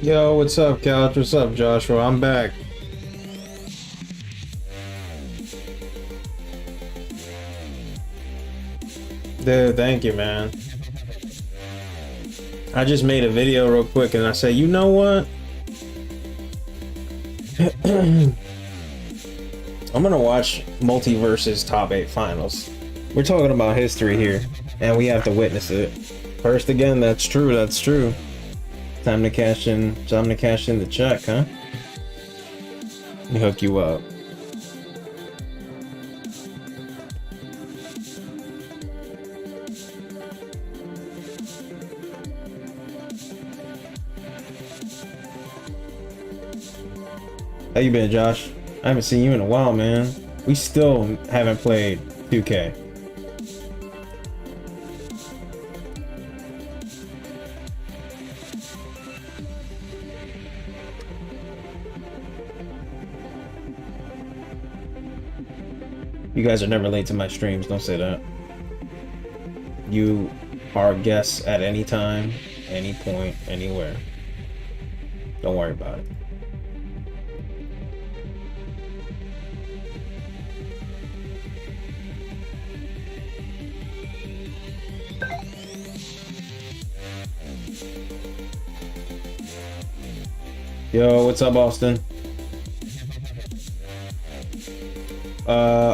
Yo, what's up, Couch? What's up, Joshua? I'm back. Dude, thank you, man. I just made a video real quick and I said, you know what? I'm gonna watch MultiVerses top 8 finals. We're talking about history here, and we have to witness it. First again, that's true, that's true. Time to cash in the check, huh? Let me hook you up. How you been, Josh? I haven't seen you in a while, man. We still haven't played 2K. You guys are never late to my streams, don't say that. You are guests at any time, any point, anywhere. Don't worry about it. Yo, what's up, Austin?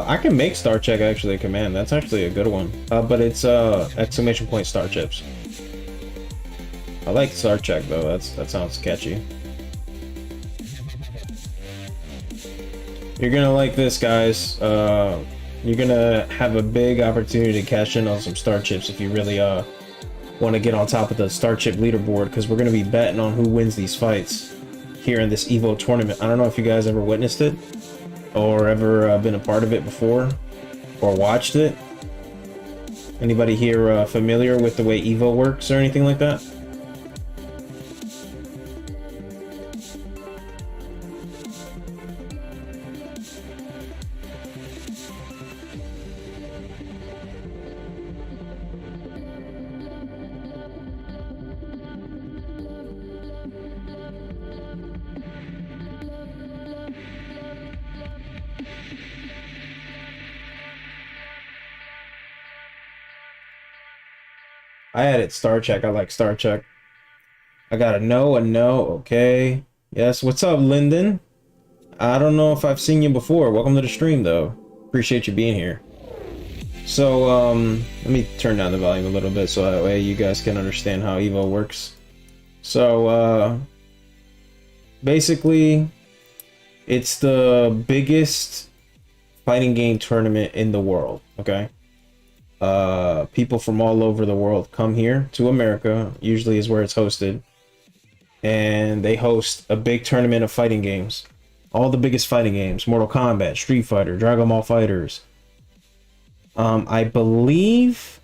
I can make Star Check actually a command. That's actually a good one. But it's exclamation point Star Chips. I like Star Check though. That sounds catchy. You're gonna like this, guys. You're gonna have a big opportunity to cash in on some Star Chips if you really want to get on top of the Star Chip leaderboard, because we're gonna be betting on who wins these fights here in this EVO tournament. I don't know if you guys ever witnessed it or ever been a part of it before or watched it. Anybody here familiar with the way EVO works or anything like that? I added Star Check. I like Star Check. I got a no. Okay. Yes. What's up, Lyndon? I don't know if I've seen you before. Welcome to the stream, though. Appreciate you being here. So, let me turn down the volume a little bit so that way you guys can understand how EVO works. So, basically, it's the biggest fighting game tournament in the world, okay? People from all over the world come here to America, usually is where it's hosted, and they host a big tournament of fighting games. All the biggest fighting games: Mortal Kombat, Street Fighter, Dragon Ball Fighters. I believe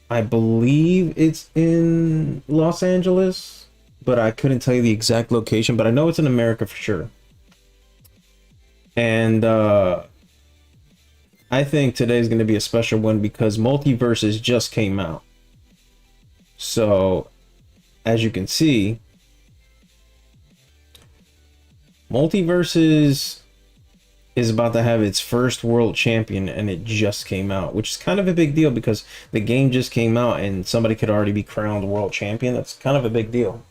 it's in Los Angeles, but I couldn't tell you the exact location, but I know it's in America for sure. And I think today's going to be a special one because MultiVerses just came out. So, as you can see, MultiVerses is about to have its first world champion, and it just came out, which is kind of a big deal because the game just came out and somebody could already be crowned world champion. That's kind of a big deal.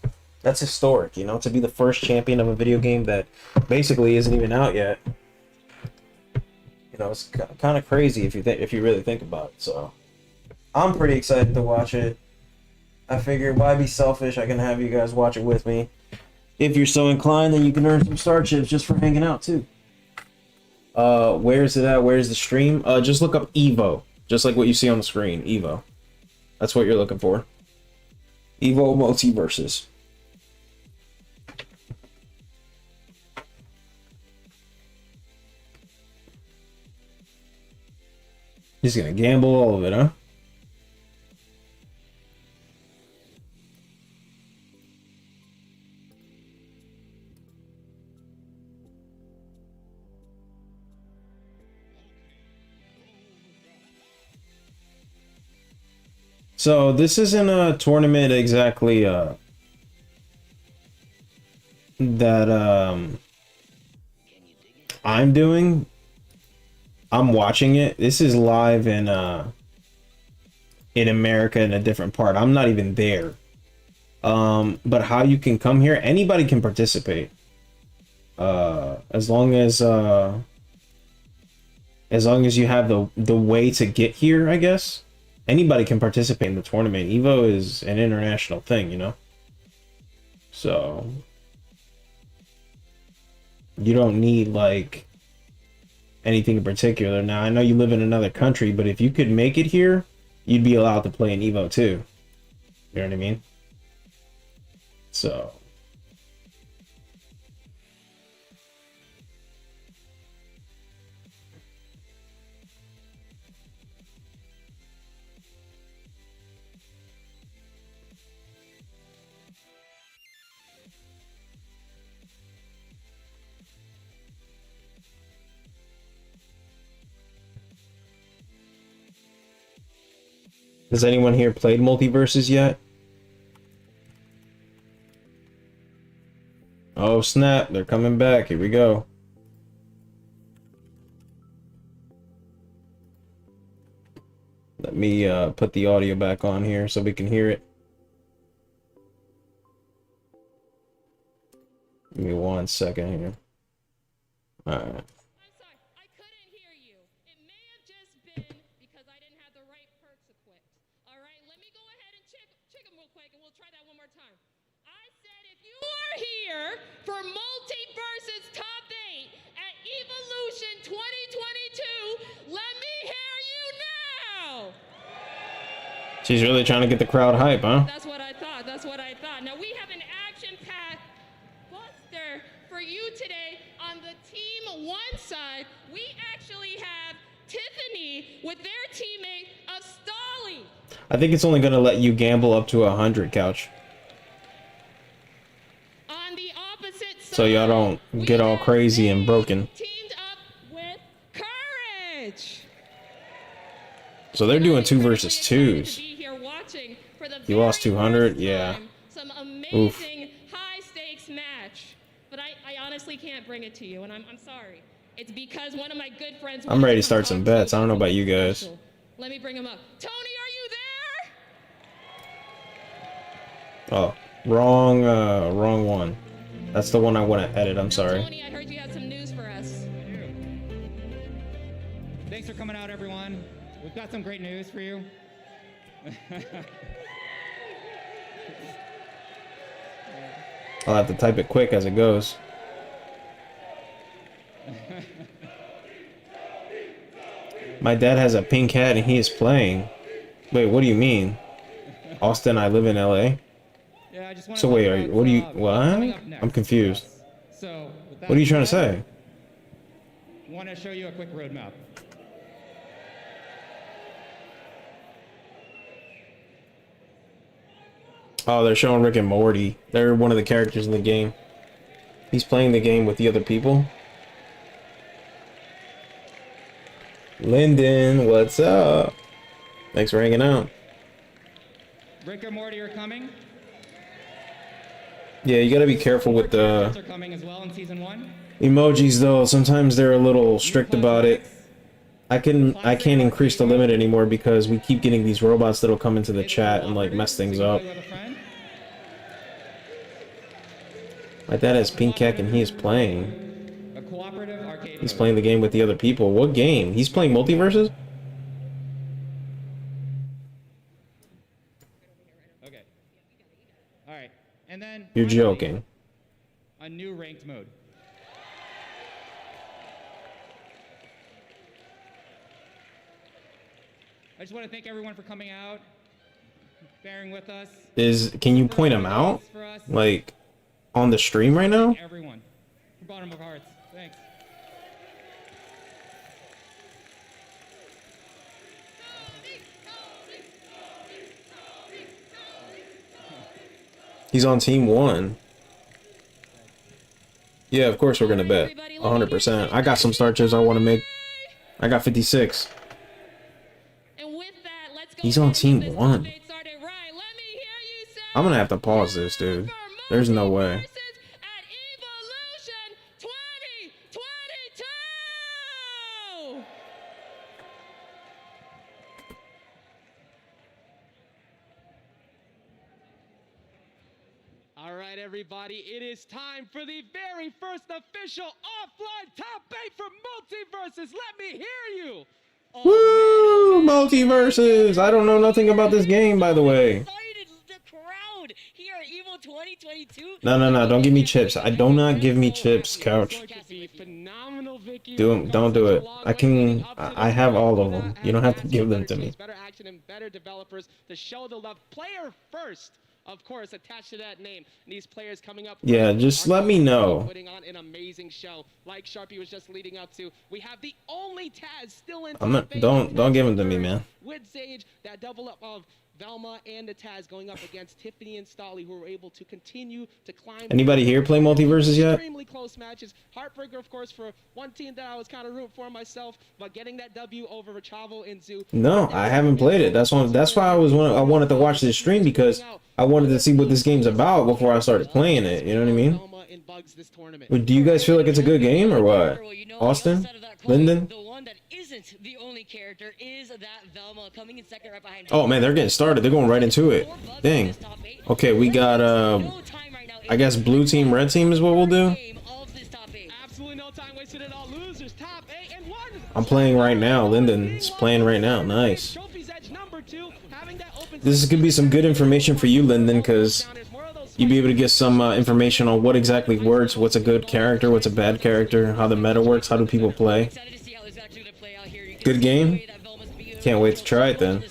That's historic, you know, to be the first champion of a video game that basically isn't even out yet. You know, it's kind of crazy if you really think about it. So I'm pretty excited to watch it. I figured, why be selfish? I can have you guys watch it with me. If you're so inclined, then you can earn some Star Chips just for hanging out too. Where's it at? Where's the stream? Just look up EVO, just like what you see on the screen. EVO. That's what you're looking for. EVO MultiVerses. He's gonna gamble all of it, huh? So this isn't a tournament exactly that I'm doing, I'm watching it. This is live in America in a different part. I'm not even there. But how you can come here, anybody can participate. As long as you have the way to get here, I guess. Anybody can participate in the tournament. EVO is an international thing, you know? So you don't need like anything in particular. Now, I know you live in another country, but if you could make it here, you'd be allowed to play in EVO too. You know what I mean? So has anyone here played MultiVerses yet? Oh snap, they're coming back. Here we go. Let me put the audio back on here so we can hear it. Give me 1 second here. All right. For MultiVerses Top 8 at Evolution 2022, let me hear you now! She's really trying to get the crowd hype, huh? That's what I thought, that's what I thought. Now we have an action-packed buster for you today. On the Team 1 side, we actually have Tiffany with their teammate of Stolly. I think it's only going to let you gamble up to 100, Couch. So y'all don't get all crazy and broken. Teamed up with Courage. So they're doing 2 versus 2s. You lost 200, yeah. Some amazing high stakes match. But I honestly can't bring it to you, and I'm sorry. It's because one of my good friends. I'm ready to start some bets. I don't know about you guys. Let me bring him up. Tony, are you there? Oh, wrong one. That's the one I want to edit. I'm sorry. Tony, I heard you had some news for us. Thanks for coming out, everyone. We've got some great news for you. I'll have to type it quick as it goes. My dad has a pink hat and he is playing. Wait, what do you mean? Austin, I live in LA. Yeah, I just So wait, what I'm confused. So, what are you trying to say? I want to show you a quick roadmap. Oh, they're showing Rick and Morty. They're one of the characters in the game. He's playing the game with the other people. Lyndon, what's up? Thanks for hanging out. Rick and Morty are coming. Yeah, you gotta be careful with the Are coming as well in season 1. emojis though. Sometimes they're a little strict about it. I can't increase the limit anymore because we keep getting these robots that'll come into the chat and like mess things up. My dad has pink cat and he is playing. He's playing the game with the other people. What game? He's playing MultiVerses? Okay. All right. And then You're joking. A new ranked mode. I just want to thank everyone for coming out, bearing with us. Can you point him out? Like on the stream right now? Everyone. From bottom of hearts. Thanks. He's on team 1. Yeah, of course we're gonna bet. 100%. I got some star chips I want to make. I got 56. He's on team 1. I'm gonna have to pause this, dude. There's no way. right, everybody, it is time for the very first official offline top 8 for Multiverses. Let me hear you. Woo! Multiverses! I don't know nothing about this game, by the way. No, don't give me chips. I do not give me chips, Couch. Don't do it. I have all of them. You don't have to give them to me. Better action and better developers to show the love. Player first, of course, attached to that name. And these players coming up. Yeah, just let me know. Putting on an amazing show, like Sharpie was just leading up to. We have the only Taz still in. I'm not. Don't give them to me, man. With Sage, that double up of Velma and the Taz going up against Tiffany and Stolly, who were able to continue to climb. Anybody here play Multiverses yet? Extremely close matches. Heartbreaker, of course, for one team that I was kind of rooting for myself, but getting that W over Chavo and Zoo. No, I haven't played it. That's why I wanted to watch this stream, because I wanted to see what this game's about before I started playing it. You know what I mean? But do you guys feel like it's a good game or what? Austin? Lyndon? The one that isn't the only character is that Velma coming in second right behind. Oh man, they're getting started. They're going right into it. Dang. Okay, we got I guess blue team, red team is what we'll do. Absolutely no time wasted at all. Losers top 8 and 1. I'm playing right now. Lyndon's playing right now. Nice. This is gonna be some good information for you, Lyndon, because you'll be able to get some information on what exactly works, what's a good character, what's a bad character, how the meta works, how do people play. Good game? Can't wait to try it then.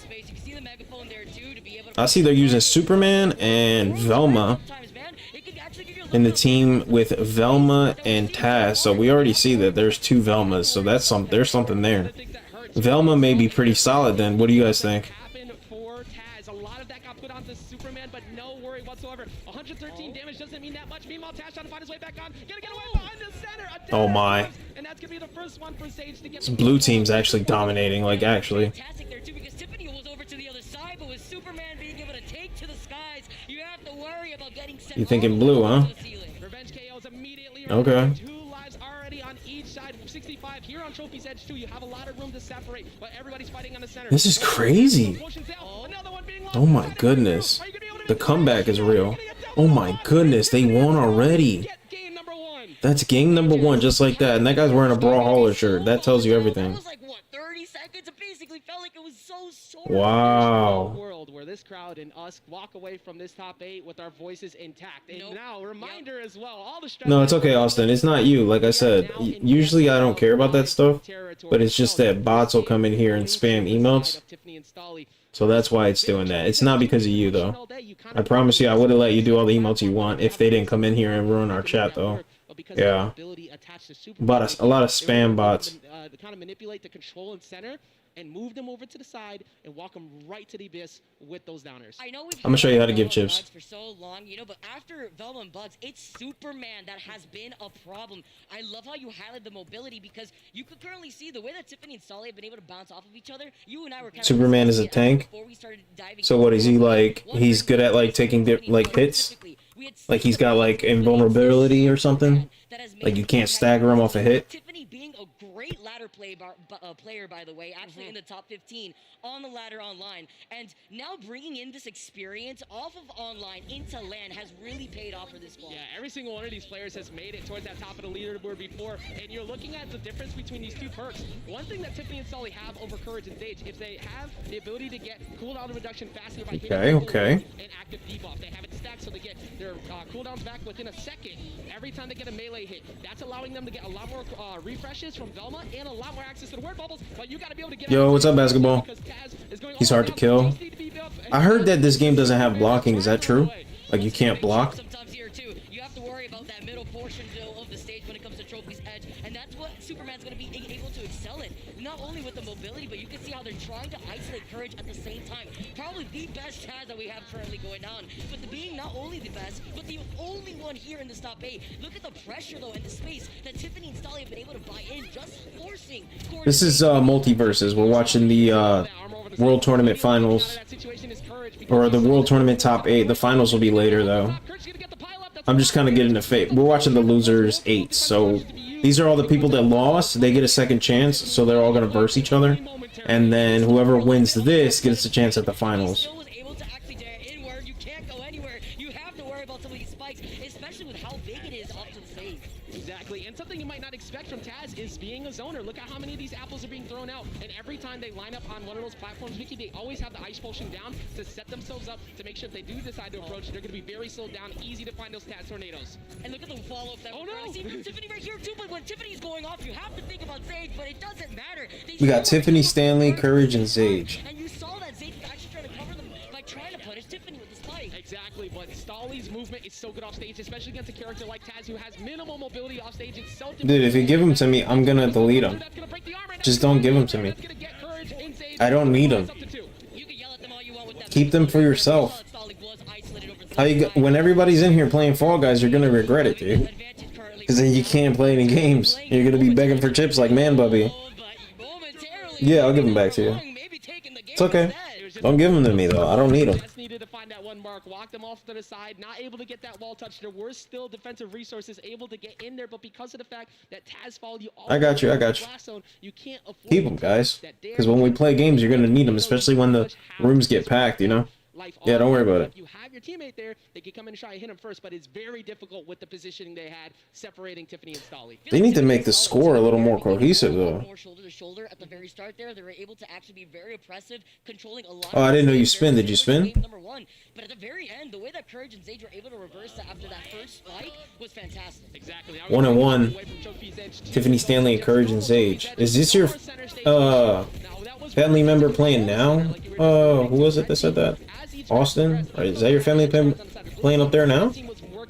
I see they're using Superman and Velma in the team with Velma and Taz, so we already see that there's two Velmas, so there's something there. Velma may be pretty solid then. What do you guys think? A lot of that got put onto Superman, but no worry whatsoever. 113 damage doesn't mean that much. Meanwhile, Tash trying to find his way back on. Gonna get away behind the center. Oh my. And that's gonna be the first one for Sage to get. This blue team's actually dominating, like actually. Fantastic there too, because Tiffany was over to the other side, but with Superman being able to take to the skies, you have to worry about getting set. You thinking blue, huh? Revenge KOs immediately. Okay. 2 lives already on each side. 65 here on Trophy's Edge too. You have a lot of room to separate, but everybody's fighting on the center. This is crazy. Oh my goodness. The comeback is real. Oh my goodness, they won already. That's game number 1, just like that. And that guy's wearing a Brawlhalla shirt. That tells you everything. Wow. World where this crowd and us walk away from this top 8 with our voices intact. And now, reminder as well, all the No, it's okay, Austin. It's not you. Like I said, usually I don't care about that stuff, but it's just that bots will come in here and spam emotes. So that's why it's doing that. It's not because of you, though. I promise you, I would have let you do all the emotes you want if they didn't come in here and ruin our chat, though. Yeah. But a lot of spam bots. Kind of manipulate the control and center and move them over to the side and walk them right to the abyss with those downers. I know I'm gonna show you how to give chips. For so long, you know, but after Velma and Bugs, it's Superman that has been a problem. I love how you highlight the mobility, because you could currently see the way that Tiffany and Stolly have been able to bounce off of each other. You and I were kind Superman is a tank. So what is he like? He's good at like taking like hits. Like he's got like invulnerability or something. Like you can't stagger him off a hit. Tiffany being a great ladder player, by the way, actually in the top 15 on the ladder online, and now bringing in this experience off of online into LAN has really paid off for this squad. Yeah, every single one of these players has made it towards that top of the leaderboard before, and you're looking at the difference between these two perks. One thing that Tiffany and Sully have over Courage and Sage, if they have the ability to get cooldown reduction faster by hitting an active debuff, they have it stacked so they get their cooldowns back within a second every time they get a melee hit. That's allowing them to get a lot more refreshes from Velma and a lot more access to the word bubbles, but you got to be able to get. Yo, what's up, basketball? He's hard to kill. I heard that this game doesn't have blocking. Is that true? Like you can't block? Sometimes here too, you have to worry about that middle portion of the stage when it comes to Trophy's Edge, and that's what Superman's going to be able to excel in. Not only with the mobility, but you can see how they're trying to isolate Courage at the same time. Probably the best Taz that we have currently going on. But the being not only the best, but the only one here in this top 8. Look at the pressure though and the space that Tiffany and Stolly have been able to buy in, just forcing Courage. This is Multiverses. We're watching the World Tournament Finals. Or the World Tournament top 8. The finals will be later though. I'm just kind of getting a fate. We're watching the losers 8, so these are all the people that lost. They get a second chance, so they're all gonna verse each other, and then whoever wins this gets a chance at the finals. especially with how big it is off to the stage. Exactly, and something you might not expect from Taz is being a zoner. Look at how many of these apples are being thrown out, and every time they line up on one of those platforms, Vicky, they always have the ice potion down to set themselves up to make sure if they do decide to approach, they're going to be very slowed down, easy to find those Taz tornadoes. And look at the follow-up that Oh, we're no. see from Tiffany right here too, but when Tiffany's going off, you have to think about Sage, but it doesn't matter. We got Tiffany, Stanley, Courage, and Sage. And you saw that Sage was actually trying to cover them by trying to punish Tiffany with the spike. Exactly, but Stolly's movement is so good off stage, especially against a character like Taz who has minimal mobility off stage. It's so Dude, if you give them to me, I'm gonna delete them. Just don't give them to me. I don't need them. You can yell at them all you want with that. Keep them for yourself. How you when everybody's in here playing Fall Guys, you're gonna regret it, dude. Because then you can't play any games. You're gonna be begging for chips like Man Bubby. Yeah, I'll give them back to you. It's okay. Don't give them to me though. I don't need them. Just needed to find that one mark, walk them off to the side, not able to get that wall touch. There were still defensive resources able to get in there, but because of the fact that Taz followed you all I got you, I got you. zone, you can't afford Keep them, guys. Because when we play games, you're gonna need them, especially when the rooms get packed, you know? Yeah, don't worry about it. If you have your teammate there, they can come in and try and hit him first, but it's very difficult with the positioning they had separating Tiffany and Stolly. They need to make the score a little more cohesive, though. More shoulder to shoulder at the very start there. They were able to actually be very oppressive, controlling a lot. Oh, I didn't know you spin. Did you spin? Number one. But at the very end, the way that Courage and Sage were able to reverse that after that first spike was fantastic. Exactly. 1-1. Tiffany, Stanley, and Courage and Sage. Is this your family member playing now? Who was it that said that? Austin? Or is that your family playing up there now?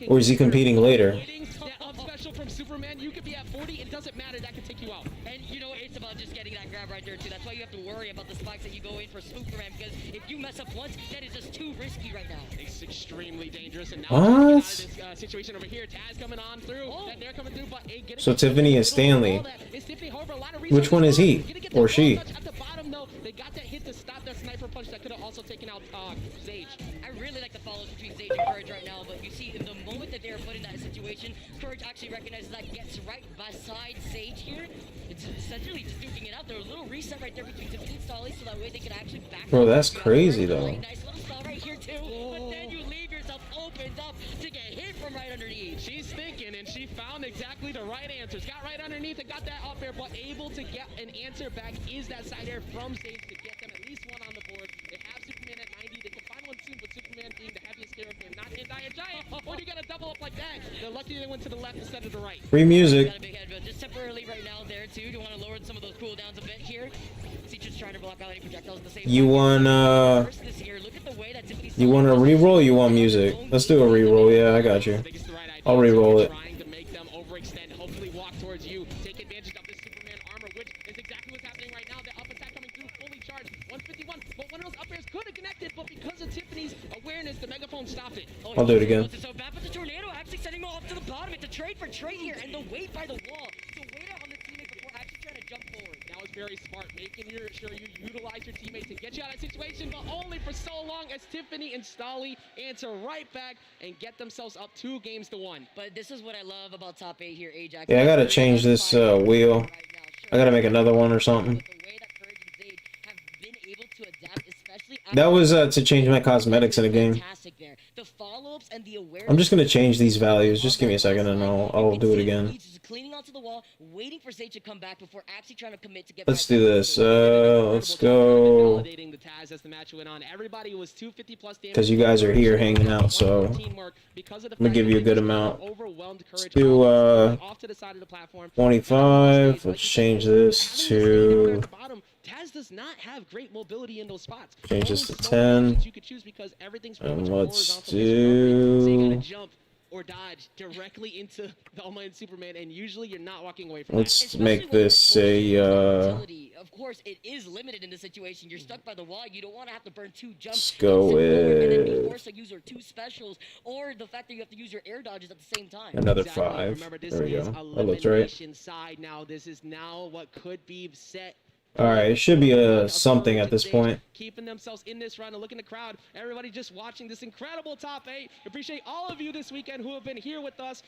Or is he competing later? Special from Superman, you could be at 40, it doesn't matter, that could take you out. And you know, it's about just getting that grab right there too. That's why you have to worry about the spikes that you go in for Superman, because if you mess up once, that is just too risky right now. It's extremely dangerous, and now What? this situation over here, Taz coming on through, and they're coming through, but So Tiffany and Stanley. Which one is he or she? At the bottom, though, they got that hit to stop that sniper punch that could have also taken out Sage. I really like the follows between Sage and Courage right now, but you see, in the moment that they're put in that situation, Courage actually recognizes that, gets right beside Sage here. It's essentially just duking it out. There's a little reset right there between Tiffany and Stolly, so that way they can actually back. Bro, that's crazy though. Nice little stall right here too, but then you leave yourself opened up to get hit from right underneath. She's thinking, and she found exactly the right answers. Got right underneath it, got that up air, but able to get an answer back is that side air from Sage to get them at least one on the board. They have Superman at 90. They can find one soon, but Superman being the heaviest character, not a giant. When you got a double up like that, they're lucky they went to the left instead of the right. Free music. Got a big head, but just temporarily right now there too. Do you want to lower some of those cooldowns a bit here? See, just trying to block out any projectiles at the same time. You want you want a reroll? Or you want music? Let's do a reroll. Yeah, I got you. I'll reroll it. Trying to make them overextend, hopefully walk towards you, take advantage of this Superman armor, which is exactly what's happening right now. The up attack coming through, fully charged, 151. But one of those up airs could have connected, but because of Tiffany's awareness, the megaphone stopped it. I'll do it again. So back with the tornado, actually sending them off to the bottom. It's a trade for trade here, and the weight by the wall. So wait out on the teammate before actually trying to jump forward. Now it's very smart, making sure you utilize your teammates to get you out of that situation, but only for so long as Tiffany and Stolly answer right back and get themselves up 2-1. But this is what I love about top 8 here, Ajax. Yeah, I gotta change this wheel. I gotta make another one or something. That was to change my cosmetics in a game. I'm just gonna change these values. Just give me a second and I'll do it again. Cleaning onto the wall, waiting for Sage to come back before actually trying to commit to get. Let's do this. Let's go. Because you guys are here hanging out, so I'm gonna give you a good amount. Let's do 25. Let's change this to. Taz does not have great mobility in those spots. Change this to 10. You could choose because everything's And let's do. So you gotta jump or dodge directly into the Almighty Superman, and usually you're not walking away from Let's make this a. Of course, it is limited in this situation. You're stuck by the wall. You don't want to have to burn 2 jumps. Let's go with. And then be forced to use your 2 specials, or the fact that you have to use your air dodges at the same time. Another Exactly. 5. Remember, this There we is go. That looks right. elimination side now. This is now what could be set. Alright, it should be a something at this point. Keeping themselves in this run and look in the crowd. Everybody just watching this incredible top 8. Appreciate all of you this weekend who have been here with us,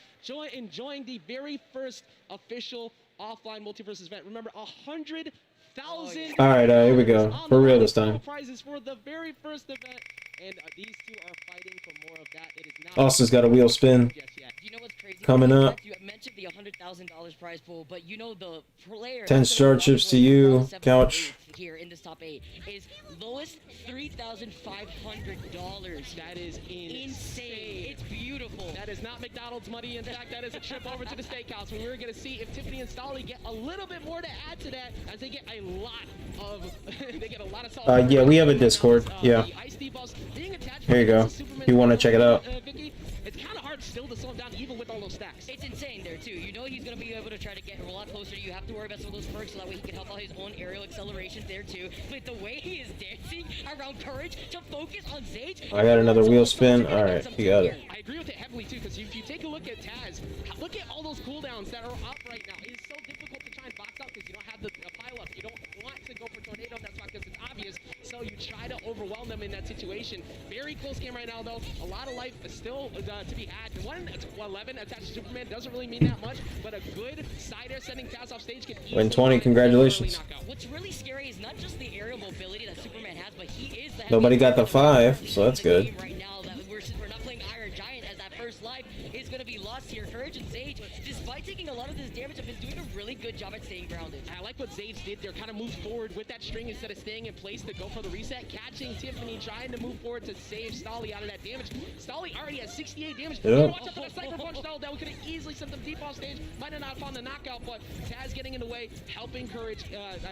enjoying the very first official offline Multiverses event. Remember, 100,000. Alright, here we go. For real this time. Prizes for the very first event. and these two are fighting for more of that. It is not Austin's got a wheel spin just yet. You know what's crazy? coming up. You mentioned the $100,000 prize pool, but you know the player 10 star chips to you, couch. here in this top 8 is lowest $3,500. That is Insane. It's beautiful. That is not McDonald's money. In fact, that is a trip over to the steakhouse where we're going to see if Tiffany and Stolly get a little bit more to add to that, as they get a lot of salt. Yeah, we have a Discord. Yeah. The ice debuffs being attached Here you go. to Superman, If you want to check it out. Vicky, it's kind of hard still to slow him down even with all those stacks. It's insane there too. You know he's gonna be able to try to get a lot closer. You have to worry about some of those perks so that way he can help out his own aerial accelerations there too. But the way he is dancing around Courage to focus on Sage. I got another wheel spin. All right, you got it. I agree with it heavily too, because if you take a look at Taz, look at all those cooldowns that are up right now. It is so difficult to try and box out because you don't have the pile up. You don't want to go for tornado. That's why, because it's obvious. So you try to overwhelm them in that situation. Very close game right now, though. A lot of life is still to be had. 111 attached to Superman doesn't really mean that much, but a good side air sending Taz off stage can Win 20, congratulations. What's really scary is not just the aerial mobility that Superman has, but he is the Nobody got the 5, so that's good. right now that we're not playing Iron Giant, as that first life is going to be lost here. Courage and Sage, despite taking a lot of this damage, have been doing a really good job at staying grounded. I like what Zage did there, kind of moved forward with that string instead of staying in place to go for the reset, catching Tiffany, trying to move forward to save Stolly out of that damage. Stolly already has 68 damage. Yep. Watch out for that Cypher Punch, though. That we could have easily sent them deep off stage. Might have not found the knockout, but Taz getting in the way, helping Courage,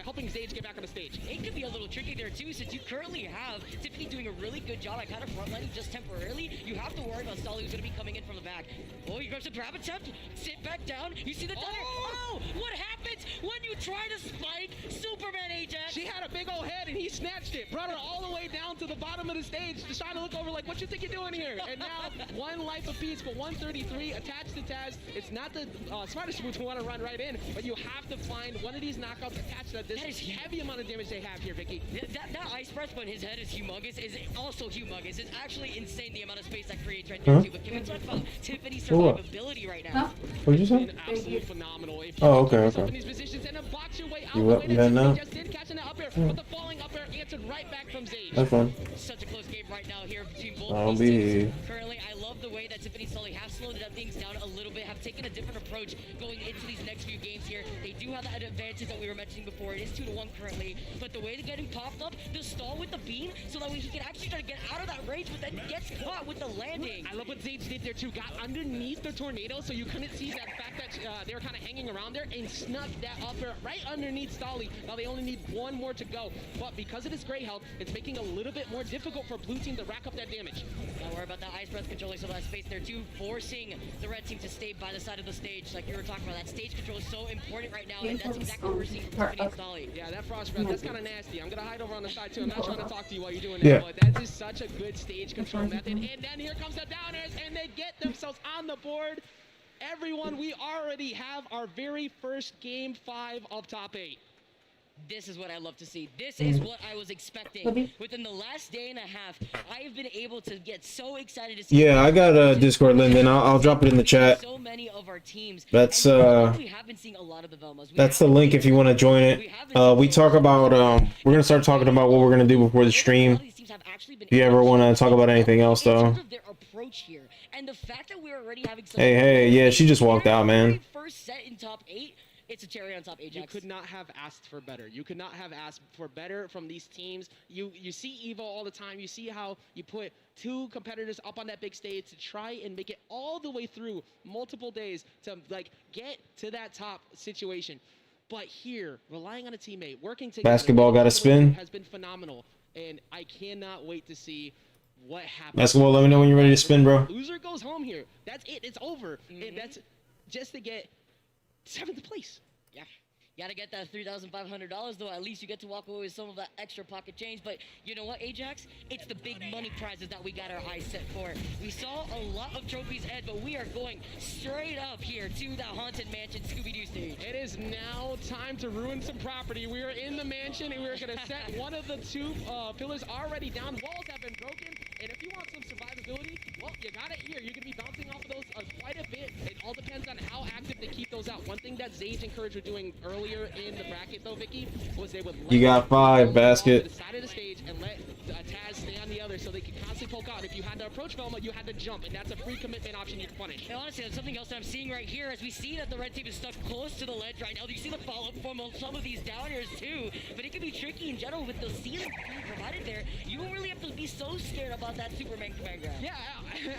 helping Zage get back on the stage. It could be a little tricky there too, since you currently have Tiffany doing a really good job at kind of frontlining just temporarily. You have to worry about Stolly, who's going to be coming in from the back. Oh, you grab some grab attempt, sit back down. You see the dagger. Oh, what happens when you try to spike Superman Ajax? She had a big old head and he snatched it, brought her all the way down to the bottom of the stage, just trying to look over like, what you think you're doing here? And now one life apiece, but 133 attached to Taz. It's not the smartest move to want to run right in, but you have to find one of these knockouts attached to this heavy amount of damage they have here, Vicky. That ice press when his head is humongous is also humongous. It's actually insane the amount of space that creates right there too. But can we talk about Tiffany's survivability right now? What did you say? Absolutely phenomenal. If Oh, okay, yourself okay. in these positions and then box your way out You the up? way You that heading out? just did, catching that up air, but the falling up air answered right back from Zage. Have fun. Such a close game right now here between both I'll these be teams. Currently, I love the way that Tiffany and Sully have slowed things down a little bit, have taken a different approach going into these next few games here. They do have that advantage that we were mentioning before. It is 2-1 currently, but the way to get him popped up, the stall with the beam, so that way he can actually try to get out of that range, but then gets caught with the landing. I love what Zage did there too. Got underneath the tornado, so you couldn't see that fact that they were kind of hanging around there, and snuck that up air right underneath Stolly. Now they only need one more to go, but because of his gray health, it's making a little bit more difficult for blue team to rack up that damage. Don't worry about that ice breath controlling some of that space there too, forcing the red team to stay by the side of the stage. Like you were talking about, that stage control is so important right now, and that's exactly what we're seeing from Tiffany and Stolly. Yeah, that frost breath, that's kind of nasty. I'm gonna hide over on the side too. I'm not trying to talk to you while you're doing Yeah. that, but that is such a good stage control method. And then here comes the downers, and they get themselves on the board. Everyone, we already have our very first game 5 of top 8. This is what I love to see. This is what I was expecting. Within the last day and a half, I have been able to get so excited to see. Yeah, I got a Discord link, and I'll drop it in the chat. So many of our teams. That's we have been seeing a lot of the Velmas. That's the link if you want to join it. We talk about we're gonna start talking about what we're gonna do before the stream. If you ever want to talk about anything else, though. Their approach here, and the fact that we're already having. Hey, yeah, she just walked out, man. First set in top 8. It's a cherry on top, Ajax. You could not have asked for better. You could not have asked for better from these teams. You see EVO all the time. You see how you put 2 competitors up on that big stage to try and make it all the way through multiple days to like get to that top situation. But here, relying on a teammate, working together. Basketball got a spin. Has been phenomenal, and I cannot wait to see what happens. Basketball, let me know when you're ready to spin, bro. Loser goes home here. That's it. It's over. And that's just to get 7th place. Yeah. You gotta get that $3,500 though. At least you get to walk away with some of that extra pocket change. But you know what, Ajax? It's the big money prizes that we got our eyes set for. We saw a lot of trophies, Ed, but we are going straight up here to the Haunted Mansion Scooby-Doo stage. It is now time to ruin some property. We are in the mansion, and we're gonna set one of the 2 pillars already down. Walls have been broken, and if you want some survivability, well, you got it here. You're gonna be bouncing off of those quite a bit. It all depends on how active they keep those out. One thing that Zage and Courage were doing earlier in the bracket, though, Vicky, was they would let You got 5, basket. to the side of the stage and let Taz stay on the other so they can constantly poke out. If you had to approach Velma, you had to jump, and that's a free commitment option you can punish. And honestly, that's something else that I'm seeing right here as we see that the red team is stuck close to the ledge right now. You see the follow-up from some of these downers too, but it can be tricky in general with the ceilings being provided there. You don't really have to be so scared about that Superman command grab. Yeah,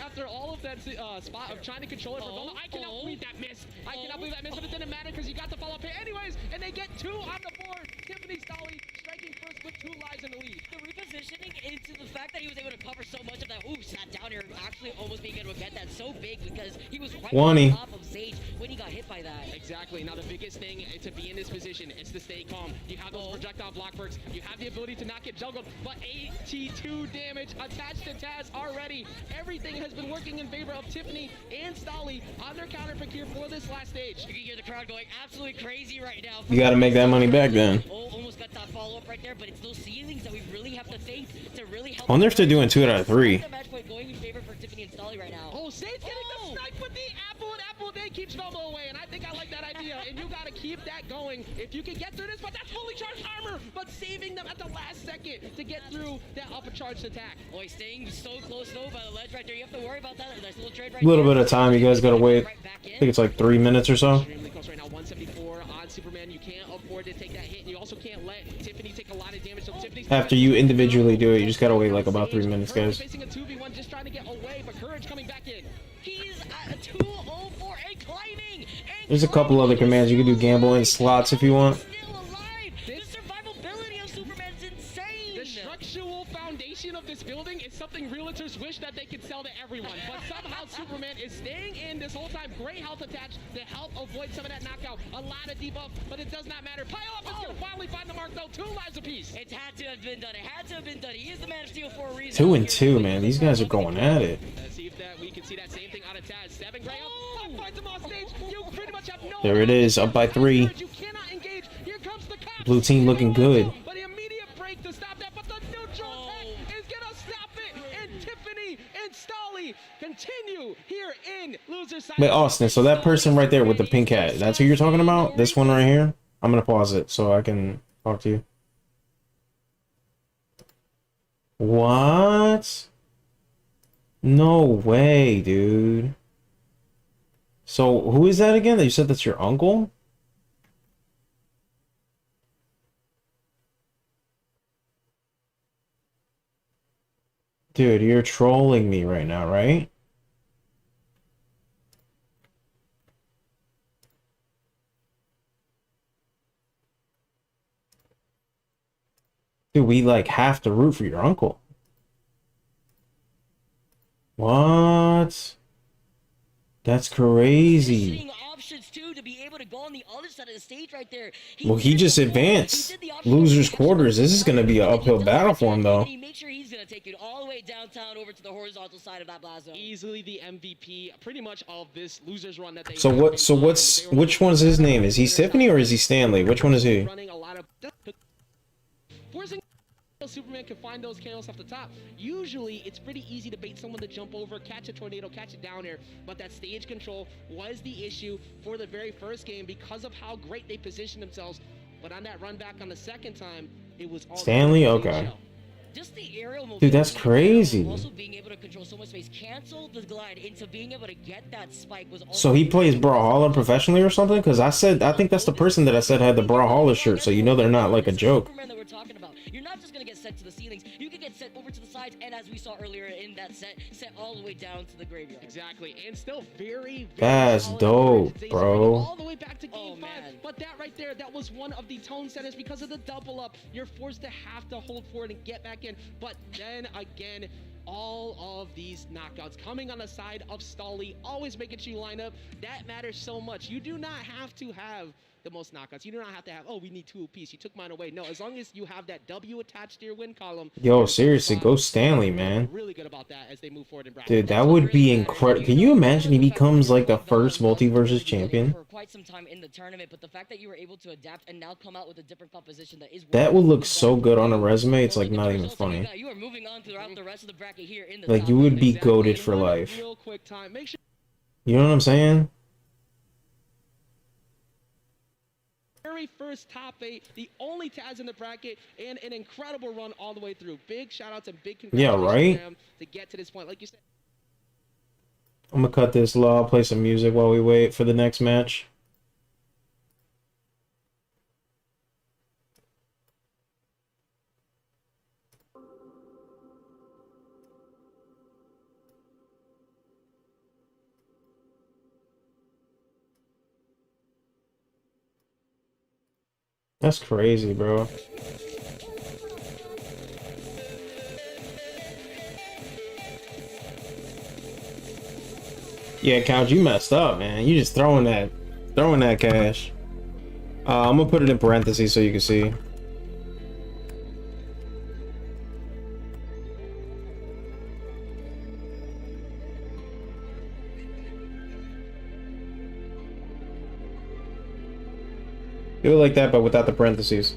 after all of that spot of trying to control it for Velma, I cannot believe that miss. I cannot believe that miss, but it didn't matter because you got the follow-up hit anyways, and they get 2 on the board. Tiffany Stolly striking first with 2 lives in the lead. The repositioning into the fact that he was able to cover so much of that, sat down here, actually almost being able to get that so big because he was right on top of Sage when he got hit by that. Exactly. Now the biggest thing to be in this position is to stay calm. You have those projectile block perks. You have the ability to not get juggled, but 82 damage attached to Taz already. Everything has been working in favor of Tiffany and Stolly on their counter pick here for this last stage. You can hear the crowd going absolutely crazy right now. You got to make that money back then. Almost got that follow-up right there, but it's those ceilings that we really have to think to really help. I wonder if they're doing 2 out of 3. The match point going in favor for Tiffany and Stolly right now. Oh, Sage getting the snipe with the apple, and Apple Day keeps Velma away, and I think I like that idea, and you got to keep that going if you can get through this, but that's fully charged armor, but saving them at the last second to get through that upper charged attack. Boy, staying so close though by the ledge right there. You have to worry about that. Nice little trade right A little there. bit of time. You guys got to wait. I think it's like 3 minutes or so. Extremely close right now. 174 on Superman. You can't afford to take that hit, and you also can't let Tiffany take a lot of damage. So Tiffany's After you individually do it, you just got to wait like about 3 minutes, guys. Facing a 2v1, just trying to get away, but Courage coming back in. He's at a 204 and climbing. There's a couple other commands. You can do gamble in slots if you want. Still alive. The survivability of Superman's insane. The structural foundation of this building is something realtors wish that they could sell to everyone, but somehow Superman is staying in this whole time. Great health attached to help avoid some of that knockout. A lot of debuff, but it does not matter. Pile up is going to finally find the mark, though. 2 lives apiece. It had to have been done. It had to have been done. He is the Man of Steel for a reason. 2 and 2, man. These guys are going at it. Let's see if we can see that same thing out of Taz. 7 Gray up. Finds him off stage. You pretty much have no. There it is, up by 3. You cannot engage. Here comes the cops. Blue team looking good. But the immediate break to stop that, but the neutral attack is gonna stop it. And Tiffany and Stolly continue here in loser side. Wait, Austin, so that person right there with the pink hat, that's who you're talking about? This one right here? I'm going to pause it so I can talk to you. What? No way, dude. So, who is that again? You said that's your uncle? Dude, you're trolling me right now, right? Dude, we like have to root for your uncle. What? That's crazy. Options too to be able to go on the other side of the stage right there. Well, he just advanced. Losers quarters. This is going to be an uphill battle for him, though. Make sure he's going to take you all the way downtown over to the horizontal side of that blast zone. Easily the MVP, pretty much of this losers run that they. So what? So which one's his name? Is he Tiffany or is he Stanley? Which one is he? Running a lot of. Forcing Superman can find those chaos off the top. Usually, it's pretty easy to bait someone to jump over, catch a tornado, catch it down air, but that stage control was the issue for the very first game because of how great they positioned themselves. But on that run back on the second time, it was all Stanley? Okay. Just the aerial mobility. Dude, that's crazy. Also being able to control so much space, cancel the glide into being able to get that spike was also. So he plays Brawlhalla professionally or something? Because I think that's the person that I said had the Brawlhalla shirt, so you know they're not like a joke. Superman that we're talking about. You're not just gonna get sent to the ceilings. You can get sent over to the sides, and as we saw earlier in that set, sent all the way down to the graveyard. Exactly, and still very That's dope, bro. All the way back to game 5. But that right there, that was one of the tone setters because of the double up. You're forced to have to hold forward and get back in. But then again, all of these knockouts coming on the side of Stolly, always making sure you line up. That matters so much. You do not have to have the most knockouts. You do not have to have, oh, we need 2 apiece. You took mine away. No, as long as you have that W attached to your win column. Yo, seriously, go Stanley, man. Really good about that as they move forward in bracket. Dude, that would be incredible. Can you imagine he becomes like the first Multiverses champion? For quite some time in the tournament, but the fact that you were able to adapt and now come out with a different composition that is. That would look so good on a resume. It's like not even funny. You are moving on throughout the rest of the bracket here in the Like you would be goated for life. You know what I'm saying? very first top 8, the only Taz in the bracket, and an incredible run all the way through. Big shout outs and big congratulations right? to him to get to this point. Like you said, I'm gonna cut this low. I'll play some music while we wait for the next match. That's crazy, bro. Yeah, Couch, you messed up, man. You just throwing that cash. I'm gonna put it in parentheses so you can see. Do it like that, but without the parentheses.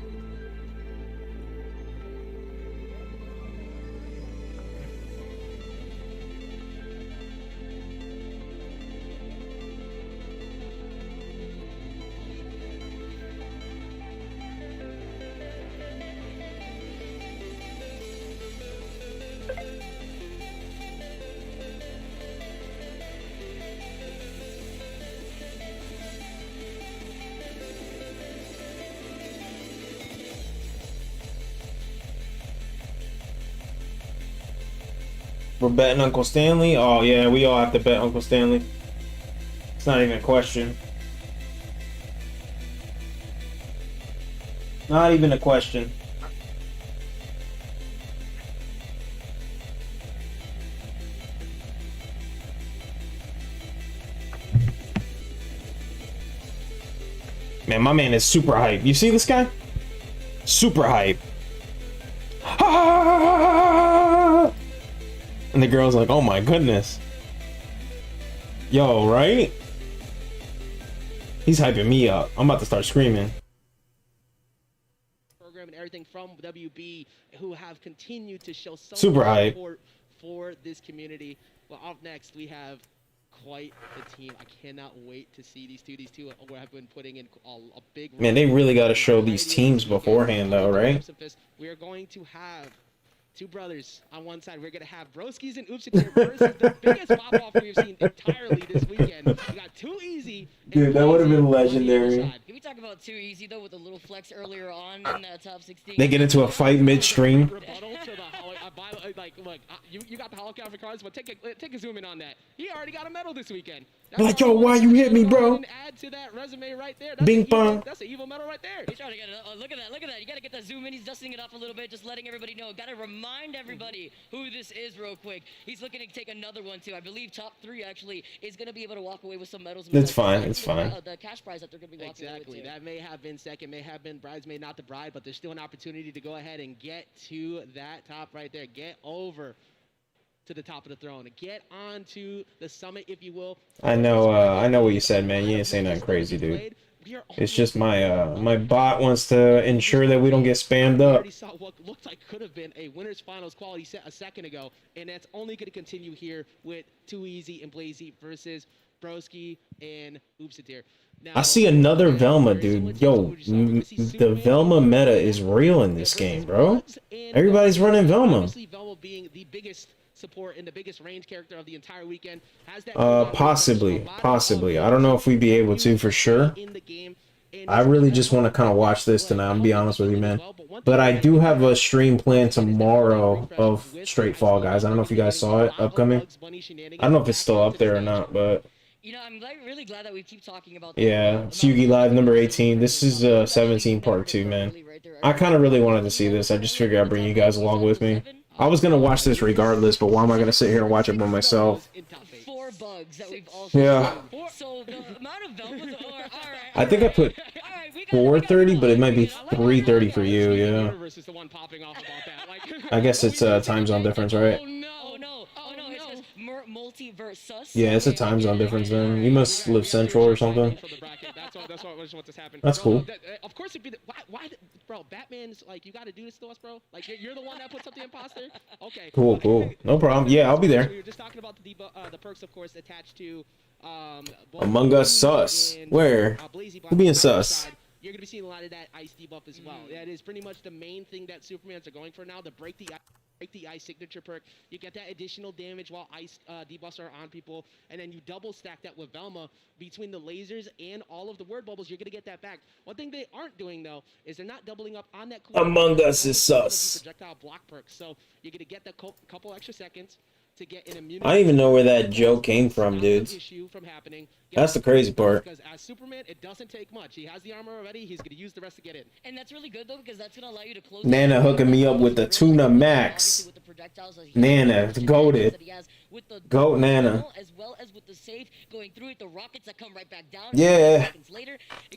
We're betting Uncle Stanley? Oh yeah, we all have to bet Uncle Stanley. It's not even a question. Not even a question. Man, my man is super hype. You see this guy? Super hype. And the girl's like, oh my goodness. Yo, right? He's hyping me up. I'm about to start screaming. program and everything from WB, who have continued to show so Super much hype. support for this community. Well, up next, we have quite the team. I cannot wait to see these two. These two have been putting in a big. Man, they really got to show these teams beforehand, though, right? We are going to have two brothers on one side. We're going to have Broskis and Oopsies versus the biggest pop-off we've seen entirely this weekend. We got Too Easy. Dude, that would have been legendary. Can we talk about Too Easy, though, with a little flex earlier on in that top 16? They get into a fight midstream. Look, you got the holographic cards, but take a zoom in on that. He already got a medal this weekend. Like, yo, why you hit me, bro? Add to that resume right there. Bing bong. That's an evil medal right there. He's trying to get it. Look at that. Look at that. You got to get that zoom in. He's dusting it off a little bit, just letting everybody know. Got to remind everybody who this is real quick. He's looking to take another one, too. I believe top 3, actually, is going to be able to walk away with some medals. It's fine. It's fine. The cash prize that they're going to be walking away with, too. That may have been second, may have been bridesmaid, not the bride, but there's still an opportunity to go ahead and get to that top right there. Get over to the top of the throne. Get onto the summit, if you will. I know what you said, man. You ain't saying nothing crazy, dude. It's just my my bot wants to ensure that we don't get spammed up. Already saw what looked like could have been a winners finals quality set a second ago, and that's only going to continue here with Too Easy and Blazy versus Broski and Oopsitir. Now, I see another Velma, dude. Yo, the Velma meta is real in this game, bro. Everybody's running Velma. Obviously, Velma being the biggest support and the biggest range character of the entire weekend. Has that Possibly. I don't know if we'd be able to for sure. I really just want to kind of watch this tonight. I'm gonna be honest with you, man. But I do have a stream planned tomorrow of straight Fall Guys. I don't know if you guys saw it upcoming. I don't know if it's still up there or not, but You know, I'm really glad that we keep talking about. yeah, it's Yugi Live number 18. This is 17 part 2, man. I kind of really wanted to see this. I just figured I'd bring you guys along with me. I was gonna watch this regardless, but why am I gonna sit here and watch it by myself? 4 bugs that we've also Yeah. seen. So the amount of Velmas are, all right. I think I put 430, but it might be 330 for you. Yeah. I guess it's a time zone difference, right? Oh no! It says Multiversus. Yeah, it's a time zone difference then. You must live central or something. That's cool. Of course, it'd be why, bro? Batman's like, you got to do this to us, bro. Like, you're the one that puts up the imposter. Okay. Cool. No problem. Yeah, I'll be there. We were just talking about the perks, of course, attached to Among Us sus. Where? Who being sus? you're going to be seeing a lot of that ice debuff as well. That is pretty much the main thing that Supermans are going for now, to break the ice signature perk. You get that additional damage while ice debuffs are on people, and then you double stack that with Velma between the lasers and all of the word bubbles. You're going to get that back. One thing they aren't doing, though, is they're not doubling up on that Among Us is sus. projectile block perk. So you're going to get that couple extra seconds to get an immunity. I don't even know where that joke came from, dudes. That's the crazy part. Because as Superman, it doesn't take much. He has the armor already. He's going to use the rest to get in. And that's really good, though, because that's going to allow you to close... Nana hooking me up with the Tuna Max. Nana, goated. Goat Nana. As well as with the safe going through it, the rockets that come right back down. Yeah.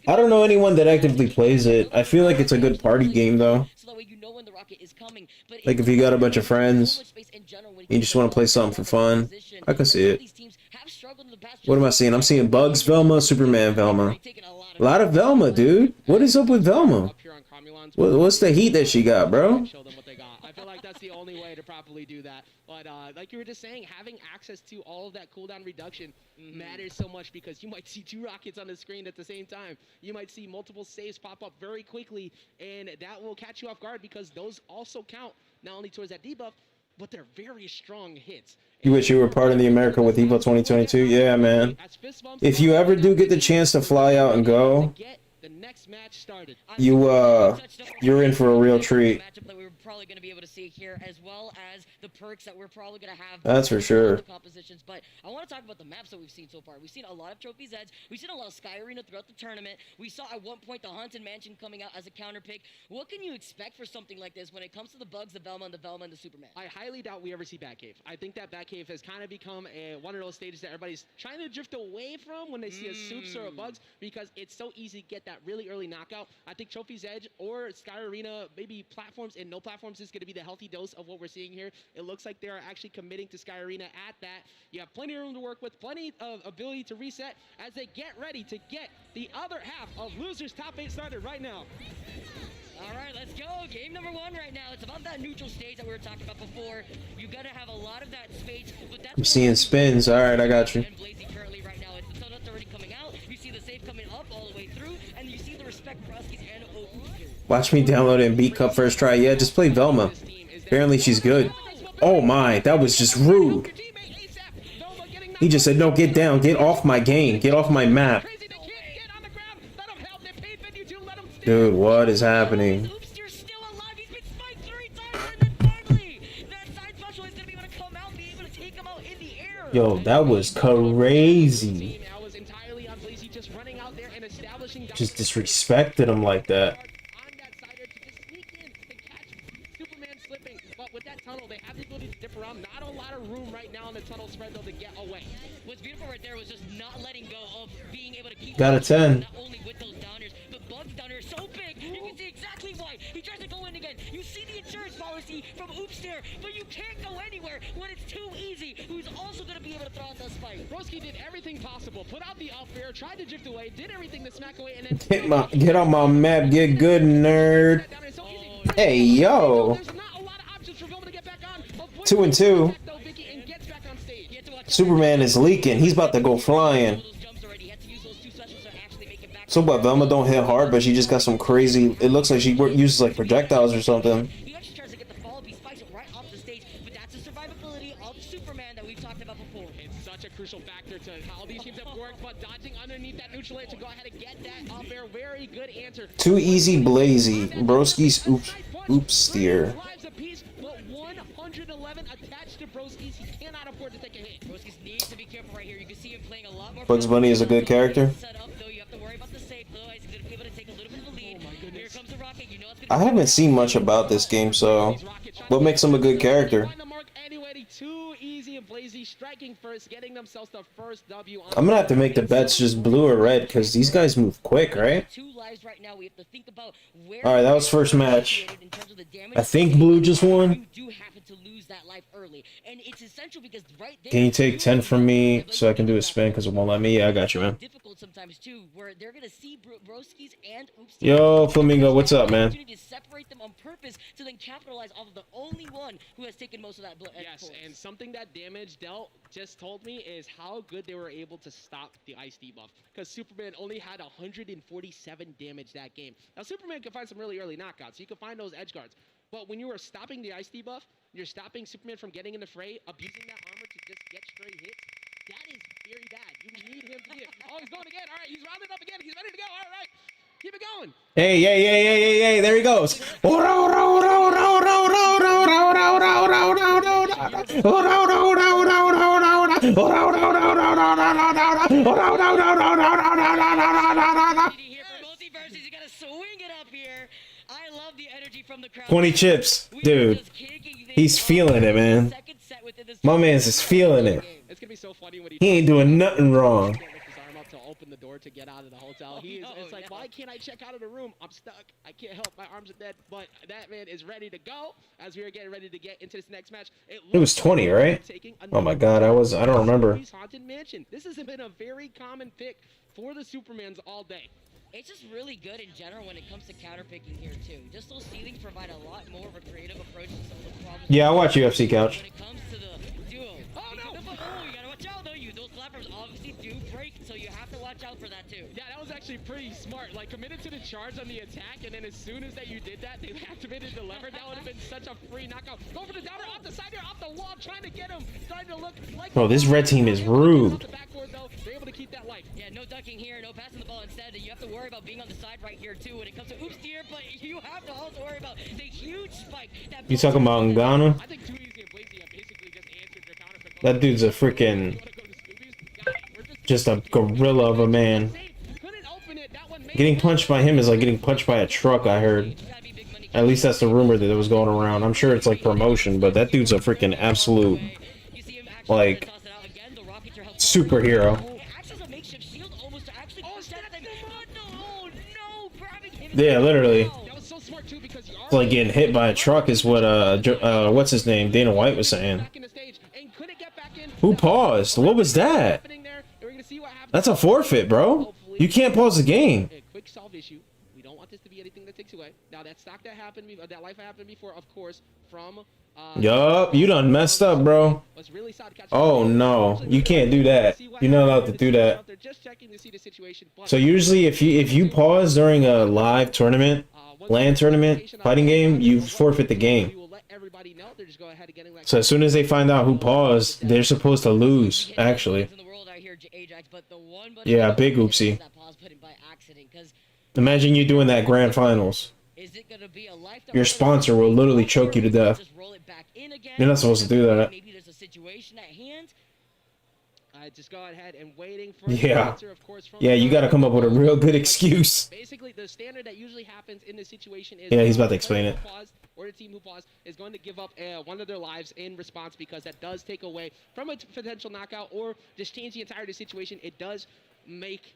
I don't know anyone that actively plays it. I feel like it's a good party game, though. So that way you know when the rocket is coming. Like if you got a bunch of friends, you just want to play something for fun, I can see it. What am I seeing? I'm seeing Bugs Velma, Superman Velma. A lot of Velma, dude. What is up with Velma? What's the heat that she got, bro? I feel like that's the only way to properly do that. But like you were just saying, having access to all of that cooldown reduction matters so much, because you might see 2 rockets on the screen at the same time. You might see multiple saves pop up very quickly, and that will catch you off guard, because those also count not only towards that debuff, but they're very strong hits. You wish you were part of the America with EVO 2022? Yeah, man. If you ever do get the chance to fly out and go, you're in for a real treat. That we're probably going to be able to see here, as well as the perks that we're probably going to have. That's for sure. Compositions, but I want to talk about the maps that we've seen so far. We've seen a lot of Trophy's Edge. We've seen a lot of Sky Arena throughout the tournament. We saw at one point the Haunted Mansion coming out as a counter pick. What can you expect for something like this when it comes to the Bugs, the Velma, and the Superman? I highly doubt we ever see Batcave. I think that Batcave has kind of become one of those stages that everybody's trying to drift away from when they see a Supes or a Bugs, because it's so easy to get that really early knockout. I think Trophy's Edge or Sky Arena, maybe platforms and no platforms, is going to be the healthy dose of what we're seeing here. It looks like they are actually committing to Sky Arena at that. You have plenty of room to work with, plenty of ability to reset as they get ready to get the other half of Losers Top 8 started right now. All right, let's go. Game number 1 right now. It's about that neutral stage that we were talking about before. You got to have a lot of that space. But that's I'm seeing spins. All right, I got you. And Blazy currently right now. It's the tunnel that's already coming out. You see the save coming up all the way through, and you see the respect for Ruskies and Watch me download it and beat Cup first try. Yeah, just play Velma. Apparently she's good. Oh my, that was just rude. He just said, no, get down. Get off my game. Get off my map. Dude, what is happening? Yo, that was crazy. Just disrespected him like that. But with that tunnel, they have the ability to dip around. Not a lot of room right now in the tunnel spread, though, to get away. What's beautiful right there was just not letting go of being able to keep... Got a 10. Not only with those downers, but Bugs down here is so big. You can see exactly why. He tries to go in again. You see the insurance policy from Oops there, but you can't go anywhere when it's too easy. Who's also going to be able to throw out that spike. Broski did everything possible. Put out the up air, tried to drift away, did everything to smack away, and then... Get on my map, get good, nerd. Hey, yo. 2 and 2. Superman is leaking. He's about to go flying. So what, Velma don't hit hard, but she just got some crazy... It looks like she uses like projectiles or something. He actually tries to get the fall, he spikes it right off the stage, but that's the survivability of Superman that we've talked about before. It's such a crucial factor to how these teams have worked, but dodging underneath that neutral air to go ahead and get that up air, very good answer. Too easy, Blazy. Broski's oops steer. 111 attached to Broski's. He cannot afford to take a hit. Broski's needs to be careful right here. You can see him playing a lot more. Bugs Bunny is a good character. I haven't seen much about this game, so what makes him a good character? I'm gonna have to make the bets just blue or red because these guys move quick, right? Alright, that was first match. I think blue just won. Can you take 10 from me so I can do a spin because it won't let me? Yeah, I got you, man. Yo, Flamingo, what's up, man? Separate them on purpose to then capitalize off of the only one who has taken most of that. Yes, course. And something that Damage dealt just told me is how good they were able to stop the ice debuff. Because Superman only had 147 damage that game. Now, Superman can find some really early knockouts. You can find those edge guards. But when you are stopping the ice debuff, you're stopping Superman from getting in the fray, abusing that armor to just get straight hits. That is very bad. You need him to get. Oh, he's going again. All right, he's rounded up again. He's ready to go. All right, keep it going. Hey, there he goes. Here for MultiVerses, you gotta swing it up here. I love the energy from the crowd. 20 chips, dude. He's feeling it, man. My man's just feeling it. It's gonna be so funny when He ain't doing nothing wrong. Lift his arm up to open the door to get out of the hotel. It's like, why can't I check out of the room? I'm stuck. I can't help. My arms are dead. But that man is ready to go as we are getting ready to get into this next match. It was 20, right? Oh my God, I don't remember. Haunted Mansion. This has been a very common pick for the Supermans all day. It's just really good in general when it comes to counterpicking here too. Just those ceilings provide a lot more of a creative approach to some of the problems. Yeah, I watch UFC Couch. When it comes to the duo. Oh no! Oh, you gotta watch out though. Those platforms obviously do break, so you have to watch out for that too. Yeah, that was actually pretty smart. Like, committed to the charge on the attack, and then as soon as that you did that, they activated the lever. That would have been such a free knockout. Go for the downer, off the side here, off the wall, trying to get him. Starting to look like... Bro, this red team is rude. Off the backboard, though, they're able to keep that life. Yeah, no ducking here, no passing the ball instead. You have to worry about being on the side right here too when it comes to oops dear, but you have to also worry about the huge spike. You talking about Ngannou? I think Too Easy and Blazy have basically just answered your counter pick. That dude's a freaking... just a gorilla of a man. Getting punched by him is like getting punched by a truck, I heard. At least that's the rumor that was going around. I'm sure it's like promotion, but that dude's a freaking absolute, like, superhero. Yeah, literally. It's like getting hit by a truck is what, what's his name? Dana White was saying. Who paused? What was that? That's a forfeit, bro. You can't pause the game. A quick solve issue. We don't want this to be anything that takes away. Now that stock that happened, that life happened before, of course, from. Yup, you done messed up, bro. Oh no, you can't do that. You're not allowed to do that. So usually, if you pause during a live tournament, LAN tournament, fighting game, you forfeit the game. So as soon as they find out who paused, they're supposed to lose, actually. Yeah, big oopsie. Imagine you doing that grand finals. Your sponsor will literally choke you to death. You're not supposed to do that. Maybe there's a situation at hand. Just go ahead and waiting for yeah. answer, of course, from You got to come up with a real good excuse. Basically, the standard that usually happens in this situation is he's about to explain it. Or the team who paused is going to give up one of their lives in response, because that does take away from a potential knockout or just change the entire situation. It does make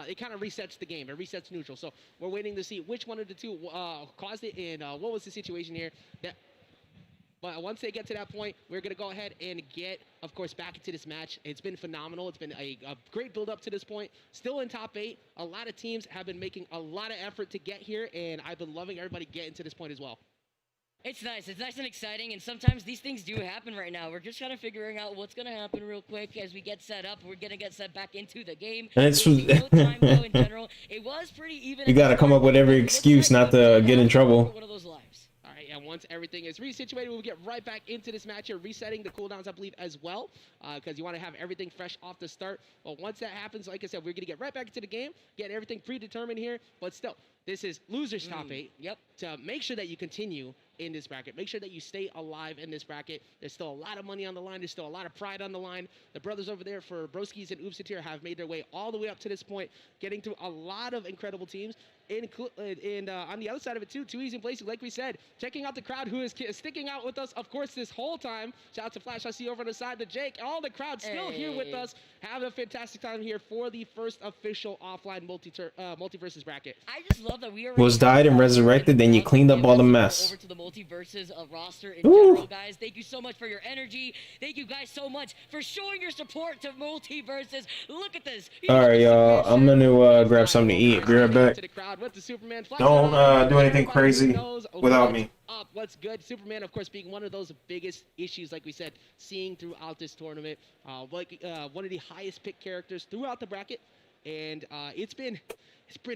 it kind of resets the game. It resets neutral. So we're waiting to see which one of the two caused it, and what was the situation here. But once they get to that point, we're going to go ahead and get, of course, back into this match. It's been phenomenal. It's been a great build up to this point. Still in top 8. A lot of teams have been making a lot of effort to get here, and I've been loving everybody getting to this point as well. It's nice and exciting, and sometimes these things do happen right now. We're just kind of figuring out what's going to happen real quick as we get set up. We're going to get set back into the game. And it's no time, though, in general. It was pretty even. You got to come up with every excuse not to get in trouble. One of those lives. All right, and once everything is resituated, we'll get right back into this match here, resetting the cooldowns, I believe, as well, because you want to have everything fresh off the start. But once that happens, like I said, we're going to get right back into the game, get everything predetermined here. But still, this is losers top 8. Yep. To make sure that you continue in this bracket. Make sure that you stay alive in this bracket. There's still a lot of money on the line. There's still a lot of pride on the line. The brothers over there for Broskis and Oopsitir have made their way all the way up to this point, getting through a lot of incredible teams. And on the other side of it, too, Too Easy and Blazy, like we said, checking out the crowd who is sticking out with us, of course, this whole time. Shout out to Flash, I see over on the side, to Jake. All the crowd still here with us. Have a fantastic time here for the first official offline MultiVerses bracket. I just love love that we already was died and resurrected, then you cleaned up all the mess. over to the Multiverses roster in Ooh. general, guys. Thank you so much for your energy. Thank you guys so much for showing your support to Multiverses. Look at this. All right, y'all. I'm gonna grab something to eat. Be right back. To the crowd with the Superman. Don't do anything crazy without me. Up, what's good? Superman, of course, being one of those biggest issues, like we said, seeing throughout this tournament. One of the highest pick characters throughout the bracket, and it's been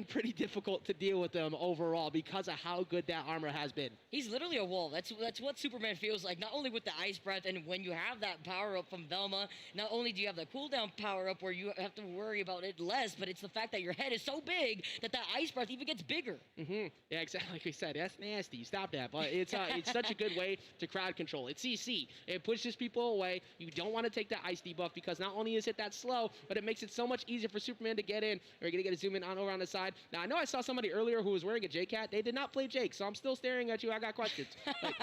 pretty difficult to deal with them overall because of how good that armor has been. He's literally a wall. That's what Superman feels like. Not only with the Ice Breath, and when you have that power up from Velma, not only do you have the cooldown power up where you have to worry about it less, but it's the fact that your head is so big that that Ice Breath even gets bigger. Yeah, exactly. Like we said, that's nasty. Stop that. But it's such a good way to crowd control. It's CC. It pushes people away. You don't want to take that ice debuff because not only is it that slow, but it makes it so much easier for Superman to get in. We're gonna get a zoom in on over on the side. Now I know I saw somebody earlier who was wearing a J-Cat. They did not play Jake, so I'm still staring at you. I got questions. Like,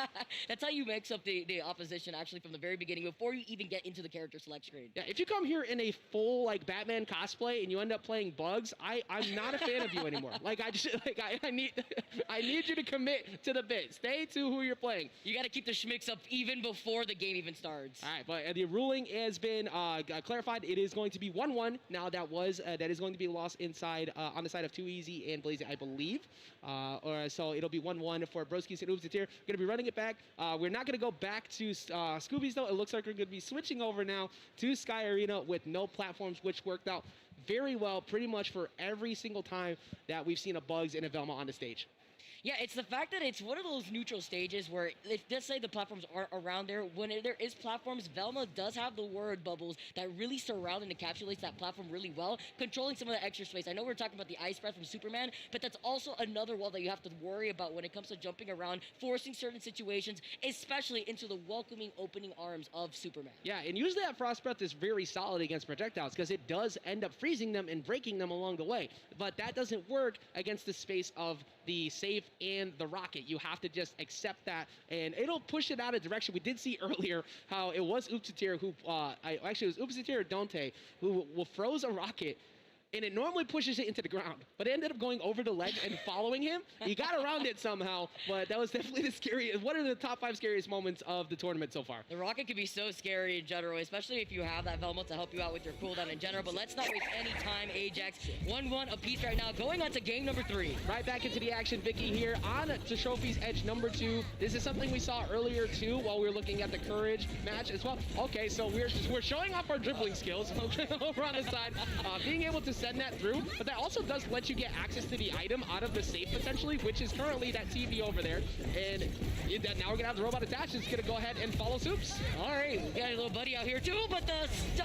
That's how you mix up the opposition actually from the very beginning before you even get into the character select screen. yeah, if you come here in a full like Batman cosplay and you end up playing Bugs, I'm not a fan of you anymore. Like I need you to commit to the bit. Stay to who you're playing. You got to keep the schmicks up even before the game even starts. All right, but the ruling has been clarified. It is going to be 1-1. Now that is going to be lost inside on the side of Too Easy and Blazy, I believe. So it'll be 1-1 for Broskis and Oops Going to be running it back. We're not going to go back to Scooby's though. It looks like we're going to be switching over now to Sky Arena with no platforms, which worked out very well pretty much for every single time that we've seen a Bugs and a Velma on the stage. Yeah, it's the fact that it's one of those neutral stages where, if let's say the platforms aren't around there, when there is platforms, Velma does have the word bubbles that really surround and encapsulates that platform really well, controlling some of the extra space. I know we're talking about the Ice Breath from Superman, but that's also another wall that you have to worry about when it comes to jumping around, forcing certain situations, especially into the welcoming opening arms of Superman. Yeah, and usually that Frost Breath is very solid against projectiles because it does end up freezing them and breaking them along the way. But that doesn't work against the space of the safe and the rocket. You have to just accept that, and it'll push it out of direction. We did see earlier how it was Oopsitir who, actually it was Oopsitir or Dante who froze a rocket, and it normally pushes it into the ground, but it ended up going over the ledge and following him. He got around it somehow, but that was definitely the scariest, one of the top 5 scariest moments of the tournament so far. The rocket can be so scary in general, especially if you have that Velma to help you out with your cooldown in general, but let's not waste any time, Ajax. 1-1 apiece right now, going on to game number 3. Right back into the action, Vicky here on to Trophy's Edge number 2. This is something we saw earlier too while we were looking at the Courage match as well. Okay, so we're showing off our dribbling skills over on the side, being able to send that through, but that also does let you get access to the item out of the safe potentially, which is currently that TV over there. And now we're gonna have the robot attached. It's gonna go ahead and follow Soups. All right, we got a little buddy out here too, but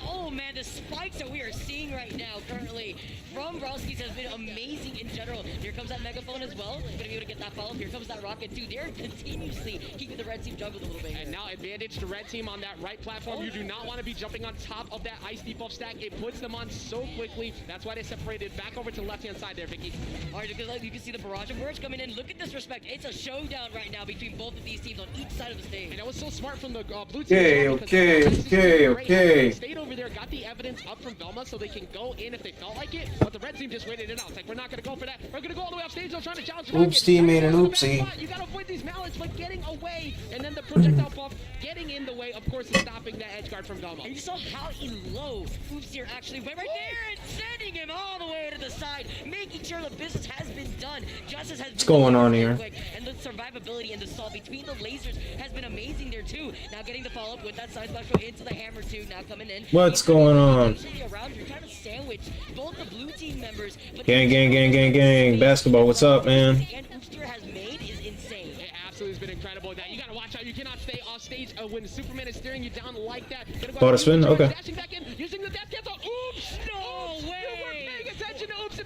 oh man, the spikes that we are seeing right now currently from Broskis has been amazing in general. Here comes that megaphone as well. Gonna be able to get that follow. Here comes that rocket too. They're continuously keeping the red team juggled a little bit. And now advantage to red team on that right platform. You do not want to be jumping on top of that ice debuff stack. It puts them on so quickly. That's why they separated back over to the left-hand side there, Vicky. All right, you can see the barrage of words coming in. Look at this respect. It's a showdown right now between both of these teams on each side of the stage. And that was so smart from the blue team. Okay. Stayed over there, got the evidence up from Velma so they can go in if they felt like it. But the red team just waited it out. It's like, we're not going to go for that. We're going to go all the way off stage. They're trying to challenge the Oopsie made an oopsie. You got to avoid these mallets, but getting away. And then the projectile buff getting in the way, of course, is stopping that edge guard from Velma. And you saw how low Oopsier actually went right there and sending him all the way to the side, making sure the business has been done. Justice has What's going on here? Quick. And the survivability and the solve between the lasers has been amazing there too. Now getting the follow-up with that side special into the hammer too. Now coming in. What's going on? Around, you're trying to sandwich both the blue team members. But Gang. Basketball, what's up, man? And Oopsier has made is insane. It absolutely has been incredible. That you got to watch out. You cannot stay off stage when Superman is staring you down like that. Bought a spin? Okay. Dashing back in, using the death cancel. Oops! No way! You weren't paying attention to Oops.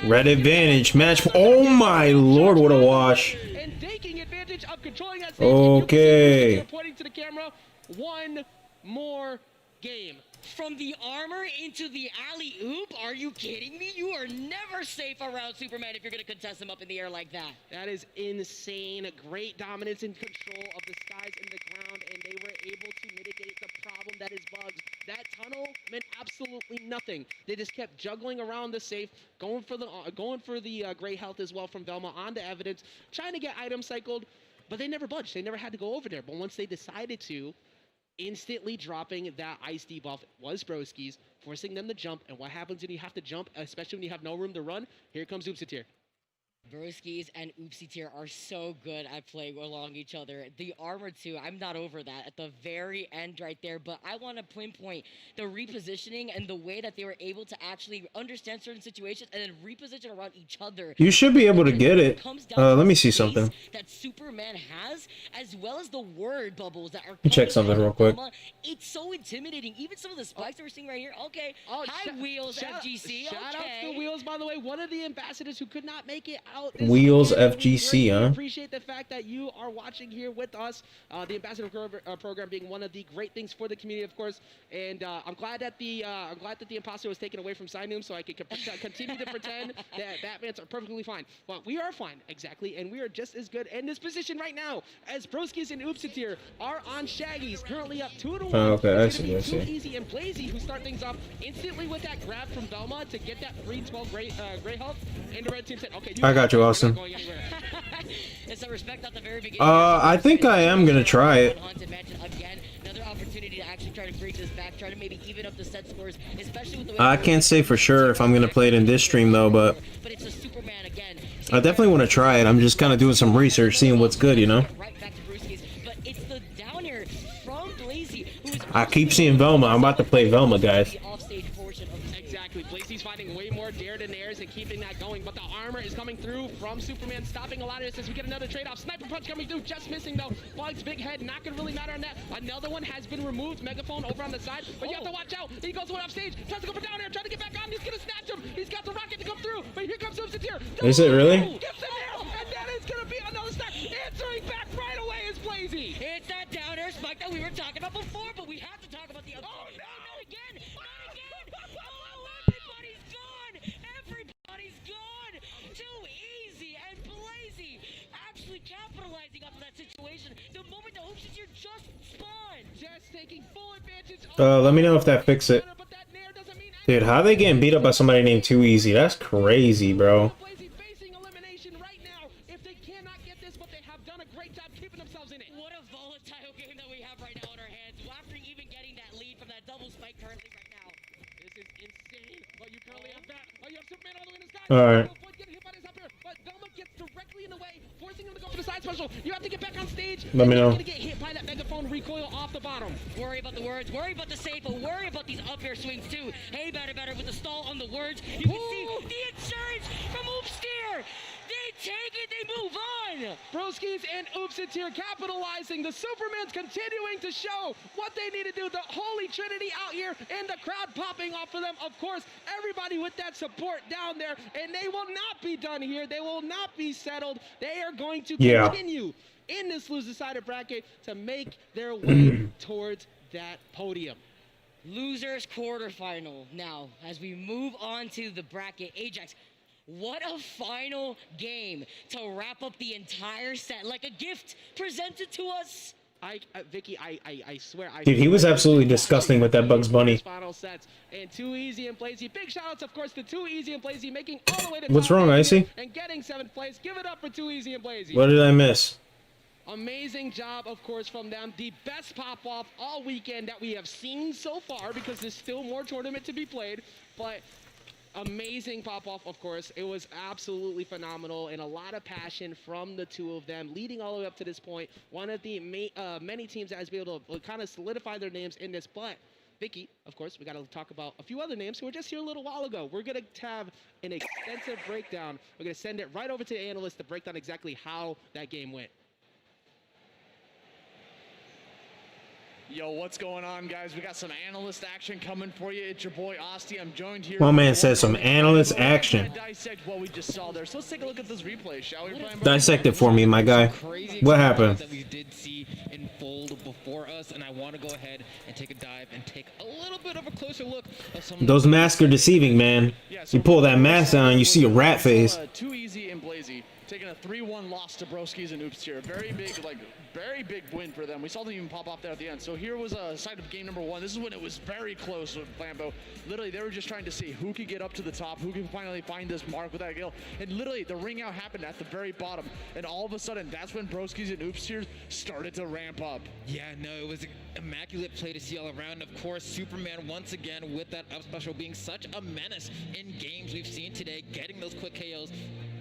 Red advantage match. Oh my lord, what a wash. And taking advantage of controlling that stage. Okay. Pointing to the camera. One more game. From the armor into the alley-oop? Are you kidding me? You are never safe around Superman if you're going to contest him up in the air like that. That is insane. Great dominance and control of the skies and the ground, and they were able to mitigate the problem that is Bugs. That tunnel meant absolutely nothing. They just kept juggling around the safe, going for the great health as well from Velma on the evidence, trying to get items cycled, but they never budged. They never had to go over there. But once they decided to, instantly dropping that ice debuff was Broski's, forcing them to jump. And what happens when you have to jump, especially when you have no room to run? Here comes Oopsitir. Broski's and Oopsitir are so good at playing along each other. The armor too, I'm not over that at the very end right there, but I want to pinpoint the repositioning and the way that they were able to actually understand certain situations and then reposition around each other. You should be able to get it. Let me see something. That Superman has, as well as the word bubbles that are check something real quick. It's so intimidating. Even some of the spikes that we're seeing right here. Okay. Hi, Wheels FGC. Shout out to Wheels, by the way, one of the ambassadors who could not make it out. Wheels FGC, huh? Appreciate the fact that you are watching here with us. The ambassador program being one of the great things for the community, of course. And I'm glad that the imposter was taken away from Sinum, so I could continue to pretend that Batman's are perfectly fine. But we are fine, exactly, and we are just as good in this position right now as Broski's and Oopsitir are on Shaggy's, currently up 2-1. Oh, okay, I see. Too Easy and Blazy who start things off instantly with that grab from Velma to get that free 12 gray health. And the red team said, okay, I got you, Austin. It's a respect at the very beginning. I think I am gonna try it. Again, another opportunity to actually try to bring this back, try to maybe even up the set scores, especially with the way I can't say for sure if I'm gonna play it in this stream though, but it's a Superman again. I definitely want to try it. I'm just kind of doing some research, seeing what's good, you know. Right back to Brewski's, but it's the down air from Blazy who is I keep seeing Velma. I'm about to play Velma, guys. the offstage portion of the Exactly. Blazy's finding way more dare to nares and keeping that going, but the armor is coming through from Superman, stopping a lot of this as we get another trade-off. Sniper punch coming through, just missing though. Bug's big head, not gonna really matter on that. Another one has been removed. Megaphone over on the side, but you have to watch out. He goes one off stage, tries to go for down air, trying to get back on. He's gonna snatch him. He's got the rocket to come through, but here comes Oopsitir. Is it really? Gets in there, and then it's gonna be another snap. Answering back right away is Blazy. It's that down air spike that we were talking about before, but we have to talk about the other. Oh, no! Not again! Not again! Oh, everybody's gone! Everybody's gone! Too Easy and Blazy actually capitalizing off of that situation. The moment the Oopsitir just spawned. Just taking full advantage of Let me know if that fixed it. but that nair doesn't mean Dude, how they getting beat up by somebody named Too Easy? That's crazy, bro. Blazy facing elimination right now if they cannot get this, but they have done a great job keeping themselves in it. What a volatile game that we have right now in our hands. After even getting that lead from that double spike currently right now. This is insane. But you currently have that. Oh, you have Superman all the way in the sky. All right. Avoid getting hit by this up here, but Velma gets directly in the way, forcing him to go for the side special. You have to get back on stage. Let me know. You're gonna get hit by that megaphone recoil off the bottom. Worry about the words, worry about the safe, but worry about these up air swings too. Hey, better with the stall on the words. You can see the insurance from Oopsteer. They take it, they move on. Broski's and Oopsitir capitalizing. The Superman's continuing to show what they need to do. The Holy Trinity out here and the crowd popping off of them. Of course, everybody with that support down there. And they will not be done here. They will not be settled. They are going to continue in this loser-sided bracket to make their way towards that podium. Losers quarterfinal now as we move on to the bracket. Ajax, what a final game to wrap up the entire set like a gift presented to us. Vicky, I swear. Dude, he was absolutely disgusting with that Bugs Bunny. Final sets and Too Easy and Blazy. Big shout outs, of course, to Too Easy and Blazy making all the way to What's top wrong, Icy? and getting 7th place. Give it up for Too Easy and Blazy. What did I miss? Amazing job, of course, from them. The best pop-off all weekend that we have seen so far because there's still more tournament to be played. But amazing pop-off, of course. It was absolutely phenomenal and a lot of passion from the two of them leading all the way up to this point. One of the many teams that has been able to kind of solidify their names in this. But, Vicky, of course, we got to talk about a few other names who were just here a little while ago. We're going to have an extensive breakdown. We're going to send it right over to the analysts to break down exactly how that game went. Yo, what's going on, guys? We got some analyst action coming for you. It's your boy Osti. I'm joined here. My man says some analyst action. Dissect what we just saw there. So let's take a look at this replay, shall we? Dissect it for me, my guy. What happened? That we did see unfold before us, and I want to go ahead and take a dive and take a little bit of a closer look at some of Those masks are deceiving, man. You pull that mask down, you see a rat face. Too Easy and Blazy taking a 3-1 loss to Broskies and Oops here. Very big, like, very big win for them. We saw them even pop off there at the end. So here was a side of game number 1. This is when it was very close with Flambeau. Literally, they were just trying to see who could get up to the top, who can finally find this mark with that kill. And literally, the ring out happened at the very bottom. And all of a sudden, that's when Broskies and Oops here started to ramp up. Yeah, no, it was an immaculate play to see all around. Of course, Superman once again with that up special being such a menace in games we've seen today, getting those quick KOs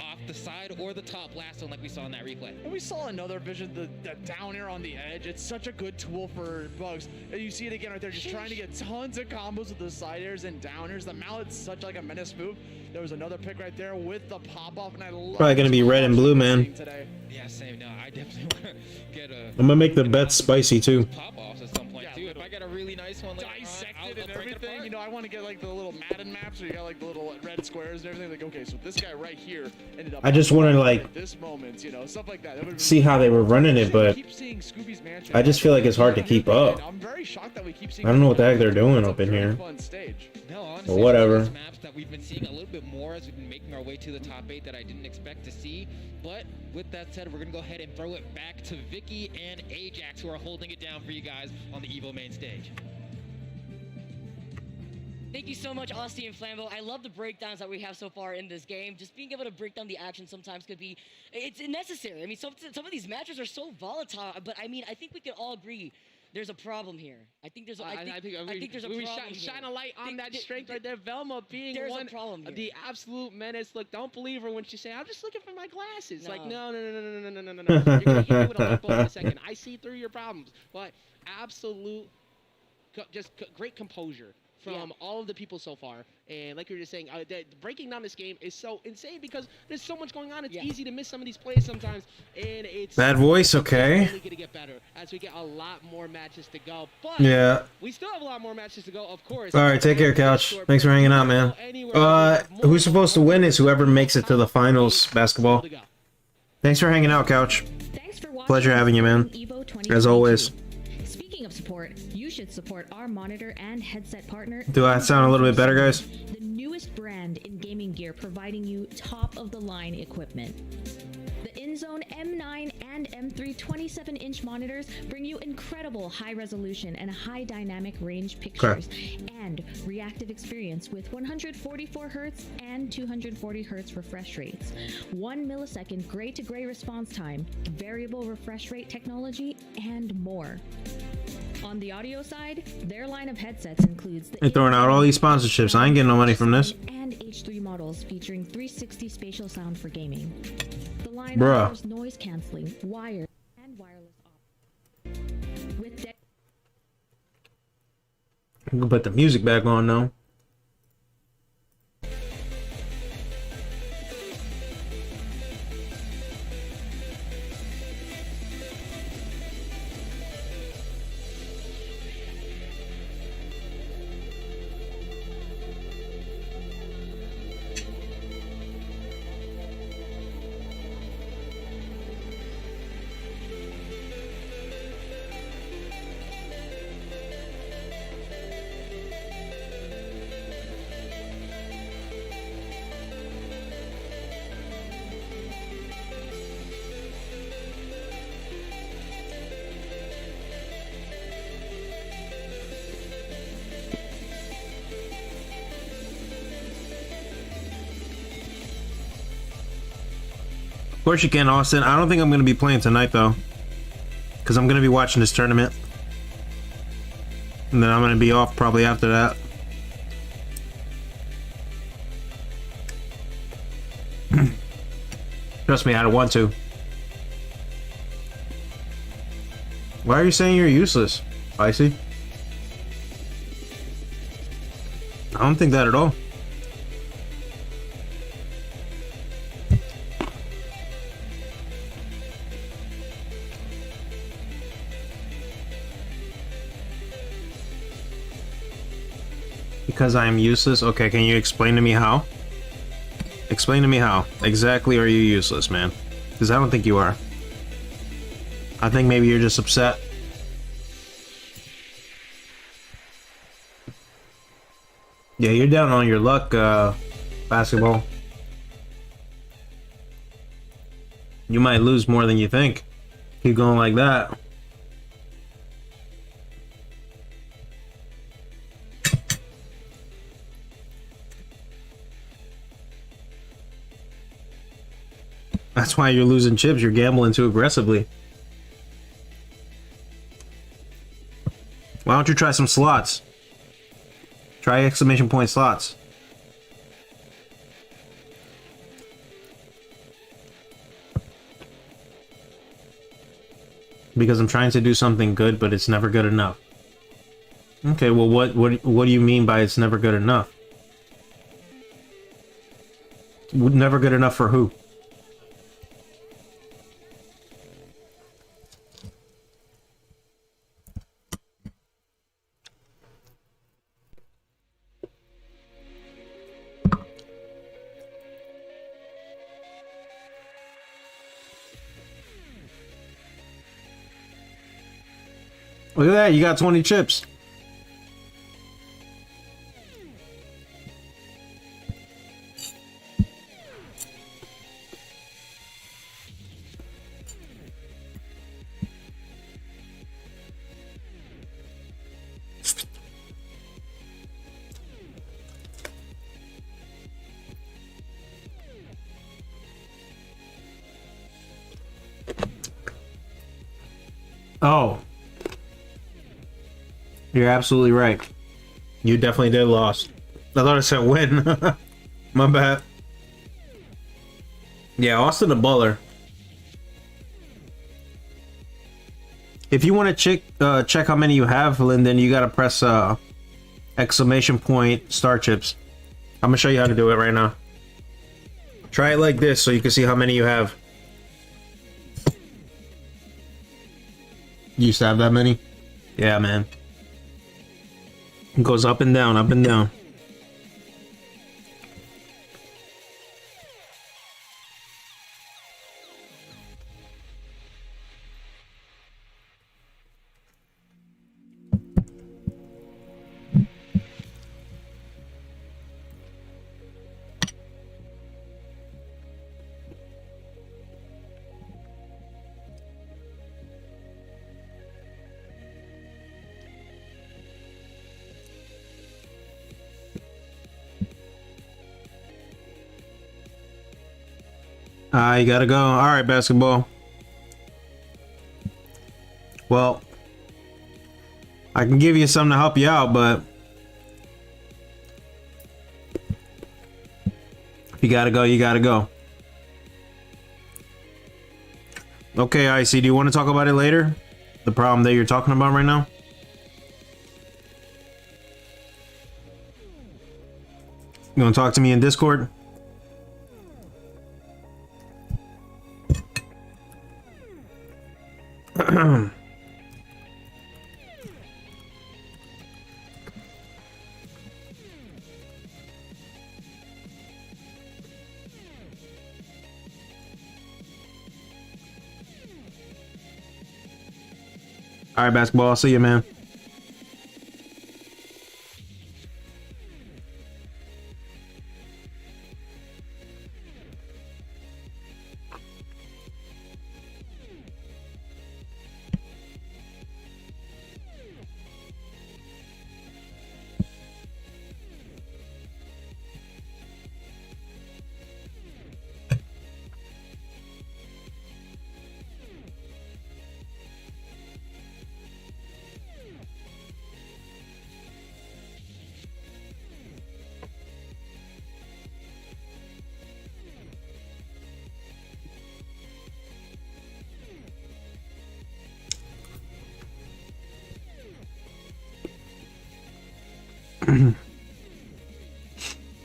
off the side or the top last one like we saw in that replay. And we saw another vision, the down air on the edge. It's such a good tool for Bugs. And you see it again right there, just trying to get tons of combos with the side airs and down airs. The mallet's such like a menace move. There was another pick right there with the pop off, and I love Probably gonna be red and blue, man. Today. Yeah, same. No, I definitely want to get a. I'm gonna make the bets spicy too. Pop offs at some point too. If I get a really nice one later Dissected and everything. You know, I want to get like the little Madden maps where you got like the little red squares and everything. Like, okay, so this guy right here ended up. I just want to like at this moment, you know, stuff like that. see how they were running it, but I just feel like it's hard to keep up. I'm very shocked that we keep seeing. I don't know what the heck they're doing up in here. No, honestly, Or whatever. these maps that we've been seeing a little bit more as we've been making our way to the top 8 that I didn't expect to see. But with that said, we're gonna go ahead and throw it back to Vicky and Ajax, who are holding it down for you guys on the EVO main stage. Thank you so much, Austin and Flambeau. I love the breakdowns that we have so far in this game. Just being able to break down the action sometimes could be, it's necessary. I mean, some of these matches are so volatile, but I mean, I think we can all agree there's a problem here. I think there's a problem. Shine a light on that strength right there. Velma being one of the absolute menace. Look, don't believe her when she say, "I'm just looking for my glasses." No. Like, no. You're gonna hit me with a light bulb in a second. I see through your problems, but absolute, great composure from all of the people so far. And like you were just saying, breaking down this game is so insane because there's so much going on. It's easy to miss some of these plays sometimes, and it's Bad voice, okay. really gonna get better as we get a lot more matches to go. But Yeah. we still have a lot more matches to go, of course. All right, take care, Couch. Thanks for hanging out, man. Who's supposed to win is whoever makes it to the finals basketball. Thanks for hanging out, Couch. Thanks for watching. Pleasure having you, man. EVO As always. Speaking of support, you should support our monitor and headset partner. Do I sound a little bit better, guys? The newest brand in gaming gear, providing you top-of-the-line equipment. The InZone M9 and M3 27-inch monitors bring you incredible high-resolution and high dynamic range pictures and reactive experience with 144 Hz and 240 Hz refresh rates, 1 millisecond gray-to-gray response time, variable refresh rate technology, and more. On the audio side, their line of headsets includes the They're throwing out all these sponsorships. I ain't getting no money from this. and H3 models featuring 360 spatial sound for gaming. The line Bruh. offers noise canceling, wired, and wireless options. With I'm gonna put the music back on now. Of course you can, Austin. I don't think I'm going to be playing tonight, though. Because I'm going to be watching this tournament. And then I'm going to be off probably after that. Trust me, I don't want to. Why are you saying you're useless, Icy? I don't think that at all. Because I am useless? Okay, can you explain to me how? Explain to me how. Exactly are you useless, man? Because I don't think you are. I think maybe you're just upset. Yeah, you're down on your luck, basketball. You might lose more than you think. Keep going like that. That's why you're losing chips. You're gambling too aggressively. Why don't you try some slots? Try exclamation point slots. Because I'm trying to do something good, but it's never good enough. Okay, well, what do you mean by it's never good enough? Never good enough for who? Look at that, you got 20 chips. Oh. You're absolutely right. You definitely did lose. I thought it said win. My bad. Yeah, Austin the Butler. If you want to check how many you have, then you gotta press exclamation point star chips. I'm gonna show you how to do it right now. Try it like this so you can see how many you have. You used to have that many? Yeah, man. It goes up and down, up and down. You gotta go. All right, basketball. Well, I can give you something to help you out, but if you gotta go, you gotta go. Okay, Icy, do you want to talk about it later? The problem that you're talking about right now? You want to talk to me in Discord? All right, basketball. I'll see you, man.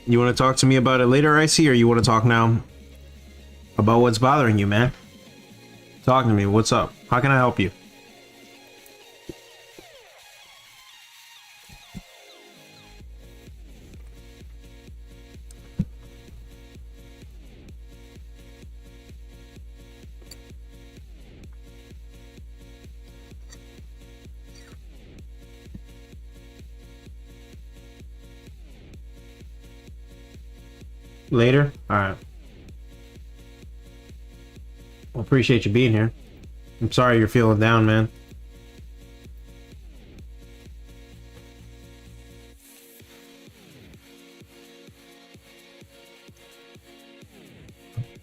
You want to talk to me about it later, Icy, or you want to talk now about what's bothering you, man? Talk to me. What's up? How can I help you? Later? Alright. Well, appreciate you being here. I'm sorry you're feeling down, man.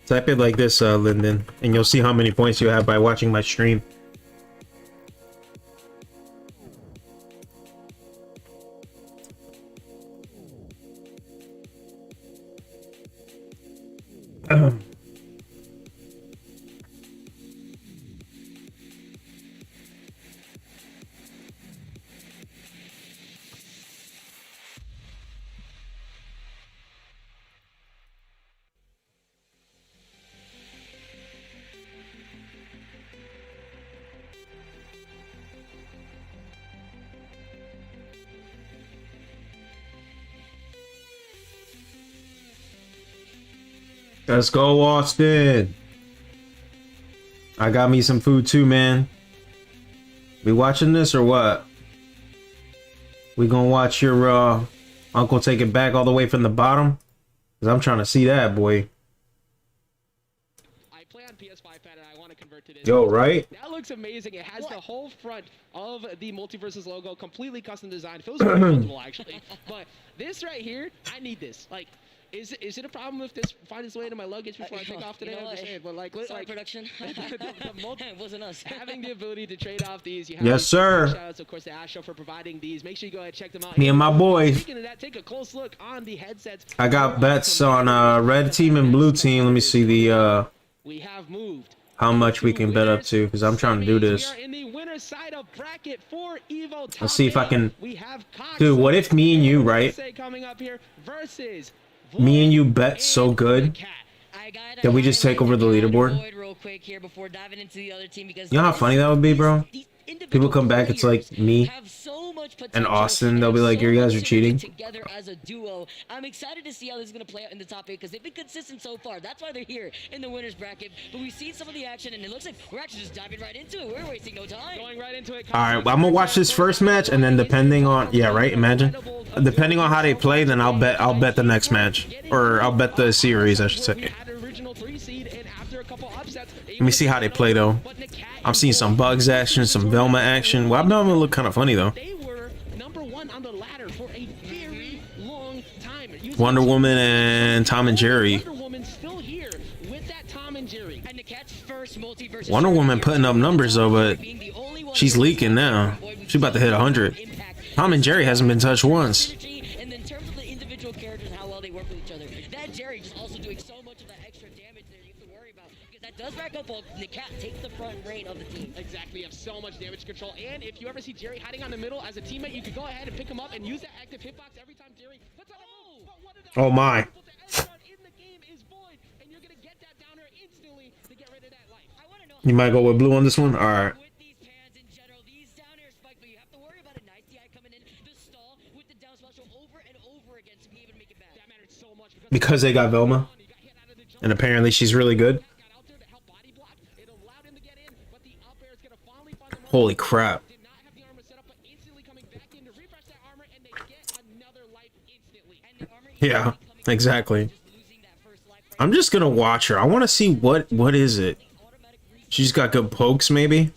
Type it like this, Lyndon, and you'll see how many points you have by watching my stream. Let's go, Austin. I got me some food too, man. We watching this or what? We gonna watch your uncle take it back all the way from the bottom? Cause I'm trying to see that, boy. I play on PS5 pad and I want to convert to this. Yo, right? That looks amazing. It has the whole front of the MultiVerses logo completely custom designed. Feels very comfortable actually. But this right here, I need this. Like, is it a problem if this finds its way into my luggage before I take off today? I'm just saying, but like production. It wasn't us. Having the ability to trade off these, you have Yes, sir. Shout outs, of course, to Astro for providing these. Make sure you go ahead and check them out. Me and my boys. Speaking of that, take a close look on the headsets. I got bets on red team and blue team. Let me see the We have moved. how much we can bet up to, because I'm trying to do this. We are in the winner's side of bracket for EVO. Let's see if I can. We have Cox, Dude, what if me and you, right? coming up here versus Me and you bet so good that we just take over the leaderboard. You know how funny that would be, bro? People come back, it's like me and Austin. They'll be like, "You guys are cheating." Together as a duo. I'm excited to see how this is going to play out in the top 8 because they've been consistent so far. That's why they're here in the winners bracket. But we've seen some of the action, and it looks like we're actually just diving right into it. We're wasting no time. Going right into it. All right, well, I'm gonna watch this first match, and then depending on imagine, depending on how they play, then I'll bet the next match, or I'll bet the series, I should say. Let me see how they play though. I'm seeing some Bugs action, some Velma action. Well, Velma look kind of funny though. They were #1 on the ladder for a very long time. Wonder Woman and Tom and Jerry. Wonder Woman still here with that Tom and Jerry. And the cat's first MultiVerses. Wonder Woman putting up numbers though, but she's leaking now. She's about to hit 100. Tom and Jerry hasn't been touched once. And in terms of the individual characters and how well they work with each other, that Jerry just also doing so much of that extra damage there you have to worry about. Because that does rack up while the cat takes the front reign of the team. Exactly, you have so much damage control. And if you ever see Jerry hiding on the middle as a teammate, you could go ahead and pick him up and use that active hitbox every time Jerry puts on a move. But one of the Oh my. in the game is Void, and you're gonna get that downer instantly to get rid of that life. I want to know You might go with blue on this one? Alright. with these pans in general, these down air spike, but you have to worry about a nice DI coming in to stall with the down special over and over again to be able to make it back. that mattered so much Because they got Velma. And apparently she's really good. got out there to help body block. It allowed him to get in, but the up air is gonna finally find him. Holy crap. Did not have the armor set up, but instantly coming back in to refresh that armor, and they get another life instantly. And the armor Yeah, exactly. I'm just gonna watch her. I want to see what is it. She's got good pokes, maybe. And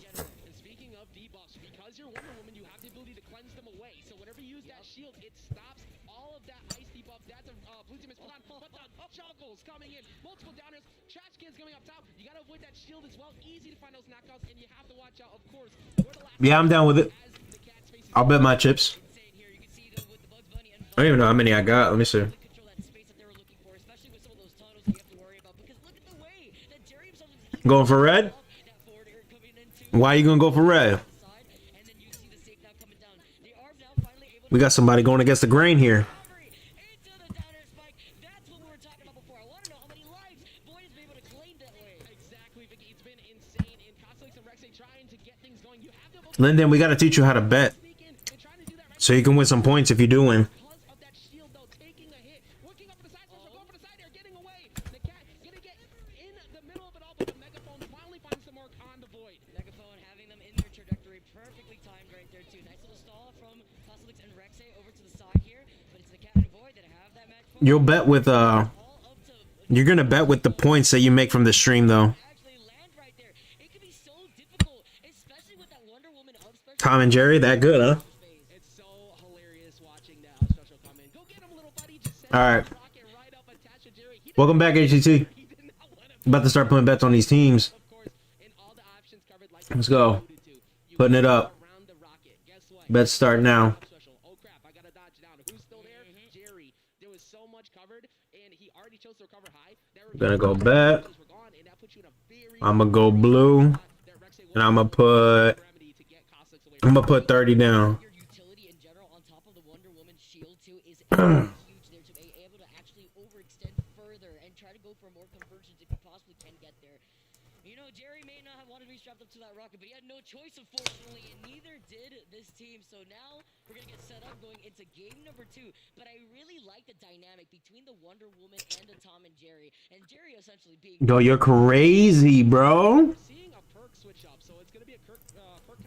speaking of debuffs, because you're Wonder Woman, you have the ability to cleanse them away. So whenever you use that shield, it stops all of that ice debuff. That's a blue team is put on, but the juggles coming in, multiple downers, trash cans coming up top. You gotta avoid that shield as well. Easy to find those knockouts, and you have to watch out, of course. Yeah, I'm down with it. I'll bet my chips. I don't even know how many I got. Let me see. Going for red? Why are you gonna go for red? We got somebody going against the grain here. Lyndon, we gotta teach you how to bet, so you can win some points if you do win. You'll bet with you're gonna bet with the points that you make from the stream though. Actually land right there. Tom and Jerry, that good, huh? It's so hilarious watching that up special come in. Go get him, little buddy. Just send All right. the rocket right up attached to Jerry. He Welcome back, HCT. did not want him. About to start putting bets on these teams. Of course, and all the options covered like Let's you go. alluded to. You Putting it go up. around the rocket. Guess what? Bets start now. Special. Oh crap, I gotta dodge down. Who's still there? Jerry. There was so much covered, and he already chose to recover high. Gonna go bet. Were gone, and that puts you in a very I'm gonna go blue, and I'm gonna put 30 down. Your utility in general on top of the Wonder Woman shield too is huge there to be able to actually overextend further and try to go for more conversions if you possibly can get there. You know, Jerry may not have wanted to be strapped up to that rocket, but he had no choice, unfortunately, and neither did this team. So now we're going to get set up going into game number 2. But I really like the dynamic between the Wonder Woman and the Tom and Jerry. And Jerry essentially being... Yo, you're crazy, bro. Seeing a perk switch up, so it's going to be a perk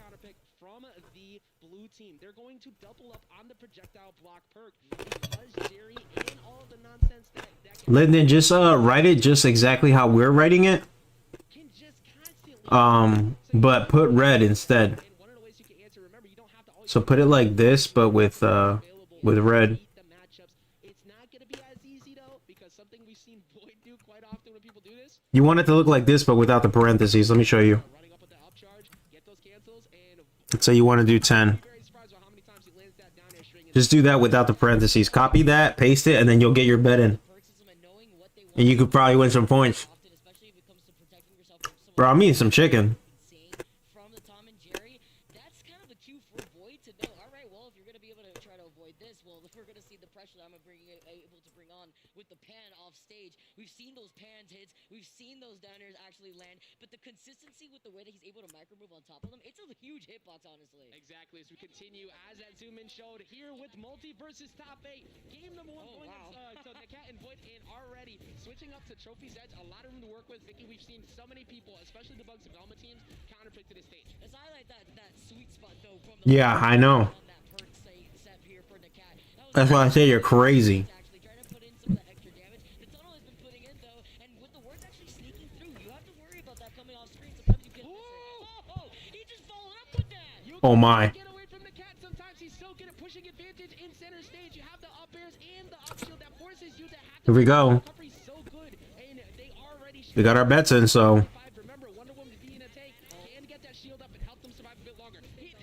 counter pick from the blue team. They're going to double up on the projectile block perk because Jerry and all of the nonsense that can Lyndon, just write it just exactly how we're writing it. just constantly But put red instead. and one of the ways you can answer, remember, you don't have to always So put it like this, but with red. beat the matchups. It's not going to be as easy though, because something we've seen Void do quite often when people do this, You want it to look like this, but without the parentheses. Let me show you. running up with the upcharge, get those cancels, and Let's say you want to do 10. very surprised by how many times he lands that down air string. Just do that without the parentheses. Copy that, paste it, and then you'll get your bet in. perk system and knowing what they want And you could probably win some points. often, especially if it comes to protecting yourself from someone Bro, I'm eating some chicken. insane from the Tom and Jerry. That's kind of the cue for Void to know, all right, well, if you're going to be able to try to avoid this, well, if we're going to see the pressure that I'm able to bring on with the pan off stage. We've seen those pans hits. We've seen those downers actually land. But the consistency with the way that he's able to micro move on top of them, it's a huge hitbox, honestly. Exactly, as we continue, as that zoom in showed here with MultiVerses top 8. Game number 1 going up to the Cat and Void, and already switching up to Trophy's Edge. A lot of room to work with. Vicky, we've seen so many people, especially the Bugs development teams, counterpick to this stage. Let's highlight that sweet spot, though, from the Yeah, I know. on that perk set here for the Cat. That's why I say you're crazy. Actually trying to put in some of the extra damage. The tunnel has been putting in, though, and with the wards actually sneaking through, you have to worry about that coming off screen. Sometimes you can miss it. Oh, he just followed up with that. Oh my. Get away from the Cat. Sometimes he's so good at pushing advantage in center stage. You have the up airs and the up shield that forces you to have to Here we go. recovery so good, and they already We got our bets in, so remember, Wonder Woman being a tank can get that shield up and help them survive a bit longer. He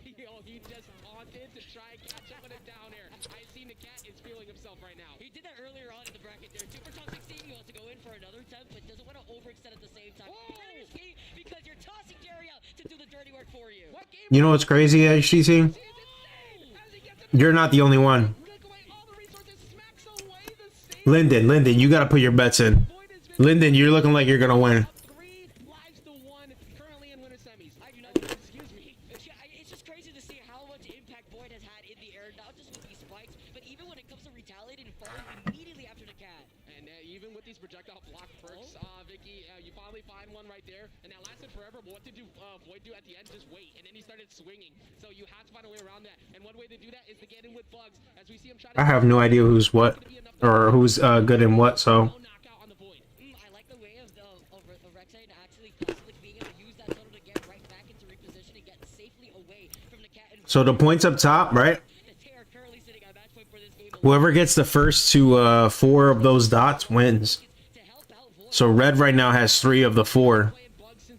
just taunted to try and catch up with it down there. I seen the Cat is feeling himself right now. He did that earlier on in the bracket there, too. For top 16, he wants to go in for another attempt, but doesn't want to overextend at the same time. He's kind of risky because you're tossing Jerry out to do the dirty work for you. What game you know what's crazy, HTC? is insane? As he gets it, You're not the only one. take away all the resources, smacks away the save. Lyndon, you gotta put your bets in. Void has been Lyndon, you're looking like you're gonna win. up 3 lives to 1, currently in winter semis. I do not. Excuse me. It's just crazy to see how much impact Void has had in the air, not just with these spikes, but even when it comes to retaliating and falling immediately after the Cat. And even with these projectile block perks, Vicky, you finally find one right there, and that lasted forever. But what did Void do at the end? Just wait, and then he started swinging. So you have to find a way around that. And one way to do that is to get in with Bugs, as we see him try to. I have no idea who's what or who's good in what, so No knockout on the Void. I like the way of Rek'Sai actually constantly being able to use that tunnel to get right back into reposition and get safely away from the Cat. And so the points up top, right? the Terror currently sitting at match point for this game Whoever gets the first to 4 of those dots wins. to help out Void. So red right now has 3 of the 4.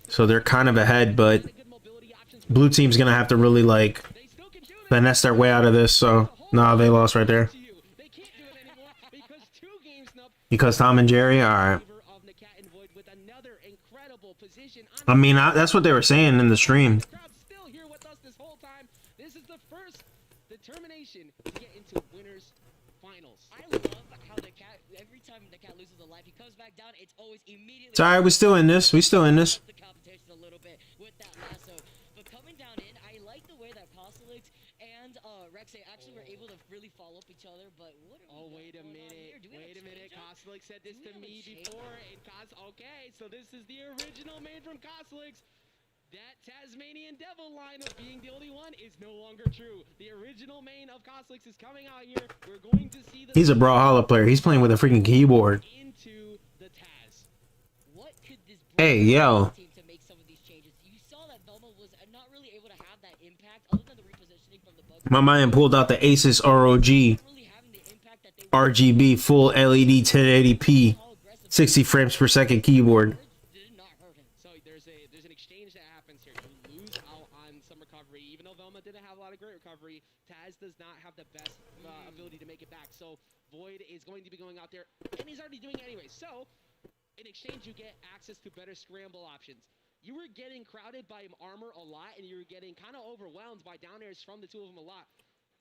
So they're kind of ahead, but Good mobility options. blue team's gonna have to really like They still can do it. finesse their way out of this. So no, they lost right there To you. They can't do it anymore because 2 games snubbed. because Tom and Jerry. All right. Favor of the Cat and Void with another incredible position on I mean, that's what they were saying in the stream. the crowd still here with us this whole time. This is the first determination to get into winners finals. I love how the Cat, every time the Cat loses a life, he comes back down. It's always immediately. It's all right. We still in this. We still in this. The competition a little bit with that lasso, but coming down in, I like the way that Costelix and Rek'Sai actually were able to really follow up each other. But what? Oh, wait a minute. Wait a minute. Koslik said this to me before. And okay, so this is the original main from Koslik. That Tasmanian Devil line of being the only one is no longer true. The original main of Costlix is coming out here. We're going to see the He's a Brawlhalla player. He's playing with a freaking keyboard. into the Taz. What could this Hey, yo. team to make some of these changes? You saw that Velma was not really able to have that impact, other than the repositioning from the bug. My man pulled out the Asus ROG Really having the impact that they RGB full LED 1080p 60 frames per second keyboard. did not hurt him. So there's an exchange that happens here. You lose out on some recovery, even though Velma didn't have a lot of great recovery. Taz does not have the best ability to make it back. So Void is going to be going out there, and he's already doing it anyway. So in exchange, you get access to better scramble options. You were getting crowded by armor a lot, and you were getting kind of overwhelmed by down airs from the two of them a lot.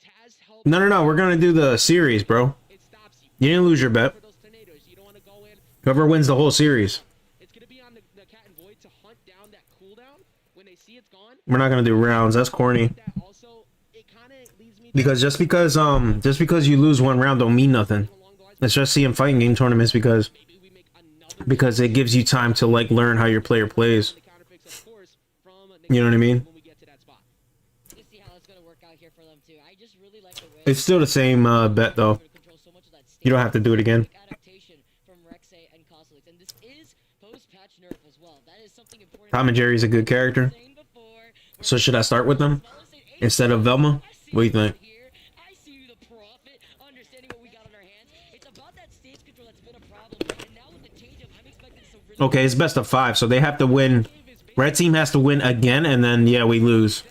Taz helped. No. We're gonna do the series, bro. It stops you. You didn't lose your bet. For those tornadoes, you don't want to go in. Whoever wins the whole series. It's going to be on the Cat and Void to hunt down that cooldown when they see it's gone. We're not gonna do rounds. That's corny. That also, it kind of leads me to Because just because you lose one round don't mean nothing. along the lines Let's just see in fighting game tournaments because maybe we make another it gives you time to like learn how your player plays. the counterpicks, of course, from You know what I mean? when we get to that spot. Let's see how that's gonna work out here for them too. I just really like the way It's still the same bet though. to control so much of that You don't have to do it again. adaptation from Rek'Sai and Cosmix, and this is post-patch nerf as well. That is something important. Tom and Jerry's a good character. Saying before, So should I start with them instead of Velma? What do you think? here, I see you, the prophet, understanding what we got on our hands. It's about that stage control that's been a problem, and now with the change-up, I'm expecting some really Okay, it's best of 5, so they have to win. Red team has to win again, and then yeah, we lose.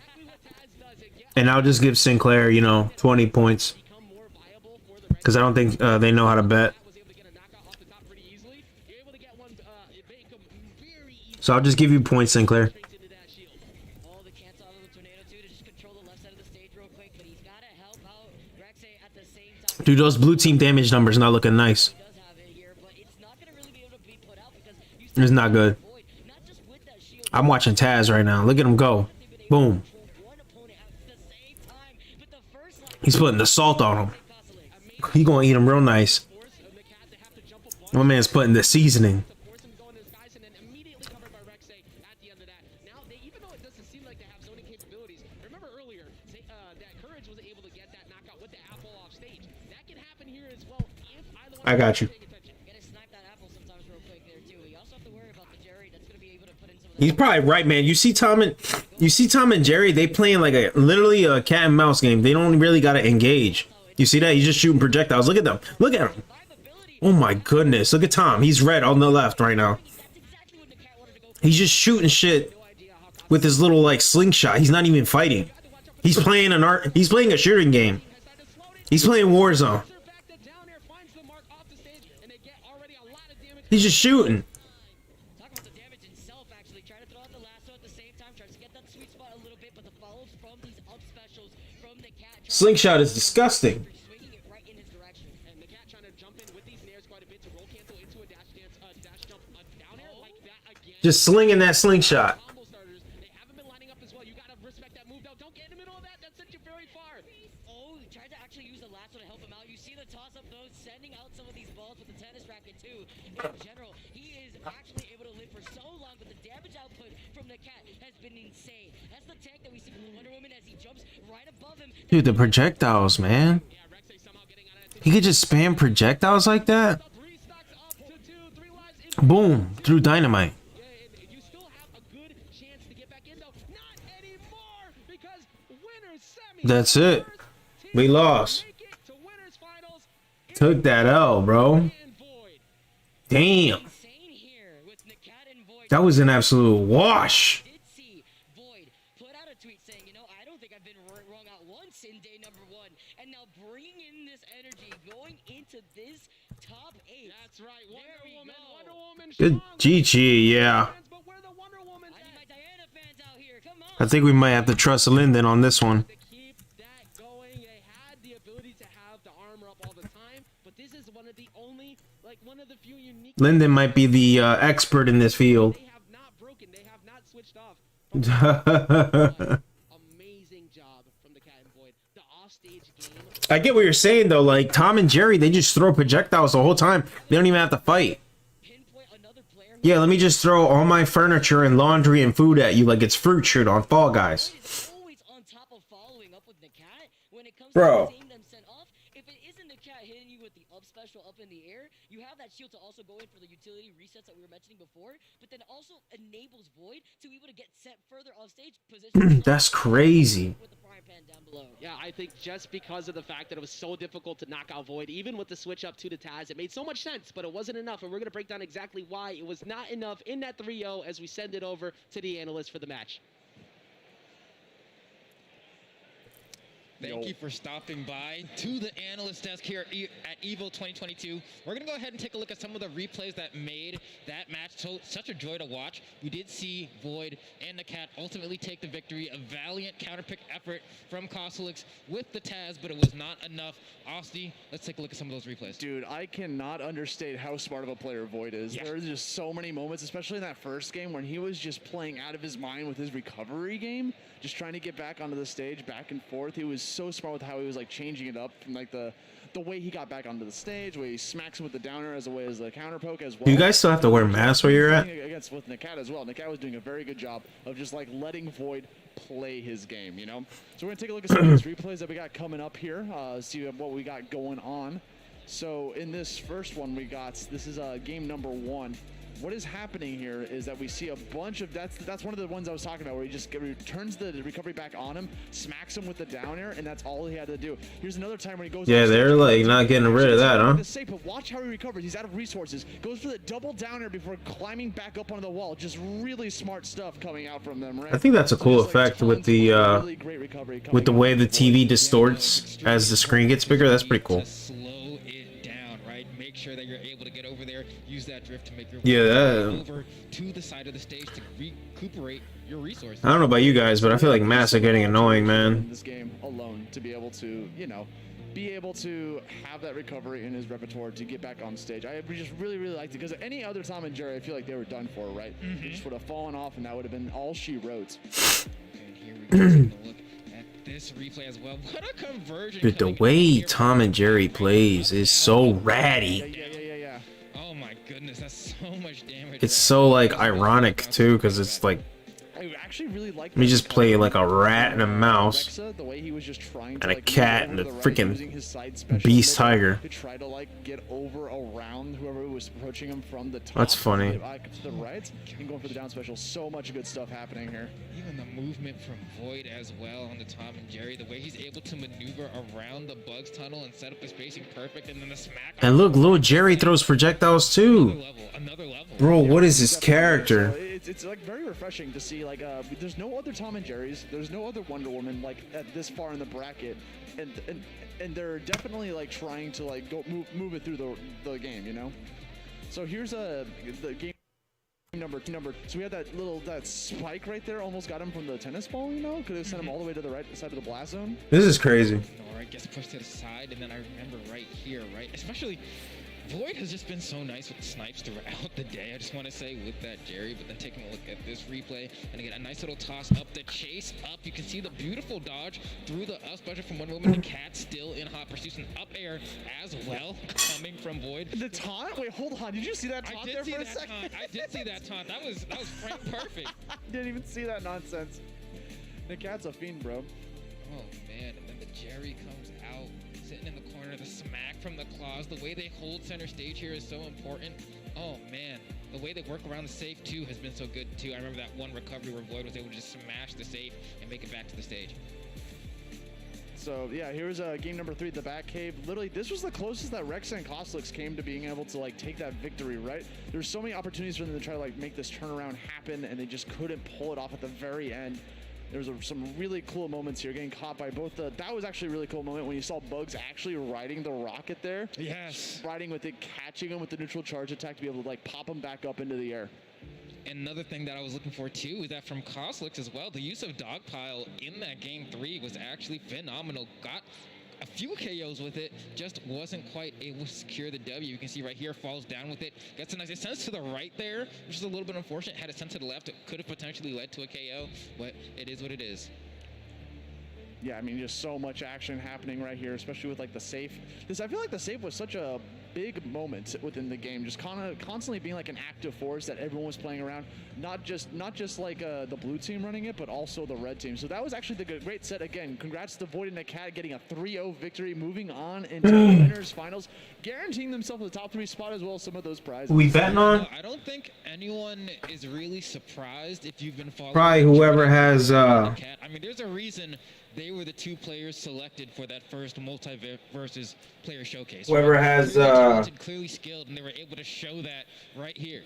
And I'll just give Sinclair, 20 points. Become more viable for the Red Because I don't think they know how to bet. was able to get a knockout off the top pretty easily. You're able to get one, make them very easy So I'll just give you points, Sinclair. straight into that shield. Oh, the cancel out of the tornado too to just control the left side of the stage real quick, but he's gotta help out Rek'Sai at the same time. Dude, those blue team damage numbers not looking nice. He does have it here, but it's not gonna really be able to be put out because you It's not good. Void, not just with that shield, I'm watching Taz right now. Look at him go. Boom. one opponent at the same time. But the first line He's putting the salt on him. Cosmix. He gonna eat him real nice. Force of the Cat to have to jump a bunch My man's putting the seasoning. to force him to go into his guys, and then immediately covered by Rek'Sai at the end of that. Now, even though it doesn't seem like they have zoning capabilities, remember earlier that Courage was able to get that knockout with the apple off stage. That can happen here as well if either one I got you. paying attention. Gotta snipe that apple sometimes real quick there too. You also have to worry about the Jerry that's gonna be able to put in some of the He's probably right, man. You see Tom and Jerry, they playing like literally a cat and mouse game. They don't really gotta engage. You see that? He's just shooting projectiles. Look at them. Look at him. Oh my goodness. Look at Tom. He's red on the left right now. That's exactly what the Cat wanted to go for. He's just shooting shit with his little like slingshot. He's not even fighting. He's playing he's playing a shooting game. He's playing Warzone. They're back to down air, finds the mark off the stage, and they get already a lot of damage. He's just shooting. Talk about the damage itself, actually. Try to throw out the lasso at the same time. Tries to get that sweet spot a little bit, but the follows from these up specials from the Cat. Slingshot is disgusting. Swinging it right in his direction. And the Cat trying to jump in with these nairs quite a bit to roll cancel into a dash dance, dash jump, down air like that again. Just slinging that slingshot. Combo starters, they haven't been lining up as well. You gotta respect that move though. Don't get in the middle of that. That sent you very far. Oh, he tried to actually use the lasso to help him out. You see the toss up though, sending out some of these balls with the tennis racket too. In general, he is actually able to live for so long, but the damage output from the Cat has been insane. That's the tank that we see from the Wonder Woman as he jumps right above him. Dude, the projectiles, man. Yeah, Rek'Sai somehow getting out of that. He could just spam projectiles like that. 3 stocks up to 2, 3 lives in. Boom. Through dynamite. Yeah, and you still have a good chance to get back in though. Not anymore because winners semi. That's it. We lost. Make it to winners finals. Took that L, bro. And Void. Damn. Insane here with the Cat and Void. That was an absolute wash. Did see Void put out a tweet saying, I don't think I've been wrong out once in day number 1, and now bringing in this energy going into this top 8. That's right. There Wonder we Woman. go. Wonder Woman. Good GG, yeah. But where the Wonder Woman's I need my at? Diana fans out here. Come on. I think we might have to trust Linden on this one. To keep that going, they had the ability to have the armor up all the time, but this is one of the only, one of the few unique. Linden might be the expert in this field. They have not broken. They have not switched off. Amazing job from the Cat and Void. The offstage game. I get what you're saying though. Like Tom and Jerry, they just throw projectiles the whole time. They don't even have to fight. Pinpoint another player. Yeah, let me just throw all my furniture and laundry and food at you like it's fruit shoot on Fall Guys. Is always on top of following up with the Cat when it comes Bro. to seeing them sent off. If it isn't the Cat hitting you with the up special up in the air, you have that shield to also go in for the utility resets that we were mentioning before, but then also enables Void to be able to get set further off stage position. That's crazy. With the frying pan down below. Yeah, I think just because of the fact that it was so difficult to knock out Void, even with the switch up 2 to Taz, it made so much sense, but it wasn't enough, and we're going to break down exactly why it was not enough in that 3-0 as we send it over to the analyst for the match. Thank you for stopping by to the analyst desk here at EVO 2022. We're going to go ahead and take a look at some of the replays that made that match such a joy to watch. We did see Void and the Cat ultimately take the victory. A valiant counterpick effort from Kosalix with the Taz, but it was not enough. Austin, let's take a look at some of those replays. Dude, I cannot understate how smart of a player Void is. Yeah. There are just so many moments, especially in that first game when he was just playing out of his mind with his recovery game, just trying to get back onto the stage, back and forth. He was so smart with how he was like changing it up from like the way he got back onto the stage, where he smacks him with the downer as a way as the counter poke as well. Do you guys still have to wear masks where you're at? Against with Nakat as well. Nakat was doing a very good job of just like letting Void play his game, you know? So we're gonna take a look at some of these replays that we got coming up here, see what we got going on. So in this first one this is game number 1. What is happening here is that we see a bunch of, that's one of the ones I was talking about, where he just turns the recovery back on him, smacks him with the down air, and that's all he had to do. Here's another time when he goes, Yeah, they're like not getting rid of that, huh? Safe, but watch how he recovers. He's out of resources. Goes for the double down air before climbing back up onto the wall. Just really smart stuff coming out from them, right? I think that's a cool effect with the with the way the TV distorts as the screen gets bigger. That's pretty cool. Slow it down, right? Make sure that you're able to get over there, use that drift to make your Yeah, way that- over to the side of the stage to recuperate your resources. I don't know about you guys, but I feel like masks are getting annoying, man. This game alone to be able to, you know, have that recovery in his repertoire to get back on stage. I just really liked it, because any other Tom and Jerry, I feel like they were done for, right? They just would have fallen off, and that would have been all she wrote. And here we go, taking a look at this replay as well. What a conversion! Dude, the coming way in here. Tom and Jerry plays is so ratty. Yeah. Oh my goodness, that's so much damage. It's so like ironic too, because it's like, I actually really like. let me just play like a rat and a mouse The way he was just trying and a cat and a freaking beast tiger. to try to like get over around whoever was approaching him from the top. That's funny. To the right and going for the down special. So much good stuff happening here. Even the movement from Void as well on the Tom and Jerry, the way he's able to maneuver around the Bugs tunnel and set up the spacing perfect, and then the smack. And look, little Jerry throws projectiles too. Another level. Bro, what is this character? So it's like very refreshing to see. Like, there's no other Tom and Jerry's. There's no other Wonder Woman like at this far in the bracket, and they're definitely like trying to like go move it through the game, you know. So here's the game number. So we had that spike right there, almost got him from the tennis ball, you know. Could have sent him all the way to the right side of the blast zone. This is crazy. Alright, gets pushed to the side, and then I remember right here, right, especially. Void has just been so nice with the snipes throughout the day. I just want to say with that, Jerry, but then taking a look at this replay, and again, a nice little toss up the chase up. You can see the beautiful dodge through the up special from Wonder Woman. The Cat still in hot pursuit, and up air as well coming from Void. The taunt? Wait, hold on. Did you see that taunt there for a second? I did see that taunt. That was frame perfect. Didn't even see that nonsense. The Cat's a fiend, bro. Oh man, and then the Jerry comes out, sitting in the corner, the smack from the claws, the way they hold center stage here is so important. Oh man, the way they work around the safe too has been so good too. I remember that one recovery where Void was able to just smash the safe and make it back to the stage. So yeah, here's game number 3, the back cave. Literally, this was the closest that Rex and Koslix came to being able to like take that victory, right? There's so many opportunities for them to try to like make this turnaround happen, and they just couldn't pull it off at the very end. There's some really cool moments here, getting caught by both that was actually a really cool moment when you saw Bugs actually riding the rocket there. Yes. Riding with it, catching him with the neutral charge attack to be able to like pop him back up into the air. Another thing that I was looking for too is that from Koslix as well, the use of Dogpile in that game 3 was actually phenomenal. Got a few KOs with it, just wasn't quite able to secure the W. You can see right here, falls down with it, gets a nice sense to the right there, which is a little bit unfortunate. Had it sent to the left, it could have potentially led to a KO, but it is what it is. Yeah, I mean, just so much action happening right here, especially with like the safe. Because I feel like the safe was such a big moment within the game, just kind of constantly being like an active force that everyone was playing around. Not just like the blue team running it, but also the red team. So that was actually the great set again. Congrats to Void and the Cat getting a 3-0 victory, moving on into the winners finals, guaranteeing themselves the top 3 spot as well as some of those prizes. Who we betting on? I don't think anyone is really surprised if you've been following. Probably whoever has I mean, there's a reason they were the 2 players selected for that first MultiVerses player showcase. whoever has clearly skilled, and they were able to show that right here.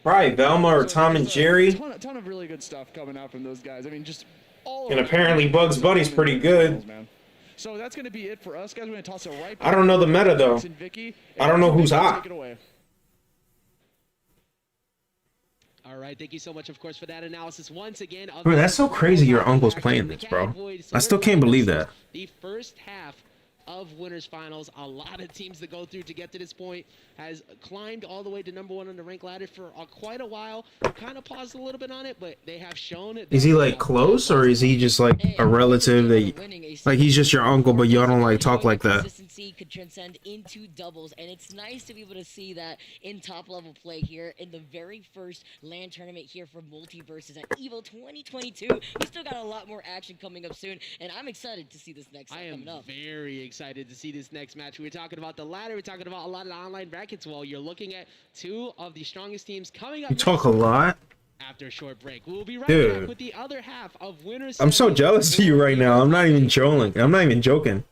probably Velma or Tom and Jerry. Ton of really good stuff coming out from those guys. I mean, just all. And apparently Bugs Bunny's pretty good. So that's going to be it for us, guys. We're going to toss it right back. I don't know the meta though. I don't know who's hot. Take it away. All right, thank you so much, of course, for that analysis once again. Bro, that's so crazy your uncle's playing this, bro. I still can't believe that. The first half of winners finals, a lot of teams that go through to get to this point, has climbed all the way to #1 on the rank ladder for quite a while. Kind of paused a little bit on it, but they have shown it. Is he like close, or is he just like a relative that like he's just your uncle, but y'all don't like talk like that? Consistency could transcend into doubles, and it's nice to be able to see that in top level play here in the very first LAN tournament here for MultiVerses at EVO 2022. We still got a lot more action coming up soon, and I'm excited to see this next set coming up. Very excited to see this next match. We're talking about the ladder. We're talking about a lot of online brackets. Well, you're looking at 2 of the strongest teams coming up. You talk a lot. After a short break, we'll be right Dude, back with the other half of winners. I'm so jealous of you right now. I'm not even trolling. I'm not even joking.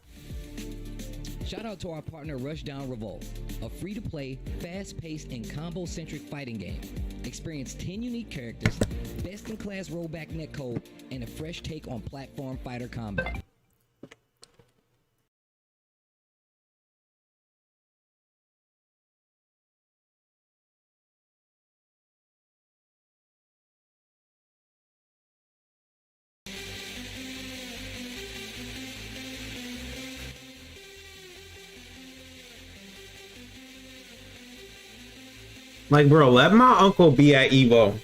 Shout out to our partner Rushdown Revolt, a free-to-play, fast-paced, and combo-centric fighting game. Experience 10 unique characters, best-in-class rollback netcode, and a fresh take on platform fighter combat. Like, bro, let my uncle be at EVO.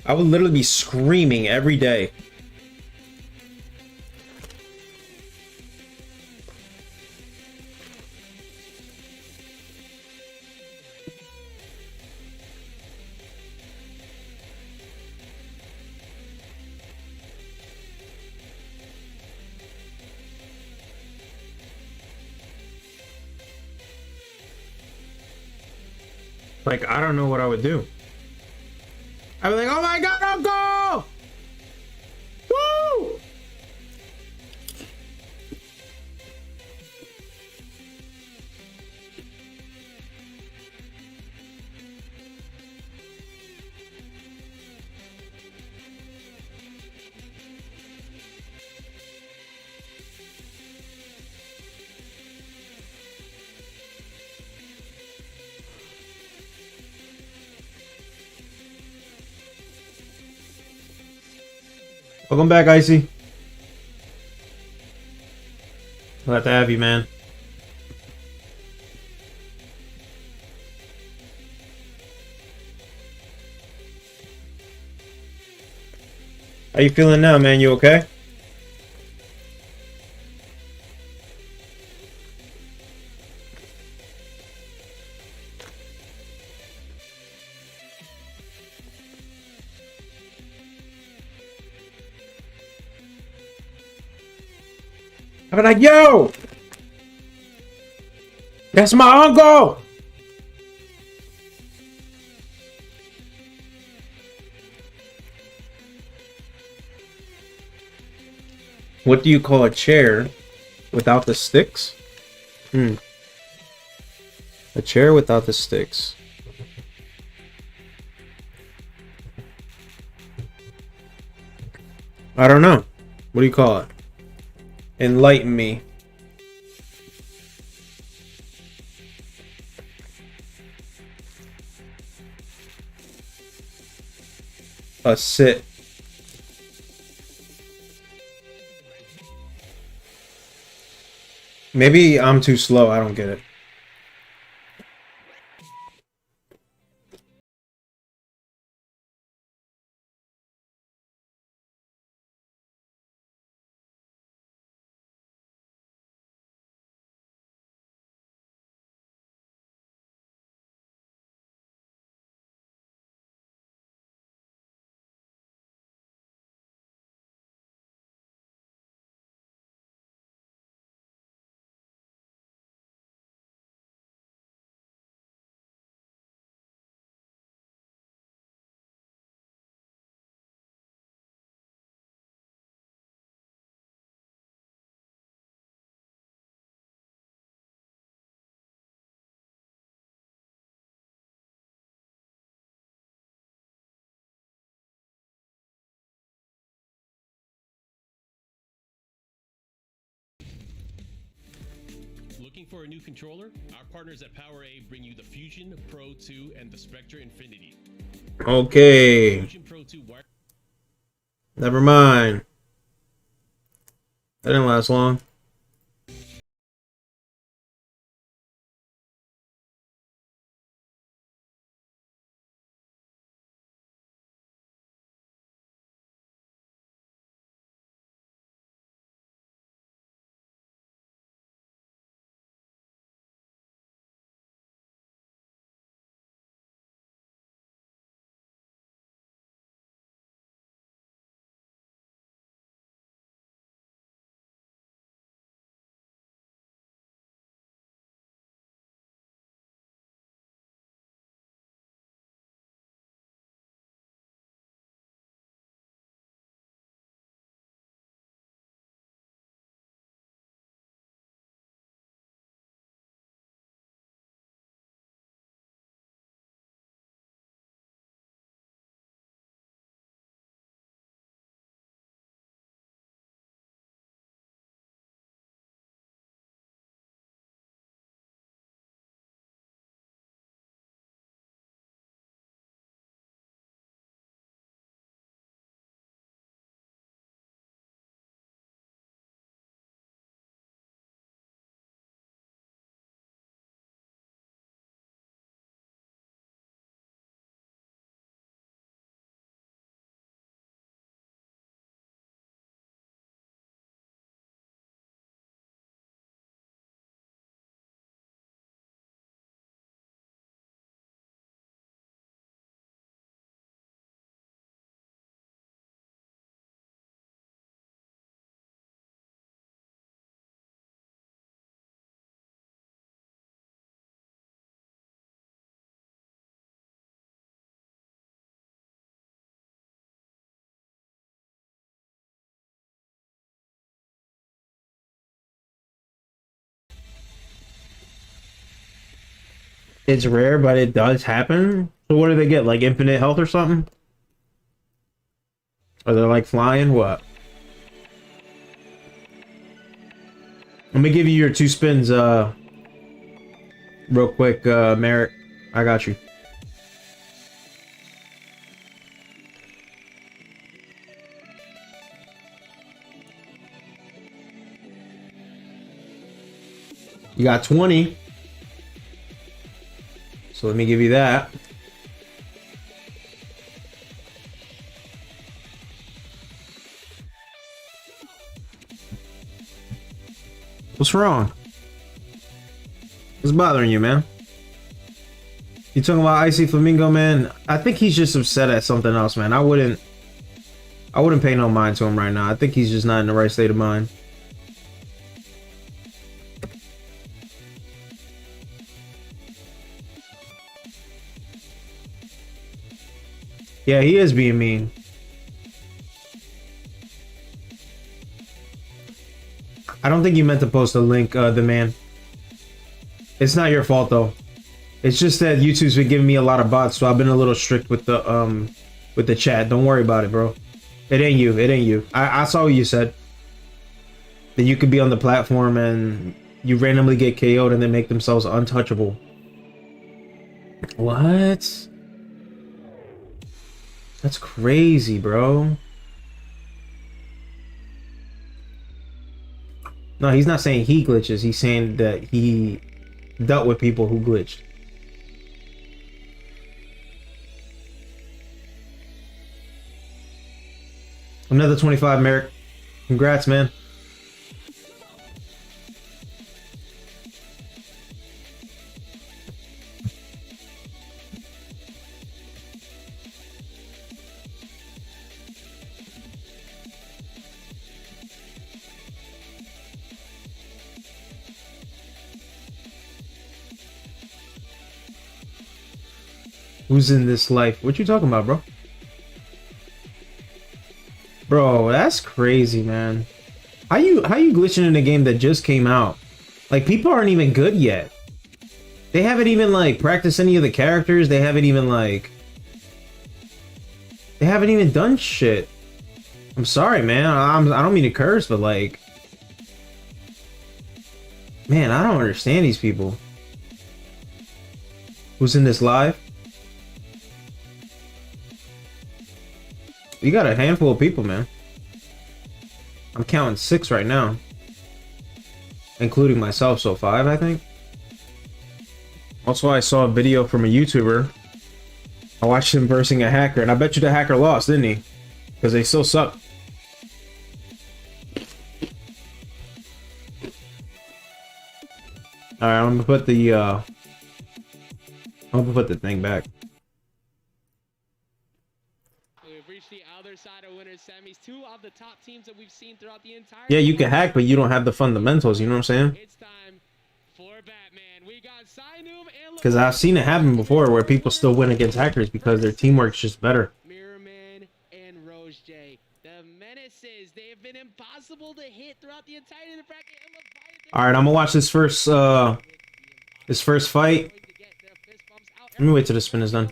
I would literally be screaming every day. Like, I don't know what I would do. I'd be like, oh my god, uncle! Woo! Welcome back, Icy. Glad to have you, man. How you feeling now, man? You okay? I'd be like, yo! That's my uncle! What do you call a chair without the sticks? A chair without the sticks. I don't know. What do you call it? Enlighten me. A sit. Maybe I'm too slow. I don't get it. Looking for a new controller? Our partners at PowerA bring you the Fusion Pro 2 and the Spectre Infinity. Okay. Fusion Pro 2 wire. Never mind. That didn't last long. It's rare, but it does happen. So what do they get? Like infinite health or something? Are they like flying? What? Let me give you your 2 spins, real quick, Merrick. I got you. You got 20. So let me give you that. What's wrong? What's bothering you, man? You talking about Icy Flamingo, man? I think he's just upset at something else, man. I wouldn't pay no mind to him right now. I think he's just not in the right state of mind. Yeah, he is being mean. I don't think you meant to post a link, the man. It's not your fault though. It's just that YouTube's been giving me a lot of bots, so I've been a little strict with the chat. Don't worry about it, bro. It ain't you. It ain't you. I saw what you said. That you could be on the platform and you randomly get KO'd and then make themselves untouchable. What? That's crazy, bro. No, he's not saying he glitches. He's saying that he dealt with people who glitched. Another 25, Merrick. Congrats, man. Who's in this life? What you talking about, bro? Bro, that's crazy, man. How you glitching in a game that just came out? Like, people aren't even good yet. They haven't even like practiced any of the characters. They haven't even done shit. I'm sorry, man. I don't mean to curse, but like, Man, I don't understand these people. Who's in this live? You got a handful of people, man. I'm counting 6 right now, including myself, so 5, I think. Also, I saw a video from a YouTuber. I watched him versing a hacker, and I bet you the hacker lost, didn't he? Because they still suck. Alright, I'm gonna put the thing back. We've reached the other side of winners semis. 2 of the top teams that we've seen throughout the entire. Yeah, you can hack, but you don't have the fundamentals, you know what I'm saying? It's time for Batman. We got Sinum and Because I've seen it happen before where people still win against hackers because their teamwork's just better. Mirrorman and Rose J. The menaces. They have been impossible to hit throughout the entirety of the bracket. Alright, I'm gonna watch this first fight. Let me wait till the spin is done.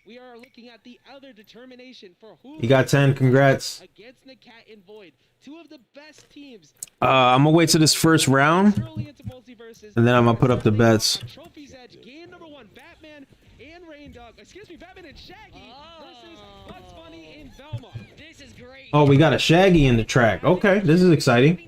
We are looking at the other determination for who You got 10, congrats. against the Cat and Void. 2 of the best teams. I'm gonna wait till this first round, and then I'm gonna put up the bets. Trophy's Edge, game number 1, Batman and Rain Dog. Excuse me, Batman and Shaggy versus Bugs Bunny and Velma. This is great. Oh, we got a Shaggy in the track. Okay, this is exciting.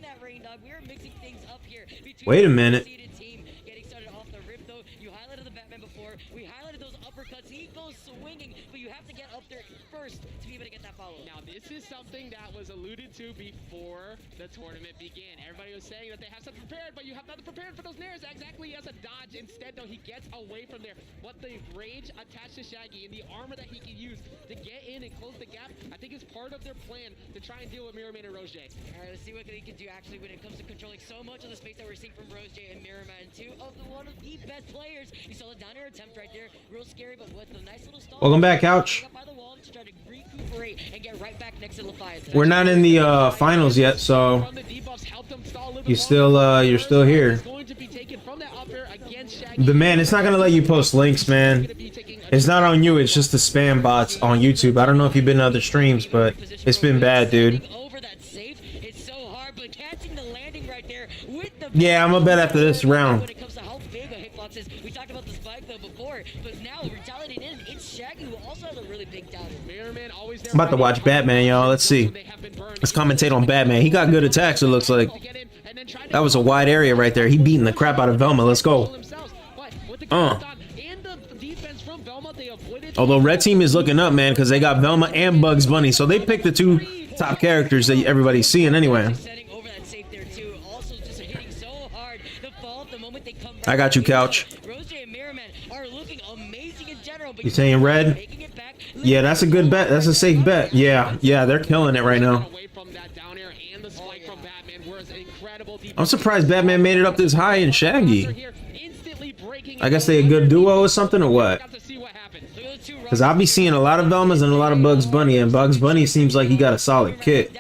Wait a minute. Getting started off the rip though. You highlighted the Batman before. We highlighted those uppercuts. He goes swinging, but you have to get up there first to be able to get that follow. Now this is something that was alluded to before the tournament began. Everybody was saying that they have something prepared, but you have nothing prepared for those nairs. Exactly as a dodge. Instead though, he gets away from there. But the rage attached to Shaggy and the armor that he can use to get in and close the gap, I think is part of their plan to try and deal with Mirrorman and Rose J. Alright, let's see what he can do actually when it comes to controlling so much of the space that we're seeing from Rose J and Mirrorman. 2 of one of the best players. You saw the down air attempt right there. Real scary, but with the nice little stall. Welcome back, Couch. By the wall to try to recuperate and get right back next to Leviathan. We're not in the finals yet, so you're still here. The man, it's not gonna let you post links, man. It's not on you. It's just the spam bots on YouTube. I don't know if you've been to other streams, but it's been bad, dude. Yeah, I'm gonna bet after this round. When it comes to how big a hitbox is, we talked about the spike though before, but now retaliating in, it's Shaggy who also has a really big down. I'm about to watch Batman, y'all. Let's see. Let's commentate on Batman. He got good attacks, it looks like. That was a wide area right there. He beating the crap out of Velma. Let's go. Although Red Team is looking up, man, because they got Velma and Bugs Bunny. So they picked the 2 top characters that everybody's seeing anyway. I got you, Couch. You saying red? Yeah, that's a good bet. That's a safe bet. Yeah, they're killing it right now. I'm surprised Batman made it up this high in Shaggy. I guess they a good duo or something, or what? Because I'll be seeing a lot of Velmas and a lot of Bugs Bunny, and Bugs Bunny seems like he got a solid kit.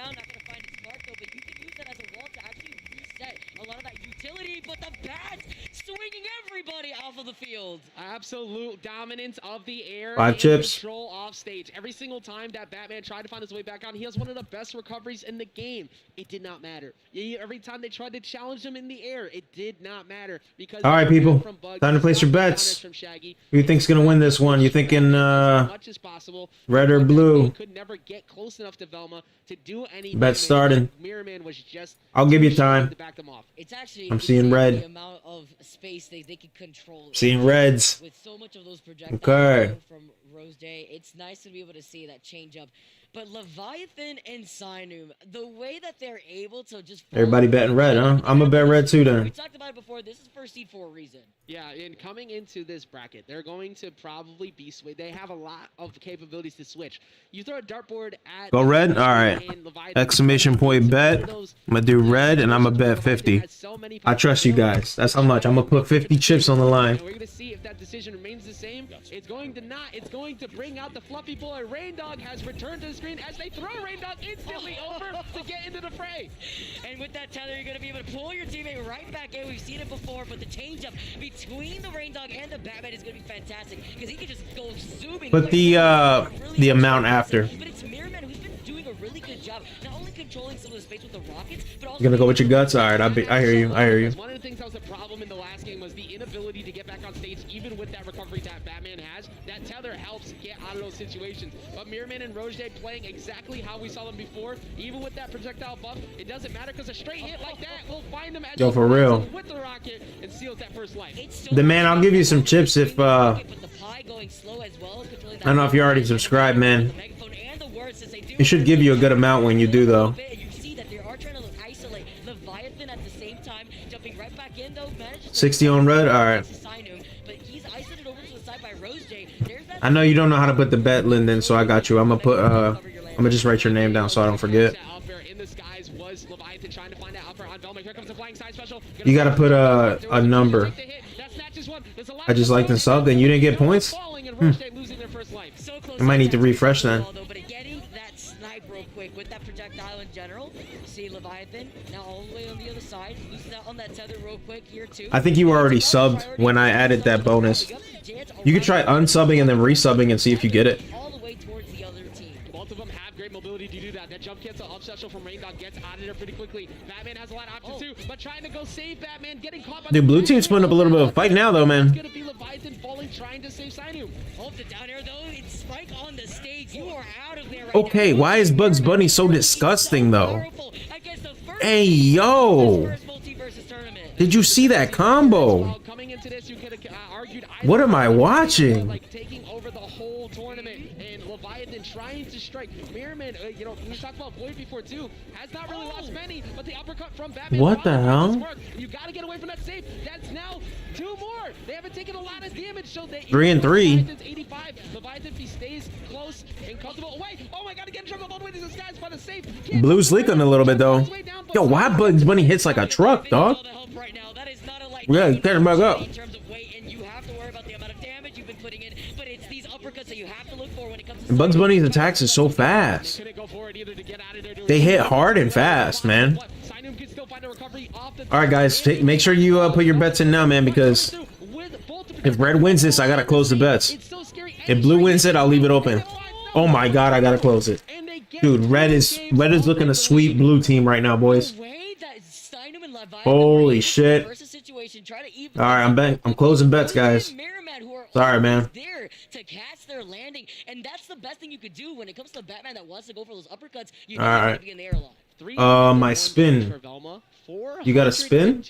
Absolute dominance of the air. 5 chips. Control off stage. Every single time that Batman tried to find his way back on, he has one of the best recoveries in the game. It did not matter. Every time they tried to challenge him in the air, it did not matter. Because all right, people, time to place your bets. Who you think's gonna win this one? You thinking red or blue? Could never get close enough to Velma to do any. Bet starting. Mirrorman was just. I'll give you time. It's actually. I'm seeing red. The amount of space they can control. Seeing reds. With so much of those projectiles from Rose J, it's nice to be able to see that change up. But Leviathan and Sinum, the way that they're able to just... Everybody betting red, huh? I'm gonna bet red too then. We talked about it before. This is first seed for a reason. Yeah, and coming into this bracket, they're going to probably be swayed. They have a lot of capabilities to switch. You throw a dartboard at... Go red? All right. Exclamation point bet. I'm gonna do red and I'm gonna bet 50. I trust you guys. That's how much. I'm gonna put 50 chips on the line. We're gonna see if that decision remains the same. It's going to not. It's going to bring out the fluffy boy. Rain Dog has returned to the screen as they throw Rain Dog instantly over to get into the fray. And with that tether, you're going to be able to pull your teammate right back in. We've seen it before, but the change up between the Rain Dog and the Batman is going to be fantastic because he can just go zooming. But the amount after. But it's Mirrorman who's been doing a really good job, not only controlling some of the space with the rockets, but also... You're gonna go with your guts? Alright, I hear you. I hear you. One of the things that was a problem in the last game was the inability to get back on stage, even with that recovery that Batman has. That tether helps get out of those situations. But Mirrorman and Roger playing exactly how we saw them before, even with that projectile buff, it doesn't matter because a straight hit like that will find them as Yo, for real. with the rocket and seals that first life. The man, I'll give you some chips if I don't know if you already subscribed, man. It should give you a good amount when you do, though. 60 on red? Alright. I know you don't know how to put the bet, Lyndon, so I got you. I'm gonna just write your name down so I don't forget. You gotta put a number. I just liked and subbed and you didn't get points? I might need to refresh then. With that projectile in general, see Leviathan now all the way on the other side, loses out on that tether real quick here too. I think you were already subbed when I added that bonus. You could try unsubbing and then resubbing and see if you get it. All the way towards the other team. Both of them have great mobility to do that. That jump cancel up special from Rain Dog gets out of there pretty quickly. Batman has a lot of options too, but trying to go save Batman, getting caught by Dude, blue team's putting up a little bit of a fight now though, man. It's gonna be Leviathan falling, trying to save Sinew. Hold it down here though. It's Spike on the stage. You are out of there right Okay, why is Bugs Bunny so disgusting though? Hey, yo! Did you see that combo? What am I watching? Like taking over the whole tournament and Leviathan trying to strike. Mirrorman, you know, we talked about Void before too, has not really lost many, but the uppercut from Batman. What the hell? You gotta get away from that save. That's now 2 more. They haven't taken a lot of damage, so they 3 and 3. Leviathan's 85. Leviathan, if he stays close and comfortable away. Oh my god, again, trouble all the way to the skies, but a save. Blue's leaking a little bit though. Yo, why Bugs Bunny hits like a truck, dog? We gotta get him back up. And Bugs Bunny's attacks is so fast. They hit hard and fast, man. Alright guys, make sure you put your bets in now, man, because if red wins this, I gotta close the bets. If blue wins it, I'll leave it open. Oh my god, I gotta close it. Dude, red is looking a sweet blue team right now, boys. Holy shit. Alright, I'm closing bets, guys. Sorry, man. To catch their landing, and that's the best thing you could do when it comes to Batman that wants to go for those uppercuts. You need to be in the air a lot. My spin. You got a spin?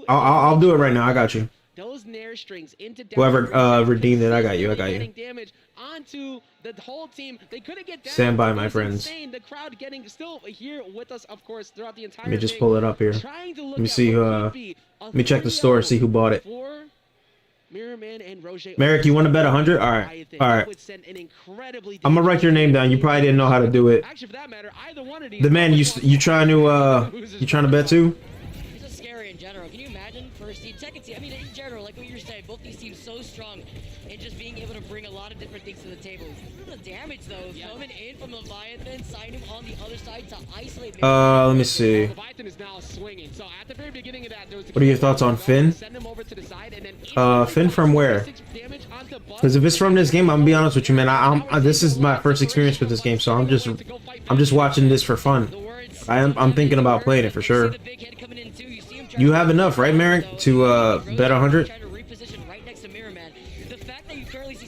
I'll do it right now. I got you. Those Nair strings into whoever redeemed it, I got you. Damage onto the whole team. They couldn't get down. Stand by, my friends. The crowd getting still here with us, of course, throughout the entire. Let me just pull it up here. Let me see who. Let me check the store. See who bought it. Merrick, you want to bet 100? All right, all right. I'm gonna write your name down. You probably didn't know how to do it. The man, you trying to bet too? It's just scary in general. Can you imagine first seed, second seed? I mean, in general, like what you're saying, both these teams so strong and just being able to bring a lot of different things to the table. The damage though, coming in from Leviathan, signing on the other side to isolate. Let me see. Leviathan is now swinging. So at the very beginning of that, there was what are your thoughts on Finn? Finn from where? Because if it's from this game, I'm gonna be honest with you, man. This is my first experience with this game, so I'm just watching this for fun. I'm thinking about playing it for sure. You have enough, right, Merrick, to bet 100?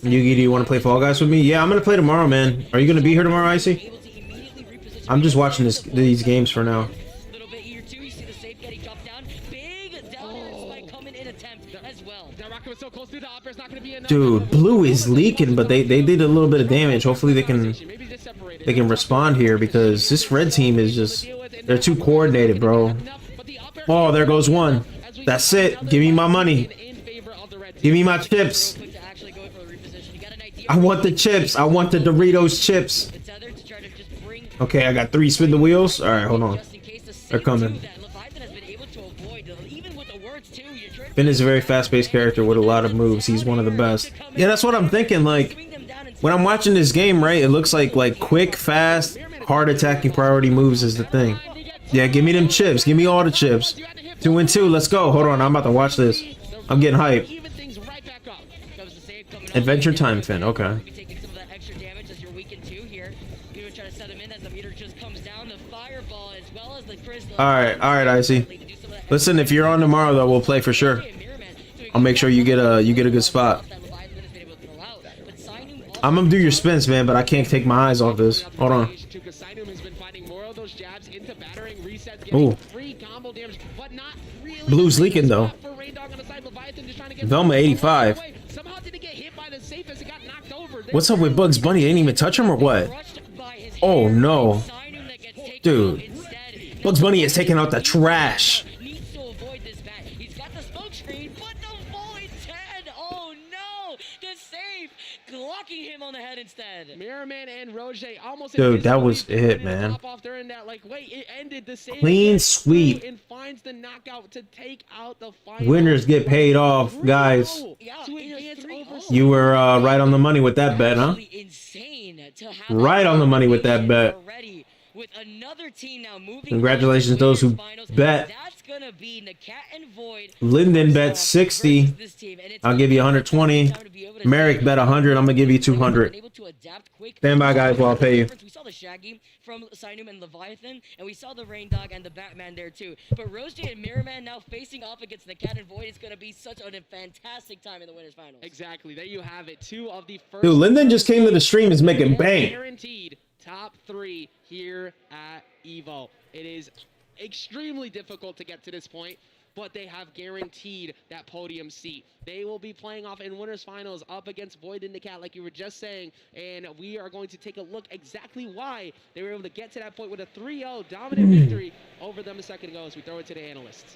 Yugi, do you want to play Fall Guys with me? Yeah, I'm gonna play tomorrow, man. Are you gonna be here tomorrow, Icy? I'm just watching these games for now. Dude, blue is leaking, but they did a little bit of damage. Hopefully they can respond here because this red team is just, they're too coordinated, bro. Oh, there goes one. That's it. Give me my money. Give me my chips. I want the chips. I want the Doritos chips. Okay, I got 3 spin the wheels. All right, hold on. They're coming. Finn is a very fast-paced character with a lot of moves. He's one of the best. Yeah, that's what I'm thinking. Like, when I'm watching this game, right, it looks like quick, fast, hard attacking priority moves is the thing. Yeah, give me them chips. Give me all the chips. 2 and 2. Let's go. Hold on. I'm about to watch this. I'm getting hyped. Adventure time, Finn. Okay. All right, Icy. Listen, if you're on tomorrow though, we'll play for sure. I'll make sure you get a good spot. I'm gonna do your spins, man, but I can't take my eyes off this. Hold on. Ooh. Blue's leaking though. Velma 85. What's up with Bugs Bunny? They didn't even touch him or what? Oh no. Dude. Bugs Bunny is taking out the trash. Glocking him on the head instead. Mirrorman and Roger almost. Dude, that was it, man. Clean sweep. And finds the knockout to take out the final. Winners get paid off, guys. You were right on the money with that bet, huh? Right on the money with that bet. With another team now moving. Congratulations to those who bet. That's gonna be Nakat and Void. Lyndon bet 60. I'll give you 120. Merrick bet 100. I'm gonna give you 200. Stand by, guys, while I pay you. We saw the Shaggy from Sinum and Leviathan, and we saw the Rain Dog and the Batman there too. But Roseday and Mirrorman now facing off against Nakat and Void. It's gonna be such a fantastic time in the winners finals. Exactly. There you have it. Two of the first. Dude, Lyndon just came to the stream. Is making bang. Guaranteed top 3 here at EVO. It is extremely difficult to get to this point, but they have guaranteed that podium seat. They will be playing off in winners finals up against Void and Nakat, like you were just saying, and we are going to take a look exactly why they were able to get to that point with a 3-0 dominant victory over them a second ago as we throw it to the analysts.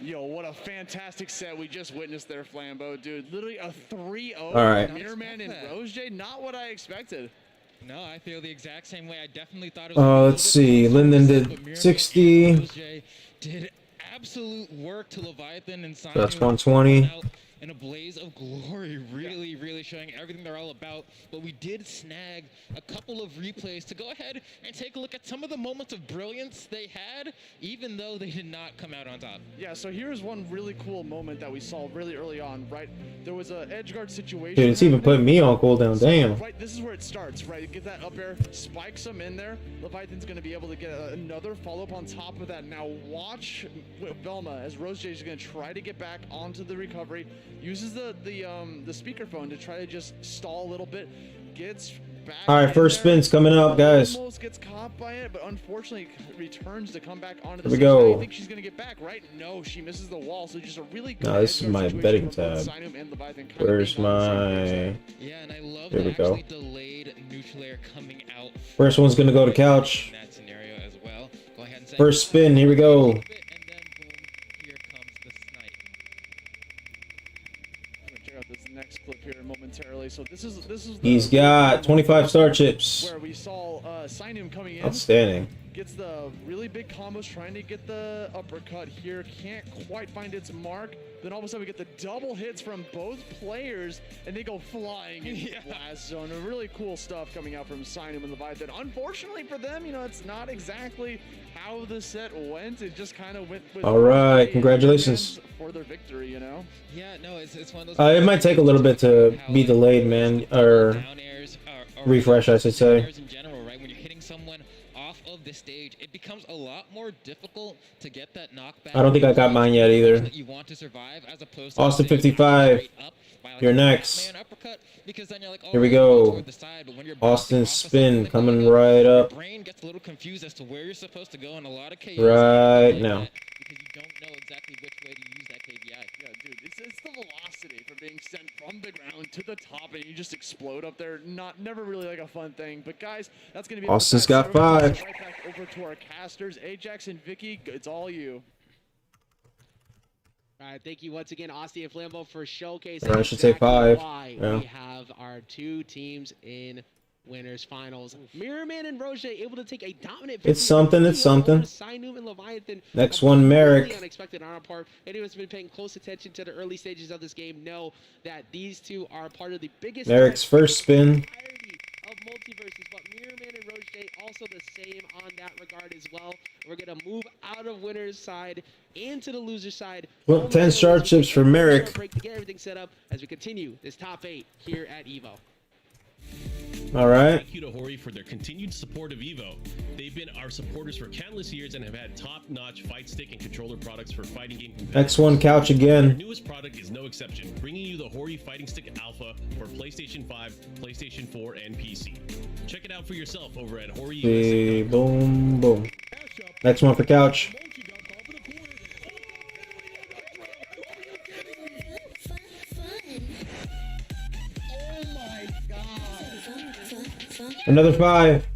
Yo, what a fantastic set we just witnessed there, Flambeau, dude. Literally a 3-0. All right. Mirrorman and Roseday, not what I expected. No, I feel the exact same way. I definitely thought it was Let's see. Lyndon did 60. Roseday did absolute work to Leviathan and Simon. That's 120. In a blaze of glory, really showing everything they're all about. But we did snag a couple of replays to go ahead and take a look at some of the moments of brilliance they had, even though they did not come out on top. Yeah, so here's one really cool moment that we saw really early on, right? There was a edge guard situation. Dude, it's even putting me on cooldown. Damn. Right, this is where it starts, right? Get that up air, spikes him in there. Leviathan's going to be able to get another follow-up on top of that. Now watch Velma as Roseday is going to try to get back onto the recovery. Uses the speakerphone to try to just stall a little bit. Gets back. All right, first spin's coming up, guys. Almost gets caught by it, but unfortunately returns to come back onto the Here we stage. go. I think she's gonna get back, right? No, she misses the wall. So just a really good. No, this is my betting tab. Where's my? Yeah, and I love There we the go. actually delayed neutral air coming out. First one's gonna go to couch. In that scenario as well. Go ahead and say First spin. Here we go. and then boom, here comes the snipe. I'm gonna check out this next clip here momentarily. So this is He's got 25 star chips. where we saw Sinum coming in. Outstanding. Gets the really big combos, trying to get the uppercut here. Can't quite find its mark. Then all of a sudden we get the double hits from both players, and they go flying into the blast zone. Really cool stuff coming out from Sinum and Leviathan. Unfortunately for them, you know, it's not exactly how the set went. It just kind of went with. All right, congratulations. For their victory, you know. Yeah, no, it's one of those. It might take a little bit to be delayed, man, or down airs, or refresh, I should say. airs in general, right? When you're hitting someone off of the stage, it becomes a lot more difficult to get that knockback. I don't think I got mine yet either. That you want to survive, as opposed to Austin staying 55. straight up by, like, You're a next. Batman uppercut, because then you're like, oh, Here we you're going go. toward the side, but when you're Austin bouncing off of spin something coming like right your up. brain gets a little confused as to where you're supposed to go, and a lot of KOs Right like now. that, because you don't know exactly which way to use that KPI. Yeah, dude, it's the velocity from being sent from the ground to the top, and you just explode up there. Never really like a fun thing. But guys, that's gonna be. Austin's got 5. Right back over to our casters, Ajax and Vicky. It's all you. All right, thank you once again, Austin and Flambeau, for showcasing. I should say exactly 5. Why Yeah. we have our two teams in winners finals. Mirrorman and Roger able to take a dominant. It's something, it's something. Sinum and Leviathan. Next one, Merrick. Completely unexpected on our part. Anyone who's been paying close attention to the early stages of this game know that these two are part of the biggest. Merrick's first spin. Of MultiVerses, but Mirrorman and Roche also the same on that regard as well. We're gonna move out of winner's side into the loser side. Well, 10 star chips for Merrick. Break to get everything set up as we continue this top 8 here at EVO. All right. Thank you to Hori for their continued support of EVO. They've been our supporters for countless years and have had top-notch fight stick and controller products for fighting game competitors. X1 couch Their again. newest product is no exception, bringing you the Hori Fighting Stick Alpha for PlayStation 5, PlayStation 4, and PC. Check it out for yourself over at Hori. Hey, boom, boom. Next one for couch. Another 5.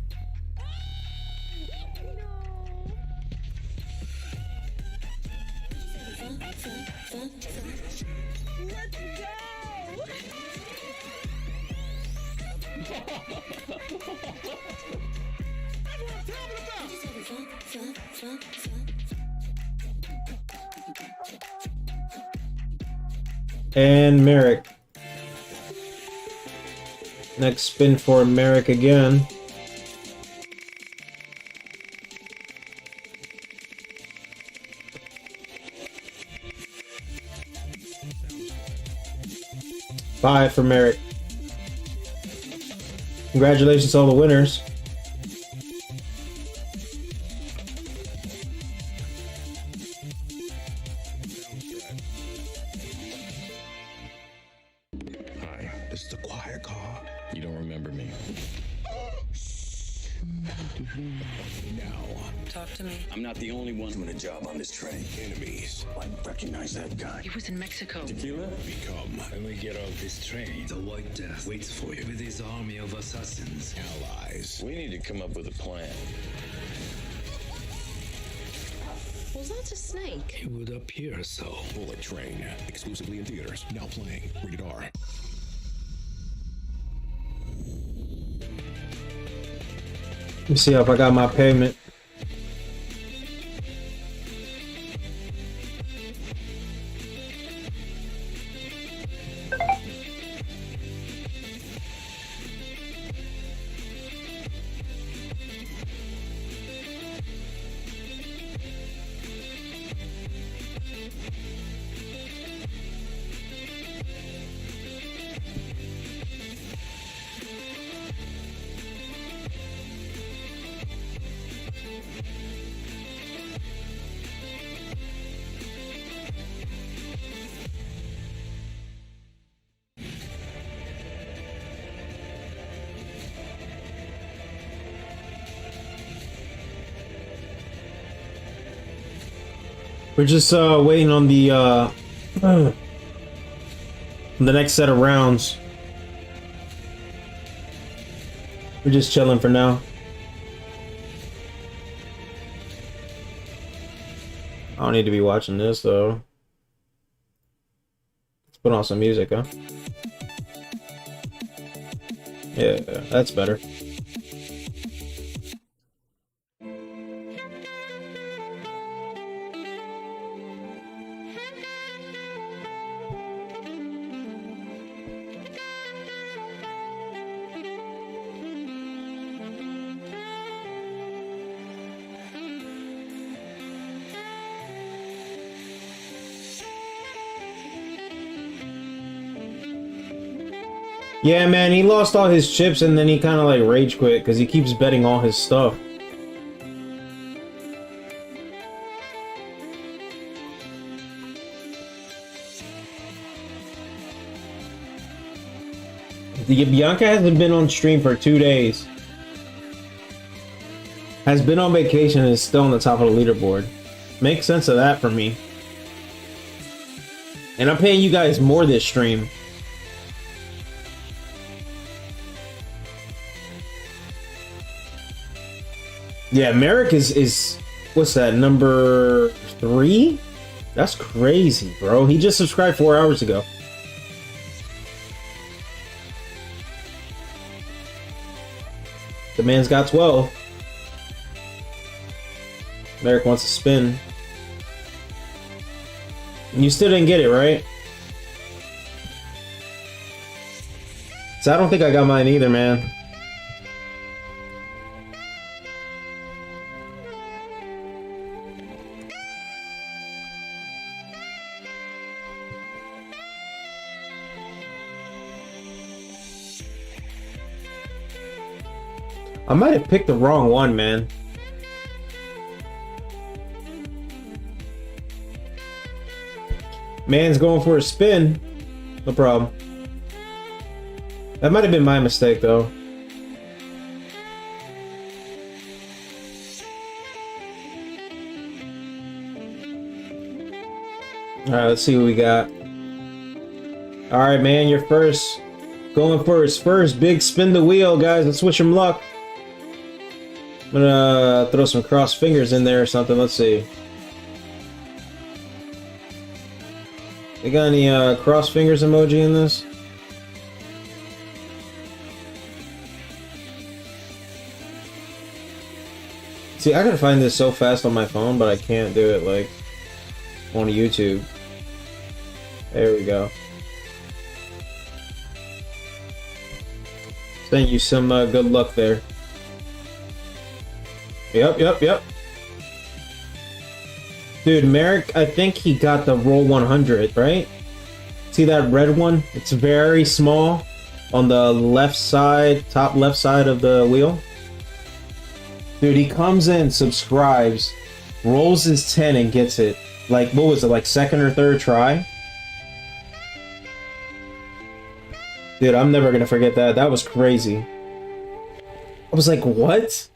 And Merrick. Next spin for Merrick again. Five for Merrick. Congratulations to all the winners. Hi, this is the quiet car. You don't remember me. Now, Talk to me. I'm not the only one doing a job on this train. Enemies. I recognize that guy. He was in Mexico. Tequila? Become. When we get off this train, the White Death waits for you with his army of assassins. Allies. We need to come up with a plan. Was that a snake? It would appear so. Bullet Train. Exclusively in theaters. Now playing. Rated R. Let me see if I got my payment. We're just waiting on the next set of rounds. We're just chilling for now. I don't need to be watching this though. Let's put on some music, huh? Yeah, that's better. Yeah, man, he lost all his chips and then he kind of like rage quit because he keeps betting all his stuff. Bianca hasn't been on stream for 2 days. Has been on vacation and is still on the top of the leaderboard. Makes sense of that for me. And I'm paying you guys more this stream. Yeah, Merrick is what's that, number 3? That's crazy, bro. He just subscribed 4 hours ago. The man's got 12. Merrick wants to spin. You still didn't get it, right? So I don't think I got mine either, man. I might have picked the wrong one, man. Man's going for a spin. No problem. That might have been my mistake, though. Alright, let's see what we got. Alright, man, you're first. Going for his first big spin the wheel, guys. Let's wish him luck. I'm gonna throw some crossed fingers in there or something. Let's see. They got any cross fingers emoji in this? See, I can find this so fast on my phone, but I can't do it like on YouTube. There we go. Thank you, some good luck there. Yep. Dude, Merrick, I think he got the roll 100, right? See that red one? It's very small on the left side, top left side of the wheel. Dude, he comes in, subscribes, rolls his 10 and gets it. Like, what was it, like second or third try? Dude, I'm never gonna forget that. That was crazy. I was like, what?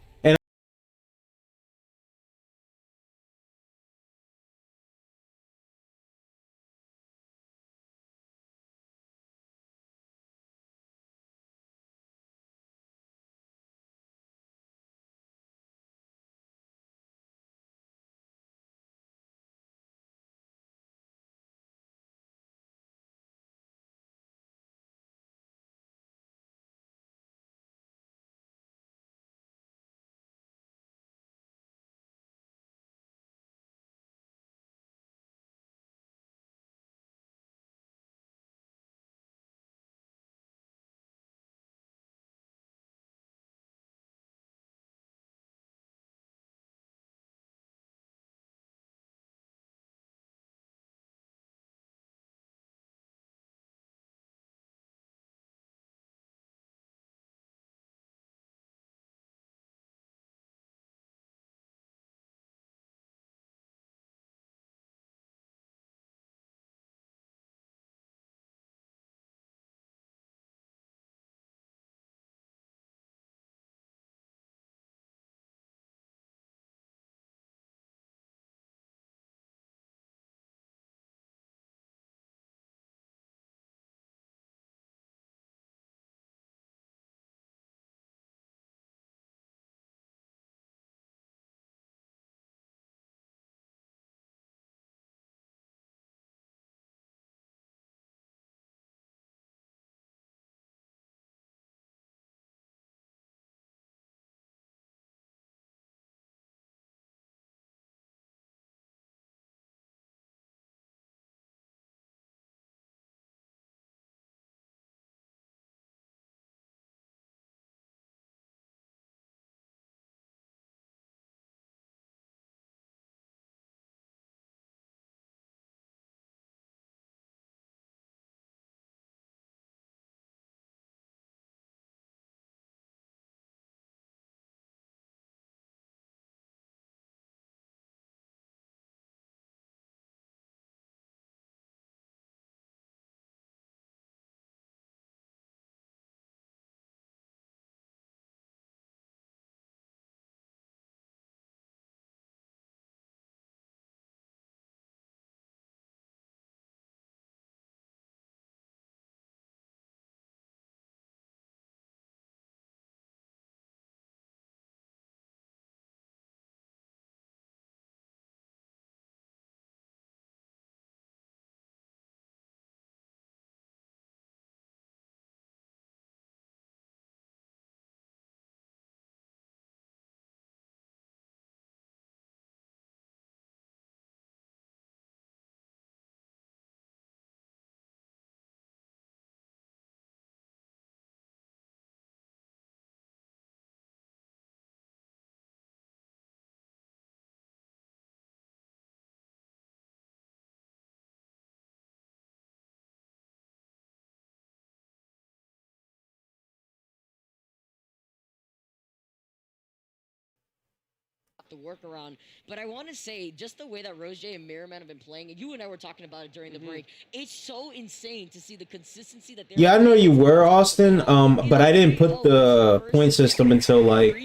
have to work around. But I want to say, just the way that Rose J and Mirrorman have been playing, and you and I were talking about it during the break, it's so insane to see the consistency that they're... Yeah, I know you were, Austin, but I didn't put the point system until, like,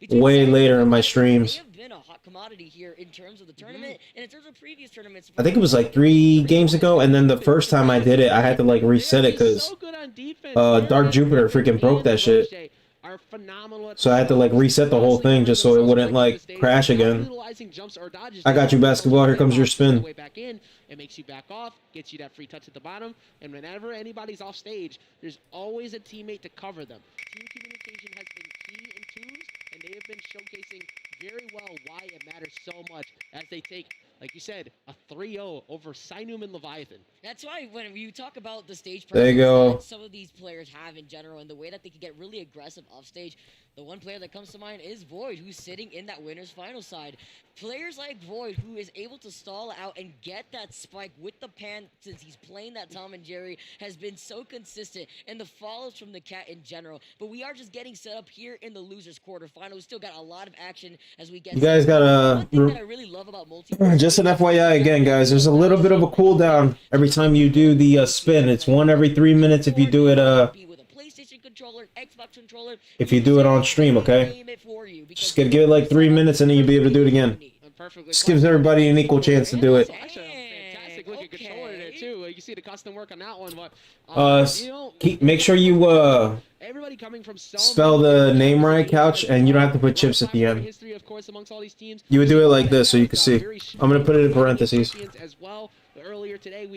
way later in my streams. They have been a hot commodity here in terms of the tournament, and in terms of previous tournaments. I think it was like 3 games ago, and then the first time I did it, I had to, like, reset it because Dark Jupiter freaking broke that shit. So I had to, like, reset the whole thing just so it wouldn't, like, crash again. I got you, basketball. Here comes your spin. It makes you back off, gets you that free touch at the bottom, and whenever anybody's off stage, there's always a teammate to cover them. Team communication has been key in twos, and they have been showcasing very well why it matters so much as they take, like you said, a 3-0 over Sinum and Leviathan. That's why when you talk about the stage there you presence go. that some of these players have in general and the way that they can get really aggressive off stage, the one player that comes to mind is Void, who's sitting in that winner's final side. Players like Void, who is able to stall out and get that spike with the pan since he's playing that Tom and Jerry, has been so consistent, and the follows from the Cat in general. But we are just getting set up here in the losers quarterfinal. We still got a lot of action as we get. You guys got one thing that I really love about just an FYI again, guys. There's a little bit of a cooldown every time you do the spin. It's 1 every 3 minutes if you do it. If you do it on stream, okay. Just gonna give it like 3 minutes and then you'll be able to do it again. Just gives everybody an equal chance to do it. Fantastic looking controller there too. You can see the custom work on that one, but Make sure you everybody coming from spell the name right, Couch, and you don't have to put chips at the end. History, of course, amongst all these teams. You would do it like this so you can see. I'm gonna put it in parentheses. As well. Earlier today,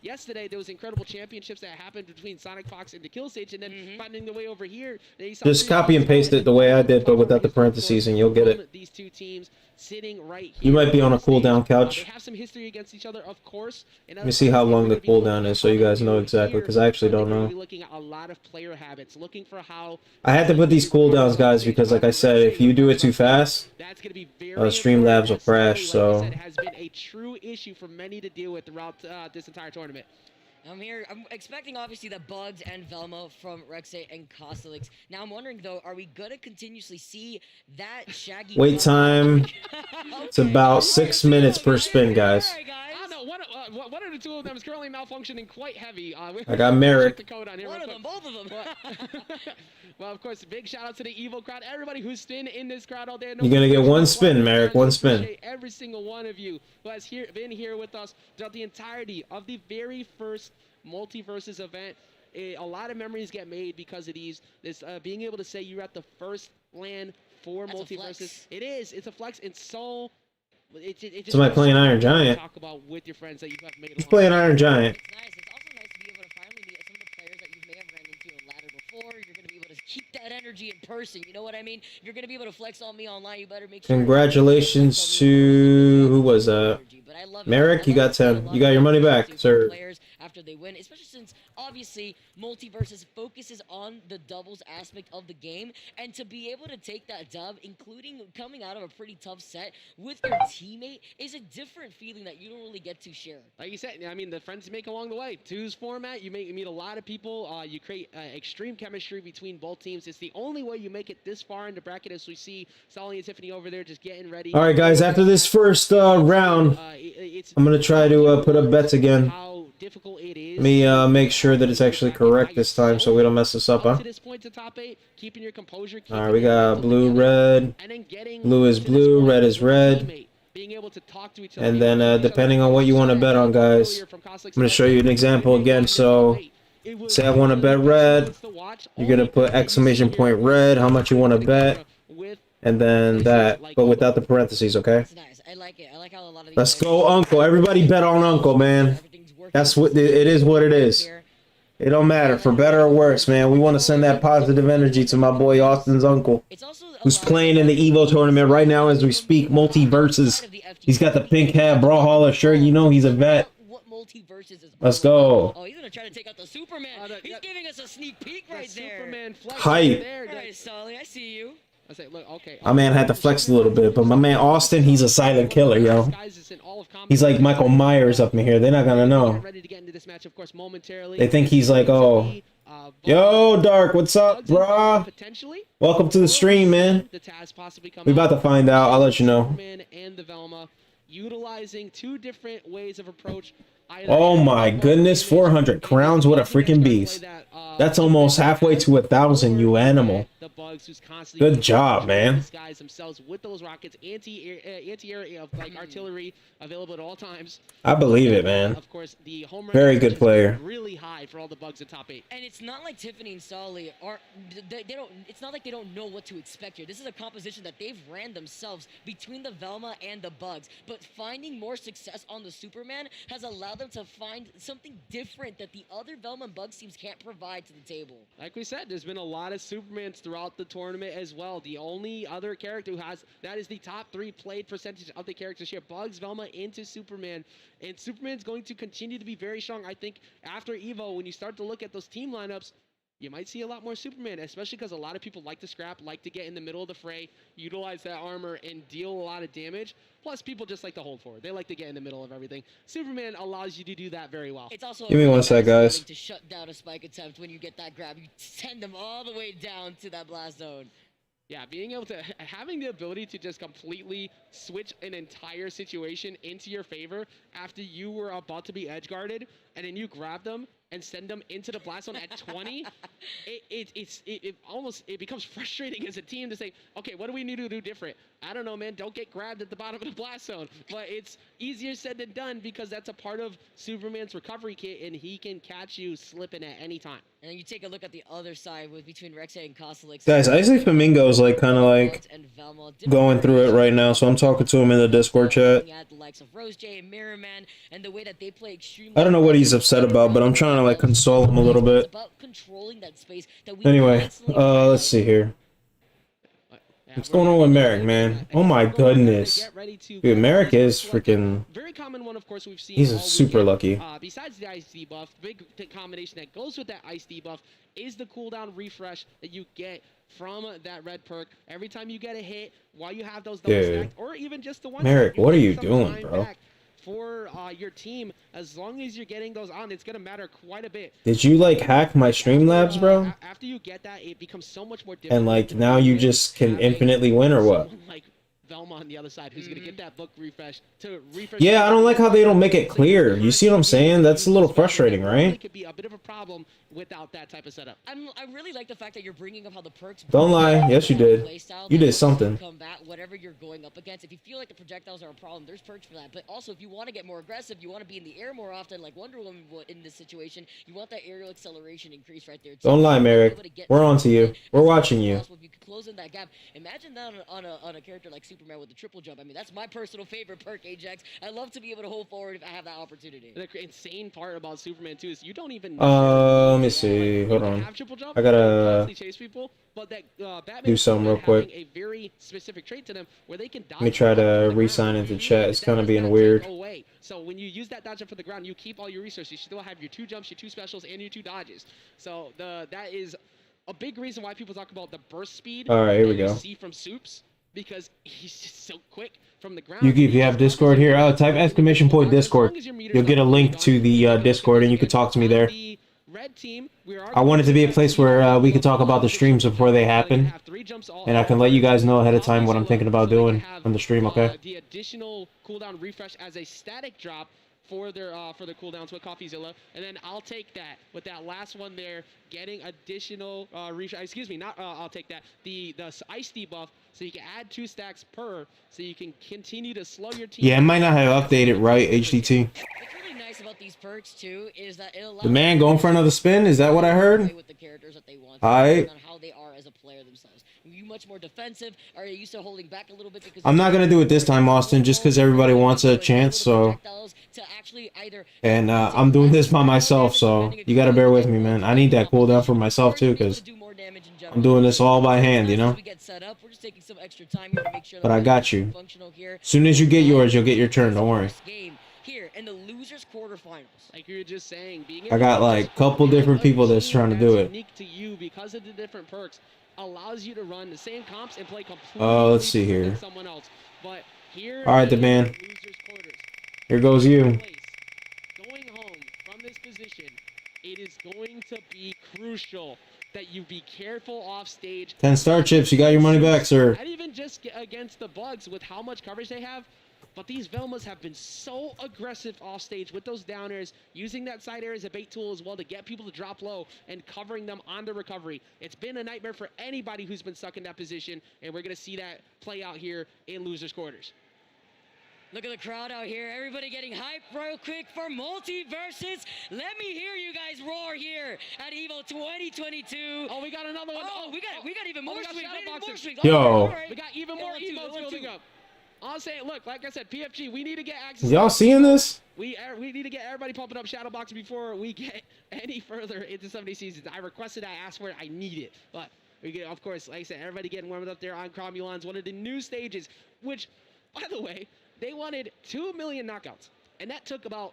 yesterday there was incredible championships that happened between Sonic Fox and the Kill Stage, and then finding the way over here. Just copy and paste it the way I did, but without the parentheses, and you'll get it. These two teams sitting right here. You might be on a cooldown, Couch. They have some history against each other, of course. Let me see how long the cooldown is, so you guys know exactly, because I actually don't know. Looking at a lot of player habits, looking for how. I had to put these cooldowns, guys, because like I said, if you do it too fast, Streamlabs will crash. So it has been a true issue for many to deal with throughout this entire tournament. I'm expecting, obviously, the Bugs and Velma from Rexay and Kostelix. Now, I'm wondering, though, are we going to continuously see that Shaggy... Wait time. It's about 6 minutes per spin, guys. One of the two of them is currently malfunctioning quite heavy. I got Merrick. One of them, both of them. Well, of course, big shout out to the EVO crowd. Everybody who's been in this crowd all day. You're going to get one spin, Merrick. One spin. Every single one of you who has been here with us throughout the entirety of the very first MultiVerses event. A lot of memories get made because of these. Being able to say you're at the first LAN for MultiVerses. It is. It's a flex. It's so... Somebody playing Iron Giant. Talk about with your friends that you have made. He's playing Iron Giant. It's nice. It's also nice to be able to finally meet some of the players that you may have ran into in ladder before. You're going to be able to keep that energy in person. You know what I mean? You're going to be able to flex on me online. You better make sure. Congratulations to... Who was that? Merrick, you got 10. You got your money back, sir. After they win, especially since obviously MultiVerses focuses on the doubles aspect of the game, and to be able to take that dub, including coming out of a pretty tough set with your teammate, is a different feeling that you don't really get to share. Like you said, I mean, the friends you make along the way. Twos format, you meet a lot of people. You create extreme chemistry between both teams. It's the only way you make it this far in the bracket, as we see Solly and Tiffany over there just getting ready. All right, guys. After this first round, I'm gonna try to put up bets again. Difficult it is. Let me make sure that it's actually correct this time so we don't mess this up, huh? Alright, we got blue, red. Blue is blue, red is red. And then depending on what you want to bet on, guys, I'm going to show you an example again. So, say I want to bet red. You're going to put exclamation point red, how much you want to bet. And then that, but without the parentheses, okay? I like it. I like how a lot of Let's go, Uncle. Everybody bet on Uncle, man. That's what it is. What it is. It don't matter for better or worse, man. We want to send that positive energy to my boy Austin's uncle, who's playing in the EVO tournament right now as we speak. MultiVerses. He's got the pink hat, Brawlhalla shirt. You know he's a vet. Let's go. Oh, he's gonna try to take out the Superman. He's giving us a sneak peek right there. Hype. All right, Solly, I see you. I say, look, okay. My man had to flex a little bit, but my man Austin, he's a silent killer, yo. He's like Michael Myers up in here. They're not gonna know. They think he's like, oh, Yo, Dark, what's up, Bugs and Velma brah? potentially. Welcome to the stream, man. The Taz possibly come We about out. to find out. I'll let you know. Superman and the Velma utilizing two different ways of approach. Oh my goodness, 400 crowns. What a freaking beast. That's almost halfway to 1,000, you animal. The Bugs who's constantly Good job, man. disguise themselves with those rockets, anti-air like artillery available at all times. I believe it, man. Of course, the home run Very good is player. really high for all the Bugs in top 8. And it's not like Tiffany and Solly are they don't. It's not like they don't know what to expect here. This is a composition that they've ran themselves between the Velma and the Bugs. But finding more success on the Superman has allowed them to find something different that the other Velma and Bugs teams can't provide to the table. Like we said, there's been a lot of Supermans throughout the tournament as well. The only other character who has that is the top 3 played percentage of the characters here. Bugs, Velma into Superman. And Superman's going to continue to be very strong. I think after EVO, when you start to look at those team lineups, you might see a lot more Superman, especially because a lot of people like to scrap, like to get in the middle of the fray, utilize that armor, and deal a lot of damage. Plus, people just like to hold forward. They like to get in the middle of everything. Superman allows you to do that very well. It's also Give me one sec, guys. to shut down a spike attempt when you get that grab. You send them all the way down to that blast zone. Yeah, being able to, having the ability to just completely switch an entire situation into your favor after you were about to be edge guarded, and then you grab them and send them into the blast zone at 20, it becomes frustrating as a team to say, okay, what do we need to do different? I don't know, man. Don't get grabbed at the bottom of the blast zone. But it's easier said than done because that's a part of Superman's recovery kit, and he can catch you slipping at any time. And then you take a look at the other side with between Rexay and Kostelix. Guys, Isley Flamingo's like kind of like going through it right now, so I'm talking to him in the Discord chat. The likes of Rose J and Mirror Man and the way that they play extremely. I don't know what he's upset about, but I'm trying to like console him a little bit. It's about controlling that space that we Anyway, constantly let's see here. What's going on with Merrick, man? Oh my goodness. Dude, Merrick is freaking... Very common one, of course, we've seen. He's super lucky. Besides the ice debuff, big combination that goes with that ice debuff is the cooldown refresh that you get from that red perk. Every time you get a hit, while you have those double stacked, or even just the one. Merrick, what are you doing, bro? For your team, as long as you're getting those on, it's gonna matter quite a bit. Did you like hack my Streamlabs, bro? After you get that, it becomes so much more difficult. And like now you just can infinitely win or what? Like Velma on the other side, who's gonna get that book refresh to refresh. Yeah, I don't like how they don't make it clear. You see what I'm saying? That's a little frustrating, right? It could be a bit of a problem without that type of setup. I really like the fact that you're bringing up how the perks. Don't lie. Yes, you did. You did something. Combat whatever you're going up against. If you feel like the projectiles are a problem, there's perks for that. But also, if you want to get more aggressive, you want to be in the air more often, like Wonder Woman in this situation. You want that aerial acceleration increase right there. Don't lie, Merrick. We're on to you. We're watching you. If you could close in that gap, imagine that on a character like Superman with the triple jump. I mean, that's my personal favorite perk, Ajax. I love to be able to hold forward if I have that opportunity. The insane part about Superman 2 is you don't even. Let me see. Hold on. I gotta chase people, but that, Batman do something real quick. A very specific trait to them where they can dodge. Let me try to re-sign into chat. It's kind of being weird. Away. So when you use that dodge up for the ground, you keep all your resources. You still have your 2 jumps, your 2 specials, and your 2 dodges. So that is a big reason why people talk about the burst speed. All right, here we that you go. see from Soups, because he's just so quick from the ground. Yugi, if you have Discord here, type exclamation point Discord. You'll get a link to the Discord and you can talk to me there. I want it to be a place where we can talk about the streams before they happen. And I can let you guys know ahead of time what I'm thinking about doing on the stream, okay? The additional cooldown refresh as a static drop for their cooldowns with CoffeeZilla, and then I'll take that with that last one there, getting additional refresh. Excuse me, not I'll take that. The ice debuff, so you can add 2 stacks per, so you can continue to slow your team. Yeah, it might not have updated right, HDT. What's really nice about these perks too is that it allows The man going for another spin? Is that what I heard? with the characters that they want. Alright. On how they are as a player themselves. Are you much more defensive? Are you used to holding back a little bit? Because I'm not going to do it this time, Austin, just because everybody wants a chance, so... And I'm doing this by myself, so you got to bear with me, man. I need that cooldown for myself, too, because I'm doing this all by hand, you know? But I got you. As soon as you get yours, you'll get your turn, don't worry. Here in the losers quarterfinals. Like you were just saying, being I got like a couple different people that's trying to do it. Unique to you because of the different perks allows you to run the same comps and play completely. Oh, let's see here. Someone else. But here all right, the man. Here goes you. Going home from this position, it is going to be crucial crucial that you be careful off stage. 10 star chips, you got your money back, sir. Not even just against the Bugs with how much coverage they have, but these Velmas have been so aggressive off stage with those down airs, using that side air as a bait tool as well to get people to drop low and covering them on the recovery. It's been a nightmare for anybody who's been stuck in that position, and we're going to see that play out here in losers quarters. Look at the crowd out here. Everybody getting hyped real quick for MultiVerses. Let me hear you guys roar here at EVO 2022. Oh, we got another one. Oh, we got even more swings. More swings. Yo. We got even more emotes building up. I'll say, look, like I said, PFG, we need to get access. Y'all seeing this? We need to get everybody pumping up shadow boxes before we get any further into some of these seasons. I requested, I asked for it, I need it. But we get, of course, like I said, everybody getting warmed up there on Cromulons, one of the new stages, which, by the way, they wanted 2 million knockouts, and that took about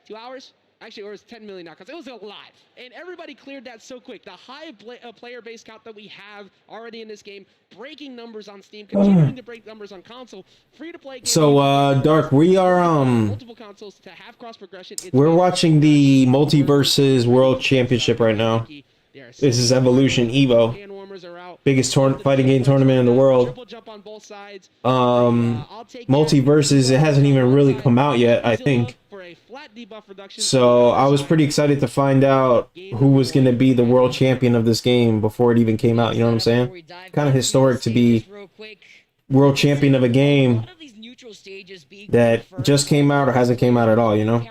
2 hours. Actually, it was 10 million knockouts. It was a lot, and everybody cleared that so quick. The high player base count that we have already in this game, breaking numbers on Steam, continuing to break numbers on console, free-to-play. So, Dark, we are multiple consoles to have cross progression. We're watching the MultiVerses World Championship right now. This is Evolution EVO, biggest fighting game tournament in the world. MultiVerses, it hasn't even really come out yet, I think. So I was pretty excited to find out who was going to be the world champion of this game before it even came out. You know what I'm saying? Kind of historic to be world champion of a game that just came out or hasn't came out at all, you know?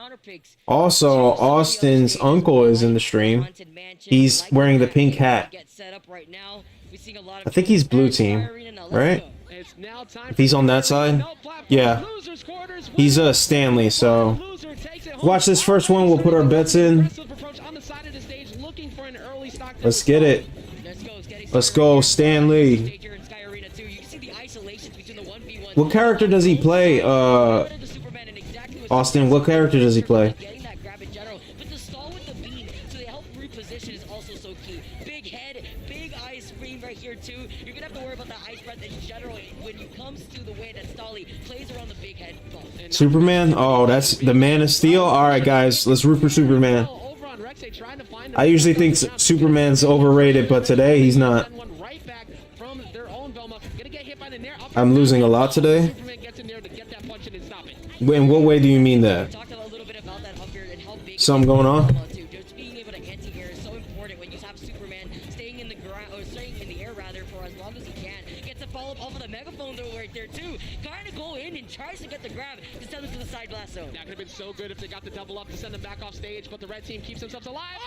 Also, Austin's uncle is in the stream. He's wearing the pink hat. I think he's blue team, right? If he's on that side, yeah. He's Stanley, so watch this first one. We'll put our bets in. Let's get it. Let's go, Stanley. What character does he play? Austin, what character does he play? Superman? Oh, that's the Man of Steel? Alright, guys, let's root for Superman. I usually think Superman's overrated, but today he's not. I'm losing a lot today? In what way do you mean that? Something going on? That could have been so good if they got the double up to send them back off stage, but the red team keeps themselves alive.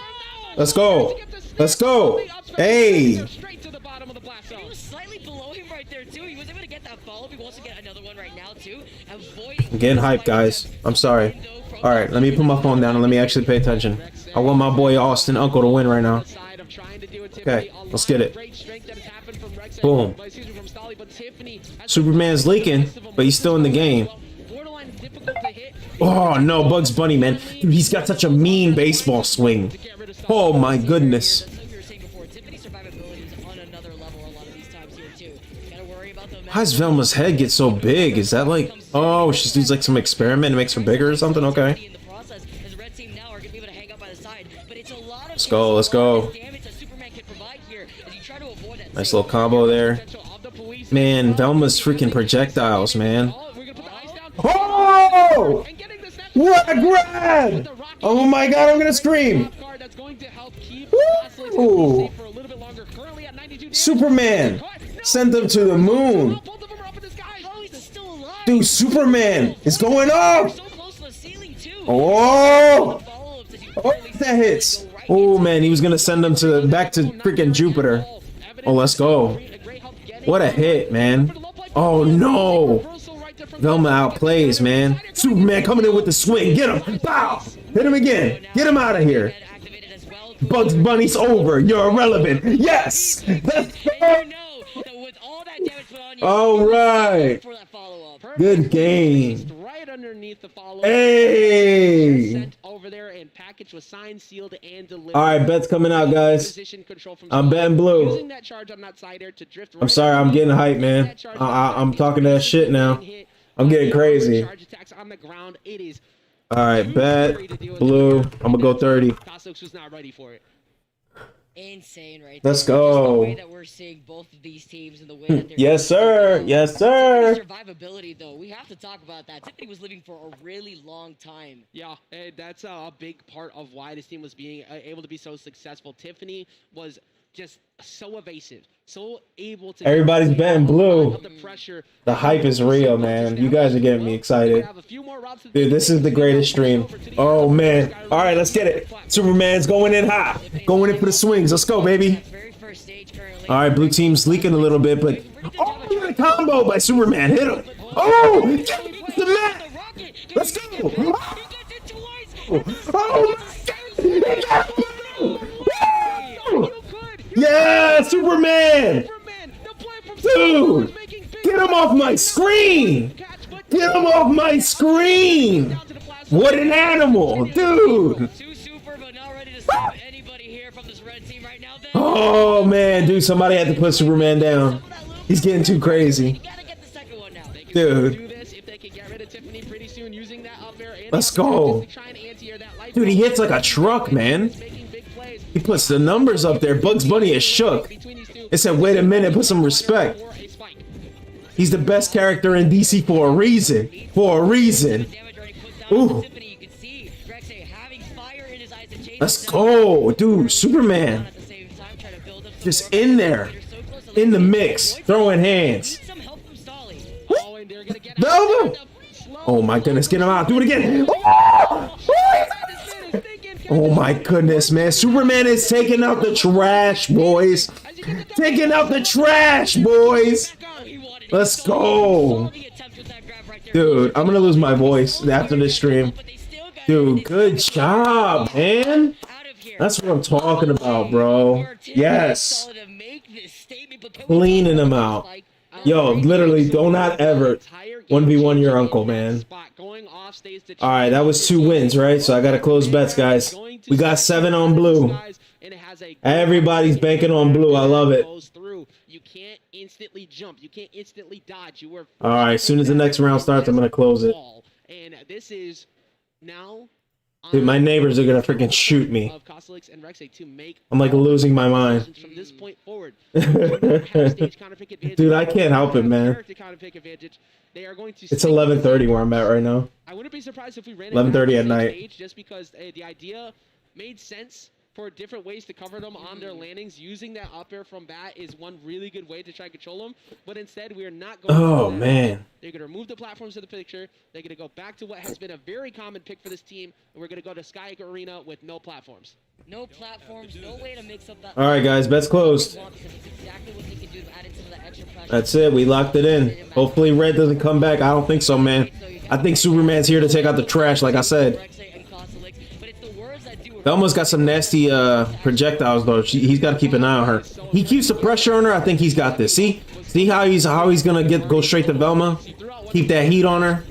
Let's go. Let's go. Hey. Straight to the bottom of the blast zone. He was slightly below him right there too. He was able to get that follow-up. He wants to get another one right now too. I'm getting hyped, guys. I'm sorry. All right, let me put my phone down and let me actually pay attention. I want my boy Austin Uncle to win right now. Okay, let's get it. Boom. Superman's leaking, but he's still in the game. Oh no, Bugs Bunny, man. Dude, he's got such a mean baseball swing. Oh my goodness. How does Velma's head get so big? Is that like, oh, she's doing like some experiment and makes her bigger or something? Okay. Let's go, let's go. Nice little combo there. Man, Velma's freaking projectiles, man. Oh! What a grab! Oh my god, I'm gonna scream! Woo! Superman! Send them to the moon! Dude, Superman is going off! Oh! Oh, that hits! Oh man, he was gonna send them to back to freaking Jupiter. Oh, let's go. What a hit, man. Oh no! Velma outplays, man. Superman coming in with the swing. Get him! Bow! Hit him again. Get him out of here. Bugs Bunny's over. You're irrelevant. Yes! Let's go! All right. Good game. Hey! All right, bet's coming out, guys. I'm betting blue. I'm sorry, I'm getting hyped, man. I'm talking that shit now. I'm getting crazy. All right, bet blue. I'm gonna go 30. insane right Let's there. Just the way go. that we're seeing both of these teams and the way that they're Yes, sir. Yes, sir. survivability though, we have to talk about that. Tiffany was living for a really long time. Yeah, and that's a big part of why this team was being able to be so successful. Tiffany was just so evasive, so able to. Everybody's betting blue. The pressure. The hype is real, man. You guys are getting me excited. Dude, this is the greatest stream. Oh, man. All right, let's get it. Superman's going in hot. Going in for the swings. Let's go, baby. All right, blue team's leaking a little bit, but... Oh, look at the combo by Superman. Hit him. Oh, the man. Let's go. Oh, my God. Yeah, Superman. Dude, get him off my screen. Get him off my screen. What an animal, dude. Oh, man, dude, somebody had to put Superman down. He's getting too crazy. Dude. Let's go. Dude, he hits like a truck, man. He puts the numbers up there. Bugs Bunny is shook. It said, wait a minute, put some respect. He's the best character in DC for a reason. For a reason. Ooh. Let's go, dude. Superman. Just in there. In the mix. Throwing hands. Velma! Oh my goodness, get him out. Do it again. Oh my goodness, man. Superman is taking out the trash, boys. Taking out the trash, boys. Let's go. Dude, I'm gonna lose my voice after this stream. Dude, good job, man. That's what I'm talking about, bro. Yes. Cleaning them out. Yo, literally, do not ever 1v1 your uncle, man. Alright, that was 2 wins, right? So I gotta close bets, guys. We got 7 on blue. Everybody's banking on blue. I love it. You can't instantly jump. You can't instantly dodge. Alright, as soon as the next round starts, I'm gonna close it. And this is now. Dude, my neighbors are gonna freaking shoot me. I'm like losing my mind. From this point forward, dude, I can't help it, man. It's 11:30 where I'm at right now. I wouldn't be surprised if we ran 11:30 at night. Just because the idea made sense for different ways to cover them on their landings. Using that up air from bat is one really good way to try and control them. But instead, we are not going to do that. Man. They're going to remove the platforms to the picture. They're going to go back to what has been a very common pick for this team. And we're going to go to Sky Arena with no platforms. No platforms, no way to mix up that. All right, guys, bets closed. That's it. We locked it in. Hopefully, Red doesn't come back. I don't think so, man. I think Superman's here to take out the trash, like I said. Velma's got some nasty projectiles though. He's got to keep an eye on her. He keeps the pressure on her. I think he's got this. See how he's gonna go straight to Velma, keep that heat on her,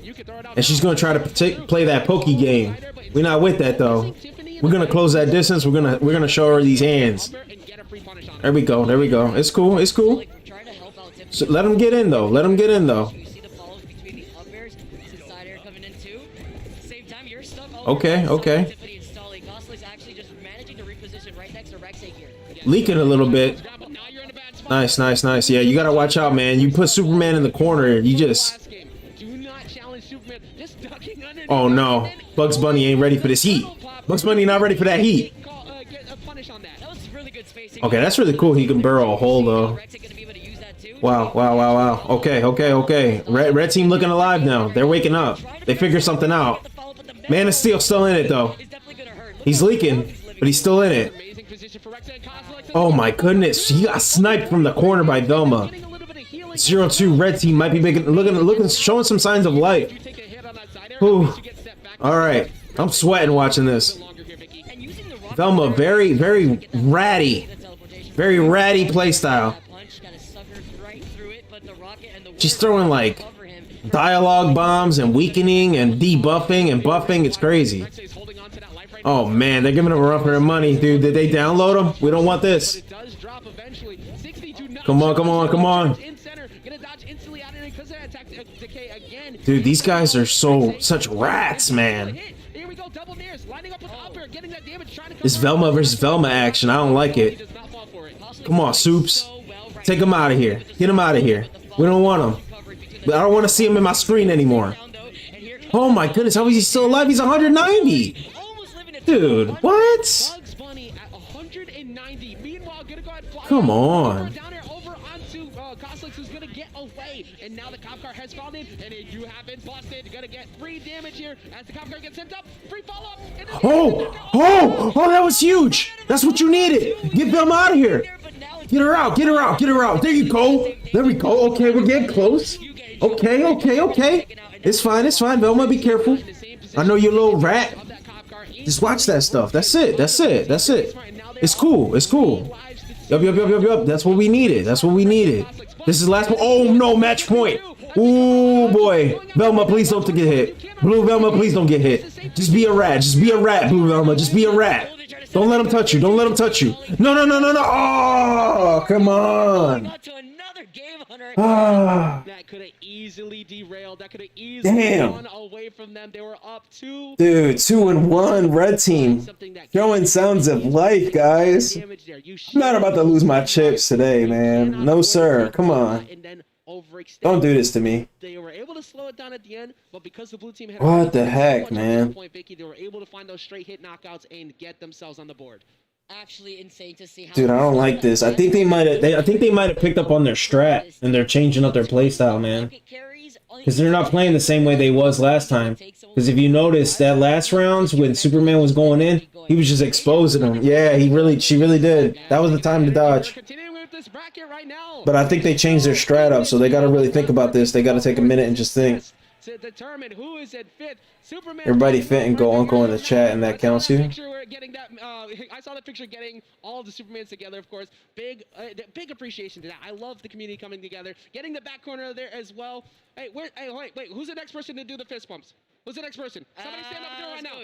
and she's gonna try to play that pokey game. We're not with that though. We're gonna close that distance. We're gonna show her these hands. There we go. There we go. It's cool. It's cool. So let him get in though. Let him get in though. Okay. Okay. Leaking a little bit. Nice, nice, nice. Yeah, you gotta watch out, man. You put Superman in the corner, you just... Oh no, Bugs Bunny ain't ready for this heat. Bugs Bunny not ready for that heat. Okay, that's really cool. He can burrow a hole though. Wow, wow, wow, wow. Okay, okay, okay. Red team looking alive now. They're waking up. They figured something out. Man of Steel still in it though. He's leaking, but he's still in it. Oh my goodness, he got sniped from the corner by Velma. 0-2 red team might be looking, showing some signs of life. Ooh. All right, I'm sweating watching this. Velma, very ratty playstyle. She's throwing like dialogue bombs and weakening and debuffing and buffing. It's crazy. Oh man, they're giving him a run for their money, dude. Did they download him? We don't want this. Come on, come on, come on. Dude, these guys are such rats, man. This Velma versus Velma action, I don't like it. Come on, Soups. Take him out of here. Get him out of here. We don't want him. But I don't want to see him in my screen anymore. Oh my goodness, how is he still alive? He's 190. Dude, what? Come on. And now the cop car has fallen in, and you have been busted. Gonna get free damage here as the cop car gets sent up. Free follow up. Oh, that was huge. That's what you needed. Get them out of here. Get her out. Get her out. Get her out. There you go. There we go. Okay, we're getting close. Okay. It's fine. It's fine. Velma, be careful. I know you little rat. Just watch that stuff. That's it. It's cool. Yup. That's what we needed. This is last one. Oh no, match point. Oh boy. Velma, please don't get hit. Blue Velma, please don't get hit. Just be a rat, Blue Velma. Just be a rat. Don't let him touch you. No. Oh, come on. That could have easily derailed. That could have easily gone away from them. They were up 2. Dude, 2-1, red team. Showing sounds of life, guys. I'm not about to lose my chips today, man. No, sir. Come on. Don't do this to me. They were able to slow it down at the end, but because the blue team had what the heck, man? They were able to find those straight hit knockouts and get themselves on the board. Actually insane to see how. Dude, I don't like this. I think they might have picked up on their strat and they're changing up their playstyle, man. Because they're not playing the same way they was last time. Because if you notice that last rounds when Superman was going in, he was just exposing them. Yeah, she really did. That was the time to dodge. But I think they changed their strat up, so they got to really think about this. They got to take a minute and just think. To determine who is at fifth. Superman, everybody fit and go Uncle in the chat, and that counts you. I saw the picture getting all of the Supermans together, of course. Big appreciation to that. I love the community coming together. Getting the back corner there as well. Hey, wait, who's the next person to do the fist bumps? Who's the next person? Somebody stand up and do it right now.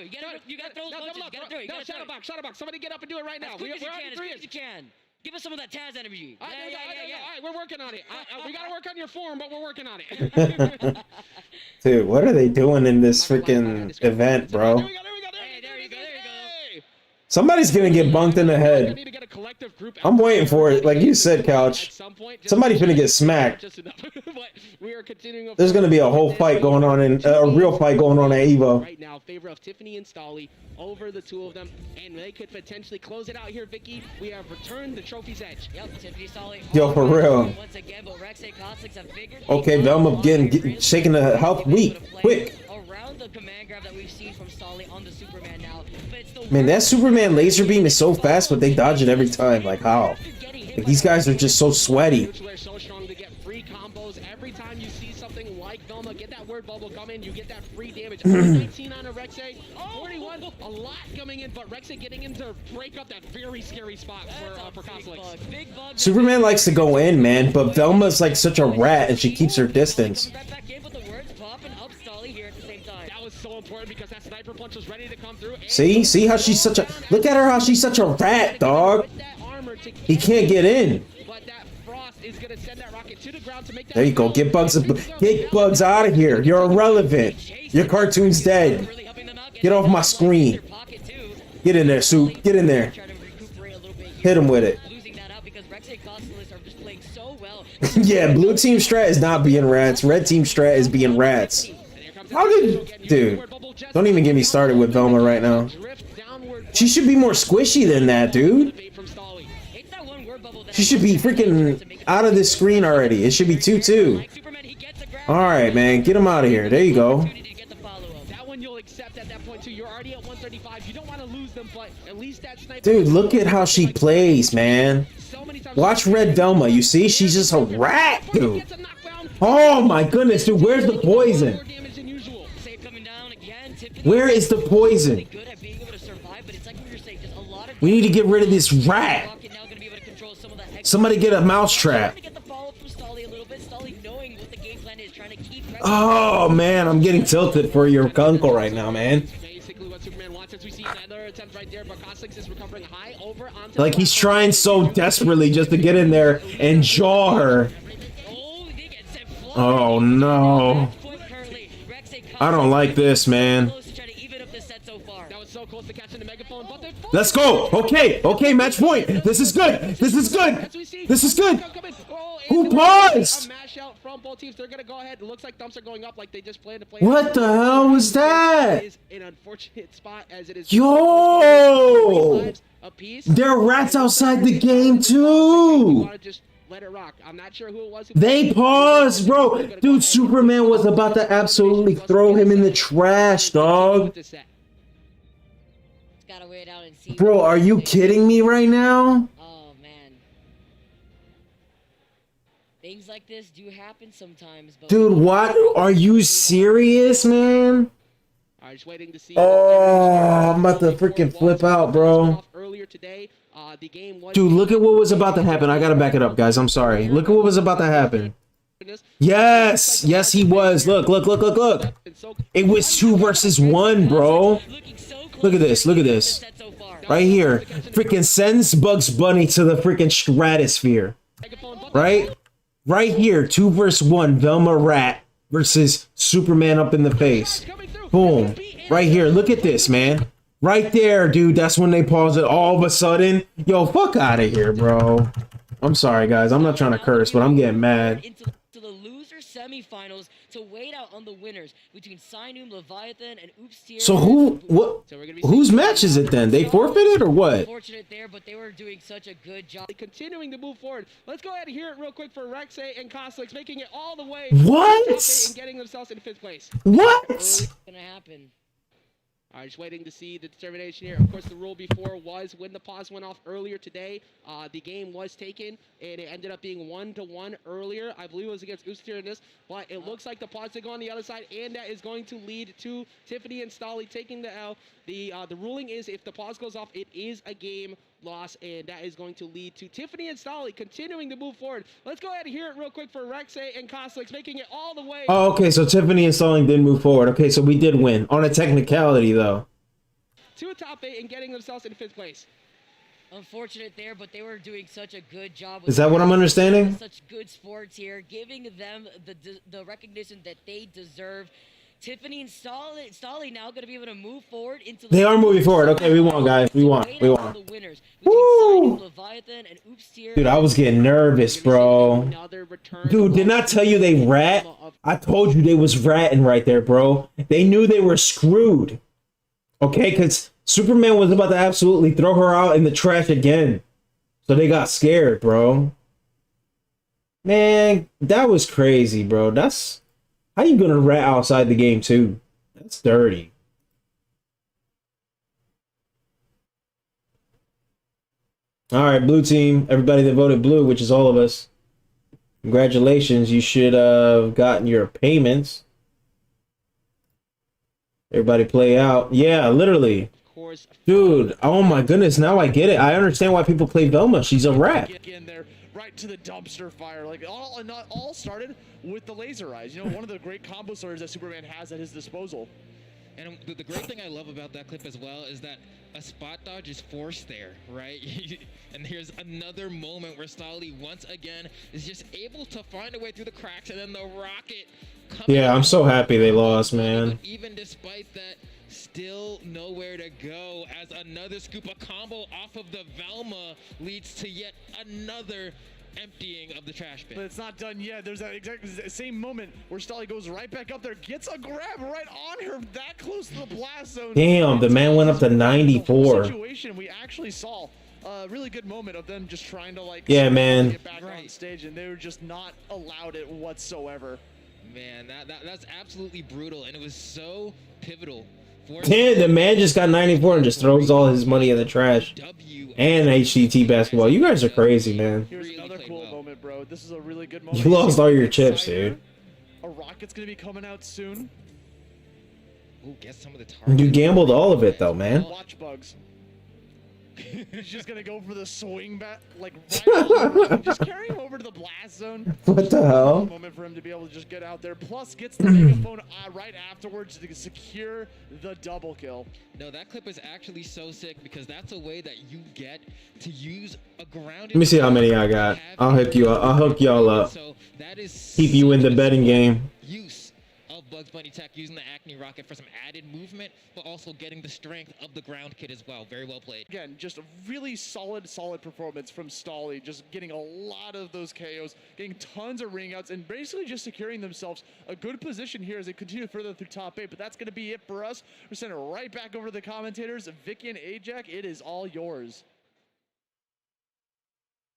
You gotta throw those punches. No, Shadowbox. Somebody get up and do it right now. As quick as you can. Give us some of that Taz energy. All right, we're working on it. We gotta work on your form, but we're working on it. Dude, what are they doing in this freaking event, bro? There we go. Somebody's gonna get bunked in the head. I'm waiting for it, like you said, Couch. Somebody's gonna get smacked. There's gonna be a whole fight going on a real fight going on at EVO. Right now, favor of Tiffany and Stolly over the two of them, and they could potentially close it out here, Vicky. We have returned the trophy's edge. Yep, Tiffany, Stolly. Yo, for real. Once again, but Rexay Cosmics have figured. Okay, Velma shaking the health weak, quick. Around the command grab that we've seen from Stolly on the Superman now. Man, that Superman laser beam is so fast, but they dodge it every time. Like, how? Like, these guys are just so sweaty. They're so strong to get free combos. Every time you see something like Velma, get that word bubble come in, you get that free damage. 19 on a Rexay, 41, a lot coming in, but Rexay getting in to break up that very scary spot for Cosmix. Superman likes to go in, man, but Velma's like such a rat, and she keeps her distance. So important because that sniper punch was ready to come through. See how she's such a look at her, how she's such a rat, dog. He can't get in. But that frost is gonna send that rocket to the ground to make that. There you go. Get Bugs out of here. You're irrelevant. Your cartoon's dead. Get off my screen. Get in there, Soup. Get in there. Hit him with it. Yeah, blue team strat is not being rats. Red team strat is being rats. How did... Dude, don't even get me started with Velma right now. She should be more squishy than that, dude. She should be freaking out of this screen already. It should be 2-2. Alright, man. Get him out of here. There you go. Dude, look at how she plays, man. Watch Red Velma. You see? She's just a rat, dude. Oh my goodness, dude. Where's the poison? Where is the poison? We need to get rid of this rat. Somebody get a mousetrap. Oh man, I'm getting tilted for your uncle right now, man. Like he's trying so desperately just to get in there and jaw her. Oh no. I don't like this, man. supposed to catch in the megaphone, but they Let's go. Okay. Okay. Match point. This is good. This is good. This is good. Who paused? A mash out from both teams. They're gonna go ahead. It looks like thumps are going up like they just planned to play. What the hell was that? Is an unfortunate spot as it is. Yo! There are rats outside the game too. Let it rock. I'm not sure who it was. They paused, bro. Dude, Superman was about to absolutely throw him in the trash, dog. Gotta wait out and see. Bro, are you kidding me right now? Oh man. Things like this do happen sometimes, but Dude, what? Are you serious, man? Just waiting to see. Oh, I'm about to freaking flip out, bro. Earlier today, the game was. Dude, look at what was about to happen. I gotta back it up, guys. I'm sorry. Look at what was about to happen. Yes, yes, he was. Look, look, look, look, look. It was 2 versus 1, bro. Look at this. Look at this. Right here. Freaking sends Bugs Bunny to the freaking stratosphere. Right? Right here. 2 versus 1. Velma Rat versus Superman up in the face. Boom. Right here. Look at this, man. Right there, dude. That's when they pause it all of a sudden. Yo, fuck out of here, bro. I'm sorry, guys. I'm not trying to curse, but I'm getting mad. To the loser semifinals to wait out on the winners between Sinum, Leviathan, and Oops Tier. So whose match is it then? They forfeited or what? Unfortunate there, but they were doing such a good job. Continuing to move forward. Let's go ahead and hear it real quick for Rexay and Coslex making it all the way. What? And getting themselves in 5th place. What? What's gonna happen? All right, just waiting to see the determination here. Of course, the rule before was when the pause went off earlier today, the game was taken, and it ended up being 1-1 earlier. I believe it was against Ustir in this, but it looks like the pause did go on the other side, and that is going to lead to Tiffany and Stolly taking the L. The ruling is if the pause goes off, it is a game loss, and that is going to lead to Tiffany and Stolly continuing to move forward. Let's go ahead and hear it real quick for Rexay and Coslex making it all the way. Oh, okay, so Tiffany and Stolly did move forward. Okay, so we did win. On a technicality, though. To a top 8 and getting themselves in 5th place. Unfortunate there, but they were doing such a good job. Is that what I'm understanding? Such good sports here, giving them the recognition that they deserve. Tiffany and Stolly now going to be able to move forward into. They are moving forward. Okay, we won, guys. We won. We won. Woo! Dude, I was getting nervous, bro. Dude, didn't I tell you they rat? I told you they was ratting right there, bro. They knew they were screwed. Okay, because Superman was about to absolutely throw her out in the trash again. So they got scared, bro. Man, that was crazy, bro. That's... How you gonna rat outside the game, too? That's dirty. Alright, blue team. Everybody that voted blue, which is all of us. Congratulations. You should have gotten your payments. Everybody play out. Yeah, literally. Dude, oh my goodness, now I get it. I understand why people play Velma. She's a rat. Again, there, right to the dumpster fire. Like all started with the laser eyes. You know, one of the great combo starters that Superman has at his disposal. And the great thing I love about that clip as well is that a spot dodge is forced there, right? And here's another moment where Stolly once again is just able to find a way through the cracks, and then the rocket. Yeah, I'm so happy they lost, man. But even despite that, still nowhere to go as another scoop, a combo off of the Velma leads to yet another emptying of the trash bin. But it's not done yet. There's that exact same moment where Stolly goes right back up there, gets a grab right on her, that close to the blast zone. Damn, the man went up to 94. Situation we actually saw a really good moment of them just trying to like yeah, man, get back on stage, and they were just not allowed it whatsoever. Man, that's absolutely brutal, and it was so pivotal. Damn, the man just got 94 and just throws all his money in the trash. And HDT basketball. You guys are crazy, man. Here's another cool moment, bro. This is a really good moment. You lost all your chips, dude. A rocket's gonna be coming out soon. Ooh, get some of the targets. You gambled all of it, though, man. Watch Bugs. He's just gonna go for the swing bat, like right just carry him over to the blast zone. What the hell? Moment for him to be able to just get out there. Plus, gets the megaphone right afterwards to secure the double kill. No, that clip is actually so sick because that's a way that you get to use a grounded. Let me see how many I got. I'll hook you up. I'll hook y'all up. So that is keep you in the betting game. Use of Bugs Bunny Tech using the Acne Rocket for some added movement, but also getting the strength of the ground kit as well. Very well played. Again, just a really solid performance from Stolly, just getting a lot of those KOs, getting tons of ring outs, and basically just securing themselves a good position here as they continue further through top 8. But that's going to be it for us. We're sending it right back over to the commentators. Vicky and Ajax, it is all yours.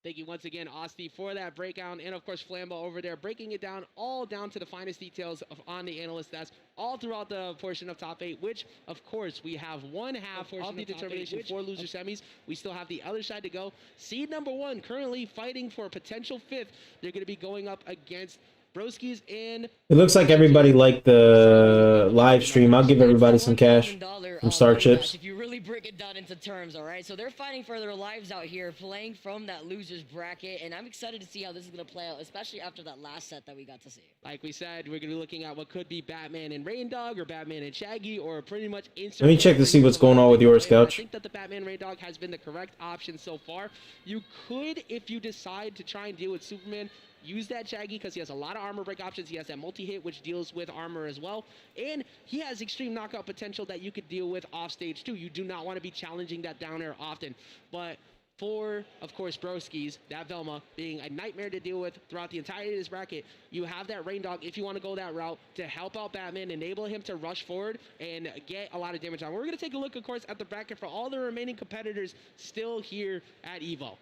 Thank you once again, Osti, for that breakdown, and of course Flambo over there breaking it down all down to the finest details on the analyst desk all throughout the portion of top 8, which of course we have one half of the determination for loser semis. We still have the other side to go. Seed number 1 currently fighting for a potential 5th. They're going to be going up against Broskies and... It looks like everybody liked the live stream. I'll give everybody some cash, some star chips. If you really break it down into terms, all right? So they're fighting for their lives out here, playing from that loser's bracket, and I'm excited to see how this is going to play out, especially after that last set that we got to see. Like we said, we're going to be looking at what could be Batman and Rain Dog, or Batman and Shaggy, or pretty much... Let me check to see what's going on with yours, Couch. I think that the Batman Rain Dog has been the correct option so far. You could, if you decide to try and deal with Superman, use that Shaggy because he has a lot of armor break options. He has that multi-hit, which deals with armor as well. And he has extreme knockout potential that you could deal with off stage too. You do not want to be challenging that down air often. But for, of course, Broskies, that Velma being a nightmare to deal with throughout the entirety of this bracket, you have that Rain Dog if you want to go that route to help out Batman, enable him to rush forward and get a lot of damage on. We're going to take a look, of course, at the bracket for all the remaining competitors still here at EVO.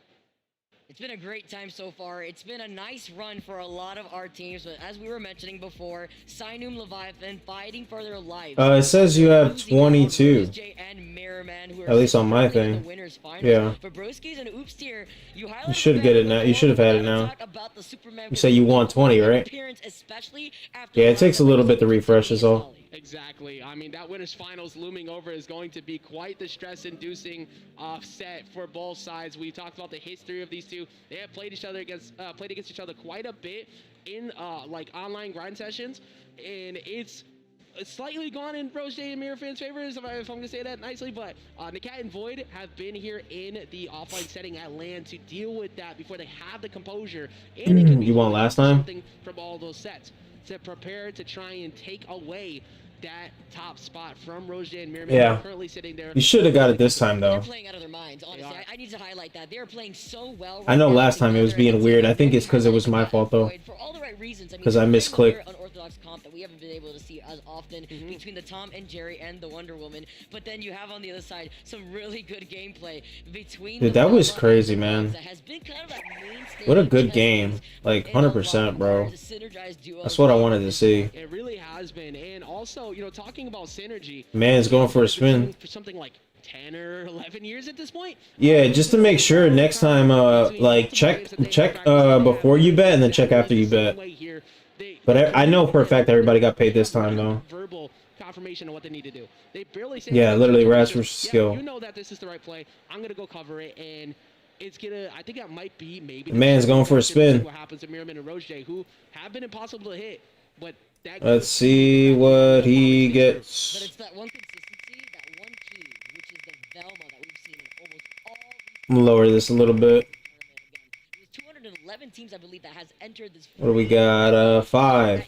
It's been a great time so far. It's been a nice run for a lot of our teams, but as we were mentioning before, Sinum Leviathan fighting for their life. It says you have 22. At least on my thing. Yeah. For Broskies and Oops tier, you should get it now. You should have had it now. You say you want 20, right? Yeah, it takes a little bit to refresh is all. Exactly. I mean, that winners finals looming over is going to be quite the stress-inducing set for both sides. We talked about the history of these two. They have played against each other quite a bit in like online grind sessions, and it's slightly gone in Rose J and Mirror fans' favors, if I'm going to say that nicely, but Nakat and Void have been here in the offline setting at LAN to deal with that before they have the composure. And they can you won last time? From all those sets to prepare to try and take away that top spot from Rose and Mirror. Yeah. Currently sitting there. You should have got it this time, though. They're playing out of their minds, honestly. I need to highlight that. They're playing so well. I know last time it was being weird. I think it's because it was my fault, though. For all the right reasons. Because I misclicked. Unorthodox comp that we haven't been able to see as often between the Tom and Jerry and the Wonder Woman. But then you have on the other side some really good gameplay between. Dude, that was crazy, man. What a good game. Like, 100%, bro. That's what I wanted to see. It really has been. And also, you know, talking about synergy. Man's going for a spin. For something like 10 or 11 years at this point. Yeah, just to make sure next time, like, check before you bet and then check after you bet. But I know for a fact everybody got paid this time, though. Verbal confirmation of what they need to do. They barely say, yeah, literally rats versus skill. You know that this is the right play. I'm going to go cover it, and it's gonna. I think that might be maybe. Man's going for a spin. What happens to Mirrorman and Roche, who have been impossible to hit, but that. Let's see what he gets. But it's that one consistency, that one key, which is the Velma that we've seen in almost all. I'm gonna lower this a little bit. 211 teams, I believe, that has entered this. What do we got? 5.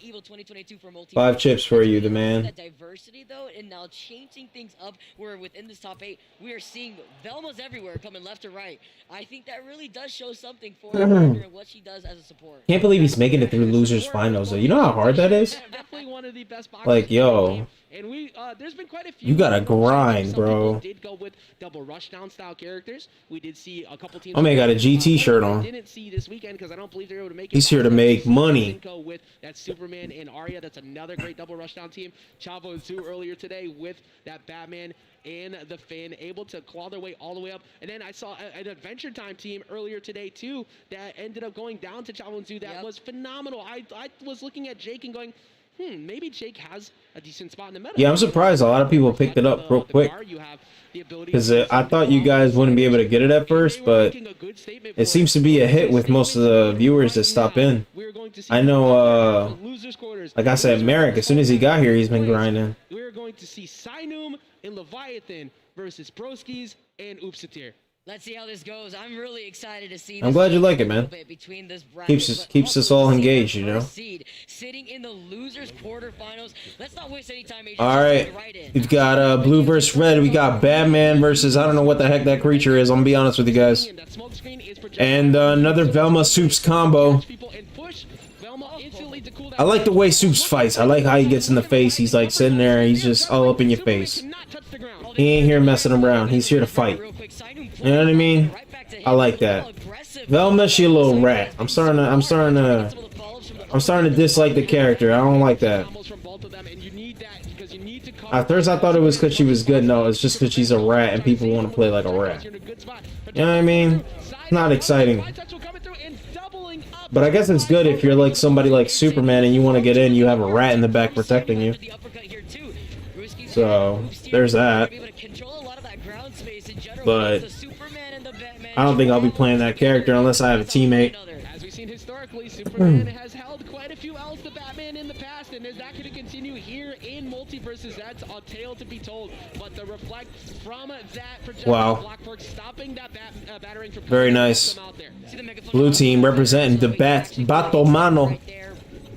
5 chips for you, the man. That diversity, though, and now changing things up. Where within this top 8, we are seeing Velmas everywhere, coming left to right. I think that really does show something for her and what she does as a support. Can't believe he's making it through losers finals, though. You know how hard that is? Definitely one of the best boxers. Like, yo. And we, there's been quite a few. You gotta grind, bro. Did go with double rushdown style characters. We did see a couple teams. Oh man, got a GT shirt on. Didn't see this weekend because I don't believe they're able to make it. He's here to make money. With that Superman and Arya, that's another great double rushdown team. Chavo and Sue earlier today with that Batman and the Finn, able to claw their way all the way up. And then I saw an Adventure Time team earlier today too that ended up going down to Chavo and Sue. That was phenomenal. I was looking at Jake and going, maybe Jake has a decent spot in the meta. Yeah, I'm surprised a lot of people picked it up real quick. Because I thought you guys wouldn't be able to get it at first, but it seems to be a hit with most of the viewers that stop in. I know, like I said, Merrick, as soon as he got here, he's been grinding. We're going to see Sinum and Leviathan versus Broskies and Oopsatir. Let's see how this goes. I'm really excited to see. I'm glad you like it, man. Between this Keeps us all engaged, you know. Sitting in the losers quarterfinals. Let's not waste any time. All right, we've got blue versus red. We got Batman versus I don't know what the heck that creature is. I'm gonna be honest with you guys. And another Velma Soups combo. I like the way Soups fights. I like how he gets in the face. He's like sitting there. He's just all up in your face. He ain't here messing around. He's here to fight. You know what I mean? I like that. Velma, she a little rat. I'm starting to dislike the character. I don't like that. At first I thought it was because she was good. No, it's just because she's a rat and people want to play like a rat. You know what I mean? Not exciting. But I guess it's good if you're like somebody like Superman and you want to get in, you have a rat in the back protecting you. So, there's that. But I don't think I'll be playing that character unless I have a teammate. As we've seen historically, Superman has held quite a few L's to Batman in the past, and is that going to continue here in Multiverses? That's a tale to be told. But the reflect from that projectile block stopping that battering from very nice. Blue team representing the Batomano.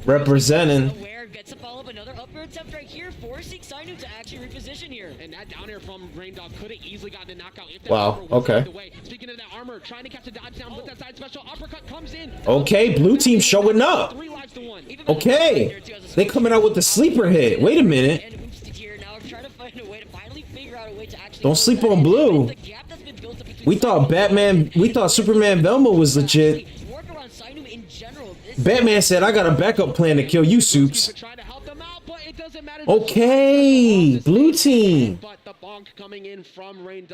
Representing. Gets a follow-up, another upward attempt right here, forcing Sainu to actually reposition here. And that down air from Raindog could have easily gotten a knockout if that wow, okay. Speaking of that armor, trying to catch a dodge down with that side special uppercut comes in. Okay, blue team showing up. Okay, they coming out with the sleeper hit. Wait a minute. Don't sleep on blue. We thought Superman Velma was legit. Batman said, I got a backup plan to kill you, Soups. Okay, blue team.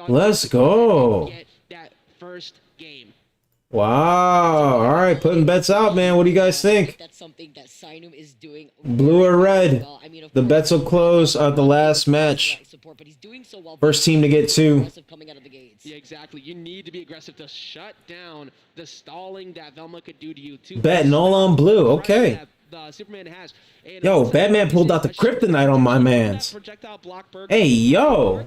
Let's go. Wow. All right, putting bets out, man. What do you guys think? That's something that Sainu is doing. Blue or red? The bets will close at the last match. First team to get 2. Yeah, exactly. You need to be aggressive to shut down the stalling that Velma could do to you too. Betting all on blue. Okay. Superman has. Yo, Batman pulled out the kryptonite on my mans. Hey, yo.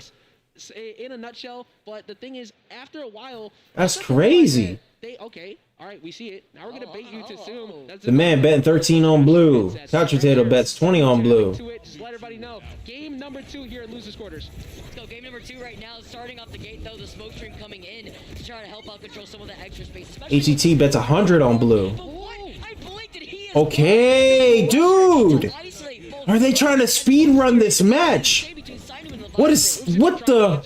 In a nutshell, but the thing is, after a while, that's crazy. Okay, all right, we see it. Now we're gonna bait you to assume the man betting 13 on blue. Couch Potato bets 20 on blue. Just let everybody know. Game number 2 here in losers quarters. So game number 2 right now, starting off the gate though, the smoke stream coming in to try to help out control some of the extra space. HET bets 100 on blue. Okay, dude. Are they trying to speed run this match? What the?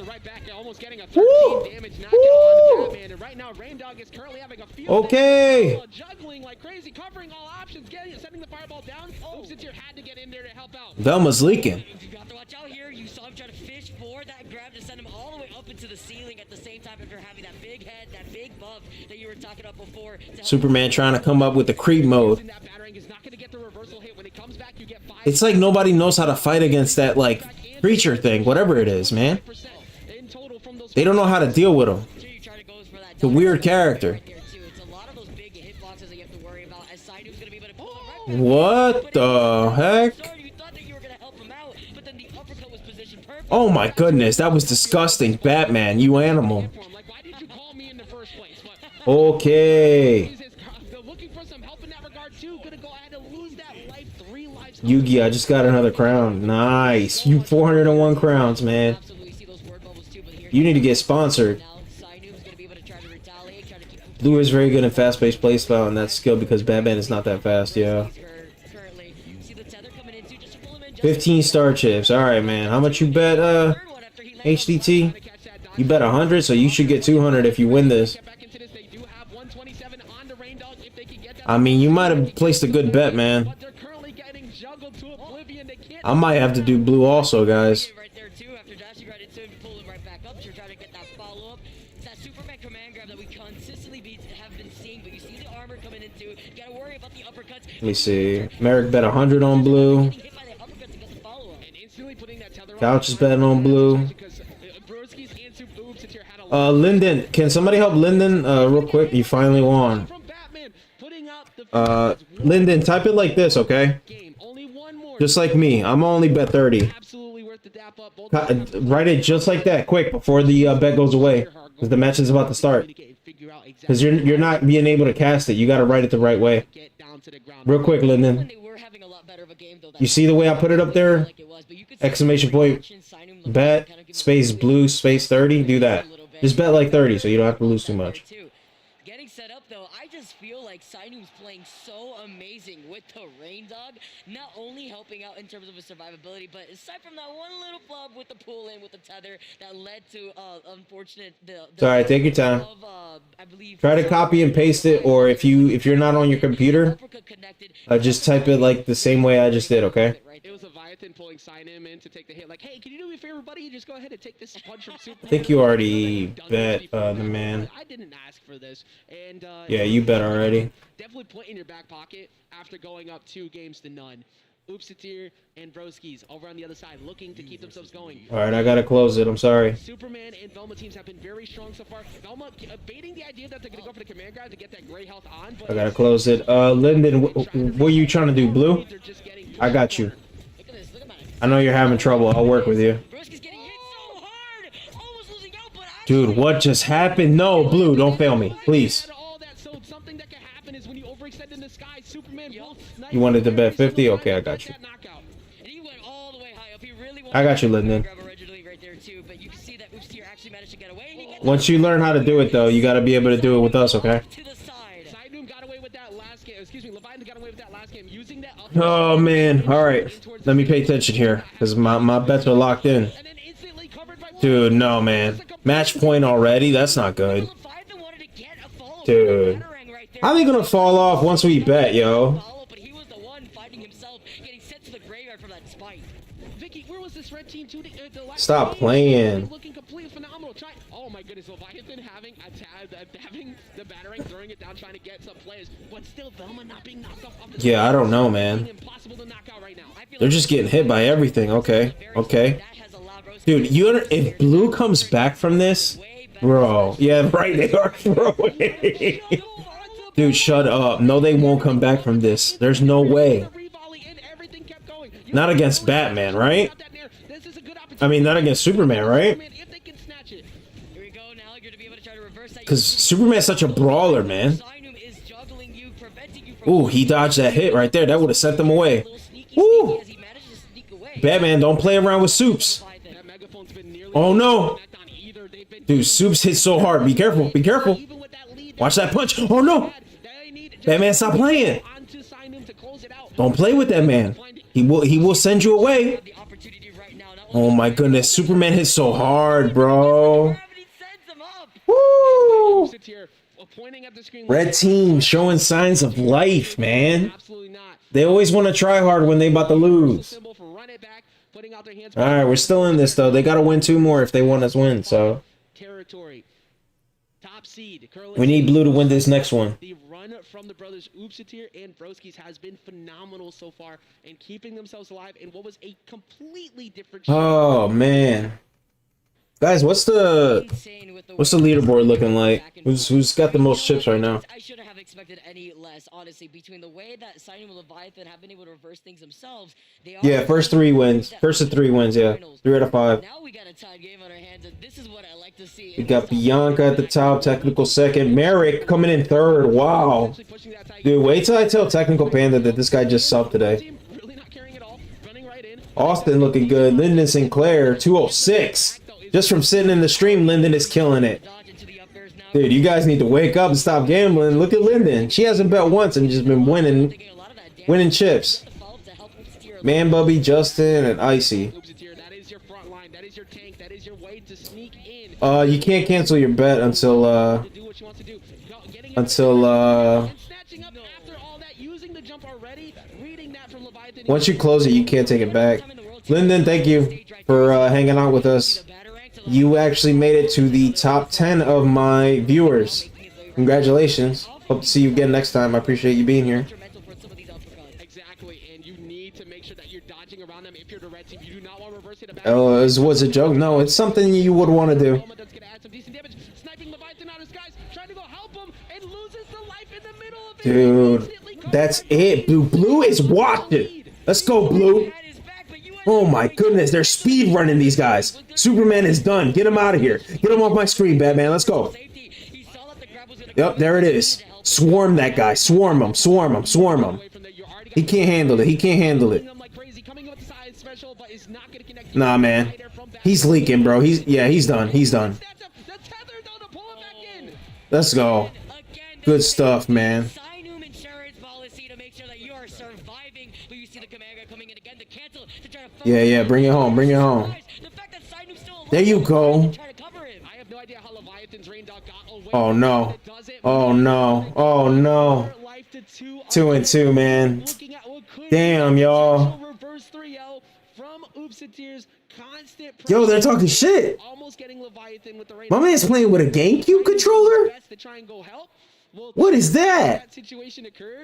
Woo! Woo! Okay. Velma's leaking. You got to watch out here. You saw him try to fish for that grab to send him all the way up into the ceiling at the same time after having that big head, that big buff that you were talking about before. Superman trying to come up with the creep mode. It's like nobody knows how to fight against that like creature thing, whatever it is, man. They don't know how to deal with him. It's a weird character. What the heck? Oh my goodness, that was disgusting. Batman, you animal. Okay. Yugi, I just got another crown. Nice. You 401 crowns, man. You need to get sponsored. Blue is very good in fast-paced playstyle and that skill because Batman is not that fast, yeah. 15 star chips. Alright, man. How much you bet, HDT? You bet 100, so you should get 200 if you win this. I mean, you might have placed a good bet, man. I might have to do blue also, guys. Let me see. Merrick bet 100 on blue. Couch is betting on blue. Lyndon, can somebody help Lyndon real quick? He finally won. Lyndon, type it like this, okay? Just like me. I'm only bet 30. to dap up both. Write it just like that, quick, before the bet goes away, because the match is about to start. Because you're not being able to cast it. You got to write it the right way. Real quick, Lyndon. You see the way I put it up there? Exclamation point, bet, space blue, space 30. Do that. Just bet like 30 so you don't have to lose too much. Getting set up though, I just feel like Sinum's playing so amazing with the Rain Dog, not only helping out in terms of his survivability, but aside from that one little flub with the pull in with the tether that led to unfortunate Sorry, take your time. Try to copy and paste it, or if you're not on your computer, just type it like the same way I just did, okay? It was Leviathan pulling Sinum in to take the hit. Like, hey, can you do me a favor, buddy? Just go ahead and take this punch from Super. I think you already bet the man. I didn't ask for this. And yeah, you bet already. Definitely put in your back pocket after going up 2 games to none. Oopsitir and Broskis over on the other side looking to keep themselves going. All right, I gotta close it. I'm sorry. Superman and Velma teams have been very strong so far. Velma baiting the idea that they're gonna go for the command grab to get that gray health on. But I gotta close it. Lyndon, what are you trying to do? Blue? I got you. I know you're having trouble. I'll work with you. Dude, what just happened? No, Blue, don't fail me, please. You wanted to bet 50? Okay, I got you. I got you, Lyndon. Once you learn how to do it, though, you got to be able to do it with us, okay? Oh, man. All right. Let me pay attention here, because my bets are locked in. Dude, no, man. Match point already? That's not good. Dude. How are they going to fall off once we bet, yo? Stop playing. Oh my goodness, Leviathan having the battering, throwing it down, trying to get some plays, but still Velma not being knocked off the yeah, I don't know, man. They're just getting hit by everything. Okay, okay. Dude, if Blue comes back from this, bro. Yeah, right, they are throwing. Dude, shut up. No, they won't come back from this. There's no way. Not against Batman, right? I mean, not against Superman, right? Because Superman's such a brawler, man. Ooh, he dodged that hit right there. That would have sent them away. Woo! Batman, don't play around with Soups. Oh, no. Dude, Soups hit so hard. Be careful. Be careful. Watch that punch. Oh, no. Batman, stop playing. Don't play with that man. He will send you away. Oh, my goodness. Superman hit so hard, bro. Woo! Red team showing signs of life, man. They always want to try hard when they about to lose. All right, we're still in this, though. They got to win 2 more if they want us to win, so. We need Blue to win this next one. The run from the brothers Oopsitir and Broskis has been phenomenal so far in keeping themselves alive in what was a completely different show. Oh, man. Guys, what's the leaderboard looking like? Who's got the most chips right now? I shouldn't have expected any less, honestly. Between the way that Sinum and Leviathan have been able to reverse things themselves, they are yeah, first 3 wins. First of 3 wins, yeah. 3 out of 5. Now we got a tied game on our hands, and this is what I like to see. We got Bianca at the top, Technical second. Merrick coming in 3rd. Wow. Dude, wait till I tell Technical Panda that this guy just subbed today. Austin looking good. Lyndon Sinclair, 206. Just from sitting in the stream, Lyndon is killing it. Dude, you guys need to wake up and stop gambling. Look at Lyndon. She hasn't bet once and just been winning chips. Man, Bubby, Justin, and Icy. You can't cancel your bet until once you close it, you can't take it back. Lyndon, thank you for hanging out with us. You actually made it to the top 10 of my viewers. Congratulations. Hope to see you again next time. I appreciate you being here. Exactly, and you need to make sure that you're dodging around them if you're the red team. You do not want to reverse it. Oh, was a joke? No, it's something you would want to do. Dude, that's it. Blue is watching. Let's go, Blue. Oh my goodness, they're speed running these guys. Superman is done. Get him out of here. Get him off my screen, Batman. Let's go. Yep, there it is. Swarm that guy. Swarm him. Swarm him. Swarm him. He can't handle it. He can't handle it. Nah, man. He's leaking, bro. He's done. He's done. Let's go. Good stuff, man. Yeah, bring it home. Bring it home. There you go. Oh no. Oh no. Oh no. 2 and 2, man. Damn, y'all. Yo, they're talking shit. My man's playing with a GameCube controller? What is that?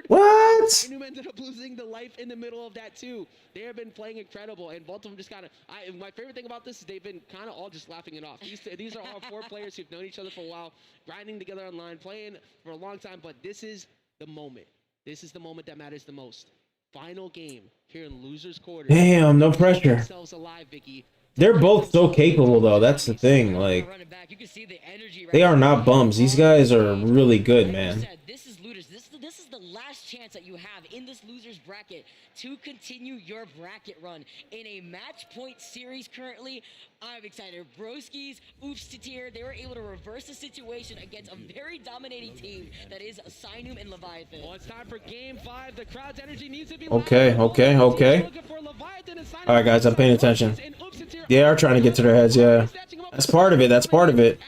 What? Ended up losing the life in the middle of that too. They have been playing incredible, and both of them just kind of. My favorite thing about this is they've been kind of all just laughing it off. These are all 4 players who've known each other for a while, grinding together online, playing for a long time. But this is the moment. This is the moment that matters the most. Final game here in losers' quarter. Damn, no pressure. They're both so capable, though. That's the thing. Like, they are not bums. These guys are really good, man. This is looters. This is the last chance that you have in this losers bracket to continue your bracket run in a match point series. Currently, I'm excited. Broskies, Oops to Tier, they were able to reverse the situation against a very dominating team that is Sinum and Leviathan. Well, it's time for game 5. The crowd's energy needs to be Okay. All right, guys, I'm paying attention. They are trying to get to their heads, yeah. That's part of it. That's part of it.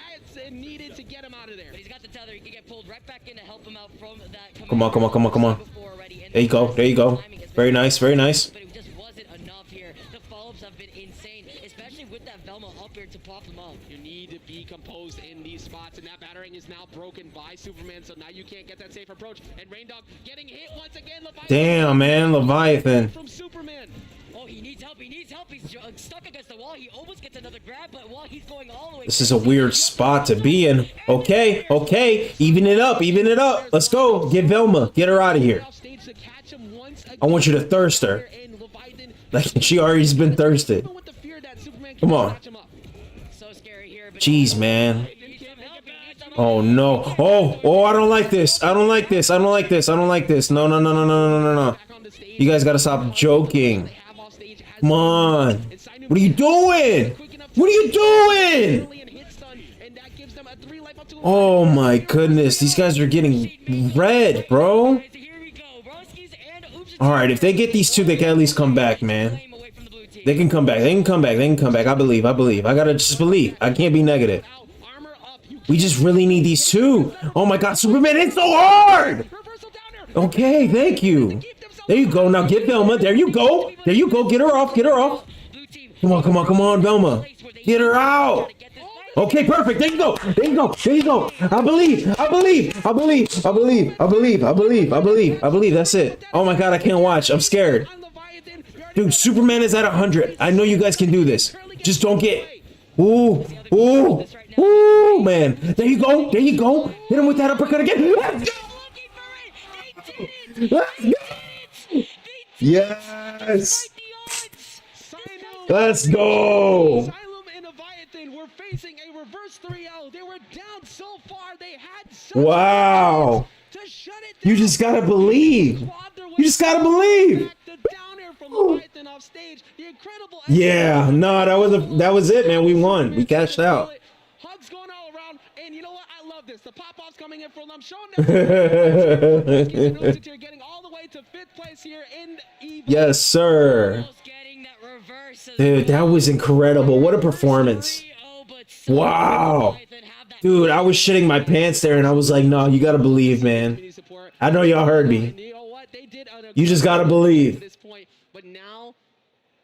Come on. There you go. Very nice. But it just wasn't enough here. The follow-ups have been insane, especially with that Velma up here to pop them up. You need to be composed in these spots, and that battering is now broken by Superman, so now you can't get that safe approach. And Raindog getting hit once again. Leviathan. Damn, man, Leviathan. From Superman. Oh, he needs help. He's stuck against the wall. He almost gets another grab, but while he's going all the way. This is a weird spot to be in. Okay. Even it up. Let's go. Get Velma. Get her out of here. I want you to thirst her. Like, she already's been thirsted. Come on. Jeez, man. Oh, no. Oh, I don't like this. I don't like this. No. You guys gotta stop joking. Come on. What are you doing? Oh my goodness. These guys are getting red, bro. Alright, if they get these 2, they can at least come back, man. They can come back. I believe. I gotta just believe. I can't be negative. We just really need these 2. Oh my god, Superman, it's so hard! Okay, thank you. There you go. Now get Velma. There you go. Get her off. Come on, Velma. Get her out. Okay, perfect. There you go. I believe. That's it. Oh my god, I can't watch. I'm scared. Dude, Superman is at 100. I know you guys can do this. Just don't get... Ooh, man. There you go. Hit him with that uppercut again. Let's go. Yes. Let's go. Asylum and Leviathan were facing a reverse 3-0. They were down so far. They had wow. You just gotta believe. Yeah, no, that was it, man. We won. We cashed out. Hugs going all around, and you know what? I love this. The pop-offs coming in from them, showing them. Getting all the way to 5th place here in EVO. Yes, sir. Dude, that was incredible. What a performance. Wow. Dude, I was shitting my pants there, and I was like, no, you gotta believe, man. I know y'all heard me. You just gotta believe. But now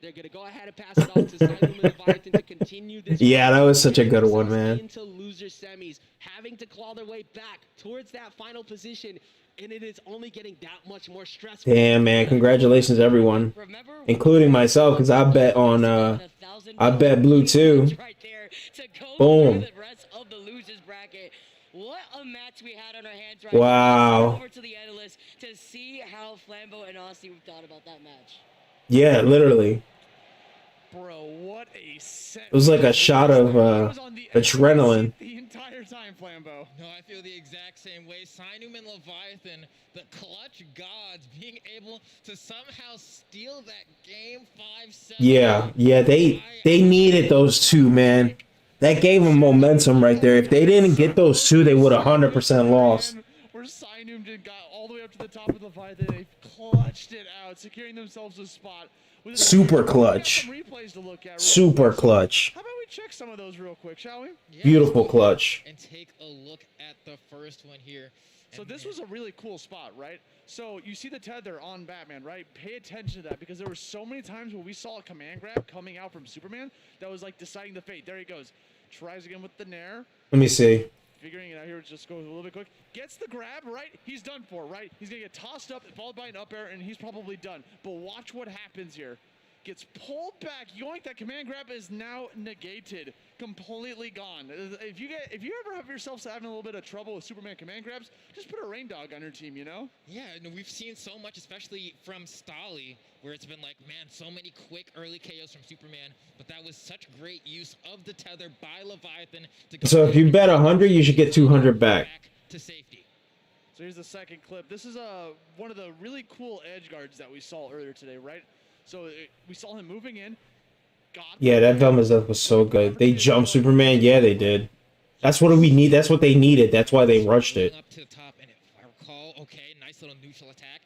they're gonna go ahead and pass it off to Simon and Leviathan to continue this. Yeah, that was such a good one, man. Into loser semis, having to claw their way back towards that final position, and it is only getting that much more stressful. Damn, man, congratulations everyone, including myself, because I bet on blue too. Boom. What a match we had on our hands right wow. Over to the analysts to see how Flambeau and Aussie thought about that match. Yeah, literally. Bro, what a set. It was like a shot of adrenaline. The entire time, Flambeau. No, I feel the exact same way. Sinum and Leviathan, the clutch gods, being able to somehow steal that game 5-7. Yeah, they needed those two, man. That gave them momentum right there. If they didn't get those two, they would have 100% lost. Where Sinum just got all the way up to the top of the Leviathan, they clutched it out, securing themselves a spot. Super clutch. Super clutch. How about we check some of those real quick, shall we? Yeah, Beautiful clutch. And take a look at the first one here. So this was a really cool spot, right? So you see the tether on Batman, right? Pay attention to that because there were so many times where we saw a command grab coming out from Superman that was like deciding the fate. There he goes. Tries again with the Nair. Let me see. Figuring it out here, just go a little bit quick. Gets the grab, right? He's done for, right? He's gonna get tossed up, followed by an up air, and he's probably done. But watch what happens here. Gets pulled back. Yoink, that command grab is now negated. Completely gone. If you ever have yourself having a little bit of trouble with Superman command grabs, just put a rain dog on your team, you know? Yeah, no, we've seen so much, especially from Stolly, where it's been like, man, so many quick early KOs from Superman, but that was such great use of the tether by Leviathan to go. So if you bet 100, you should get 200 back. To safety. So here's the second clip. This is one of the really cool edge guards that we saw earlier today, right? So we saw him moving in. Yeah, that Velma's death was so good. They jumped Superman. Yeah, they did. That's what we need. That's what they needed. That's why they rushed it. Up to the top, and if I recall, okay, nice little neutral attack.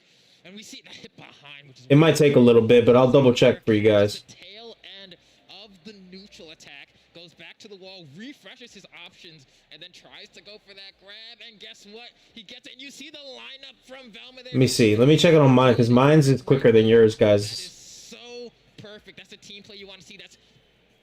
And we see that hit behind, which is It might take a little bit, but I'll double check for you guys. the tail end of the neutral attack, goes back to the wall, refreshes his options, and then tries to go for that grab. And guess what? He gets it. And you see the lineup from Velma there. Let me see. Let me check it on mine because mine's is quicker than yours, guys. So perfect. That's a team play you want to see. That's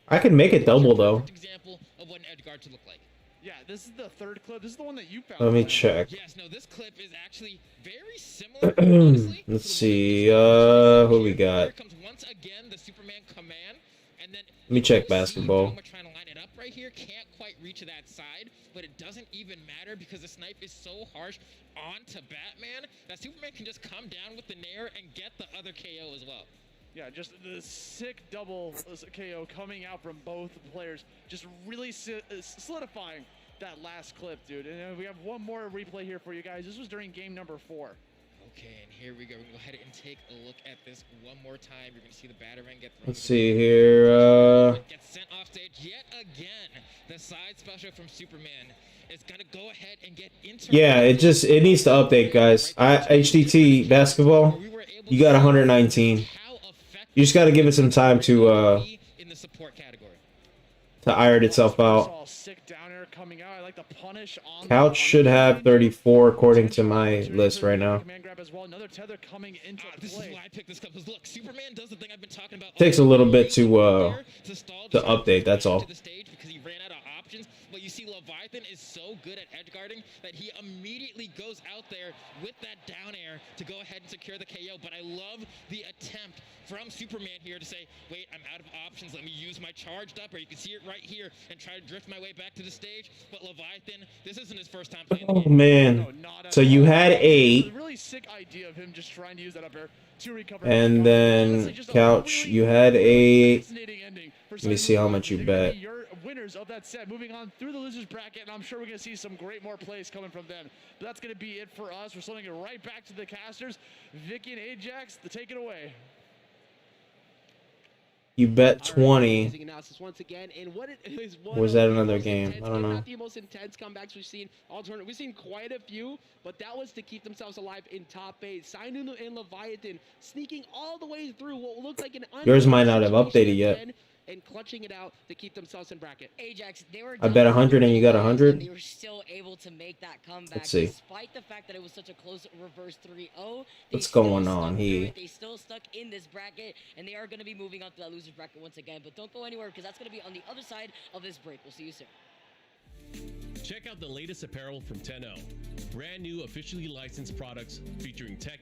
I can make it double though. example of what an edge guard should look like. Yeah, this is the third clip. This is the one that you found. Let me check. Yes, no, this clip is actually very similar. Honestly, Let's see. Who we got? Here comes once again the Superman command, and then Let me check basketball. Velma trying to line it up right here, can't quite reach that side, but it doesn't even matter because the snipe is so harsh onto Batman that Superman can just come down with the Nair and get the other KO as well. Yeah, just the sick double KO coming out from both players, just really solidifying that last clip, dude. And we have one more replay here for you guys. This was during game number 4. Okay, and here we go. We're going to go ahead and take a look at this one more time. You're going to see the Batarang get thrown. Let's see here. Gets sent off stage yet again. The side special from Superman is going to go ahead and get into. Yeah, it needs to update, guys. HDT basketball, you got 119. You just got to give it some time to in the support category. To iron itself out. Sick downer coming out. I like the punish on Couch should have 34 according to my list right now. Command grab as well. Another tether coming into This play. is why I picked this clip. Because look, Superman does the thing I've been talking about. Takes a little bit to update. That's all. To the stage because he ran out of options. But you see, Leviathan is so good at edge guarding that he immediately goes out there with that down air to go ahead and secure the KO. But I love the attempt from Superman here to say, wait, I'm out of options. Let me use my charged up, or you can see it right here, and try to drift my way back to the stage. But Leviathan, this isn't his first time playing the game. Oh man. So you had 8. Really sick idea of him just trying to use that up air to recover. And then Couch, you had 8. Let me see how much you bet. Your winners of that set, moving on through the losers bracket, and I'm sure we're going to see some great more plays coming from them. But that's going to be it for us. We're sending it right back to the casters. Vicky and Ajax, take it away. You bet 20. Once again, and what it is Was that another game? I don't know. Not the most intense comebacks we've seen all tournament. We've seen quite a few, but that was to keep themselves alive in top 8. Sinun and Leviathan sneaking all the way through what looked like an Yours might not have updated yet. And clutching it out to keep themselves in bracket. Ajax, they were I bet 100 and you got 100. They were still able to make that comeback. Let's see. Despite the fact that it was such a close reverse 3-0. What's going on here? They still stuck in this bracket, and they are going to be moving on to that losers bracket once again. But don't go anywhere because that's going to be on the other side of this break. We'll see you soon. Check out the latest apparel from 10-0. Brand new officially licensed products featuring tech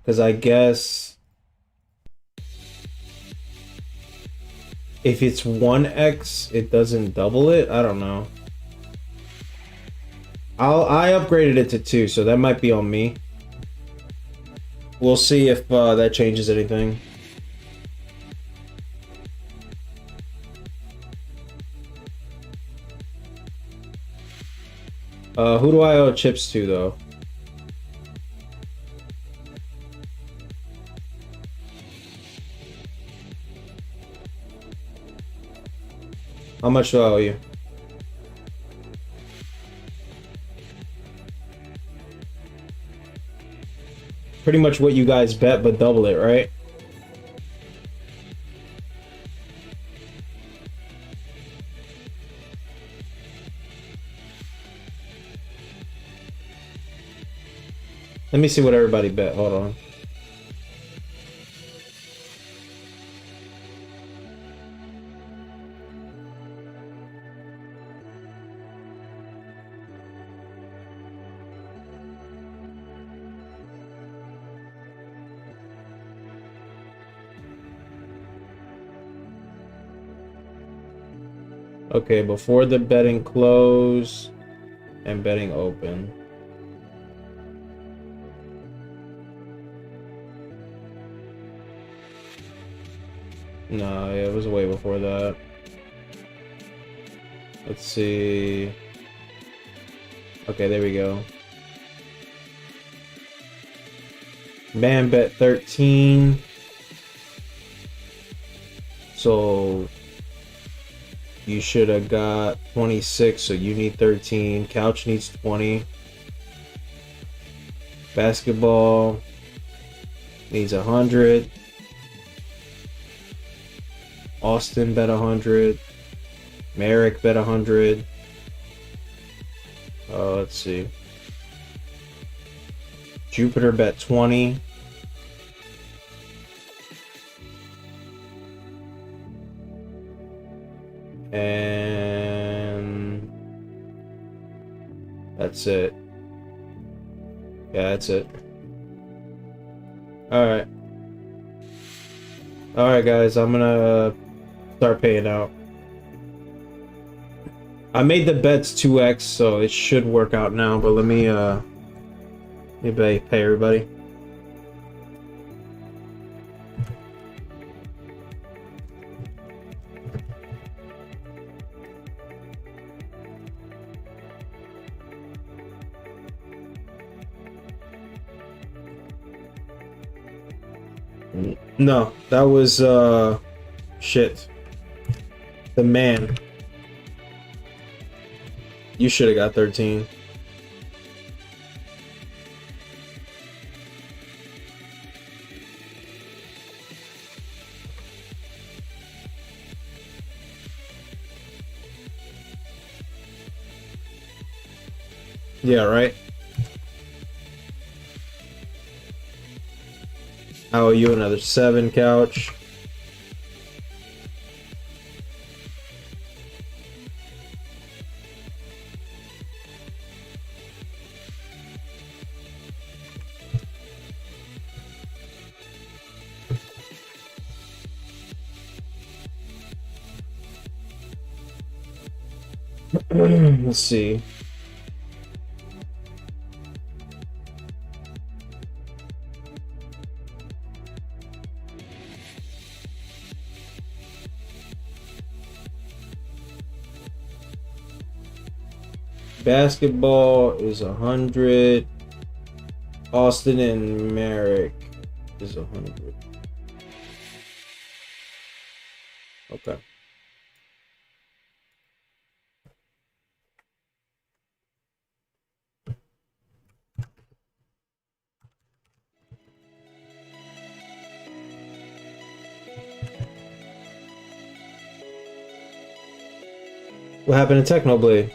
Because I guess if it's 1x, it doesn't double it. I don't know. I upgraded it to 2, so that might be on me. We'll see if that changes anything. Who do I owe chips to, though? How much do I owe you? Pretty much what you guys bet, but double it, right? Let me see what everybody bet. Hold on. Okay, before the betting close and betting open. No, yeah, it was way before that. Let's see. Okay, there we go. Man bet 13. So you should have got 26, so you need 13. Couch needs 20. Basketball needs 100. Austin bet 100. Merrick bet 100. Let's see. Jupiter bet 20. And that's it. Yeah, that's it. Alright. Alright, guys, I'm gonna start paying out. I made the bets 2x, so it should work out now, but let me pay everybody. No, that was shit. The man. You should have got 13. Yeah, right. I owe you another 7, Couch. Let's see. Basketball is 100. Austin and Merrick is 100. Okay. What happened to Technoblade?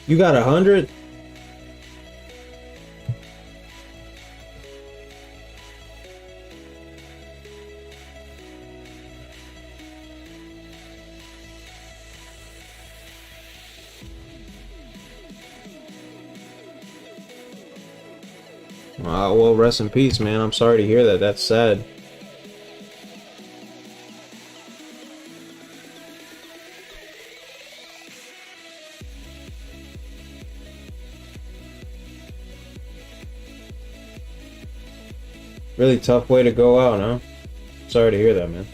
You got 100? Well, rest in peace, man. I'm sorry to hear that. That's sad. Really tough way to go out, huh? Sorry to hear that, man.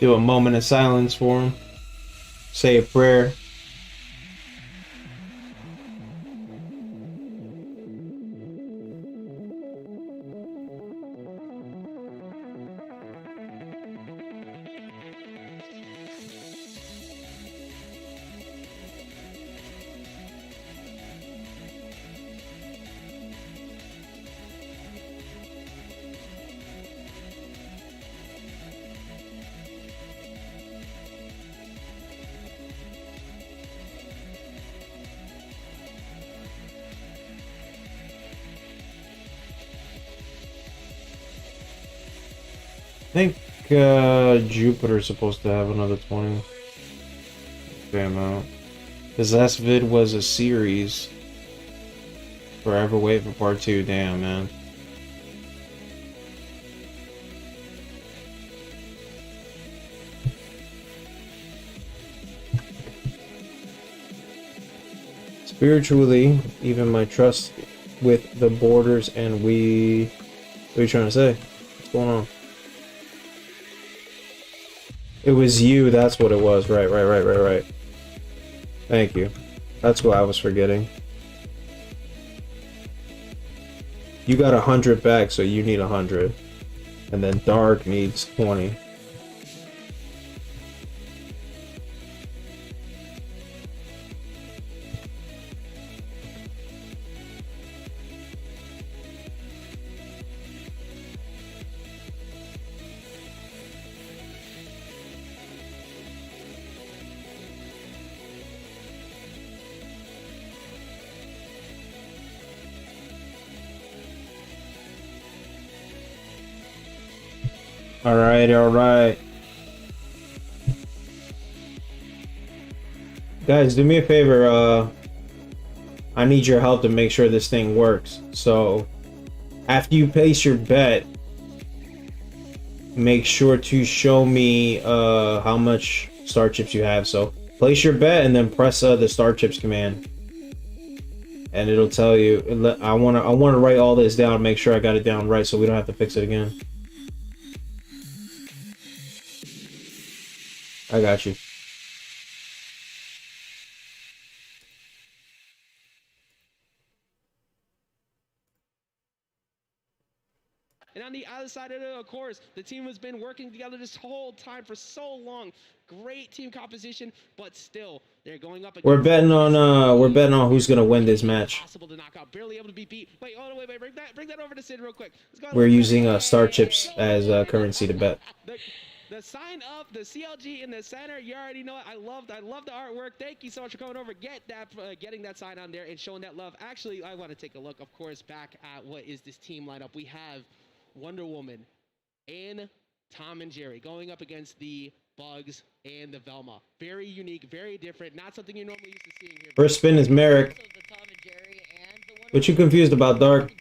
Do a moment of silence for him. Say a prayer. I think Jupiter's supposed to have another 20. Fair amount. His last vid was a series. Forever wait for part 2. Damn, man. Spiritually, even my trust with the borders and we... What are you trying to say? What's going on? It was you, that's what it was. Right. Thank you. That's what I was forgetting. You got 100 back, so you need 100. And then Dark needs 20. Alright. Guys, do me a favor, I need your help to make sure this thing works. So, after you place your bet, make sure to show me how much star chips you have. So, place your bet and then press the star chips command. And it'll tell you, I wanna write all this down and make sure I got it down right so we don't have to fix it again. I got you. And on the other side of it, of course, the team has been working together this whole time for so long. Great team composition, but still, they're going up against... We're betting on who's gonna win this match. Possible to knock out, barely able to be beat. Wait, bring that over to Sid real quick. We're using star chips as currency to bet. The sign up, the CLG in the center, you already know it. I love the artwork. Thank you so much for coming over. Getting that sign on there and showing that love. Actually, I want to take a look, of course, back at what is this team lineup. We have Wonder Woman and Tom and Jerry going up against the Bugs and the Velma. Very unique, very different. Not something you're normally used to seeing here. First spin is Merrick. What you confused about, Dark?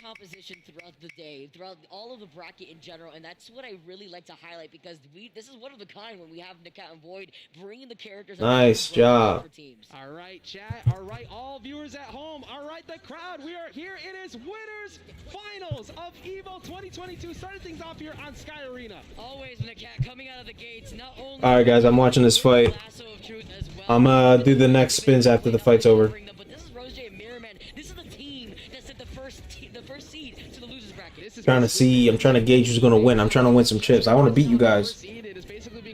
Composition throughout the day, throughout all of the bracket in general, and that's what I really like to highlight because this is one of the kind when we have Nikat and Void bringing the characters. Nice job. All right, chat. All right, all viewers at home. All right, the crowd. We are here. It is winners finals of EVO 2022. Starting things off here on Sky Arena. Always Nikat coming out of the gates. Not only. All right, guys, I'm watching this fight. I'm gonna do the next spins after the fight's over. I'm trying to gauge who's gonna win. I'm trying to win some chips. I want to beat you guys.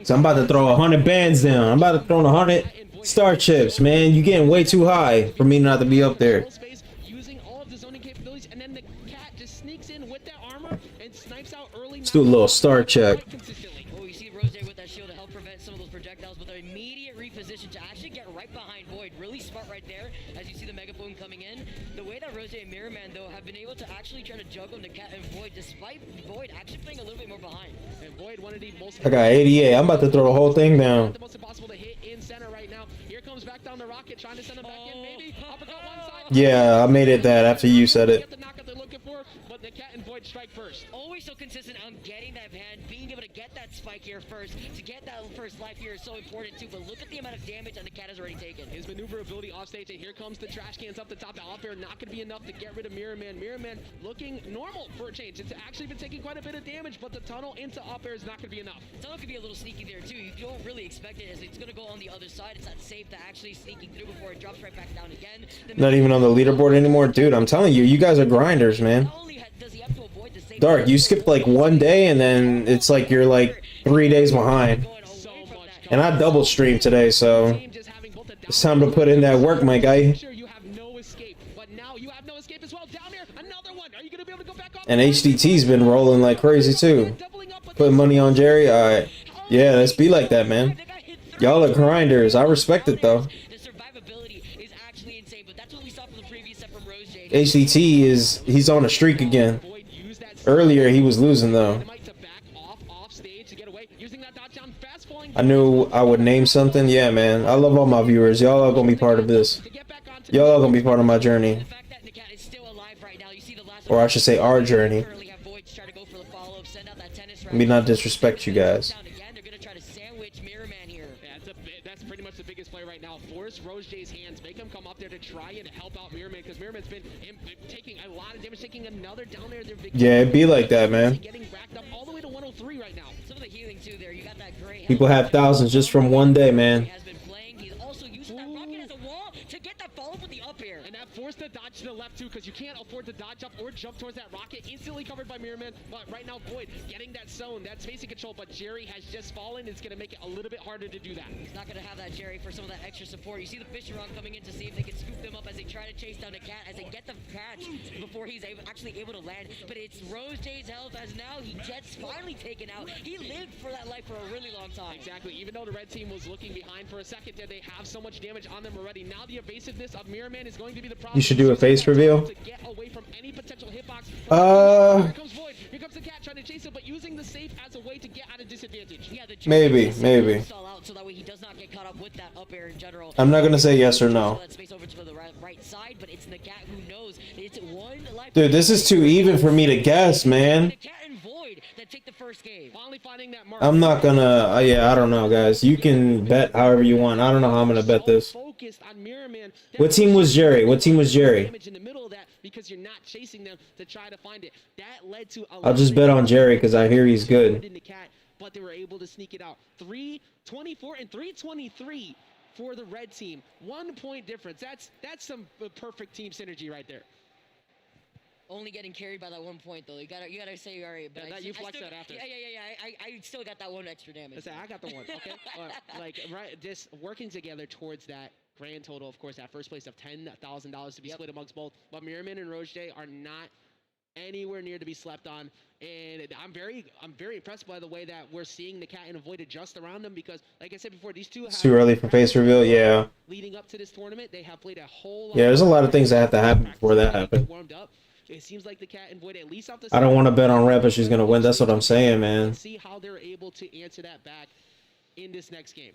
So I'm about to throw 100 bands down. I'm about to throw 100. Star chips, man. You getting way too high for me not to be up there. Using all of the zoning capabilities, and then the cat just sneaks in with that armor and snipes out early. Let's do a little star check. Oh, you see Rose with that shield to help prevent some of those projectiles, but their immediate reposition to actually get right behind Void. Really smart right there, as you see the Mega Boom coming in. The way that Rose and Mirror Man, though, have been able to actually try to juggle the cat and Void, despite Void actually playing a little bit more behind. And Void, one of the most... I got 88. I'm about to throw the whole thing down. The most impossible to hit in center right now. Here comes back down the rocket, trying to send him back in, maybe. Uppercut one side. Yeah, I made it that after you said it. Get the knockout they're looking for, but the cat and Void strike first. Always so consistent on getting that hand, being able to get that spike here first, to get that first life here is so important too, but look at the amount of damage that the cat has already taken. His maneuverability off stage, and here comes the trash cans up the top. The off air not going to be enough to get rid of Mirror Man. Mirror Man looking normal for a change. It's actually been taking quite a bit of damage, but the tunnel into off air is not going to be enough. The tunnel could be a little sneaky there too. You don't really expect it as it's going to go on the other side. It's not safe to actually sneaking through before it drops right back down again. Not even on the leaderboard anymore, dude. I'm telling you, you guys are grinders, man. Dark, you skipped like one day, and then it's like you're like 3 days behind. And I double streamed today, so it's time to put in that work, my guy. And HDT's been rolling like crazy too. Putting money on Jerry. All right, yeah, let's be like that, man. Y'all are grinders. I respect it though. HDT he's on a streak again. Earlier he was losing though. I knew I would name something. Yeah, man. I love all my viewers. Y'all are gonna be part of this. Y'all are gonna be part of my journey. Or I should say our journey. Let me not disrespect you guys. That's pretty much the biggest play right now. Force Rose J's hands. Make him come up there to try and help out Mirror Man, because Mirror Man's been taking a lot of damage, taking another down there. Yeah, it'd be like that, man. Getting racked up all the way to 103 right now. Some of the healing too there. You got that great. People have thousands just from one day, man. He's also using that rocket as a wall to get that follow-up with the up air. And that forced the dodge to the left too, because you can't afford to dodge up or jump towards that rocket. Instantly covered by Mirror Man, but right now Void getting that zone, that spacing control, but Jerry has just fallen. It's going to make it a little bit harder to do that. He's not going to have that Jerry for some of that extra support. You see the Fisher Run coming in to see if they can scoop them up as they try to chase down the cat, as they get the catch before he's actually able to land. But it's Rose J's health, as now he gets finally taken out. He lived for that life for a really long time. Exactly. Even though the red team was looking behind for a second there, they have so much damage on them already. Now the evasiveness of Mirror Man is going to be the problem. You should do a face reveal. To get away from any potential hitbox. Here comes Void. Here comes the cat trying to chase him, but using the safe as a way to get out of disadvantage. Yeah, maybe. So that way he does not get caught up with that up air in general. I'm not gonna say yes or no. Space over to the right side, but it's the cat who knows it's one life. Dude, this is too even for me to guess, man. The cat and Void that take the first game. Finally finding that mark. I'm not gonna. Yeah, I don't know, guys. You can bet however you want. I don't know how I'm gonna bet this. What team was Jerry? What team was Jerry? Because you're not chasing them to try to find it. That led to I'll just bet on Jerry because I hear he's good. But they were able to sneak it out. 324 and 323 for the red team. 1 point difference. That's some perfect team synergy right there. Only getting carried by that 1 point though. You gotta say all right. But you flex that after. Yeah. I still got that one extra damage. I got the one. Okay. Right. Just working together towards that grand total. Of course, that first place of $10,000 to be split amongst both. But Mirror Man and Rose J are not anywhere near to be slept on, and I'm very impressed by the way that we're seeing the cat and Void adjust around them, because like I said before, these two it's too early for face reveal. Yeah, leading up to this tournament they have played a whole lot. Yeah, there's a lot of things that have to happen before that happens. Warmed up. It seems like the cat and Void, at least off the I don't want to bet on Rep if she's gonna win. That's what I'm saying, man. See how they're able to answer that back in this next game.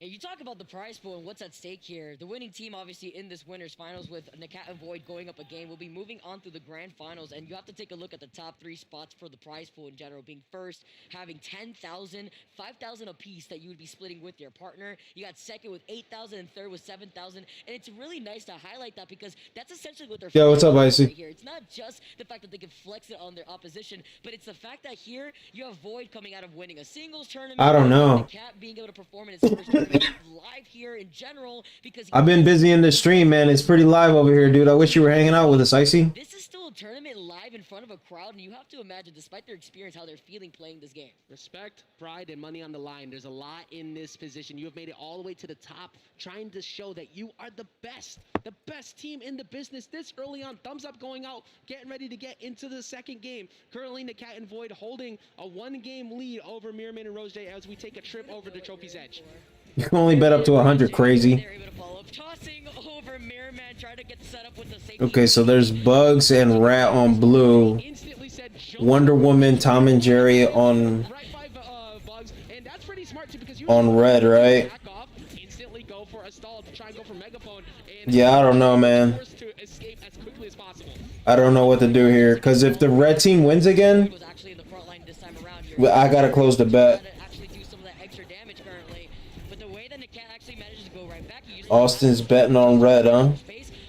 And you talk about the prize pool and what's at stake here. The winning team, obviously, in this winners finals with Nakat and Void going up a game, will be moving on to the grand finals. And you have to take a look at the top 3 spots for the prize pool in general. Being first, having 10,000, 5,000 apiece that you would be splitting with your partner. You got second with 8,000 and third with 7,000. And it's really nice to highlight that, because that's essentially what they're. Yo, what's up, Icy? Right here. It's not just the fact that they can flex it on their opposition, but it's the fact that here you have Void coming out of winning a singles tournament. I don't know. Nakat being able to perform in his first tournament live here in general, because I've been busy in the stream, man. It's pretty live over here, dude. I wish you were hanging out with us, Icy. This is still a tournament live live in front of a crowd, and you have to imagine, despite their experience, how they're feeling playing this game. Respect, pride, and money on the line. There's a lot in this position. You have made it all the way to the top, trying to show that you are the best team in the business this early on. Thumbs up going out, getting ready to get into the second game. Currently, Nakat and Void holding a 1-game lead over Mirman and Rose J as we take a trip over to Trophy's Edge. You can only bet up to 100, crazy. Tossing over Mirman, trying to get set up with the safety. Okay, so there's Bugs and Rat on blue. Wonder Woman, Tom and Jerry on red, right? Yeah, I don't know, man. I don't know what to do here, because if the red team wins again, I gotta close the bet. Austin's betting on red, huh?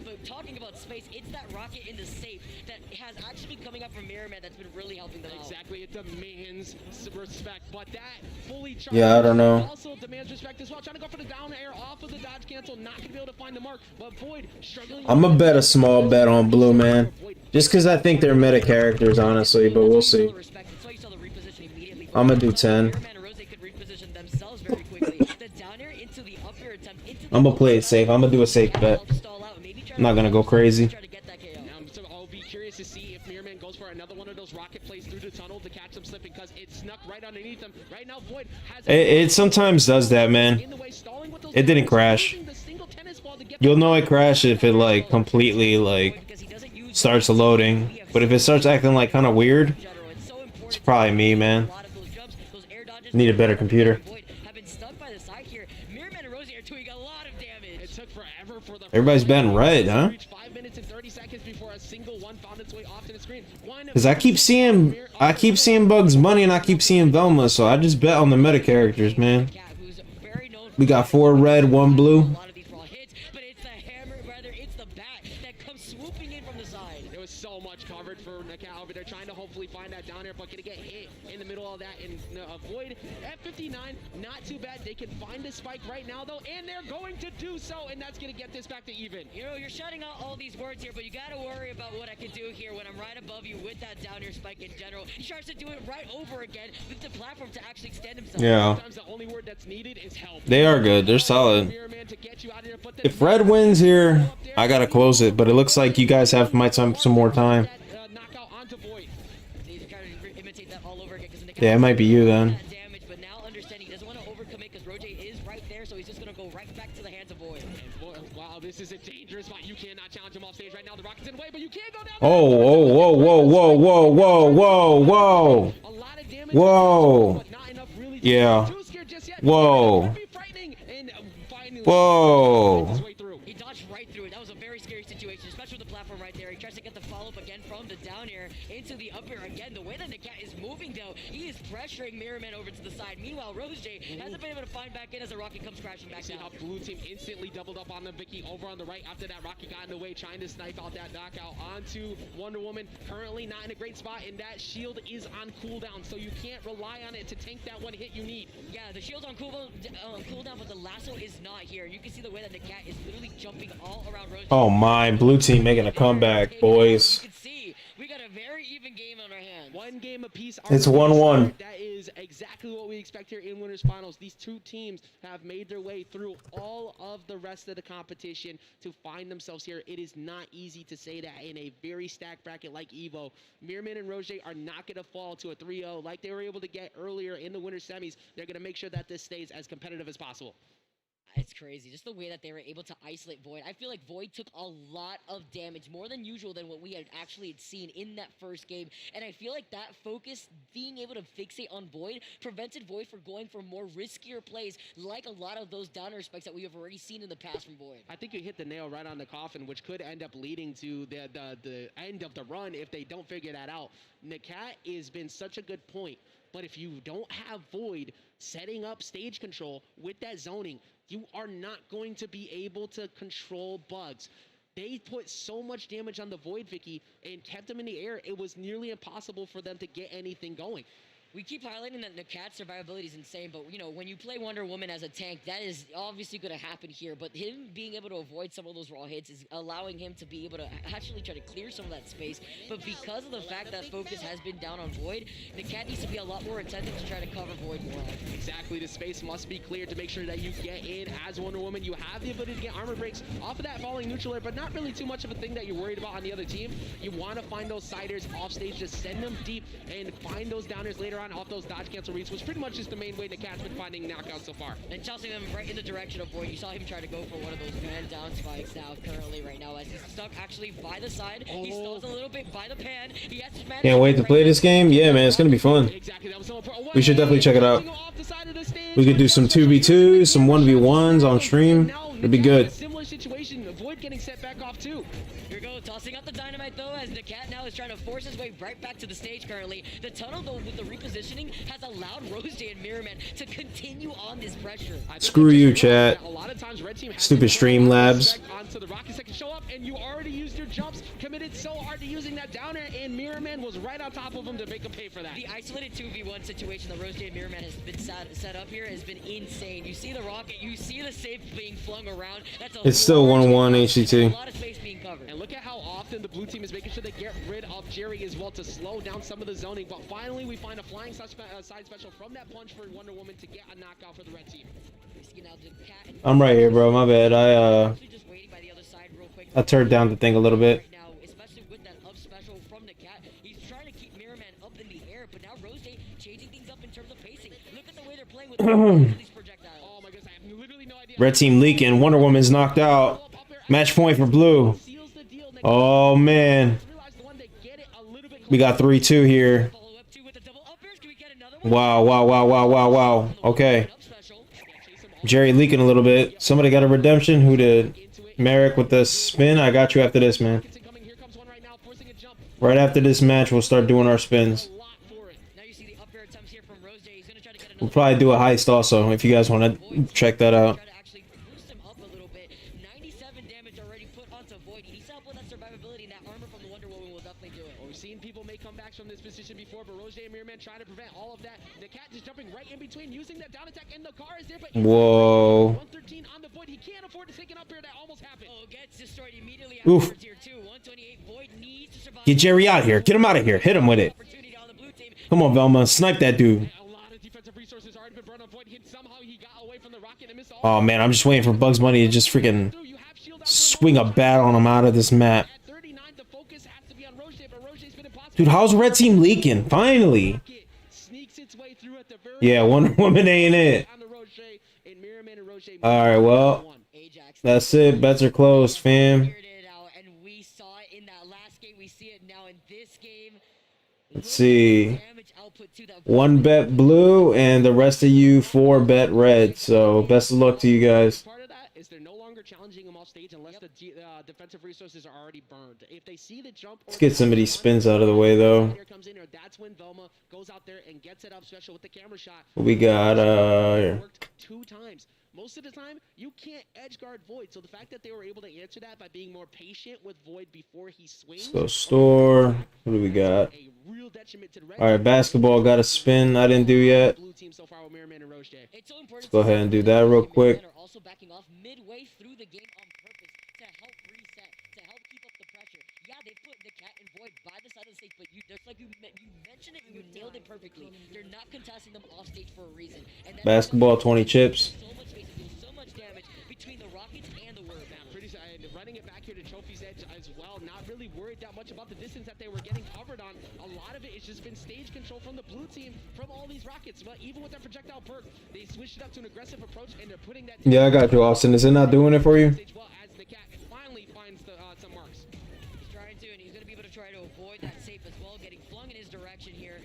But talking about space, it's that rocket in the safe that has actually been coming up from Mirman that's been really helping them out. Exactly, it demands respect, but that fully yeah, I don't know. Also demands respect as well. Trying to go for the down air off of the dodge cancel, not gonna be able to find the mark, but Void struggling. I'm gonna bet a small bet on blue, man. Just because I think they're meta characters, honestly, but we'll see. I'm gonna do 10. I'm gonna play it safe. I'm gonna do a safe bet. I'm not gonna go crazy. I'll be curious to see if Mirman goes for another one of those rocket plays through the tunnel to catch them slipping, because it snuck right underneath them. Right now, Void has It sometimes does that, man. It didn't crash. You'll know it crashed if it like completely like starts loading. But if it starts acting like kind of weird, it's probably me, man. Need a better computer. Everybody's betting red, huh? Because I keep seeing Bugs Bunny and I keep seeing Velma, so I just bet on the meta characters, man. We got 4 red, 1 blue. There was so much covered for Nakat over there, trying to hopefully find that down air, but gonna get hit in the middle of that and avoid F59. Not too bad. They can find the spike right now though, and they're going to do so, and that's gonna get this back to even. You know, you're shouting out all these words here, but you gotta worry about what I can do here when I'm right above you with that down air spike in general. He tries to do it right over again with the platform to actually extend himself. Yeah. Sometimes the only word that's needed is help. They are good. They're solid. If red wins here, I gotta close it, but it looks like you guys have some more time. Yeah, it might be you then. But now understanding he doesn't want to overcommit because Roger is right there, so he's just going to go right back to the hands of Void. Wow, this is a dangerous spot. You cannot challenge him off stage right now. The Rocket's in the way, but you can't go down. Oh, whoa, whoa, whoa, whoa, whoa, whoa, whoa. Whoa. Yeah. Whoa. Whoa. He dodged right through it. That was a very scary situation, especially with the platform right there. He tries to get the follow-up again from the down air into the up air again. The way that the cat is moving, though, he is pressuring Mirman over to the side. Meanwhile, Rose J hasn't been able to find back in as the Rocket comes crashing back down. How blue team instantly doubled up on them. Vicky over on the right after that Rocket got in the way, trying to snipe out that knockout onto Wonder Woman. Currently not in a great spot, and that shield is on cooldown, so you can't rely on it to tank that one hit you need. Yeah, the shield's on cooldown, but the lasso is not here. You can see the way that the cat is literally jumping all around Rose J. Oh my, blue team making a comeback, boys. You can see we got a very even game on our hands. One game apiece. It's 1-1. That is exactly what we expect here in Winners Finals. These two teams have made their way through all of the rest of the competition to find themselves here. It is not easy to say that in a very stacked bracket like EVO. Mirman and Roger are not going to fall to a 3-0 like they were able to get earlier in the Winners Semis. They're going to make sure that this stays as competitive as possible. It's crazy, just the way that they were able to isolate Void. I feel like Void took a lot of damage, more than usual than what we had actually seen in that first game. And I feel like that focus, being able to fixate on Void, prevented Void from going for more riskier plays, like a lot of those downer spikes that we have already seen in the past from Void. I think you hit the nail right on the coffin, which could end up leading to the end of the run if they don't figure that out. Nakat has been such a good point, but if you don't have Void setting up stage control with that zoning, you are not going to be able to control Bugs. They put so much damage on the Void, Vicky, and kept them in the air. It was nearly impossible for them to get anything going. We keep highlighting that Nakat's survivability is insane, but you know, when you play Wonder Woman as a tank, that is obviously going to happen here. But him being able to avoid some of those raw hits is allowing him to be able to actually try to clear some of that space. But because of the fact that focus has been down on Void, Nakat needs to be a lot more attentive to try to cover Void more. Exactly, the space must be cleared to make sure that you get in as Wonder Woman. You have the ability to get armor breaks off of that falling neutral air, but not really too much of a thing that you're worried about on the other team. You want to find those siders off stage, just send them deep and find those downers later on off those dodge cancel reads, which pretty much is the main way Nakat's been finding knockouts so far. And tossing them right in the direction of Void. You saw him try to go for one of those man down spikes currently right now as he's stuck actually by the side. He stalls a little bit by the pan. He has to manage. Can't wait to play this game. Yeah, man, it's gonna be fun. We should definitely check it out. We could do some 2v2s, some 1v1s on stream. It'd be good. Similar situation, Void getting set back off too. Here we go, tossing out the dynamite though, as Nakat now is trying to force his way right back to the stage currently. The tunnel though with the repositioning has allowed Rose J and Mirrorman to continue on this pressure. Screw you, chat. Stupid Streamlabs. Onto the rocket second show up, and you already used your jumps, committed so hard to using that downer, and Mirrorman was right on top of him to make him pay for that. The isolated 2v1 situation that Rose J and Mirrorman has been set up here has been insane. You see the rocket, you see the safe being flung around. It's still 1-1 HCT. A lot of space being covered. And look at how often the blue team is making sure they get rid of Jerry as well to slow down some of the zoning. But finally, we find a flying side special from that punch for Wonder Woman to get a knockout for the red team. I'm right here, bro. My bad. I turned down the thing a little bit. Now, especially with that up special from Nakat, he's trying to keep Mirrorman up in the air, but now Rose J changing things up in terms of pacing. Look at the way they're playing with these projectiles. Oh my goodness, I have literally no idea. Red team leaking. Wonder Woman's knocked out. Match point for blue. Oh, man. We got 3-2 here. Wow, wow, wow, wow, wow, wow. Okay. Jerry leaking a little bit. Somebody got a redemption? Who did? Merrick with the spin. I got you after this, man. Right after this match, we'll start doing our spins. We'll probably do a heist also, if you guys want to check that out. From this position before, but Rose J and Mirrorman trying to prevent all of that. Nakat just jumping right in between, using that down attack, and the car is there, but whoa. 113 on the Void. He can't afford to take an up here. That almost happened. Oh, gets destroyed immediately oof. After tier 2. 128 Void needs to survive. Get Jerry out here. Get him out of here. Hit him with it. Come on, Velma. Snipe that dude. Oh, man. I'm just waiting for Bugs Bunny to just freaking swing a bat on him out of this map. Dude, how's red team leaking? Finally. Yeah, Wonder Woman ain't it. Alright, well. That's it. Bets are closed, fam. Let's see. 1 bet blue, and the rest of you 4 bet red. So, best of luck to you guys. Challenging him off stage unless the defensive resources are already burned. If they see the jump, let's get some of these spins out of the way though. That's when Velma goes out there and gets it up special with the camera shot. We got worked 2 times. Most of the time, you can't edge guard Void. So the fact that they were able to answer that by being more patient with Void before he swings. So store. What do we got? Alright, basketball got a spin I didn't do yet. Let's go ahead and do that real quick. Also backing off midway through the game on purpose to help reset, to help keep up the pressure. Yeah, they put the Cat and Void by the side of the stage, but just like you mentioned it, you nailed it perfectly. They're not contesting them off stage for a reason. And basketball 20 chips. So much space, so much damage between the Rockets and the Word. Running it back here to Trophy's Edge as well. Not really worried that much about the distance that they were getting covered on. A lot of it has just been stage control from the blue team from all these Rockets. But even with that projectile perk, they switched it up to an aggressive approach, and they're putting that. Yeah, I got you, Austin. Is it not doing it for you? Well, as the Cat finally finds some marks. He's trying to, and he's going to be able to try to avoid that safe as well, getting flung in his direction here.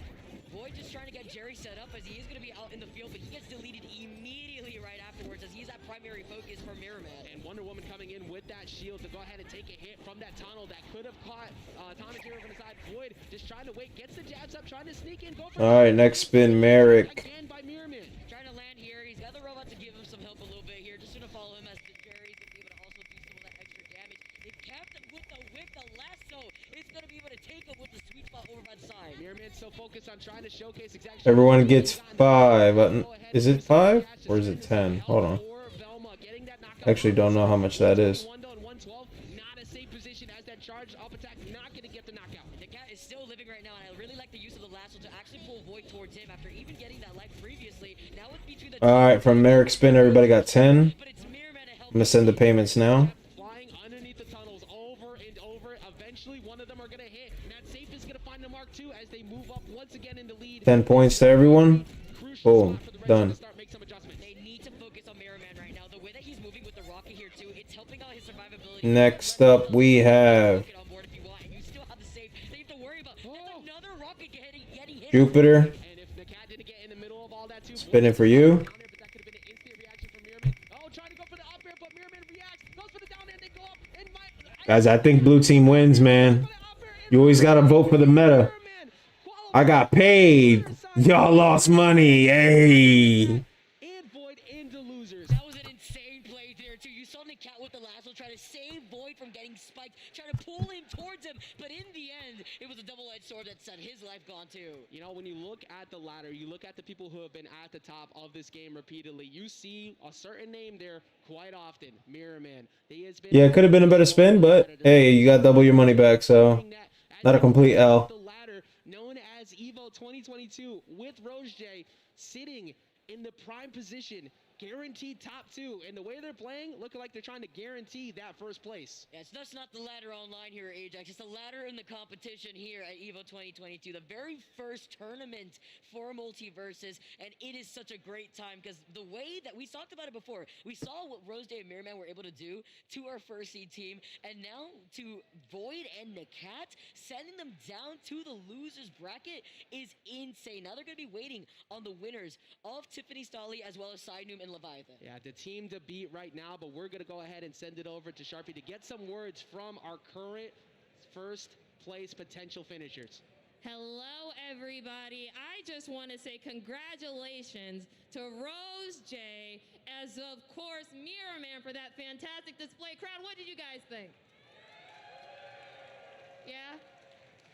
Void just trying to get Jerry set up as he is going to be out in the field, but he gets deleted immediately right afterwards as he's that primary focus for Mirrorman. And Wonder Woman coming in with that shield to go ahead and take a hit from that tunnel that could have caught Thomas here from the side. Void just trying to wait, gets the jabs up, trying to sneak in. Go for alright, next spin, Merrick. Again by Mirrorman. Trying to land here. He's got the robot to give him some help a little bit here. Just going to follow him as Jerry's going to be able to also do some of that extra damage. They capped him with the whip, the lasso. It's going to be able to take him with the sweet spot over by the side. Mirrorman's so focused on trying to showcase exactly. Everyone gets 5. Is it 5 or is it 10? Hold on. Actually, don't know how much that is. Not a safe position as that charge up attack, not gonna get the knockout. The cat is still living right now, and I really like the use of the lasso to actually pull Void towards him after even getting that life previously. Now it's between the Alright, from Merrick Spin, everybody got 10. I'm gonna send the payments now. Flying underneath the tunnels over and over. Eventually, one of them are gonna hit, and that safe is gonna find the mark too as they move up once again in the lead. 10 points to everyone. Boom. Done. They need to focus on Mirrorman right now. The way that he's moving with the rocket here too, it's helping out his survivability. Next up, we have Jupiter. Spinning for you. Guys, I think blue team wins, man. You always gotta vote for the meta. I got paid. Y'all lost money. Hey. That was an insane play there too. You saw the cat with the lasso try to save Void from getting spiked, try to pull him towards him, but in the end, it was a double-edged sword that said his life gone too. You know, when you look at the ladder, you look at the people who have been at the top of this game repeatedly, you see a certain name there quite often, Mirrorman. Yeah, it could have been a better spin, but hey, you got double your money back, so not a complete L. The ladder known as EVO 2022 with Rose J sitting in the prime position, guaranteed top 2, and the way they're playing, looking like they're trying to guarantee that first place. Yeah, it's just not the ladder online here, Ajax. It's the ladder in the competition here at EVO 2022, the very first tournament for Multiverses, and it is such a great time because the way that we talked about it before, we saw what Rose Day and Mirrorman were able to do to our first seed team, and now to Void and Nakat, sending them down to the losers bracket is insane. Now they're going to be waiting on the winners of Tiffany Stolly as well as Sidenoom and Leviathan. Yeah, the team to beat right now, but we're going to go ahead and send it over to Sharpie to get some words from our current first place potential finishers. Hello, everybody. I just want to say congratulations to Rose J, as of course Mirrorman, for that fantastic display. Crowd, what did you guys think? Yeah?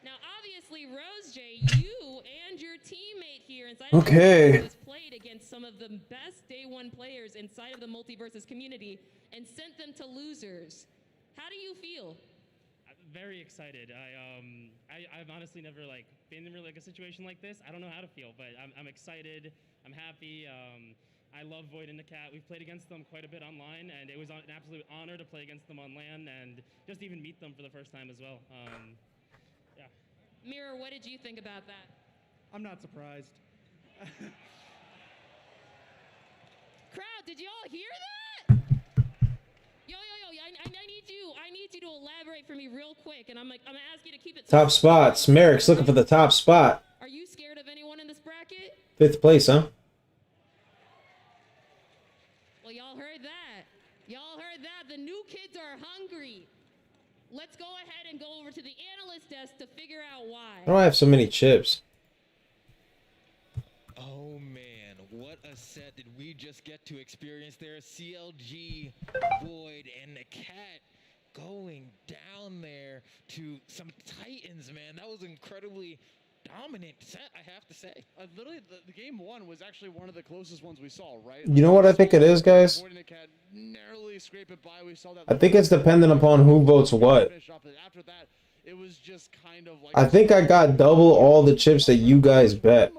Now, obviously, Rose J, you and your teammate here inside of the played against some of the best day one players inside of the Multiverses community and sent them to losers. How do you feel? Very excited. I've honestly never been in really a situation like this. I don't know how to feel, but I'm excited. I'm happy. I love Void and the Cat. We've played against them quite a bit online, and it was an absolute honor to play against them on LAN and just even meet them for the first time as well. Yeah. Mirror, what did you think about that? I'm not surprised. Crowd, did y'all hear that? Yo, I need you to elaborate for me real quick, and I'm gonna ask you to keep it Top spots. Merrick's looking for the top spot. Are you scared of anyone in this bracket? 5th place, huh? Well, y'all heard that. Y'all heard that. The new kids are hungry. Let's go ahead and go over to the analyst desk to figure out why. Why do I have so many chips? Oh man, what a set did we just get to experience there. CLG, Void, and the Cat going down there to some Titans, man. That was incredibly dominant set, I have to say. Literally, the game one was actually one of the closest ones we saw, right? You know what I think it is, guys? Void and the Cat narrowly scrape it by. We saw that. I think it's dependent upon who votes what. After that, it was just kind of like. I think I got double all the chips that you guys bet.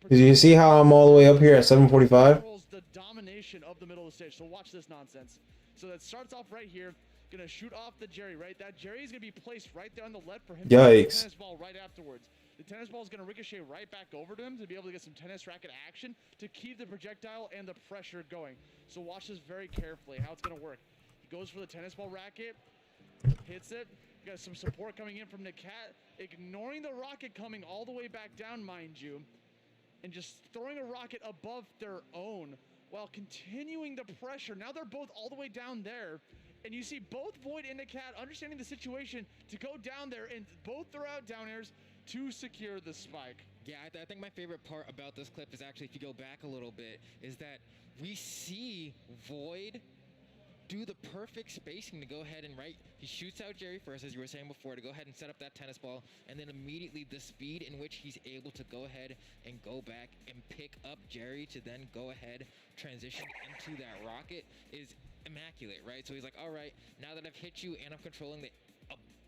Because you see how I'm all the way up here at 745? The domination of the middle of the stage. So watch this nonsense. So that starts off right here. Gonna shoot off the Jerry, right? That Jerry is gonna be placed right there on the left for him. Yikes. To tennis ball right afterwards. The tennis ball is gonna ricochet right back over to him to be able to get some tennis racket action to keep the projectile and the pressure going. So watch this very carefully how it's gonna work. He goes for the tennis ball racket, hits it. You got some support coming in from the Cat, ignoring the rocket coming all the way back down, mind you, and just throwing a rocket above their own while continuing the pressure. Now they're both all the way down there. And you see both Void and the Cat understanding the situation to go down there and both throw out down airs to secure the spike. Yeah, I think my favorite part about this clip is actually, if you go back a little bit, is that we see Void do the perfect spacing to go ahead and he shoots out Jerry first, as you were saying before, to go ahead and set up that tennis ball, and then immediately the speed in which he's able to go ahead and go back and pick up Jerry to then go ahead, transition into that rocket is immaculate, right? So he's like, all right, now that I've hit you and I'm controlling the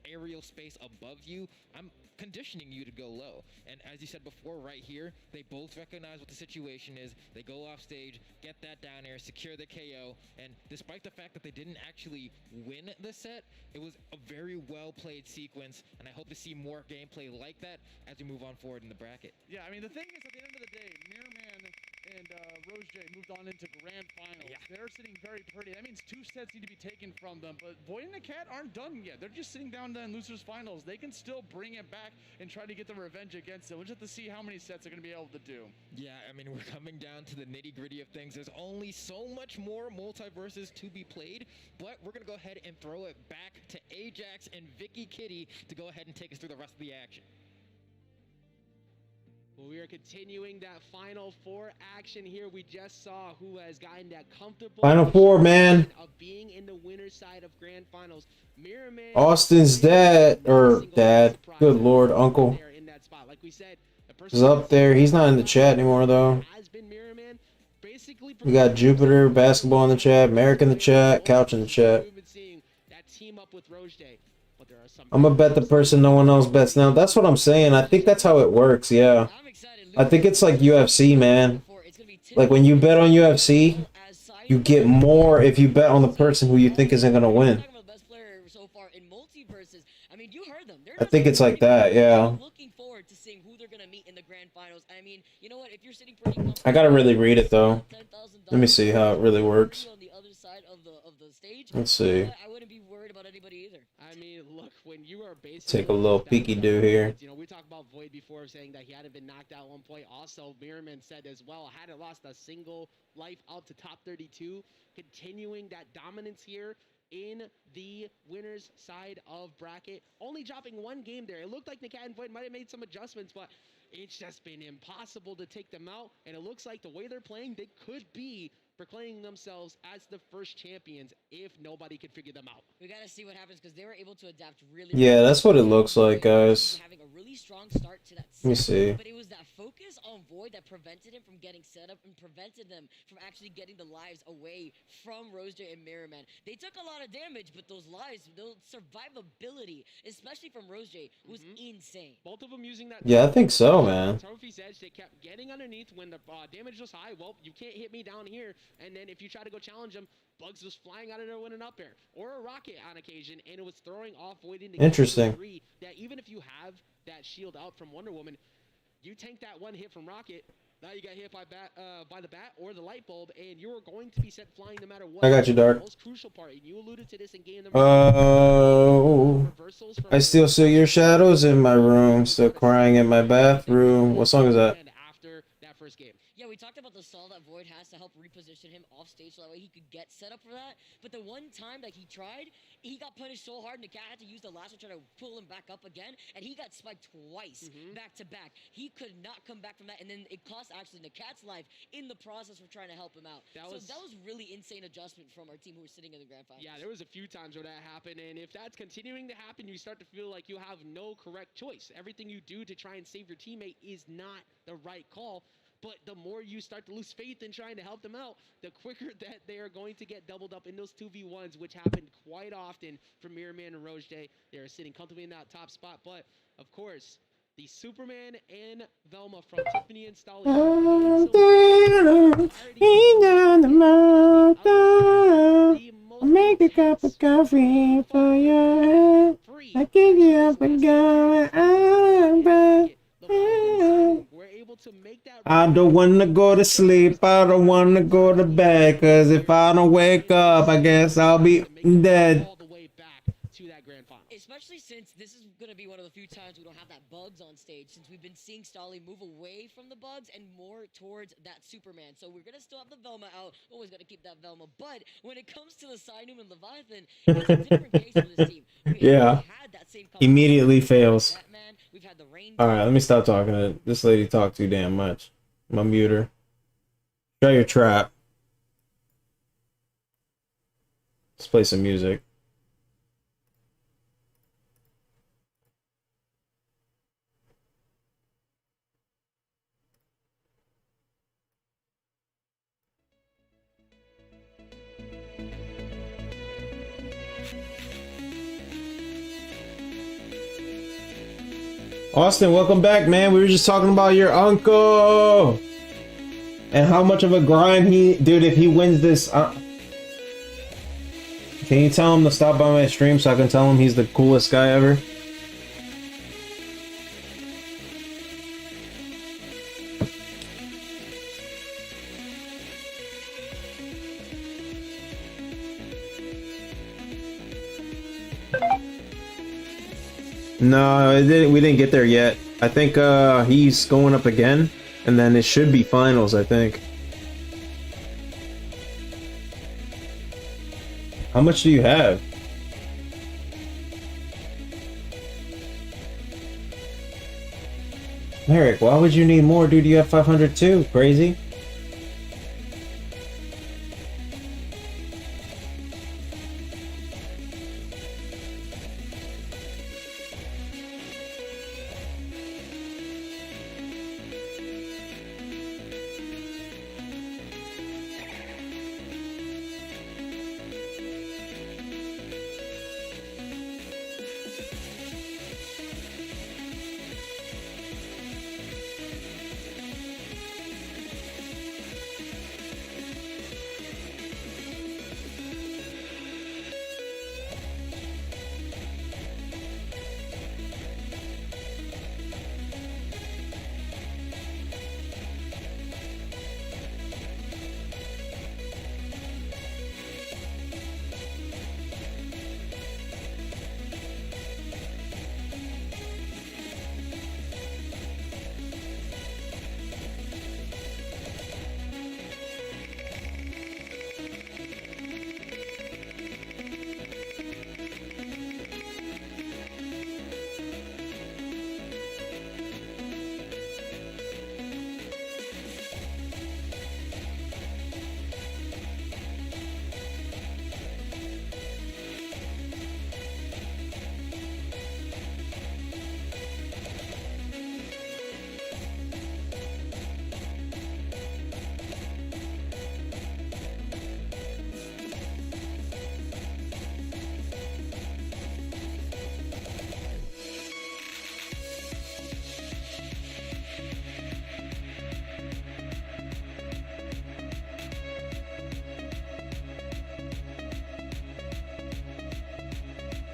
aerial space above you, I'm conditioning you to go low. And as you said before, right here, they both recognize what the situation is. They go off stage, get that down air, secure the KO, and despite the fact that they didn't actually win the set, it was a very well played sequence, and I hope to see more gameplay like that as we move on forward in the bracket. Yeah, I mean, the thing is, at the end of the day, Mirrorman and Rose J moved on into grand finals. Yeah. They're sitting very pretty. That means 2 sets need to be taken from them, but Void and the Cat aren't done yet. They're just sitting down in losers finals. They can still bring it back and try to get the revenge against it. We'll just have to see how many sets they're going to be able to do. Yeah, I mean, we're coming down to the nitty gritty of things. There's only so much more multiverses to be played, but we're going to go ahead and throw it back to Ajax and Vicky Kitty to go ahead and take us through the rest of the action. Well, we are continuing that Final Four action here. We just saw who has gotten that comfortable Final Four, man. of being in the winner's side of grand finals. Mirrorman, Austin's dad, or dad, good lord, uncle, in that spot. Like we said, is up there. He's not in the chat anymore, though. has been Mirrorman. Basically, We got Jupiter, basketball in the chat, Merrick in the chat, Couch in the chat. we've been seeing that team up with Rose Day. But there are some I'm gonna bet the person no one else bets now. That's what I'm saying. I think that's how it works, yeah. I think it's like UFC, man. Like when you bet on UFC, you get more if you bet on the person who you think isn't gonna win. I think it's like that, yeah. I gotta really read it though. Let me see how it really works. Let's see. I mean, look, when you are basically Take a little peeky do here. You know, we talked about Void before, saying that he hadn't been knocked out at one point. Also, Mirrorman said as well, hadn't lost a single life out to top 32, continuing that dominance here in the winner's side of bracket. Only dropping 1 game there. It looked like the Cat and Void might have made some adjustments, but it's just been impossible to take them out. And it looks like the way they're playing, they could be proclaiming themselves as the first champions if nobody could figure them out. We gotta see what happens because they were able to adapt really. Yeah, that's what it looks like, guys. Having a really strong start to that. Let me see. But it was that focus on Void that prevented him from getting set up and prevented them from actually getting the lives away from Rose J and Mirrorman. They took a lot of damage, but those lives, those survivability, especially from Rose J, was insane. Both of them using that. Yeah, I think so, man. Trophy's edge, they kept getting underneath when the damage was high. Well, you can't hit me down here. And then if you try to go challenge him, Bugs was flying out of there with an up air or a rocket on occasion, and it was throwing off Void into Interesting. that even if you have that shield out from Wonder Woman, you tank that 1 hit from Rocket. Now you got hit by the bat or the light bulb, and you're going to be sent flying no matter what. I got you, Dark. The most crucial part, and you alluded to this in game number I still see your shadows in my room, still crying in my bathroom. What song is that? after that first game. Yeah, we talked about the stall that Void has to help reposition him off stage so that way he could get set up for that. But the one time that he tried, he got punished so hard and the Cat had to use the lasso to try to pull him back up again, and he got spiked twice back to back. He could not come back from that, and then it cost actually the Cat's life in the process for trying to help him out. That was really insane adjustment from our team who were sitting in the grand finals. Yeah, there was a few times where that happened, and if that's continuing to happen, you start to feel like you have no correct choice. Everything you do to try and save your teammate is not the right call. But the more you start to lose faith in trying to help them out, the quicker that they are going to get doubled up in those 2v1s, which happened quite often for Mirrorman and Rose J. They are sitting comfortably in that top spot. But, of course, the Superman and Velma from Tiffany and Stolly. Make a cup of coffee for you. I give you up and go. I don't want to go to sleep. I don't want to go to bed. Cause if I don't wake up, I guess I'll be dead. Especially since this is going to be one of the few times we don't have that Bugs on stage, since we've been seeing Stolly move away from the Bugs and more towards that Superman. So we're going to still have the Velma out. Always got to keep that Velma. But when it comes to the Sinum and Leviathan, it's a different case for this team. Yeah. Immediately fails. Alright, let me stop talking to this lady. Talk too damn much. I'm gonna mute her. Try your trap. Let's play some music. Austin, welcome back, man. We were just talking about your uncle and how much of a grind dude, if he wins this, can you tell him to stop by my stream so I can tell him he's the coolest guy ever? No, we didn't get there yet. I think he's going up again, and then it should be finals, I think. How much do you have? Merrick, why would you need more, dude? You have 500 too. Crazy.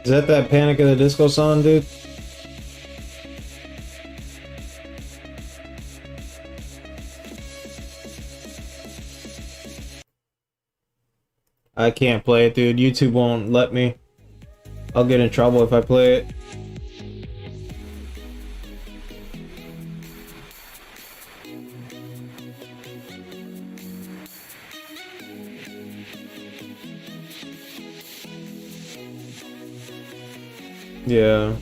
Is that Panic at the Disco song, dude? I can't play it, dude. YouTube won't let me. I'll get in trouble if I play it. Yeah.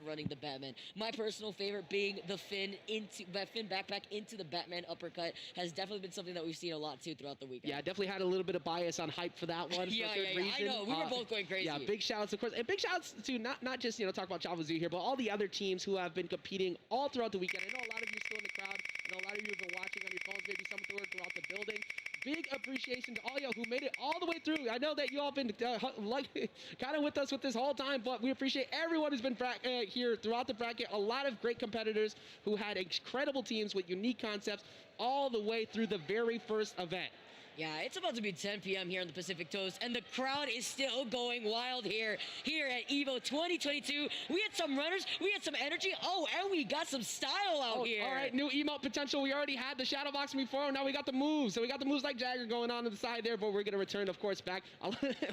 Running the Batman. My personal favorite being the Finn backpack into the Batman uppercut has definitely been something that we've seen a lot too throughout the weekend. Yeah, I definitely had a little bit of bias on hype for that one. Yeah, I know. We were both going crazy. Yeah, big shouts, of course, and big shouts to not just talk about Chava Zoo here, but all the other teams who have been competing all throughout the weekend. I know a lot of you are still in the crowd. I know a lot of you have been watching on your phones, maybe some throughout the building. Big appreciation to all y'all who made it all the way through. I know that you all been kind of with us with this whole time, but we appreciate everyone who's been here throughout the bracket. A lot of great competitors who had incredible teams with unique concepts all the way through the very first event. Yeah, it's about to be 10 p.m. here on the Pacific Coast, and the crowd is still going wild here at EVO 2022. We had some runners, we had some energy, and we got some style out here. All right, new emote potential. We already had the shadow box before, now we got the moves. So we got the moves like Jagger going on the side there, but we're going to return, of course, back. I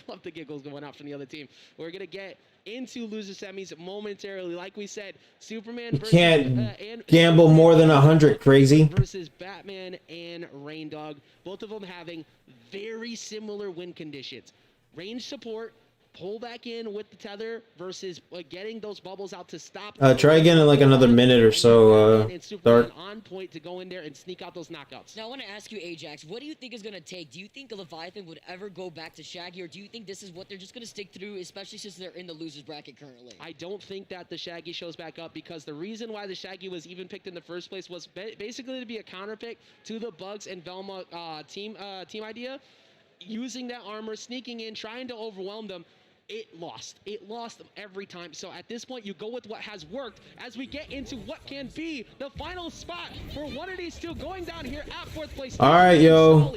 love the giggles going out from the other team. We're going to get into loser semis momentarily. Like we said, Superman You versus can't gamble more than 100, crazy. Versus Batman and Rain Dog. Both of them having very similar win conditions. Range support, pull back in with the tether versus getting those bubbles out to stop. Try again in like another minute or so. And Superman Start. on point to go in there and sneak out those knockouts. Now I want to ask you, Ajax, what do you think is going to take? Do you think Leviathan would ever go back to Shaggy, or do you think this is what they're just going to stick through, especially since they're in the losers bracket currently? I don't think that the Shaggy shows back up, because the reason why the Shaggy was even picked in the first place was basically to be a counter pick to the Bugs and Velma team idea. Using that armor, sneaking in, trying to overwhelm them. It lost them every time. So at this point, you go with what has worked as we get into what can be the final spot for one of these two going down here at 4th place. All right, yo.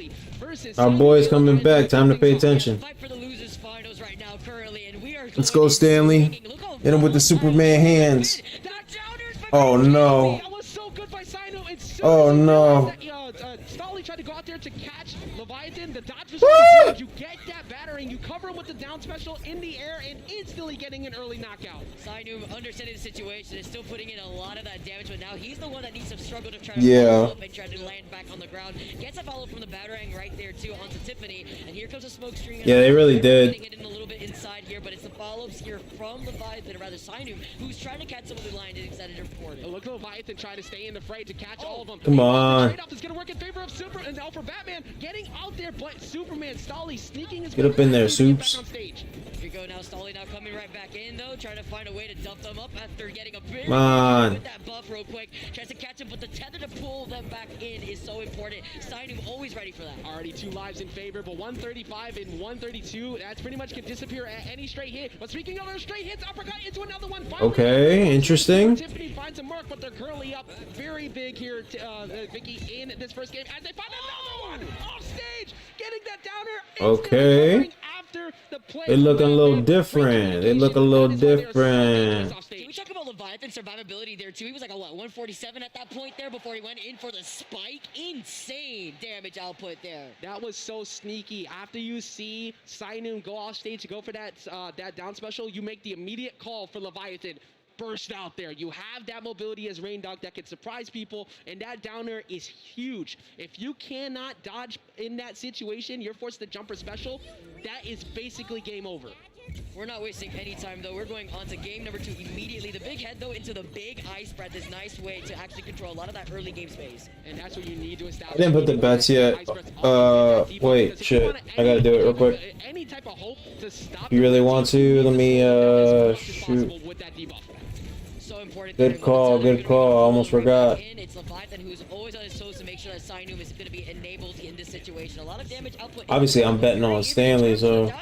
Our boy's coming back. Time to pay attention. Fight for the losers finals right now currently, and we are Let's go, Stanley. Hit him with the Superman hands. Oh, no. Oh, no. Stolly tried to go out there to catch Leviathan. The dodge was really good. You get that battering. You cover him with the down special in the air and instantly getting an early knockout. Sainu, understanding the situation, is still putting in a lot of that damage, but now he's the one that needs to struggle to try to follow up and try to land back on the ground. Gets a follow from the battering right there, too, onto Tiffany. And here comes a smoke screen. Yeah, they really did. Getting it in a little bit inside here, but it's the follow-ups here from Leviathan, or rather Sainu, who's trying to catch some of the line and excited to report it. Look at Leviathan trying to stay in the fray to catch all of them. Come on. Trade-off is going to work in favor of Super, and now for Batman getting out there, but Superman, Stolly sneaking his Get up in there, Soups. Here you go now, Stolly now coming right back in though, trying to find a way to dump them up after getting a big Come on. with that buff real quick. Tries to catch him, but the tether to pull them back in is so important. Sainu always ready for that. Already 2 lives in favor, but 135 and 132, that's pretty much can disappear at any straight hit. But speaking of those straight hits, uppercut into another one. Finally, Okay, interesting. Tiffany finds a mark, but they're currently up very big here, Vicky, in this first game as they find another one off stage, getting that downer. Okay. After the play, They look a little different. They look a little different. Can we talk about Leviathan's survivability there too? He was like a what, 147 at that point there before he went in for the spike. Insane damage output there. That was so sneaky. After you see Sainu go off stage to go for that that down special, you make the immediate call for Leviathan. Burst out there. You have that mobility as Rain Dog that can surprise people, and that downer is huge. If you cannot dodge in that situation, you're forced to jumper special. That is basically game over. We're not wasting any time though. We're going on to game number 2 immediately. The big head though into the big ice spread. This nice way to actually control a lot of that early game space. And that's what you need to establish. I didn't put the bets yet. Wait, shit. I gotta do it real quick. Any type of hope to stop. You really want to? Let me, shoot. So important. Good call, good call. I almost forgot. It's Leviathan who's always on his toes to make sure that Sainu is going to be enabled in this situation. A lot of damage output. Obviously, I'm betting on Stanley, so.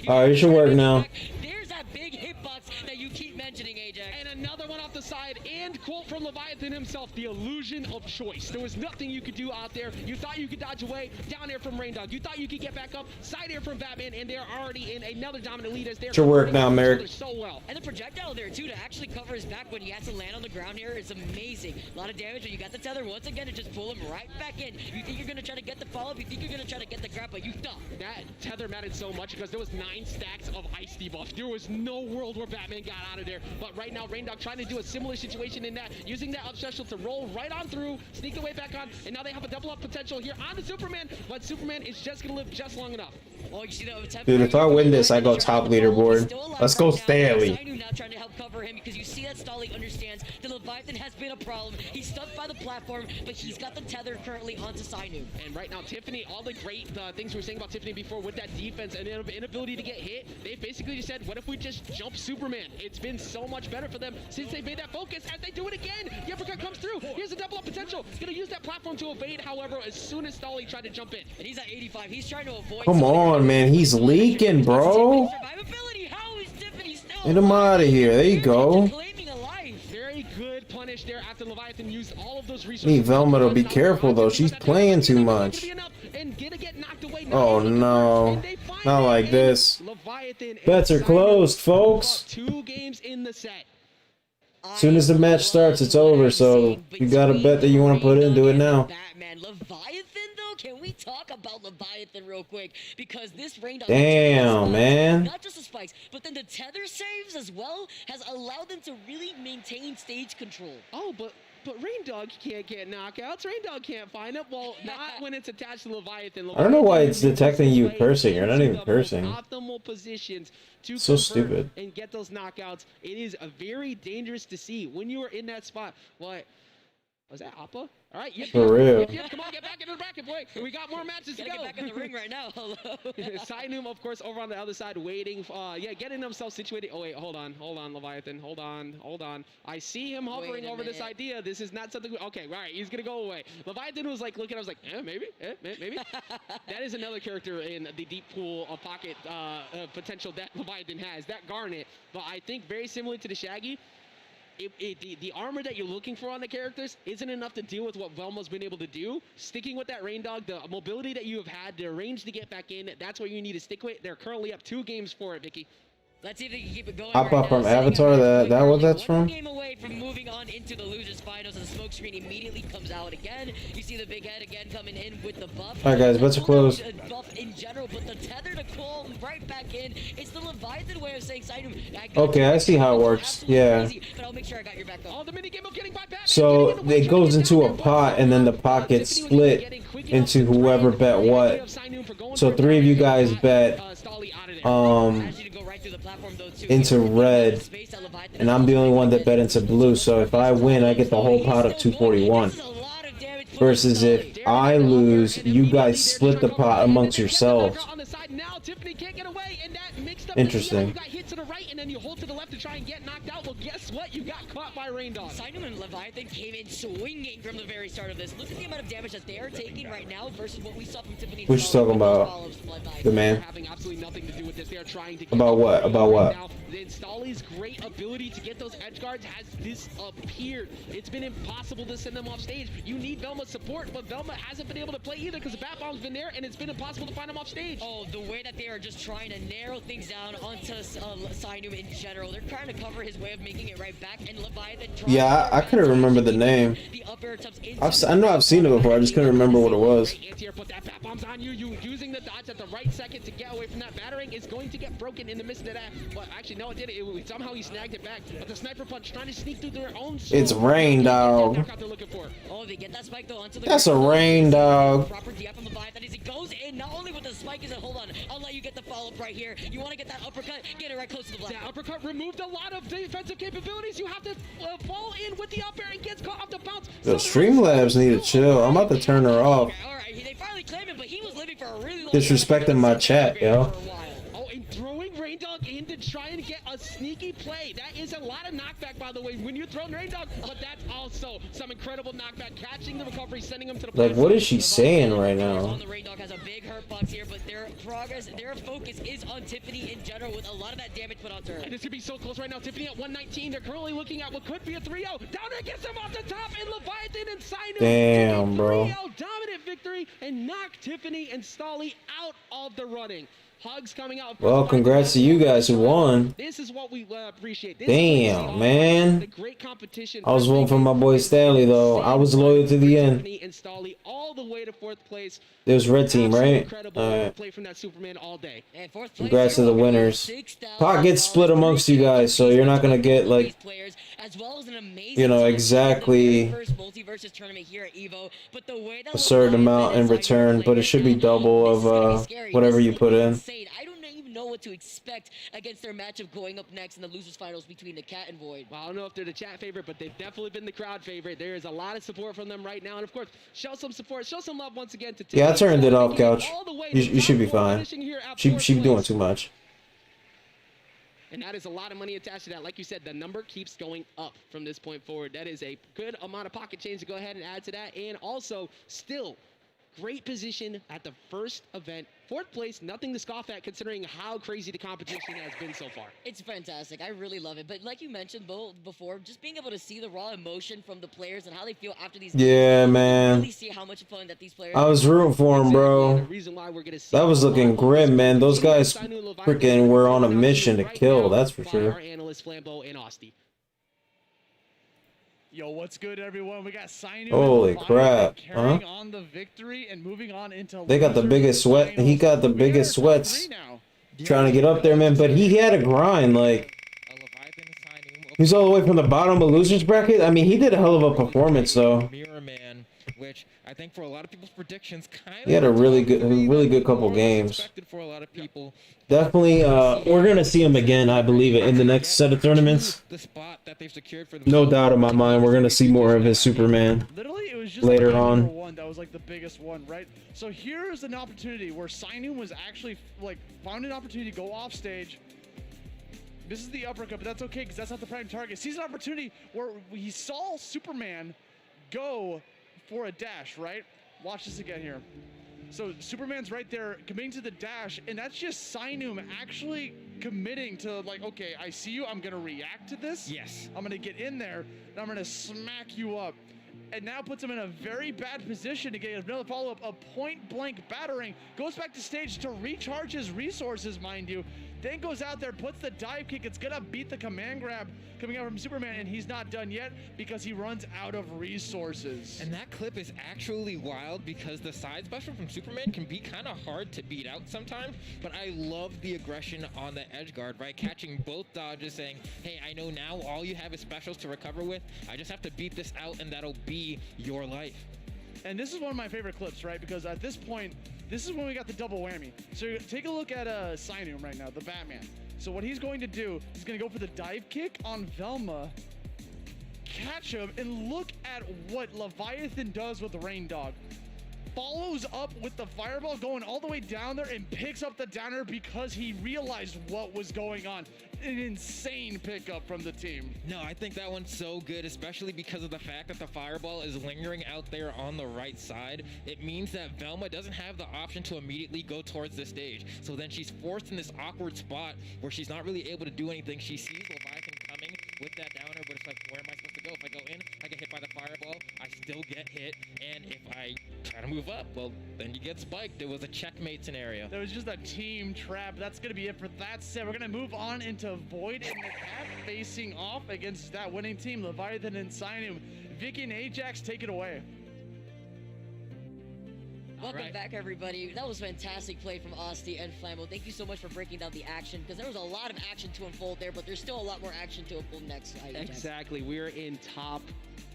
Alright, it should work now. There's that big hitbox that you keep mentioning, Ajax. And another one off the side, and quote from Leviathan himself, the illusion of choice. There was nothing you could do out there. You thought you could dodge away, down air from Rain Dog. You thought you could get back up, side air from Batman, and they're already in another dominant lead as they're Should work now, Merrick. So well. And the projectile there too to actually cover his back when he has to land on the ground here is amazing. A lot of damage, but you got the tether once again to just pull him right back in. You think you're gonna try to get the follow-up, you think you're gonna try to get the grab, but you thought. That tether mattered so much because there was 9 stacks of ice debuff. There was no world where Batman got out of there. But right now, Rain Dog trying to do a similar situation in that, using that up special to roll right on through, sneak away back on, and now they have a double up potential here on the Superman, but Superman is just gonna live just long enough. Oh, you see that? Dude, if I win this, I go top leaderboard. Let's go, Stanley. Sainu now trying to help cover him because you see that Stolly understands the Leviathan has been a problem. He's stuck by the platform, but he's got the tether currently onto Sainu. And right now, Tiffany, all the great things we were saying about Tiffany before with that defense and inability to get hit, they basically just said, what if we just jump Superman? It's been so much better for them since they made that focus as they do it again. The uppercut comes through. Here's a double up potential. He's going to use that platform to evade, however, as soon as Stolly tried to jump in. And he's at 85. He's trying to avoid. Come on, man. He's leaking, bro. Get him out of here. There you go. Very good punish there after Leviathan used all of those resources. Need Velma to be careful, though. She's playing too much. Oh, no. Not like this. Bets are closed, folks. 2 games in the set. As soon as the match starts, it's over, so you got a bet that you want to put in, do it now. Batman, Leviathan though, can we talk about Leviathan real quick? Because this Rain Dog, Damn, man. not just the spikes, but then the tether saves as well has allowed them to really maintain stage control. Oh, but But Rain Dog can't get knockouts. Rain Dog can't find it. Well, not when it's attached to Leviathan. I don't know why it's detecting you cursing. You're not even cursing. Optimal positions to So convert stupid. and get those knockouts. It is very dangerous to see when you are in that spot. What was that, Appa? All right, For real. Yep, come on, get back in the bracket, boy. We got more matches to go. Get back in the ring right now. Hello. Sainum, of course, over on the other side, waiting. Yeah, getting themselves situated. Oh wait, hold on, Leviathan, hold on. I see him hovering over this idea. This is not something. Okay, all right, he's gonna go away. Leviathan was like looking. I was like, maybe. That is another character in the deep pool of pocket potential that Leviathan has. That Garnet, but I think very similar to the Shaggy. The armor that you're looking for on the characters isn't enough to deal with what Velma's been able to do. Sticking with that Rain Dog, the mobility that you have had, the range to get back in, that's what you need to stick with. They're currently up 2 games for it, Vicky. Let's see if they can keep it going. Hop up from Avatar, that what that's from? One game away from moving on into the losers finals, and the smoke screen immediately comes out again. You see the big head again coming in with the buff. Alright guys, bets are closed. Buff in general, but the tether to call right back in. It's the Leviathan way of saying Sainum. Okay, I see how it works. Yeah. But I'll make sure I got your back up. So it goes into a pot, and then the pot gets split into whoever bet what. So 3 of you guys bet into red, and I'm the only one that bet into blue. So if I win, I get the whole pot of 241. Versus if I lose, you guys split the pot amongst yourselves. Interesting. And then you hold to the left to try and get knocked out. Well, guess what? You got caught by Rain Dog. Sainum and Leviathan came in swinging from the very start of this. Look at the amount of damage that they are taking right now versus what we saw from Tiffany. What you talking about? The man. About what? About what? Stolly's great ability to get those edge guards has disappeared. It's been impossible to send them off stage. You need Velma's support, but Velma hasn't been able to play either because the Bat Bomb's been there, and it's been impossible to find them off stage. Oh, the way that they are just trying to narrow things down onto Sainum in general. They're trying to cover his way of making it right back, and Leviathan. Yeah, I couldn't remember the name. I know I've seen it before. I just couldn't remember what it was. Put that Bat Bombs on you. You using the dodge at the right second to get away from that battering is going to get broken in the midst of that. But actually, no, it did it. Somehow he snagged it back. But the sniper punch trying to sneak through their own. It's Rain Dog. Oh, they get that spike though onto the. That's a Rain Dog. Proper DF from Leviathan as he goes in. Not only with the spike, is it? Hold on, I'll let you get the follow up right here. You want to get that uppercut? Get it right close to the black. That uppercut removed a lot of defensive capabilities. You have to fall in with the up air and gets caught off the bounce. The Streamlabs need to chill. I'm about to turn her off. They finally claimed him, but he was living for a really long Disrespecting my chat, yo. Oh, and throwing Rain Dog in to try and get a sneaky play. That is a lot of knockback, by the way, when you're throwing Rain Dog, but that's also some incredible knockback, catching the recovery, sending him to the Like, what is she saying right now? The Rain Dog has a big hurt box here, but their progress, their focus is on Tiffany in general with a lot of that damage put onto her. And this could be so close right now. Tiffany at 119. They're currently looking at what could be a 3-0. Down there gets him off the top, and Leviathan and Sainum. Damn, bro. 3-0 dominant victory and knock Tiffany and Stolly out of the running. Hugs coming out. Well, congrats to you guys who won. This is what we appreciate. Damn, man. The great competition. I was voting for my boy Stanley, though. I was loyal to the end. And Stolly all the way to 4th place. It was red team, right? Incredible play from that Superman all day. And 4th place, congrats to the winners. Pot gets split amongst you guys, so you're not gonna get like, you know, exactly Multiverses tournament here at EVO, but the way that a certain amount in return, but it should be double of whatever you put in. I don't even know what to expect against their matchup going up next in the losers finals between the Cat and Void. Well, I don't know if they're the chat favorite, but they've definitely been the crowd favorite. There is a lot of support from them right now, and of course, show some support, show some love once again to Tiffany. Yeah, I turned it off, Couch. You should be fine. She be doing too much. And that is a lot of money attached to that. Like you said, the number keeps going up from this point forward. That is a good amount of pocket change to go ahead and add to that. And also, still, great position at the first event. 4th place, nothing to scoff at considering how crazy the competition has been so far. It's fantastic. I really love it. But like you mentioned before, just being able to see the raw emotion from the players and how they feel after these yeah, games, man. really see how much fun that these players I was rooting for them, bro. That was looking grim, man. Those guys freaking were on a mission to kill, that's for sure. Our analyst Flambeau and Austin. Yo, what's good, everyone? We got Sainum. Holy crap, carrying on the victory and moving on into. They got the biggest sweat. He got the biggest sweats trying to get up there, man. But he had a grind, like. Leviathan and Sainum, of He's all the way from the bottom of losers bracket. I mean, he did a hell of a performance though. Mirror Man, which I think for a lot of people's predictions, kind of He had a really good couple games. expected for a lot of people. Definitely, we're gonna see him again, I believe, in the next set of tournaments. The spot that they've secured for No doubt in my mind, we're gonna see more of his Superman Literally, it was just later game number on. one that was like the biggest one, right? So here's an opportunity where Sinum was actually like found an opportunity to go off stage. This is the uppercut, but that's okay because that's not the prime target. Sees an opportunity where he saw Superman go for a dash, right? Watch this again here. So Superman's right there committing to the dash, and that's just Sinum actually committing to like, okay, I see you, I'm gonna react to this. Yes. I'm gonna get in there, and I'm gonna smack you up. And now puts him in a very bad position to get another follow-up, a point-blank battering. Goes back to stage to recharge his resources, mind you. Then goes out there, puts the dive kick. It's gonna beat the command grab coming out from Superman, and he's not done yet because he runs out of resources. And that clip is actually wild because the side special from Superman can be kind of hard to beat out sometimes, but I love the aggression on the edge guard, right? Catching both dodges, saying, hey, I know now all you have is specials to recover with. I just have to beat this out, and that'll be your life. And this is one of my favorite clips, right? Because at this point, this is when we got the double whammy. So take a look at Sinum right now, the Batman. So what he's going to do, he's going to go for the dive kick on Velma, catch him, and look at what Leviathan does with the Rain Dog. Follows up with the fireball going all the way down there and picks up the downer because he realized what was going on. An insane pickup from the team. No, I think that one's so good, especially because of the fact that the fireball is lingering out there on the right side. It means that Velma doesn't have the option to immediately go towards the stage. So then she's forced in this awkward spot where she's not really able to do anything. She sees Leviathan coming with that downer, but it's like, where am I supposed to go? If I go in, I get hit by the fireball, I still get hit, and if I try to move up, well, then you get spiked. It was a checkmate scenario. There was just a team trap. That's going to be it for that set. We're going to move on into Void and the Cat facing off against that winning team, Leviathan and Sinum. Vicky and Ajax, take it away. Welcome back, everybody. That was fantastic play from Asti and Flammo. Thank you so much for breaking down the action, because there was a lot of action to unfold there, but there's still a lot more action to unfold next. Exactly. We're in top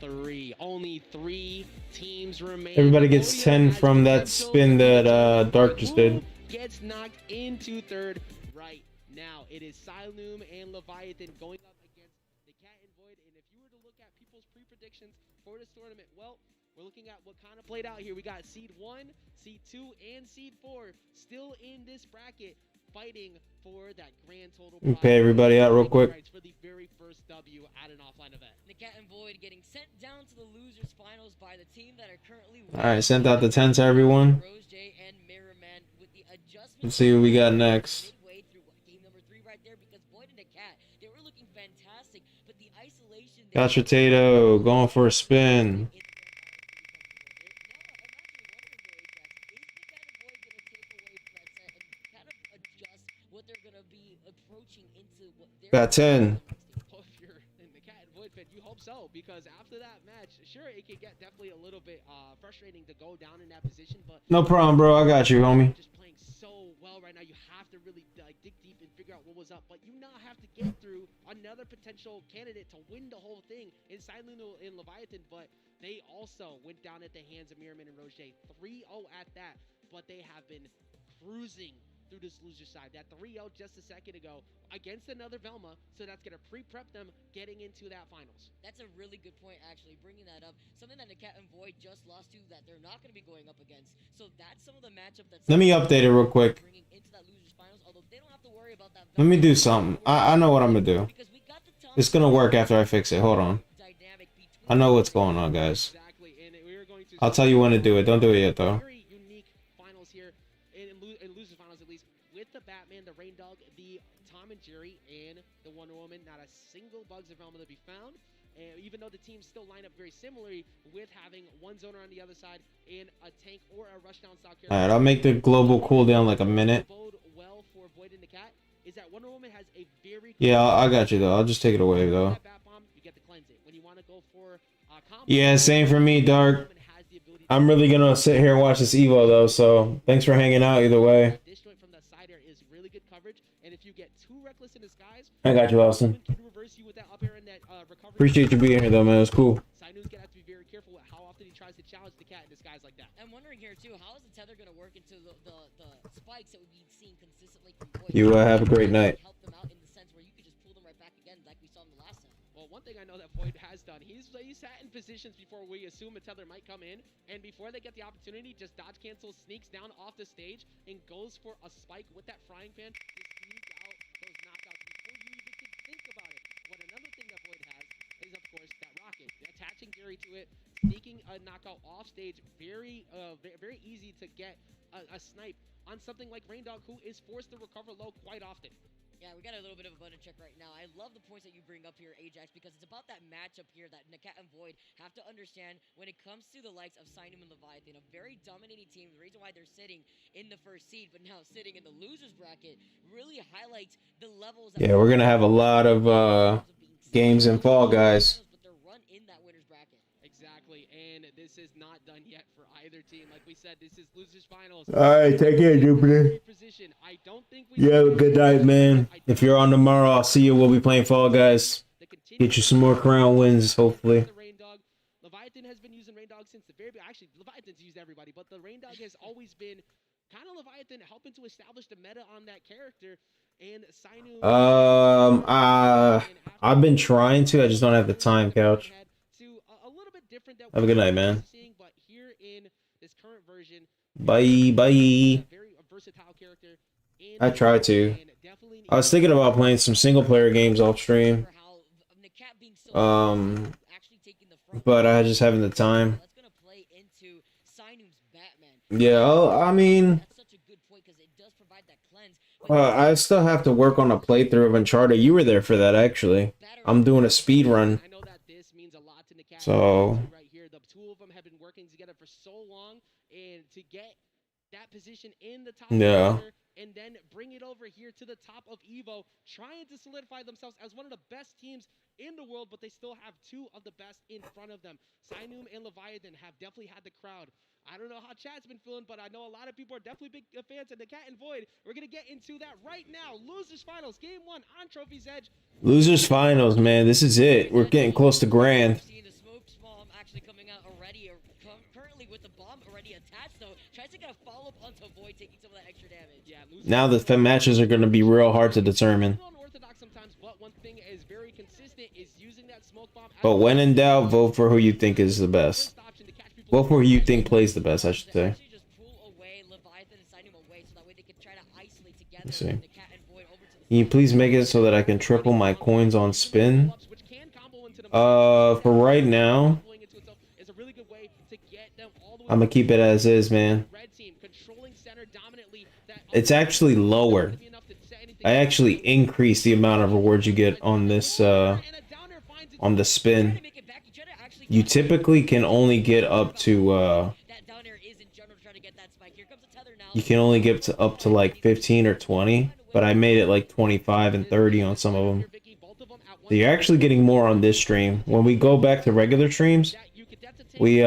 3. Only 3 teams remain. Everybody gets 10 from that spin that Dark just did. Gets knocked into 3rd right now. It is Sinum and Leviathan going up against the Cat and Void. And if you were to look at people's pre-predictions for this tournament, well, we're looking at what kind of played out here. We got Seed 1, Seed 2, and Seed 4 still in this bracket fighting for that grand total. Okay, everybody out real quick. For the very first W at an offline event. The Cat and Void getting sent down to the losers finals by the team that are currently Alright, sent out the 10 to everyone. Rose J and Mirror Man with the adjustment. Let's see what we got next. Midway through game number 3 right there, because Void and the Cat, they were looking fantastic, but the isolation. Gotcha, Tato going for a spin. Got 10. Well, if you're in the Cat and Void pit, you hope so, because after that match, sure, it could get definitely a little bit frustrating to go down in that position, but No problem, bro. I got you, homie. just playing so well right now. You have to really dig deep and figure out what was up, but you now have to get through another potential candidate to win the whole thing in Silent and Leviathan, but they also went down at the hands of Mirrorman and Roche. 3-0 at that, but they have been cruising through this loser side. That 3-0 just a second ago against another Velma, so that's going to pre-prep them getting into that finals. That's a really good point, actually, bringing that up. Something that the Cat and Void just lost to that they're not going to be going up against. So that's some of the matchup that's... Let me update it real quick. Bringing into that losers finals, although they don't have to worry about that. Let me do something. I know what I'm gonna do. It's gonna work after I fix it. Hold on. I know what's going on, guys. I'll tell you when to do it. Don't do it yet, though. Very unique finals here, in losers finals at least, with the Batman, the Rain Dog, the Tom and Jerry, and the Wonder Woman. Not a single Bugs of Velma to be found. And even though the teams still line up very similarly, with having one zoner on the other side and a tank or a rushdown style character. Alright, I'll make the global cooldown like a minute. Well for Void and the Cat is that Wonder Woman has a very Yeah, I got you, though. I'll just take it away, though. you get to cleanse it. When you want to go for Yeah, same for me, Dark. I'm really gonna sit here and watch this Evo, though, so thanks for hanging out either way. this joint from the side air is really good coverage, and if you get too reckless in disguise, I got you, Austin. can reverse burst you with that up air and that recovery. Appreciate you being here though, man. It was cool. Saino's gonna have to be very careful with how often he tries to challenge the cat in disguise like that. I'm wondering here too, how is the tether going to work into the spikes that we've been seeing consistently from Void? You have a great night. Help them out in the sense where you could just pull them right back again, like we saw in the last time. Well, one thing I know that Void has done, he's sat in positions before we assume a tether might come in, and before they get the opportunity, just dodge cancels, sneaks down off the stage, and goes for a spike with that frying pan to sneak out those knockouts before you even can think about it. What another thing that Void has is, of course, that rocket. Attaching Gary to it, sneaking a knockout off stage, very easy to get a snipe on something like Raindog, who is forced to recover low quite often. Yeah, we got a little bit of a button check right now. I love the points that you bring up here, Ajax, because it's about that matchup here that Nakat and Void have to understand when it comes to the likes of Sinum and Leviathan, a very dominating team. The reason why they're sitting in the first seed, but now sitting in the losers bracket, really highlights the levels. Yeah, we're gonna have a lot of games in fall, guys. But they're run in that winners bracket. Exactly, and this is not done yet for either team. Like we said, this is losers finals. All right, take care, Jupiter. I don't think we You have a good night, man. If you're on tomorrow, I'll see you. We'll be playing Fall Guys. Get you some more crown wins, hopefully. Leviathan has been using Raindog since the very beginning. Actually, Leviathan's used everybody, but the Raindog has always been kind of Leviathan helping to establish the meta on that character. And Sainu. I've been trying to. I just don't have the time, Couch. Have a good night, man. But here in this current version, Bye, bye. I tried to. I was thinking about playing some single player games off stream. But I just haven't the time. Yeah, I mean, I still have to work on a playthrough of Uncharted. You were there for that, actually. I'm doing a speed run. So right here, the two of them have been working together for so long, and to get that position in the top and then bring it over here to the top of EVO, trying to solidify themselves as one of the best teams in the world, but they still have two of the best in front of them. Sinum and Leviathan have definitely had the crowd. I don't know how chat's been feeling, but I know a lot of people are definitely big fans of the Cat and Void. We're going to get into that right now. Losers Finals, Game 1 on Trophy's Edge. Losers Finals, man. This is it. We're getting close to grand. The smoke bomb actually coming out already, or currently with the bomb already attached, though. Tries to get a follow-up onto Void, taking some of that extra damage. Yeah, now the matches are going to be real hard to determine. But one thing is very consistent is using that smoke bomb. But when in doubt, vote for who you think is the best. Vote for who you think plays the best, I should say. Let's see. Can you please make it so that I can triple my coins on spin? For right now, I'm gonna keep it as is, man. It's actually lower. I actually increase the amount of rewards you get on this, on the spin. You typically can only get up to, you can only get up to like 15 or 20, but I made it like 25 and 30 on some of them. So you're actually getting more on this stream. When we go back to regular streams, we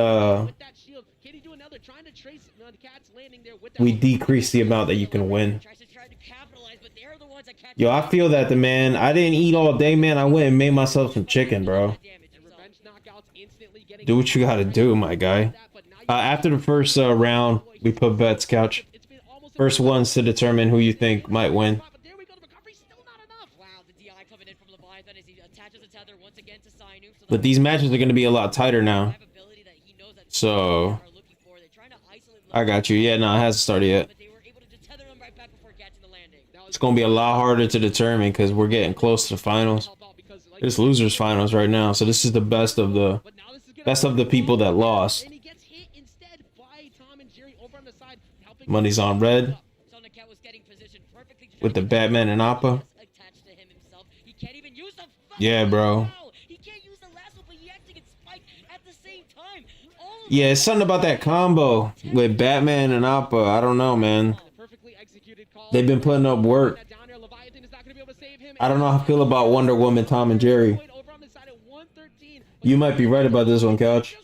decrease the amount that you can win. Yo, I feel that man. I didn't eat all day, man. I went and made myself some chicken, bro. Do what you gotta do, my guy. After the first round, we put bets, Couch. First ones to determine who you think might win. But these matches are going to be a lot tighter now. So, I got you. Yeah, no, it hasn't started yet. It's going to be a lot harder to determine because we're getting close to the finals. It's losers finals right now. So this is the best of the people that lost. Money's on red with the Batman and Appa. Yeah, bro. Yeah, it's something about that combo with Batman and Appa. I don't know, man. They've been putting up work. I don't know how I feel about Wonder Woman, Tom and Jerry. You might be right about this one, Couch.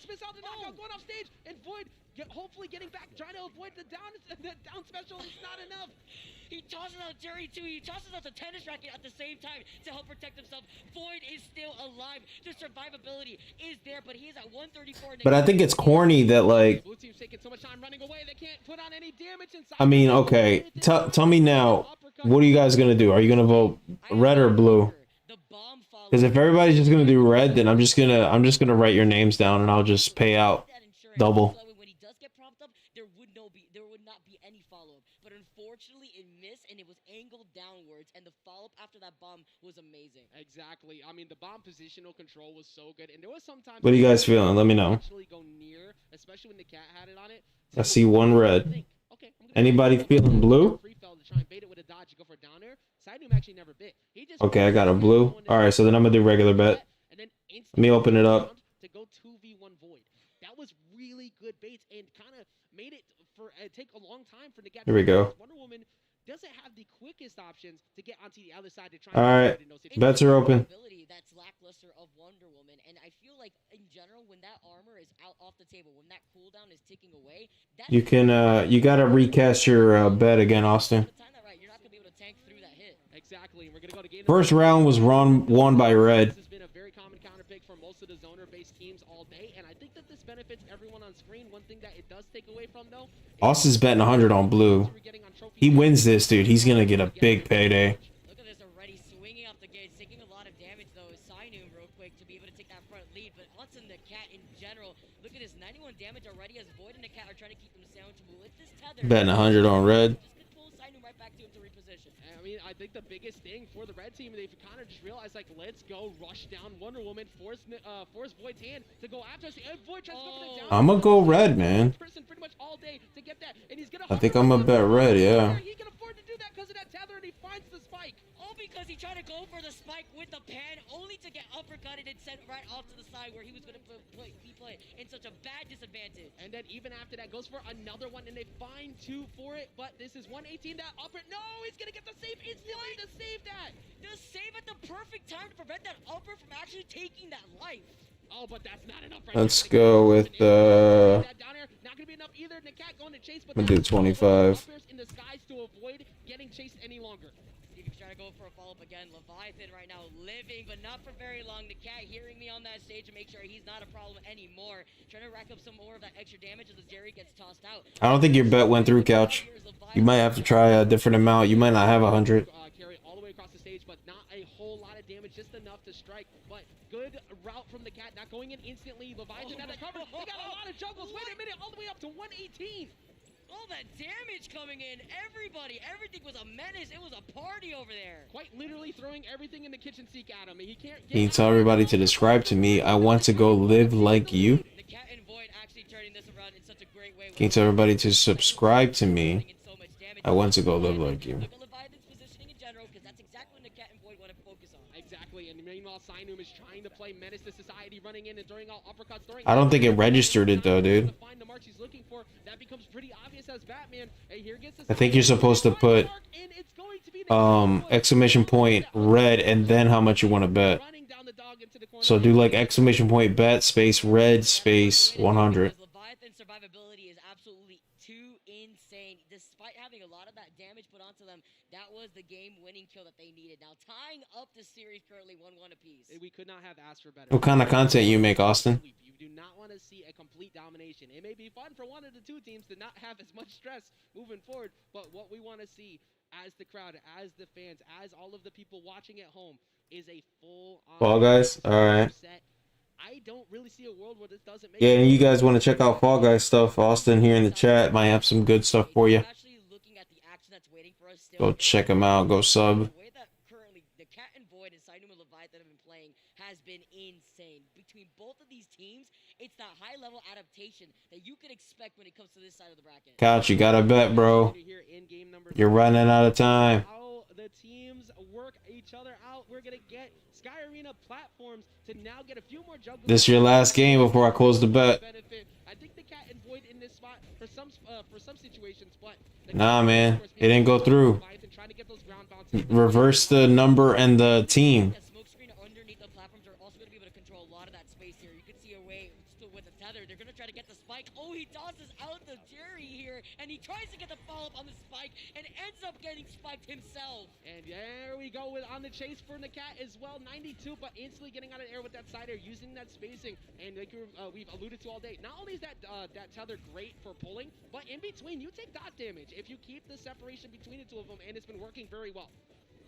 He tosses out Jerry too. He tosses out the tennis racket at the same time to help protect himself. Void is still alive. The survivability is there, but he is at 134. But I think it's corny that, like, Blue team's taking so much time running away, they can't put on any damage inside. I mean, okay, tell me now, what are you guys gonna do? Are you gonna vote red or blue? Because if everybody's just gonna do red, then I'm just gonna write your names down and I'll just pay out double. When he does get propped up, there would not be any follow-up. But unfortunately, it missed and it was angled downwards, and the follow-up after that bomb was amazing. Exactly. I mean, the bomb positional control was so good, and there was sometimes. What are you guys feeling? Let me know. Actually go near, especially when the cat had it on it. I see one red. Anybody feeling blue? Okay, I got a blue. All right, so then I'm gonna do regular bet. Let me open it up. To go 2v1 Void. That was really good baits and kind of made it for take a long time for the cat. Here we go. Wonder Woman doesn't have the quickest options to get onto the other side to try. All right, bets are open. That's lackluster of Wonder Woman, and I feel like in general, when that armor is out off the table, when that cooldown is ticking away, You can you gotta recast your bet again, Austin. you're not gonna be able to tank through that hit. Exactly. We're gonna go to game First round was won by red. This has been a very common counter pick for most of the zoner-based teams all day, and I think that this benefits everyone on screen. One thing that it does take away from, though, Austin's betting 100 on blue. He wins this, dude. He's gonna get a big payday. Look at this already, swinging off the gates, taking a lot of damage though. Is Sinum real quick to be able to take that front lead, but Hudson the cat in general. Look at this, 91 damage already as Void and the cat are trying to keep them sandwiched with this tether. Betting 100 on red. Right back to him to reposition. I mean, I think the biggest thing for the red team, they've kind of just realized, like, let's go rush down Wonder Woman, force Void's hand to go after us, and Void tries to go for the down. I'm gonna go red, man. Pretty much all day to get that, and he's gonna I think I'm gonna bet red, yeah. He can afford to do that because of that tether, and he finds the spike. All because he tried to go for the spike with the pan, only to get uppercutted and sent right off to the side where he was going to be played in such a bad disadvantage. And then even after that, goes for another one, and they find two for it, but this is 118, that upper, no, he's going to get the save instantly to save that. The save at the perfect time to prevent that upper from actually taking that life. Oh, but that's not enough right Let's go with down here. Not gonna be enough either. The cat going to chase, but I'm gonna do 25. in disguise to avoid getting chased any longer. Steve's trying to go for a follow-up again. Leviathan right now living, but not for very long. The cat hearing me on that stage to make sure he's not a problem anymore. Trying to rack up some more of that extra damage as the Jerry gets tossed out. I don't think your bet went through, Couch. You might have to try a different amount. You might not have 100. Carry all the way across the stage, but not a whole lot of damage, just enough to strike. But good route from the cat, not going in instantly. Leviathan at the cover. They got a lot of juggles. Wait a minute, all the way up to 118. All that damage coming in, everything was a menace. It was a party over there. Quite literally throwing everything in the kitchen sink at him. He can't Can you tell everybody to describe to me? I want to go live like you. The cat and Void actually turning this around in such a great way. Can you tell everybody to subscribe to me? I want to go live like you. Look at Leviathan's positioning in general, because that's exactly what the cat and Void want to focus on. Exactly, and meanwhile, Sinum is trying to play Menace to Society, running in and throwing out uppercuts. I don't think it registered it though, dude. Find the mark she's looking for. That becomes pretty obvious as Batman. Hey, here gets I think you're supposed to put exclamation point red and then how much you want to bet. So do like exclamation point bet space red space 100. Leviathan's survivability is absolutely too insane. Despite having a lot of that damage put onto them, that was the game-winning kill that they needed. Now tying up the series currently 1-1 apiece. We could not have asked for better. What kind of content you make, Austin? You do not want to see a complete domination. It may be fun for one of the two teams to not have as much stress moving forward, but what we want to see as the crowd, as the fans, as all of the people watching at home is a full-on Fall Guys? Alright. I don't really see a world where this doesn't make Yeah, and you guys want to check out Fall Guys stuff, Austin here in the chat might have some good stuff for you. Go check them out, go sub. The way that currently the Cat and Void and Sinum and Leviathan have been playing has been insane. Between both of these teams, it's that high-level adaptation that you could expect when it comes to this side of the bracket. Couch, you gotta bet, bro. You're running out of time. How the teams work each other out. We're gonna get Sky Arena platforms to now get a few more juggles. This is your last game before I close the bet. I think the Cat and Void in this spot for some situations, but Nah, man, it didn't go through. Reverse the number and the team. Smoke screen underneath the platforms are also going to be able to control a lot of that space here. You can see a way with the tether Tether. They're gonna try to get the spike. Oh, he tosses out the Jerry here, and he tries to get the follow-up on the spike, and ends up getting spiked himself. And there we go on the chase for Nakat as well. 92, but instantly getting out of the air with that sider, using that spacing. And like we've alluded to all day, not only is that tether great for pulling, but in between, you take dot damage if you keep the separation between the two of them, and it's been working very well.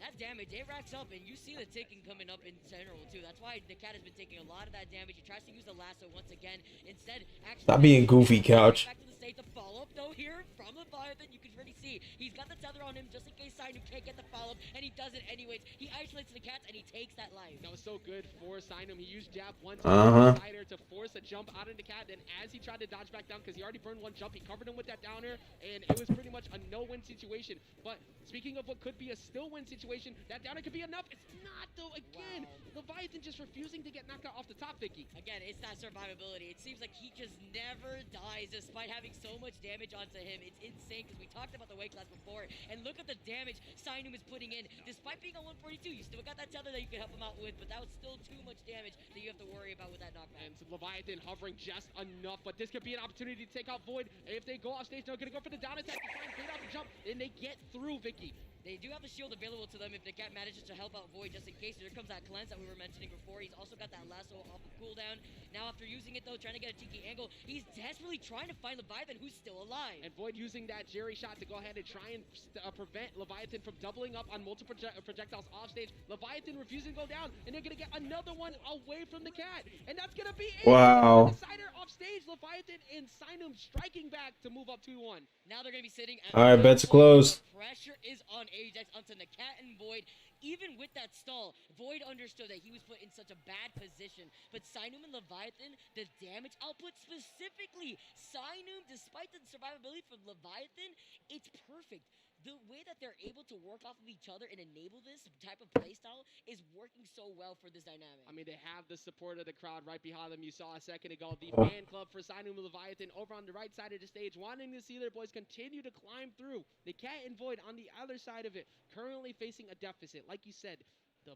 That damage, it racks up, and you see the ticking coming up in general, too. That's why the cat has been taking a lot of that damage. He tries to use the lasso once again. Instead, actually... Stop being goofy, Couch. Back to the stage, the follow-up, though, here from Leviathan. You can already see he's got the tether on him just in case Signu can't get the follow-up, and he does it anyways. He isolates the cats, and he takes that life. That was so good for Signu. He used jab one time to force a jump out into cat. Then as he tried to dodge back down, because he already burned one jump, he covered him with that downer, and it was pretty much a no-win situation. But speaking of what could be a still-win situation, that downer could be enough. It's not, though. Again, Leviathan just refusing to get knocked out off the top, Vicky. Again, it's that survivability. It seems like he just never dies despite having so much damage onto him. It's insane because we talked about the weight class before, and look at the damage Signu is putting in. Despite being on 142, you still got that tether that you can help him out with, but that was still too much damage that you have to worry about with that knockback. And so Leviathan hovering just enough, but this could be an opportunity to take out Void. If they go off stage, they're going to go for the down attack to try and bait out the jump, and they get through, Vicky. They do have the shield available to them if the cat manages to help out Void just in case. There comes that cleanse that we were mentioning before. He's also got that lasso off the cooldown. Now after using it though, trying to get a tiki angle, he's desperately trying to find Leviathan who's still alive. And Void using that Jerry shot to go ahead and try and prevent Leviathan from doubling up on multiple projectiles off stage. Leviathan refusing to go down, and they're going to get another one away from the cat. And that's going to be it. Wow. Decider off stage, Leviathan and Signu striking back to move up 2-1. Now they're going to be sitting at... All right, bets closed. The pressure is on Ajax onto Nakat and Void. Even with that stall, Void understood that he was put in such a bad position. But Signu and Leviathan, the damage output specifically, Signu, despite the survivability from Leviathan, it's perfect. The way that they're able to work off of each other and enable this type of playstyle is working so well for this dynamic. I mean, they have the support of the crowd right behind them. You saw a second ago the fan club for Signu and Leviathan over on the right side of the stage, wanting to see their boys continue to climb through. The Cat and Void on the other side of it, currently facing a deficit. Like you said, the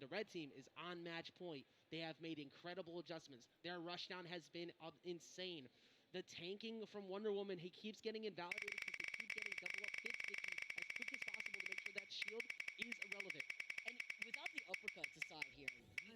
red team is on match point. They have made incredible adjustments. Their rushdown has been insane. The tanking from Wonder Woman, he keeps getting invalidated.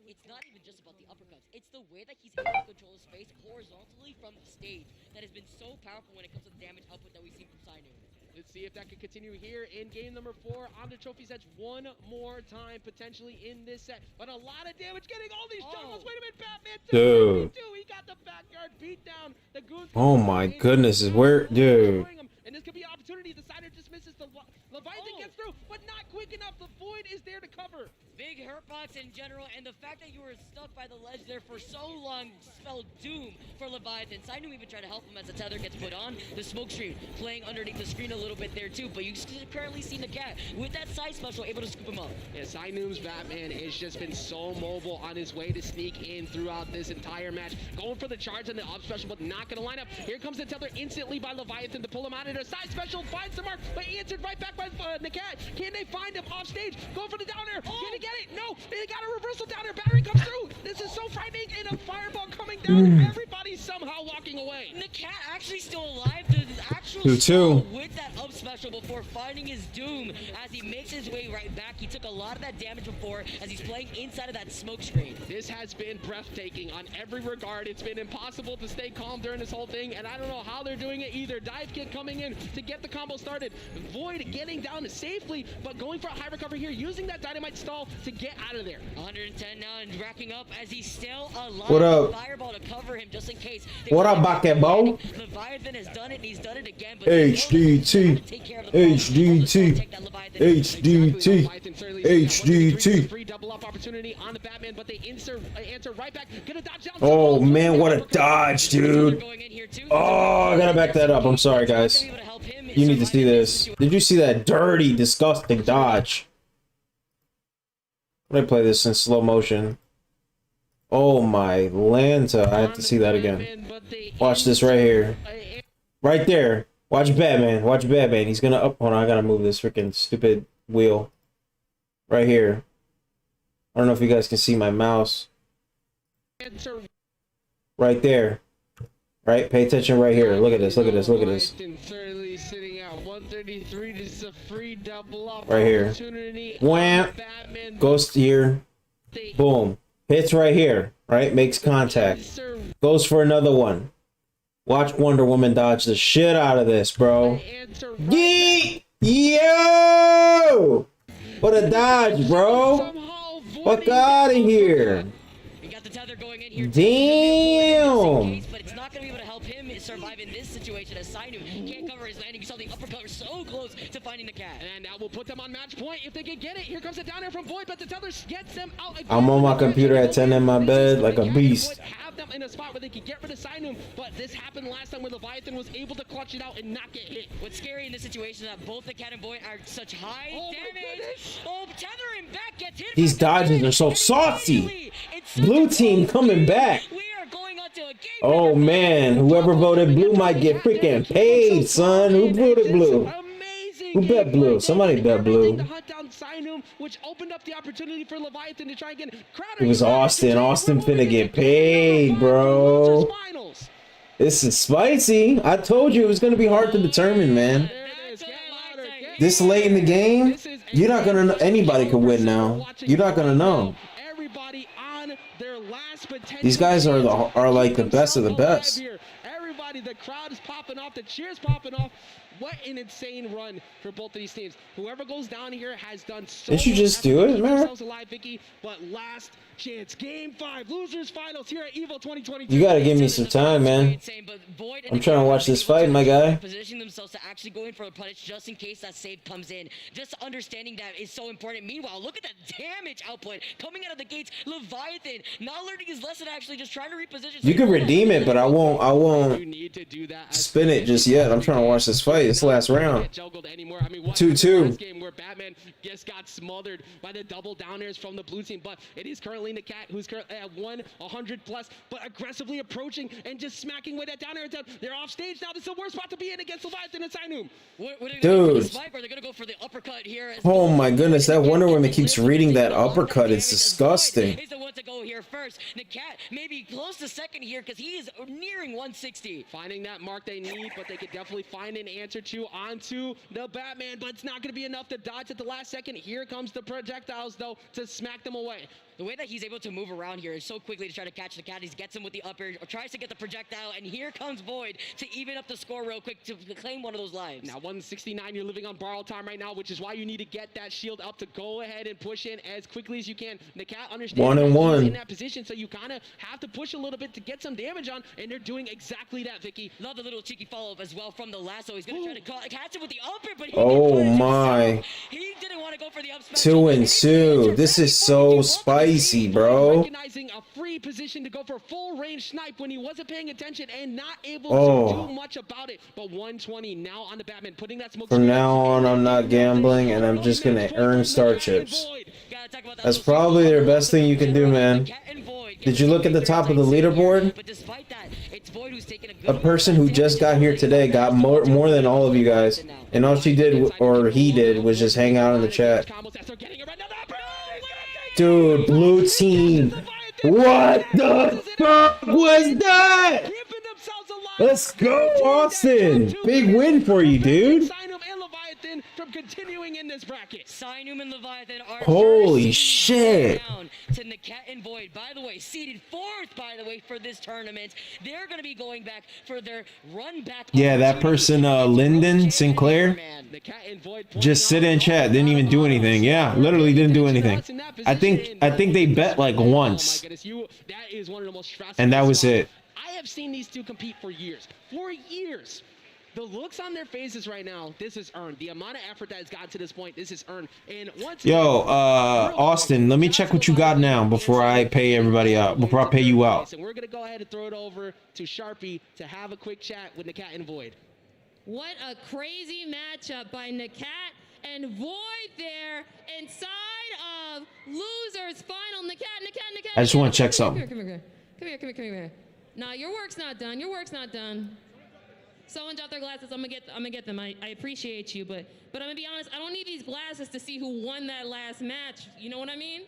It's not even just about the uppercuts. It's the way that he's able to control his space horizontally from the stage that has been so powerful when it comes to the damage output that we've seen from Signu. Let's see if that can continue here in game number 4 on the Trophy's Edge one more time, potentially in this set. But a lot of damage getting all these juggles. Wait a minute, Batman. Dude. He got the backyard beat down. The goons. Oh my goodness, is where, dude. And this could be an opportunity. The Decider just misses. The Leviathan gets through, but not quick enough. The Void is there to cover. Big hurtbox in general, and the fact that you were stuck by the ledge there for so long spelled doom for Leviathan. Signu even tried to help him as the tether gets put on. The smoke screen playing underneath the screen a little bit there too, but you currently see the cat with that side special able to scoop him up. Yeah, Signu's Batman has just been so mobile on his way to sneak in throughout this entire match. Going for the charge on the up special, but not going to line up. Here comes the tether instantly by Leviathan to pull him out of there. Side special finds the mark, but answered right back by Nakat. Can they find him off stage? Going for the downer. Can they get it? No, they got a reversal downer. Battery comes through. This is so frightening, and a fireball coming down, and everybody's somehow walking away. Nakat actually still alive. The actual 2-2 with that up special before finding his doom as he makes his way right back. He took a lot of that damage before as he's playing inside of that smoke screen. This has been breathtaking on every regard. It's been impossible to stay calm during this whole thing, and I don't know how they're doing it either. Dive kick coming in to get the combo started. Void getting down safely, but going for a high recovery here, using that dynamite stall to get out of there. 110 now and racking up as he's still alive. What up? Fireball to cover him just in case. What up, Bakebo? Leviathan has done it, and he's done it again. But HDT. HDT. HDT. HDT. Free double up opportunity on the Batman, but they answer right back. Gonna dodge down. Oh man, what a dodge, dude. Oh, I gotta back that up. I'm sorry, guys. You need to see this. Did you see that dirty, disgusting dodge? Let me play this in slow motion. Oh my Lanta. I have to see that again. Watch this right here. Right there. Watch Batman. Watch Batman. He's gonna up. Hold on, I gotta move this freaking stupid wheel. Right here. I don't know if you guys can see my mouse. right there. Right? Pay attention right here. Look at this. Look at this. Look at this. Thirdly, sitting at 133. This is a free double up Right here. Wham! Goes here. Boom. Hits right here. Right? Makes contact. Goes for another one. Watch Wonder Woman dodge the shit out of this, bro. Yeet! Yo! What a dodge, bro. Fuck out of here. Damn. But it's not going to be able to help him survive in this situation as Sainu can't cover his landing. You saw the uppercut so close to finding the cat. And that will put them on match point if they can get it. Here comes the down air from Void, but the tether gets them out again. I'm on my computer at 10 in my bed like a beast. Have them in a spot where they can get rid of Sainu, but this happened last time where Leviathan was able to clutch it out and not get hit. What's scary in this situation is that both the cat and Void are such high damage. Oh, tethering back gets hit. These dodges are so saucy. Blue team coming back. Oh man, whoever voted blue might get freaking paid, son. Who voted blue? Who bet blue? Somebody bet blue. Which opened up the opportunity for Leviathan to try again. It was Austin. Austin finna get paid, bro. This is spicy. I told you it was gonna be hard to determine, man. This late in the game, you're not gonna know. Anybody could win now. You're not gonna know. These guys are like the best of the best. Everybody, the crowd is popping off, the cheers popping off. What an insane run for both of these teams. Whoever goes down here has done so much. Didn't you just do it, man? Alive, Vicky, but last chance, game 5, losers finals here at EVO 2022. You gotta give me some time, man. I'm trying to watch this fight, my guy. Positioning themselves to actually go in for a punish just in case that save comes in. Just understanding that is so important. Meanwhile, look at that damage output coming out of the gates. Leviathan not learning his lesson, actually just trying to reposition. You can redeem it, but I won't spin it just yet. I'm trying to watch this fight. It's the last round. 2-2. Where Batman just got smothered by the double down airs from the blue team, but it is currently the cat who's currently at 100 plus, but aggressively approaching and just smacking with that down air down. They're off stage now. This is the worst spot to be in against Leviathan and Sainu. Dude. They're gonna go for the uppercut here. Oh my goodness, that Wonder Woman keeps reading that uppercut. It's disgusting. He's the one to go here first. The cat maybe close to second here because he is nearing 160. Finding that mark they need, but they could definitely find an answer to onto the Batman, but it's not going to be enough to dodge at the last second. Here comes the projectiles, though, to smack them away. The way that he's able to move around here is so quickly to try to catch the cat. He gets him with the upper, or tries to get the projectile, and here comes Void to even up the score real quick to claim one of those lives. Now 169, you're living on borrowed time right now, which is why you need to get that shield up to go ahead and push in as quickly as you can. The cat understands 1-1 in that position, so you kind of have to push a little bit to get some damage on, and they're doing exactly that, Vicky. Love the little cheeky follow-up as well from the lasso. He's going to try to catch him with the upper, but oh my. He didn't want to go for the up. 2-2. This is so spicy, bro. Recognizing a free position to go for full range snipe when he wasn't paying attention and not able to do much about it. But 120 now on the Batman, putting that smoke. From now on, I'm not gambling, and I'm just gonna earn star chips. That's probably their best thing you can do, man. Did you look at the top of the leaderboard? A person who just got here today got more than all of you guys, and all she did, or he did, was just hang out in the chat. Dude, blue team. What the fuck was that? Let's go, Austin. Big win for you, dude. From continuing in this bracket. Sainu and Leviathan are holy shit. Down to Nakat and Void. By the way, seeded 4th, by the way, for this tournament. They're going to be going back for their run back. Yeah, that person, Lyndon Sinclair, just sit in chat, didn't even do anything. Yeah, literally didn't do anything. I think they bet like once, and that was it. I have seen these two compete for years. For years. The looks on their faces right now, this is earned. The amount of effort that has gotten to this point, this is earned. And once Austin, let me check what you got now before I pay everybody out, before I pay you out. And we're going to go ahead and throw it over to Sharpie to have a quick chat with Nakat and Void. What a crazy matchup by Nakat and Void there inside of losers final. Nakat. I just want to check something. Come here. Nah, your work's not done. Someone dropped their glasses. I'm gonna get them. I appreciate you, but I'm gonna be honest. I don't need these glasses to see who won that last match. You know what I mean?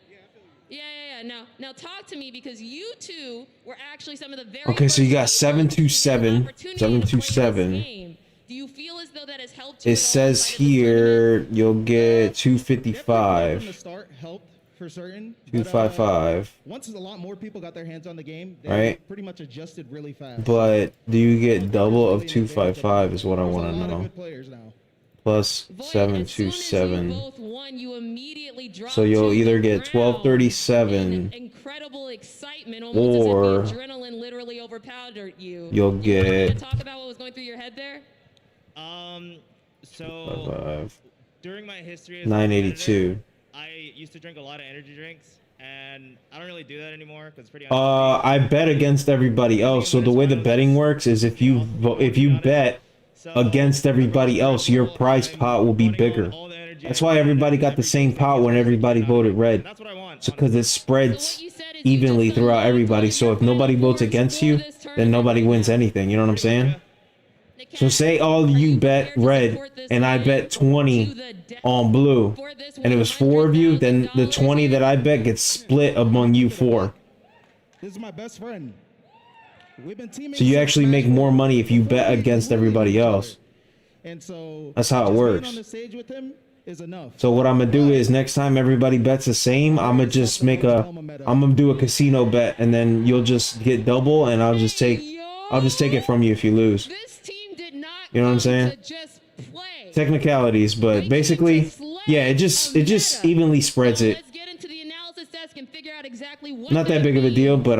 Now talk to me, because you two were actually some of the very Okay, so you got first 727. opportunity to play this 727. game. Do you feel as though that has helped It you at all says inside of the here you'll get From the 255. start helped for certain. 255. Once a lot more people got their hands on the game, they Right. pretty much adjusted really fast. But do you get double of 255 is what I There's a want to lot of know. good players now. Plus Void, as soon as you 727. both won, you immediately dropped So you'll to either the get ground 1237 in incredible excitement, almost or as if the adrenaline literally overpowered you. you'll Want get to talk about what was going through your head there? So 5, during my history as a 982. competitor, I used to drink a lot of energy drinks, and I don't really do that anymore because it's pretty. I bet against everybody else. So the way the betting works is if you bet against everybody else, your prize pot will be bigger. That's why everybody got the same pot when everybody voted red. Because it spreads evenly throughout everybody. So if nobody votes against you, then nobody wins anything. You know what I'm saying? So say all of you bet red and I bet 20 on blue, and it was 4 of you, then the 20 that I bet gets split among you 4. This is my best friend. We've been teammates. So you actually make more money if you bet against everybody else. And so That's how it just being works. on the stage with him is enough. So what I'm gonna do is next time everybody bets the same, I'm gonna just make I'm gonna do a casino bet, and then you'll just get double, and I'll just take it from you if you lose. You know what I'm saying? Technicalities, but basically, yeah, it just evenly spreads it. Not that big of a deal, but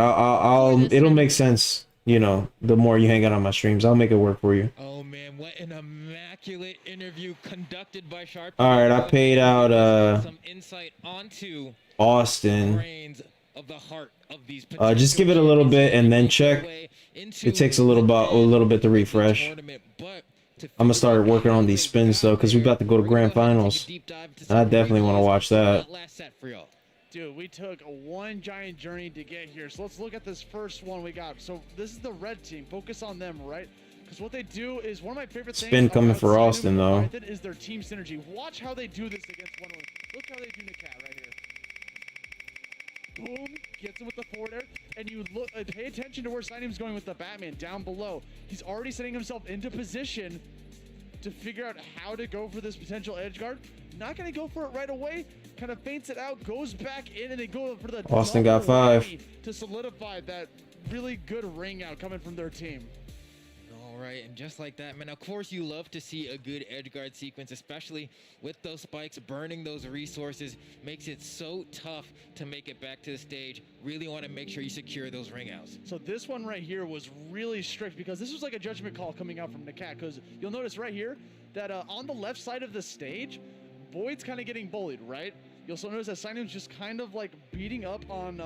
it'll make sense. You know, the more you hang out on my streams, I'll make it work for you. Oh man, what an immaculate interview conducted by Sharp. All right, I paid out some insight onto Austin. brains of the heart of these Just give it a little bit and then check. It takes a little bit to refresh. I'm gonna start working on these spins though, because we about to go to grand finals. And I definitely want to watch that. Dude, we took one giant journey to get here. So let's look at this first one we got. So this is the red team. Focus on them, right? Because what they do is one of my favorite things. Spin coming about for Sinu Austin, and though. Leviathan is their team synergy. Watch how they do this against one. Look how they do Nakat right here. Boom, gets him with the forward air, and you look. Pay attention to where Sinum's going with the Batman down below. He's already setting himself into position to figure out how to go for this potential edge guard. Not going to go for it right away. Kind of feints it out, goes back in, and they go for the Austin got 5 to solidify that really good ring out coming from their team. All right, and just like that, man, of course you love to see a good edge guard sequence, especially with those spikes burning those resources. Makes it so tough to make it back to the stage. Really want to make sure you secure those ring outs. So this one right here was really strict, because this was like a judgment call coming out from Nakat, because you'll notice right here that on the left side of the stage, Void's kind of getting bullied, right? You'll also notice that Sinum's just kind of like beating up on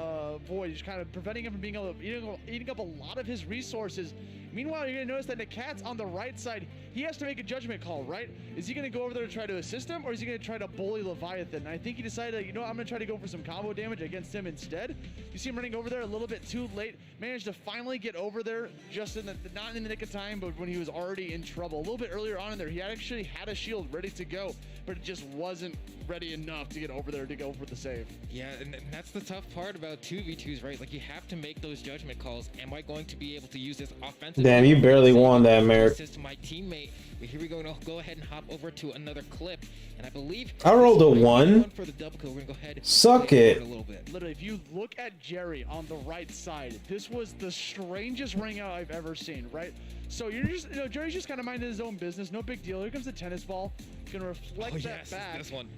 Void, just kind of preventing him from being able to eating up a lot of his resources. Meanwhile, you're gonna notice that Nakat's on the right side. He has to make a judgment call, right? Is he gonna go over there to try to assist him, or is he gonna try to bully Leviathan? And I think he decided that, you know, I'm gonna try to go for some combo damage against him instead. You see him running over there a little bit too late. Managed to finally get over there just in not in the nick of time, but when he was already in trouble. A little bit earlier on in there, he actually had a shield ready to go, but it just wasn't ready enough to get over there to go for the save. Yeah, and that's the tough part about 2v2s, right? Like, you have to make those judgment calls. Am I going to be able to use this offensive? Damn, you barely won that, Merrick. Assist my teammate. But here we go. Go ahead and hop over to another clip, and I believe I rolled a 1. for the double kill. We're gonna go ahead. Suck it. A little bit. Literally, if you look at Jerry on the right side, this was the strangest ring out I've ever seen, right? So you're just, you know, Jerry's just kind of minding his own business. No big deal. Here comes the tennis ball. Gonna reflect that back. This one.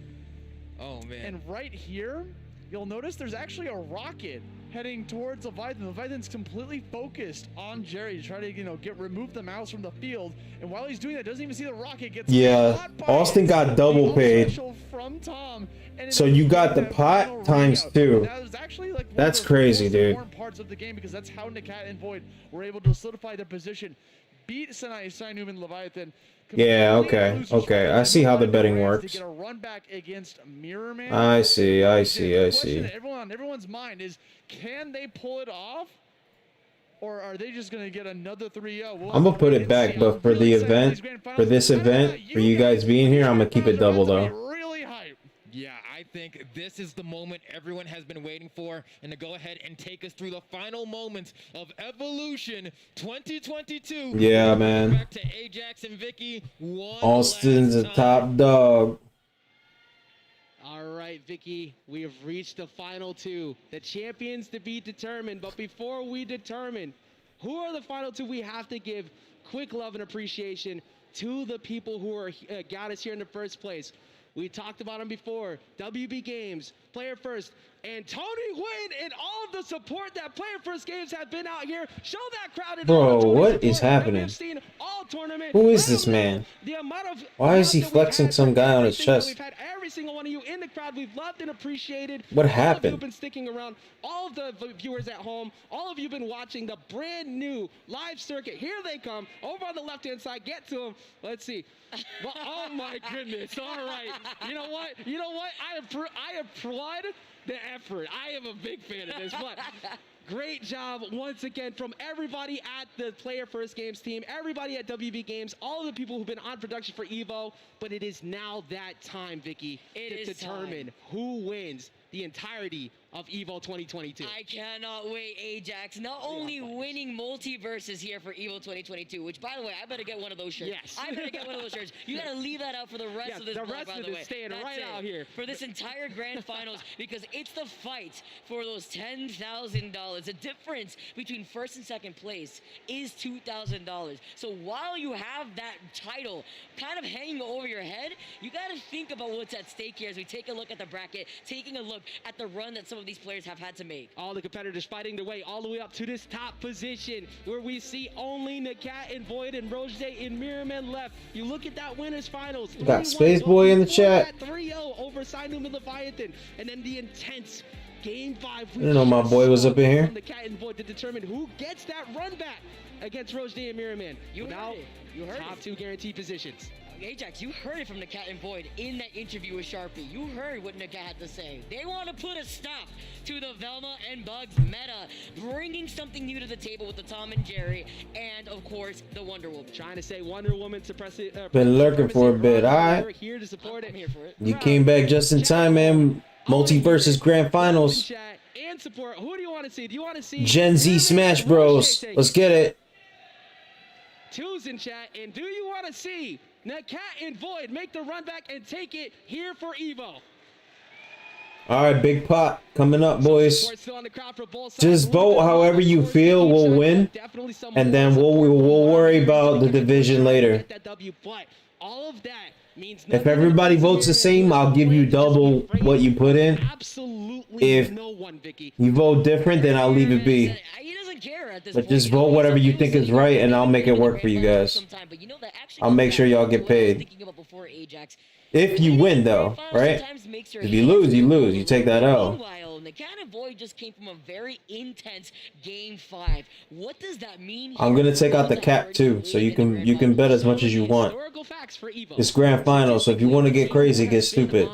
Oh man. And right here, you'll notice there's actually a rocket heading towards Leviathan. Leviathan's completely focused on Jerry to try to, you know, remove the mouse from the field. And while he's doing that, doesn't even see the rocket. Gets Yeah, Austin got double paid. From Tom, and So you got the pot times 2. that was actually like That's crazy, dude. important parts of the game, because that's how Nakat and Void were able to solidify their position, beat Sinum and Leviathan. Yeah, okay. I see how the betting To works. get a run back against Mirror Man. I see. The question in everyone's mind is, can they pull it off? Or are they just going to get another 3-0? I'm gonna put it back, but for the event, for this event, for you guys being here, I'm gonna keep it double though. Really hype. Yeah, I think this is the moment everyone has been waiting for, and to go ahead and take us through the final moments of Evolution 2022. Yeah, man. Back to Ajax and Vicky. Austin's a top dog. All right, Vicky, we have reached the final two. The champions to be determined. But before we determine who are the final two, we have to give quick love and appreciation to the people who are got us here in the first place. We talked about them before. WB Games, Player First, and Tony Wynn, and all of the support that Player First Games have been out here. Show that crowd. Bro, what is happening? Who is this man? Why is he flexing some guy on his chest? We've had every single one of you in the crowd. We've loved and appreciated. What All of you happened? have been sticking around. All of the viewers at home. All of you have been watching the brand new live circuit. Here they come over on the left-hand side. Get to them. Let's see. Well, oh my goodness! All right. You know what? You know what? I applaud the effort. I am a big fan of this, but great job once again from everybody at the Player First Games team, everybody at WB Games, all of the people who've been on production for EVO. But it is now that time, Vicky, to determine who wins the entirety of EVO 2022. I cannot wait, Ajax. Not only winning Multiverses here for EVO 2022, which, by the way, I better get one of those shirts. Yes. I better get one of those shirts. You gotta leave that out for the rest of this vlog, by the way. Staying That's right it. out here. For this entire grand finals, because it's the fight for those $10,000. The difference between first and second place is $2,000. So while you have that title kind of hanging over your head, you gotta think about what's at stake here as we take a look at the bracket, taking a look at the run that some of these players have had to make. All the competitors fighting their way all the way up to this top position where we see only Nakat and Void and Roger and Mirrorman left. You look at that winners finals. We got Space Boy in the chat. 3-0 over Sinum and Leviathan. And then the intense Game 5. I didn't know my boy was up in here. Nakat and Void to determine who gets that run back against Roger and Mirrorman. You heard it. You heard top it. two guaranteed positions. Ajax, you heard it from Nakat and Void in that interview with Sharpie. You heard what Nakat had to say. They want to put a stop to the Velma and Bugs meta, bringing something new to the table with the Tom and Jerry, and of course the Wonder Woman. Trying to say Wonder Woman suppressing. Been lurking for a bit. All right. We're here to support it. I'm here for it. You came back just in time, man. Multiverses Grand Finals. And support. Who do you want to see? Do you want to see Gen Z Smash Bros. Let's get it. Two's in chat. And do you want to see Nakat and Void make the run back and take it here for EVO? All right, big pot coming up, boys. Just vote however you feel will win, and then we'll worry about the division later. All of that means if everybody votes the same, I'll give you double what you put in. If you vote different, then I'll leave it be. But just vote whatever you think is right, and I'll make it work for you guys. I'll make sure y'all get paid. If you win, though, right? If you lose, you lose. You take that L. Meanwhile, Nakat and Void just came from a very intense Game 5. What does that mean? I'm gonna take out the cap too, so you can bet as much as you want. It's grand final, so if you want to get crazy, get stupid.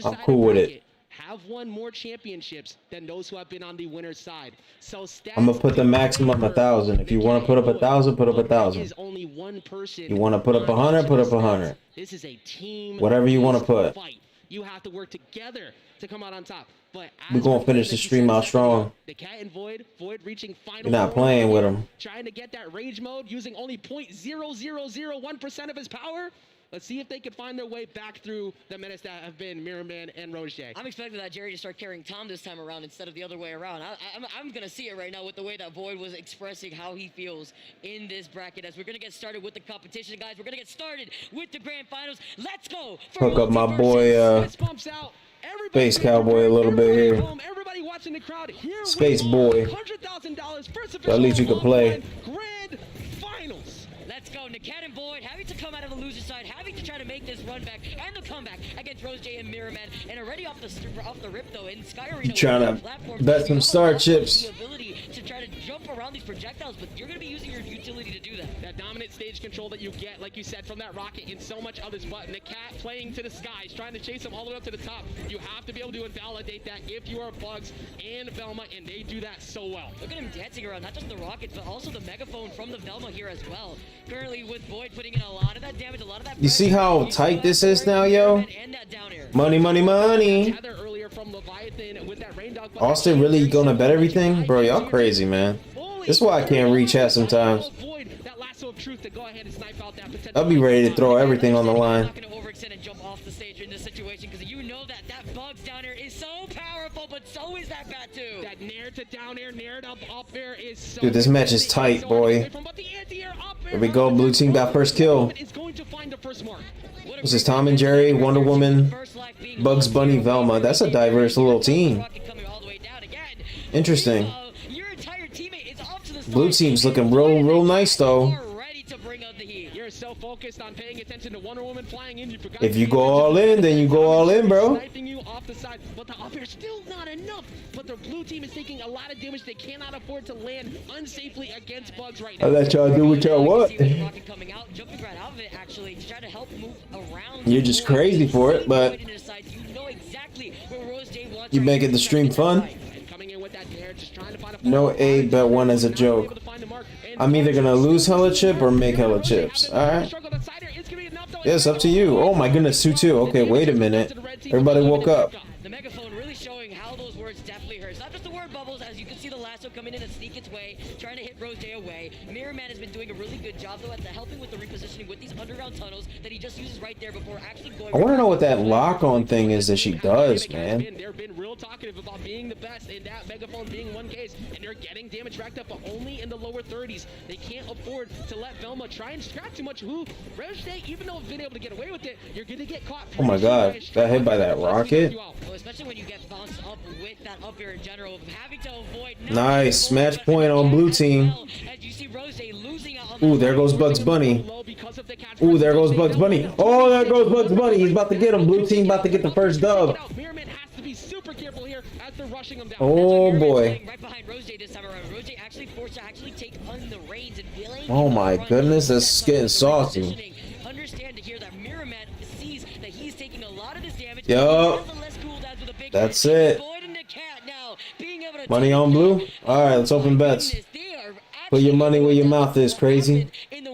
I'm cool with it. Have won more championships than those who have been on the winner's side. So I'm gonna put the maximum 1,000. If you want to put up 1,000, put up 1,000. Only one person. You want to put up 100, put up 100. This is a team. Whatever you want to put. Fight. You have to work together to come out on top. But we're gonna finish the stream out strong. The Cat and Void reaching final. You're not playing with him. Trying to get that rage mode using only 0.0001% of his power. Let's see if they can find their way back through the menace that have been Mirrorman and Roger. I'm expecting that Jerry to start carrying Tom this time around instead of the other way around. I'm going to see it right now with the way that Void was expressing how he feels in this bracket. As we're going to get started with the competition, guys. We're going to get started with the grand finals. Let's go. Hook up my boy, Space Cowboy a little bit here. Everybody watching the crowd here. Space Boy. $100,000. So at least you can play. Grand finals. Let's go. Nakat and Void having to come out of the loser side, having to try to make this run back and the comeback against Rose J and Mirrorman. And already off the rip though in Sky Arena. Trying to bet some star chips. The ability to try to jump around these projectiles, but you're going to be using your utility to do that. That dominant stage control that you get, like you said, from that rocket and so much others. But Nakat playing to the skies, trying to chase him all the way up to the top. You have to be able to invalidate that if you are Bugs and Velma, and they do that so well. Look at him dancing around, not just the rockets, but also the megaphone from the Velma here as well. Currently with Void putting in a lot of that damage, a lot of that. You see how tight this is now, yo? Money, money, money. Austin really gonna bet everything? Bro, y'all crazy, man. This is why I can't read chat sometimes. I'll be ready to throw everything on the line. Dude, this match is tight, boy. Here we go. Blue team got first kill. This is Tom and Jerry, Wonder Woman, Bugs Bunny, Velma. That's a diverse little team. Interesting. Blue team's looking real nice though. If you go all in, then you go all in, bro. But the up air still not enough. But the blue team is taking a lot of damage they cannot afford to land unsafely against Bugs right now. I'll let y'all do what y'all want. You're just crazy for it, but you make it the stream fun. No A bet one as a joke. I'm either gonna lose hella chip or make hella chips. Alright. Yeah, it's up to you. Oh my goodness, 2-2. Okay, wait a minute. Everybody woke up. The megaphone really showing how those words definitely hurt. It's not just the word bubbles, as you can see the lasso coming in and sneak its way, trying to hit Rose Day away. Mirror Man has been doing a really good job though at helping with the repositioning with these underground tunnels that he just uses right there before actually going. I want to know what that lock-on thing is that she does, man. They've been real talkative about being the best, and that megaphone being one case, and they're getting damage racked up, but only in the lower 30s. They can't afford to let Velma try and scrap too much. Rose Day, even though it's been able to get away with it, you're gonna get caught. Oh my god, got hit by that rocket. Well, especially when you get bounced up with that up air in general, having to avoid. Nice match point on blue team. Ooh, there goes Bugs Bunny. Ooh, there goes Bugs Bunny. Oh, there goes Bugs Bunny. He's about to get him. Blue team about to get the first dub. Oh boy. Oh my goodness, that's getting saucy. Yup. That's it. Money on blue? Alright, let's open bets. Put your money where your mouth is, crazy. And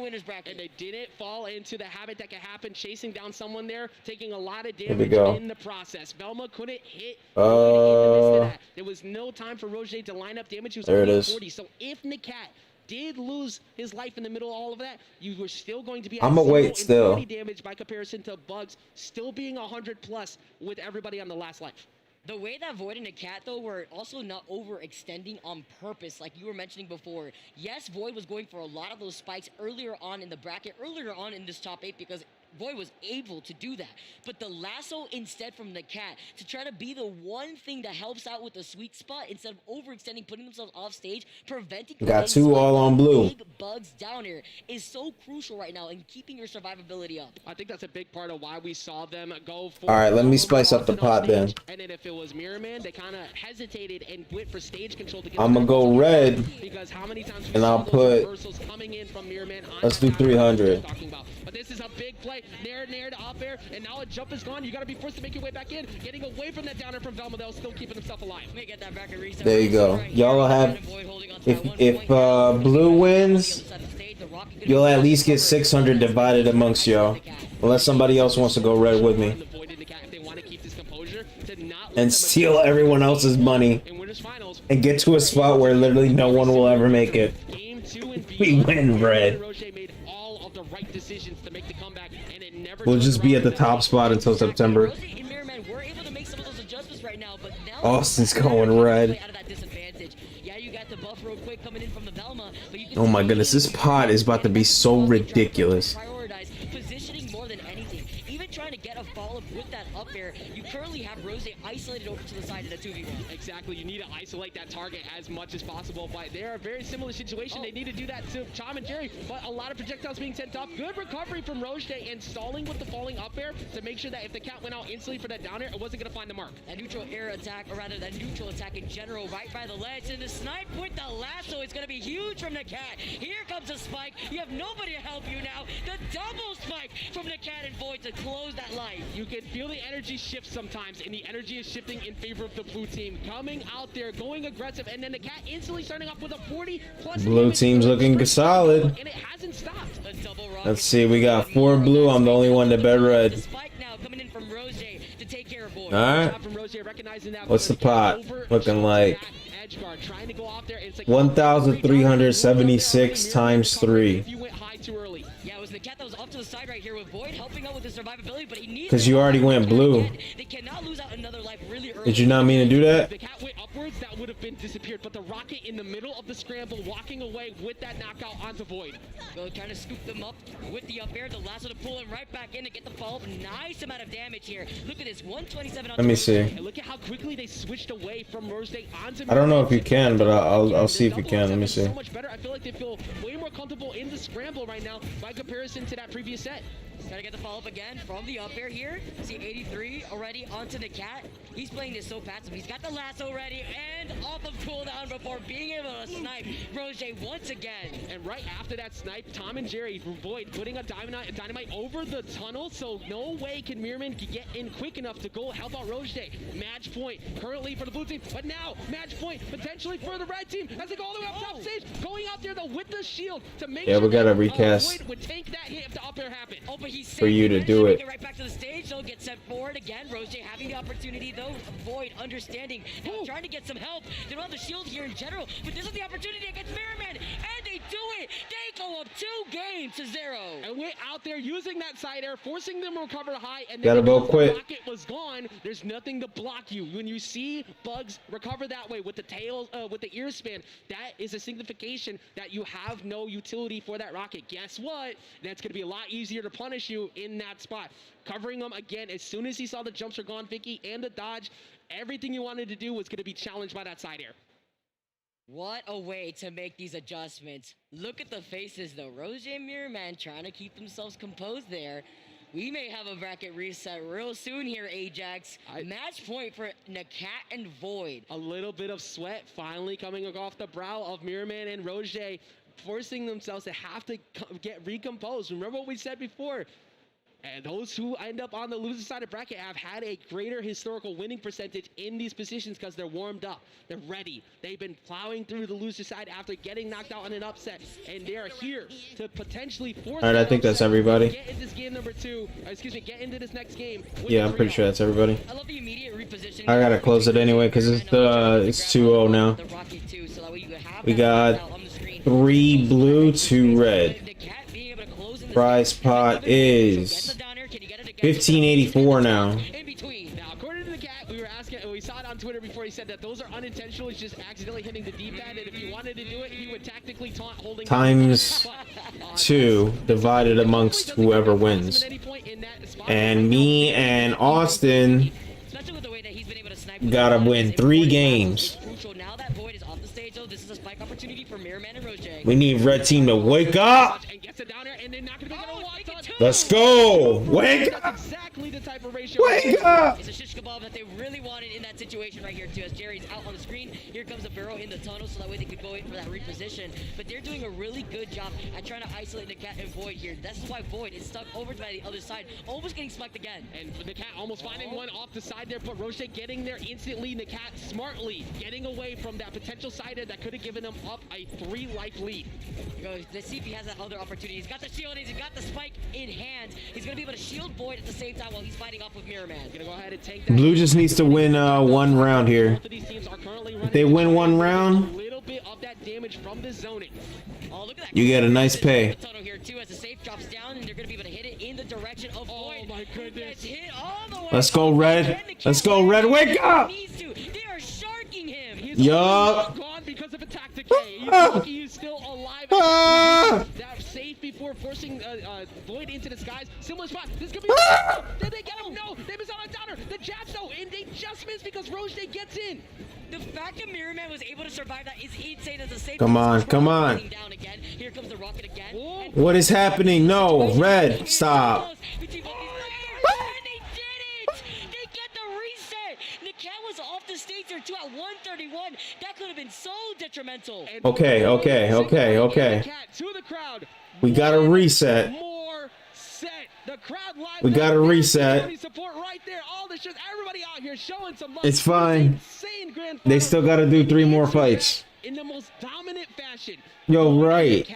they didn't fall into the habit that can happen, chasing down someone there, taking a lot of Here we damage go. in the process. Velma couldn't hit. There was no time for Roger to line up damage. He was There it only is. 40. So if Nikat did lose his life in the middle of all of that, you were still going to be at I'ma 0 wait and still. 40 damage by comparison to Bugs still being 100 plus with everybody on the last life. The way that Void and Nikat, though, were also not overextending on purpose, like you were mentioning before. Yes, Void was going for a lot of those spikes earlier on in the bracket, earlier on in this top 8, because Void was able to do that. But the lasso instead from Nikat to try to be the one thing that helps out with the sweet spot instead of overextending, putting themselves off stage, preventing Got two all on blue. big Bugs down here is so crucial right now in keeping your survivability up. I think that's a big part of why we saw them go for. Alright, let me spice up the pot then. And then if it was Mirror Man, they kind of hesitated and went for stage control to get. I'm gonna go red. Because how many times And I'll put. coming in from Mirror Man Let's do 300. But this is a big play. Nair to up air, and now a jump is gone. You got to be forced to make your way back in. Getting away from that downer from Velma, though, still keeping himself alive. There you go. Y'all will have. If blue wins, you'll at least get 600 divided amongst y'all. Unless somebody else wants to go red with me. And steal everyone else's money. And get to a spot where literally no one will ever make it. We win red. We'll just be at the top spot until September. Austin's going red. Oh my goodness, this pot is about to be so ridiculous. Trying to get a follow-up with that up air, you currently have Rose isolated over to the side of the 2v1. Exactly, you need to isolate that target as much as possible, but they're a very similar situation. They need to do that to Tom and Jerry, but a lot of projectiles being sent off. Good recovery from Roche and stalling with the falling up air to make sure that if the cat went out instantly for that down air, it wasn't going to find the mark. That neutral air attack, or rather that neutral attack in general, right by the ledge, and the snipe with the lasso is going to be huge from the cat. Here comes a spike. You have nobody to help you now. The double spike from the cat and Void to close that life. You can feel the energy shift sometimes, and the energy is shifting in favor of the blue team. Coming out there, going aggressive, and then the cat instantly starting off with a 40+ Blue team's looking solid. and it hasn't stopped. Let's see, we got 4 blue. I'm the only one to bet red. Alright. What's the pot looking like? 1,376 times 3. Yeah, it was the cat that was off to the side right here with Void helping out with his survivability, but he needs. Because you already went blue. They cannot lose out another life really early. Did you not mean to do that? The cat went upwards, that would have been disappeared, but the rocket in the middle of the scramble, walking away with that knockout onto Void. Go trying to scoop them up with the up air. The last one to pull him right back in to get the follow-up. Nice amount of damage here. Look at this, 127 on. Let me see. And look at how quickly they switched away from Rose Day onto. I don't know if you can, but I'll see if you can. Let me see. So much better. I feel like they feel way more comfortable in the scramble right now by comparison to that previous set. Trying to get the follow-up again from the up air here. See 83 already onto the cat. He's playing this so passive. He's got the lasso ready and off of cooldown before being able to snipe Roger once again. And right after that snipe, Tom and Jerry, Void putting a dynamite over the tunnel, so no way can Mirman get in quick enough to go help out Roger. Match point currently for the blue team, but now match point potentially for the red team as they go all the way up top stage, going out there though with the shield to make Yeah, sure we gotta that, recast. Void would take that hit if the up air happened. Oh, but he's For you to do it. Right back to the stage, so get sent forward again. Roger having the opportunity though. Void understanding, now trying to get some help. They don't have the shield here in general, but this is the opportunity against Mirrorman, and they do it. They go up 2-0. And went out there using that side air, forcing them to recover high, and Gotta then go because quick. the rocket was gone, there's nothing to block you. When you see bugs recover that way with the tail, with the ear span, that is a signification that you have no utility for that rocket. Guess what? That's gonna be a lot easier to punish you in that spot. Covering them again, as soon as he saw the jumps are gone, Vicky, and the dodge, everything you wanted to do was gonna be challenged by that side air. What a way to make these adjustments. Look at the faces though. Roger and Mirrorman trying to keep themselves composed there. We may have a bracket reset real soon here, Ajax. Match point for Nakat and Void. A little bit of sweat finally coming off the brow of Mirrorman and Roger, forcing themselves to have to get recomposed. Remember what we said before? And those who end up on the loser side of bracket have had a greater historical winning percentage in these positions because they're warmed up. They're ready. They've been plowing through the loser side after getting knocked out on an upset. And they're here to potentially force. Alright, I think that's everybody. Get into this game number 2. Excuse me, get into this next game. Yeah, I'm pretty sure that's everybody. I love the immediate repositioning. I gotta close it anyway because it's 2-0 now. The rocket too, so that way you have We that got on the screen. 3 blue, 2 red. The cat being able to close in the Prize pot is 1584 now. In between. Now, according to the cat, we were asking, we saw it on Twitter before, he said that those are unintentional. He's just accidentally hitting the D-pad, and if he wanted to do it, he would tactically taunt holding Times 2 divided amongst whoever wins. And me and Austin gotta win 3 games. Now that Void is off the stage, though, this is a spike opportunity for Mirrorman and Roger. We need red team to wake up. Let's go. Wake up. Exactly the type of ratio. Wake up. It's a shish kebab that they really wanted in that situation right here too. As Jerry's out on the screen, here comes the barrel in the tunnel, so that way they could go in for that reposition. But they're doing a really good job at trying to isolate the cat and Void here. That's why Void is stuck over by the other side, almost getting spiked again. And the cat almost finding one off the side there, but Rocher getting there instantly. The cat smartly getting away from that potential sider that could have given them up a 3-life lead. Let's see if he has that other opportunity. He's got the shield, he's got the spike in hand. He's gonna be able to shield Void at the same time while he's fighting off with Mirrorman. Gonna go ahead and take that. Blue just needs to win 1 round here. If they win 1 round, A little bit of that damage from the zoning. Oh, look at that. you get a nice pay. The tunnel here too as the safe drops down, and they're gonna be able to hit it in the direction of Void. Oh my goodness. Hit all the way. Let's go red. Let's go red. Wake up. They are sharking him. Yup. Gone because of a tactic A. He's lucky he's still alive. That safe before forcing Void into the skies. Similar spot. This could be. Did they get him? No. They missed out on Downer. The jabs though, and they just missed because Roger gets in. The fact that Mirrorman was able to survive that is insane as a safe. Come on, come on. Down again. Here comes the rocket again. What is happening? No, red. Stop. And they did it! They get the reset! The cat was off the stage there too at 131. That could have been so detrimental. Okay. To the crowd. We got to reset. More set. The crowd live. We got to reset. Support right there. here showing some love. It's fine. Insane grand They final. still got to do 3 more fights. In the most dominant fashion. Yo, right.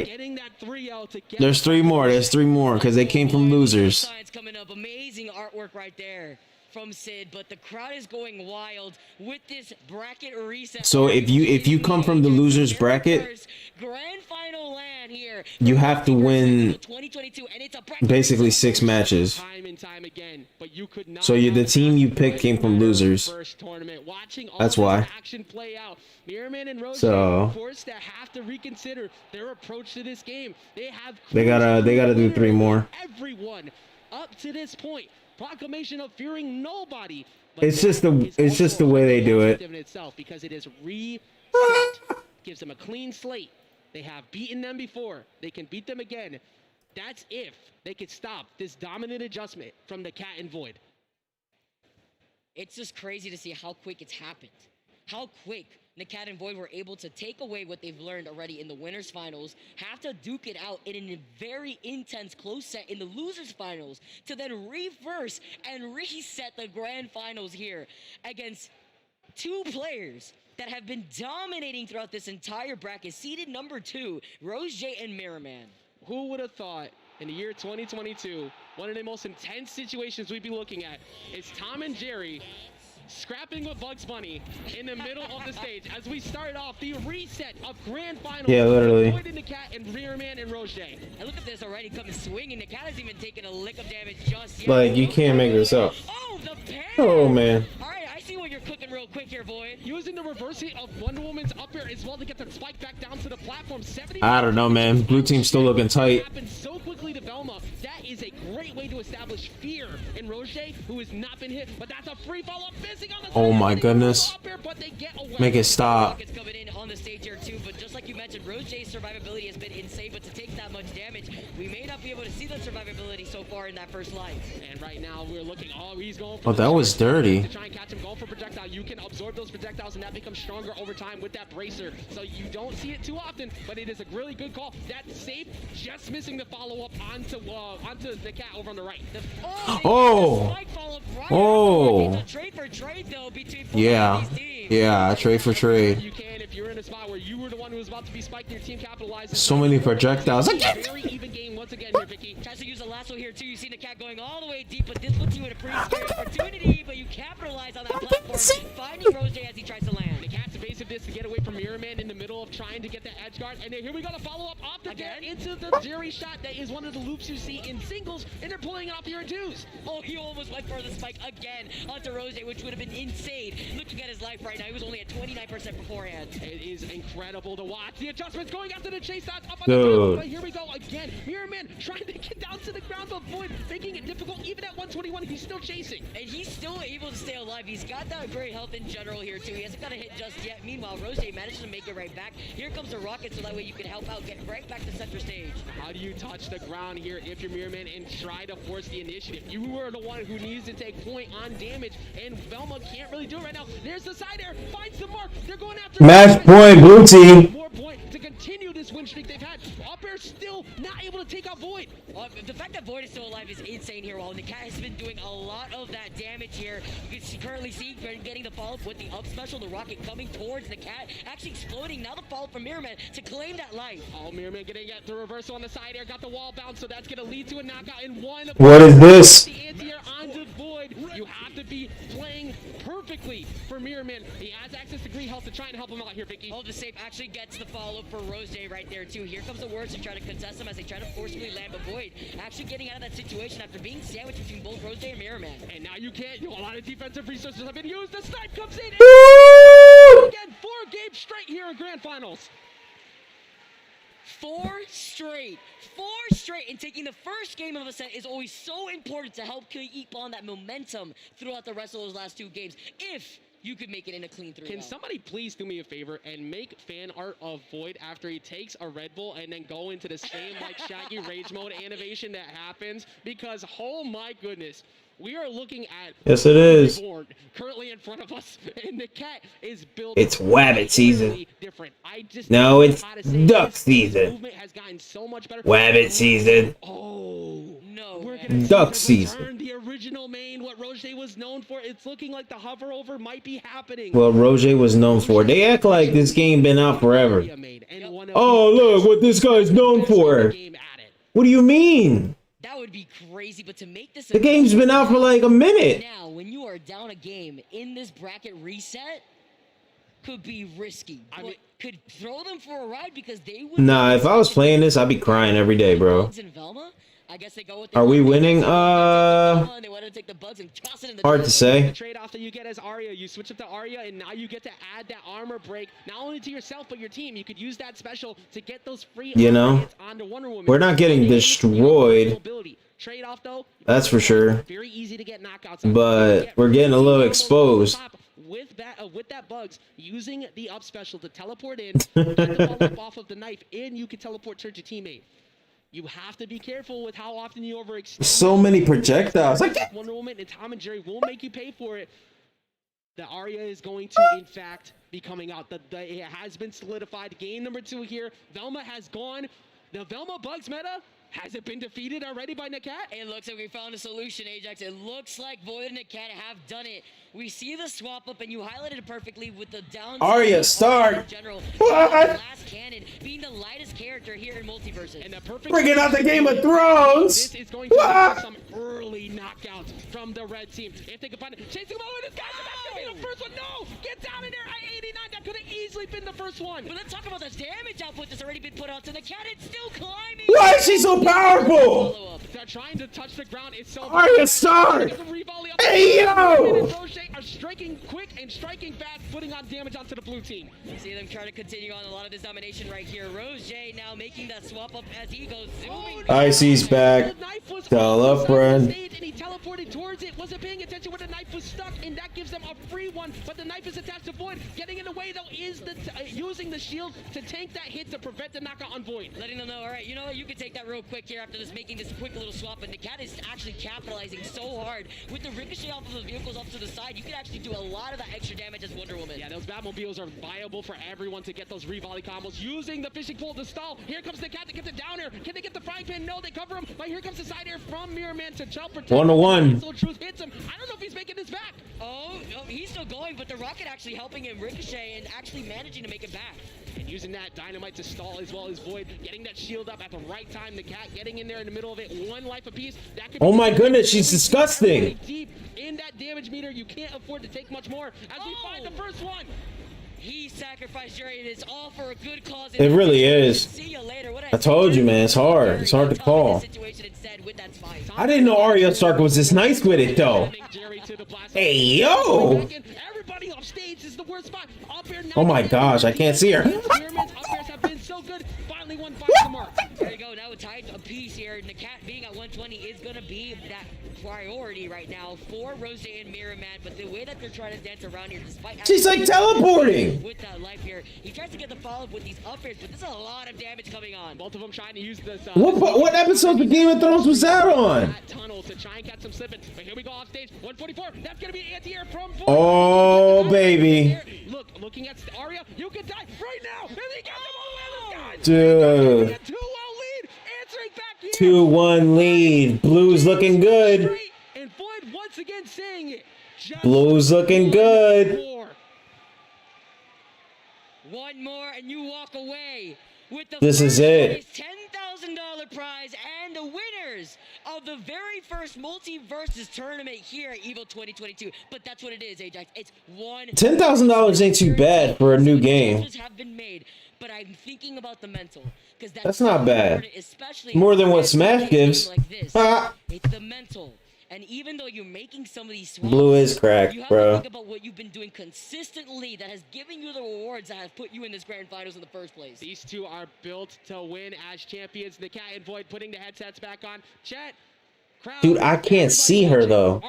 Getting that 3-0 to get There's 3 more. There's 3 more because they came from losers. Signs coming up. Amazing artwork right there from Sid, but the crowd is going wild with this bracket reset. So if you come from the losers bracket, grand final land here. you have to win 2022, and it's a bracket basically 6 matches. Time and time again, but you could not So the team you pick came from losers. first tournament. Watching all That's this why. action play out. Mirrorman and Rose So forced to have to reconsider their approach to this game. they gotta do 3 more. Everyone up to this point. Proclamation of fearing nobody. It's just the way they do it. In itself, because it is reset. Gives them a clean slate. They have beaten them before. They can beat them again. That's if they could stop this dominant adjustment from the Cat and Void. It's just crazy to see how quick it's happened. How quick the Cat and Void were able to take away what they've learned already in the winners finals, have to duke it out in a very intense close set in the losers finals, to then reverse and reset the grand finals here against 2 players that have been dominating throughout this entire bracket. Seeded number 2, Rose J and Mirrorman. Who would have thought in the year 2022, one of the most intense situations we'd be looking at is Tom and Jerry scrapping with Bugs Bunny in the middle of the stage as we start off the reset of grand finals. Yeah, literally. Void and the Cat and Rearman and Roche. And look at this already coming swinging. The Cat hasn't even taken a lick of damage just yet. Like, you can't make this up. Oh, the pair! Oh man. All right, I see what you're cooking real quick here, Void. Using the reverse hit of Wonder Woman's up air as well to get the spike back down to the platform. 70. I don't know, man. Blue team's still looking tight. Happened so quickly to Velma. That is a great way to establish fear in Roche, who has not been hit, but that's a free follow-up missing on the Oh my goodness. Make it stop. Rockets coming in on the stage here too, but just like you mentioned, Roche's survivability has been insane, but to take that much damage, we may not be able to see the survivability so far in that first life. And right now we're looking, he's going for Oh, that was dirty. to try and catch him, going for projectile. You can absorb those projectiles and that becomes stronger over time with that bracer. So you don't see it too often, but it is a really good call. That's safe, just missing the follow-up onto the Cat over on the right. Oh. Oh. Trade for trade though between Yeah. Yeah, trade for trade. You can if you're in a spot where you were the one who was about to be spiked and your team capitalizes. So many projectiles. Very even game once again here, Vicky. Tries to use a lasso here too. You see the Cat going all the way deep, but this puts you in a pretty scary opportunity, but you capitalize on that platform, finding Rose as he tries to land. The Cat's evasiveness to get away from Mirrorman in the middle of trying to get the edge guard, and then here we go to follow up off the Cat into the Jerry shot. That is one of the loops you see in singles, and they're pulling it off here in twos. Oh, he almost went for the spike again onto Rose, which would have been insane. Looking at his life right now, he was only at 29% beforehand. It is incredible to watch. The adjustments going after the chase out up on Dude. the top, but here we go again. Mirrorman trying to get down to the ground, but Void making it difficult. Even at 121, he's still chasing. And he's still able to stay alive. He's got that great health in general here too. He hasn't got a hit just yet. Meanwhile, Rose manages to make it right back. Here comes the rocket, so that way you can help out, get right back to center stage. How do you touch the ground here if you're Mirrorman and try to force the initiative? You were the one who needs to take point on damage, and Velma can't really do it right now. There's the side air, finds the mark. They're going after Match point, blue team. More point to continue this win streak they've had. Up air still not able to take out Void. The fact that Void is still alive is insane here, while the Cat has been doing a lot of that damage here. You can currently see getting the follow-up with the up special, the rocket coming towards the Cat, actually exploding. Now the follow-up from Mirrorman to claim that life. Oh, Mirrorman gonna get the reversal on the side air, got the wall bounce, so that's gonna lead to a knockout in one. What is this? The anti-air onto Void. You have to be playing perfectly for Mirrorman. He has access to green health to try and help him out here, Vicky. Oh, the save actually gets the follow for Rose right there too. Here comes the words to try to contest him as they try to forcefully land, but Void actually getting out of that situation after being sandwiched between both Rose and Mirrorman. And now you can't. A lot of defensive resources have been used. The snipe comes in. Again, 4 games straight here in grand finals. 4 straight, and taking the first game of a set is always so important to help keep on that momentum throughout the rest of those last 2 games. If you could make it in a clean 3. Can somebody please do me a favor and make fan art of Void after he takes a Red Bull and then go into the same like Shaggy Rage mode animation that happens? Because oh my goodness, we are looking at Yes, it is. Reborn currently in front of us, and the Cat is built. It's Wabbit season. Different. I just No, it's how to say duck this. season. Movement has gotten so much better. Wabbit season. Oh no! We're Duck season. The original main, what Roger was known for, it's looking like the hover over might be happening. Well, Roger was known for. They act like this game been out forever. Oh, look what this guy's known for. What do you mean? That would be crazy, but to make this The game's been out for like a minute. now, when you are down a game in this bracket reset, could be risky. But could throw them for a ride because they would. Nah, if I was playing this, I'd be crying every day, bro. I guess they go with Are we winning? Hard to say. The trade-off that you get as Arya, you switch up to Arya, and now you get to add that armor break, not only to yourself but your team. You could use that special to get those free. You know, we're not getting destroyed. Trade-off though. That's for sure. Very easy to get knockouts. But we're getting a little exposed. With that bugs, using the up special to teleport in, get the ball up off of the knife, and you can teleport towards your teammate. You have to be careful with how often you overextend. So many projectiles. Like Wonder Woman and Tom and Jerry will make you pay for it. The Arya is going to, in fact, be coming out. It has been solidified. Game number 2 here. Velma has gone. The Velma Bugs meta. Has it been defeated already by Nakat? It looks like we found a solution, Ajax. It looks like Void and Nakat have done it. We see the swap up, and you highlighted it perfectly with the down. Arya, start. General, What? Last cannon being the lightest character here in Multiverses. And the perfect Bringing out the Game of Thrones. This is going to have some early knockouts from the red team. If they can find it, chasing him over this guy. That's gonna be the first one. No, get down in there. I-89. That could have easily been the first one. But let's talk about the damage output that's already been put out to Nakat. It's still climbing. Why is she so powerful? They're trying to touch the ground. It's so Arya, start. Hey, yo. Are striking quick and striking fast, putting on damage onto the blue team. You see them trying to continue on a lot of this domination right here. Roger now making that swap up as he goes zooming. Icy's back. Tell a friend. And he teleported towards it, wasn't paying attention when the knife was stuck, and that gives them a free one. But the knife is attached to Void. Getting in the way though is using the shield to tank that hit to prevent the knockout on Void. Letting them know, all right, you know what, you can take that real quick here after this, making this quick little swap. And the cat is actually capitalizing so hard with the ricochet off of the vehicles off to the side. You can actually do a lot of that extra damage as Wonder Woman. Yeah, those Batmobiles are viable for everyone to get those re-volley combos. Using the fishing pole to stall. Here comes the cat to get the down air. Can they get the frying pan? No, they cover him. But here comes the side air from Mirror Man to Chell protect. 1-1. So Truth hits him. I don't know if he's making this back. Oh, he's still going, but the rocket actually helping him ricochet and actually managing to make it back. And using that dynamite to stall as well as Void, getting that shield up at the right time. The cat getting in there in the middle of it, 1 life apiece. That could Oh my goodness, she's disgusting. Deep in that damage meter, you can't afford to take much more. As we find the first one. He sacrificed Jerry, and it's all for a good cause. It really is. See you later. I told you, man, it's hard. It's hard to call. I didn't know Arya Stark was this nice with it, though. Hey, yo! Everybody off stage is the worst spot. Oh my gosh, I can't see her. Have been so good. Finally one finds the mark. There you go. Now it's tied a piece here. And the cat being at 120 is going to be that priority right now for Rose and Mirror Man. But the way that they're trying to dance around here, despite she's like teleporting with that life here, he tries to get the follow-up with these up airs, but there's a lot of damage coming on. Both of them trying to use this. What episode of Game of Thrones was that on? Tunnel to try and catch some slipping. But here we go off stage. 144. That's gonna be anti-air from. Oh baby. Look, looking at Arya, you can die right now. And he got them all the way. Dude. 2-0 lead. Answering back here. 2-1 lead. Blue's looking good. And Void once again saying it. Blue's looking good. One more and you walk away with the This is it. $10,000 prize and the winners of the very first Multiverses tournament here at EVO 2022. But that's what it is, Ajax. It's $10,000 ain't too bad for a new game. Have been made, but I'm thinking about the mental because That's not bad. Especially more than what Smash gives. Like this. Ah. It's the mental. And even though you're making some of these swaps, Blue is cracked, you have bro. to think about what you've been doing consistently that has given you the rewards that have put you in this grand finals in the first place. These two are built to win as champions. The Cat and Void putting the headsets back on. Chat. Crowd, Dude, I can't see her though.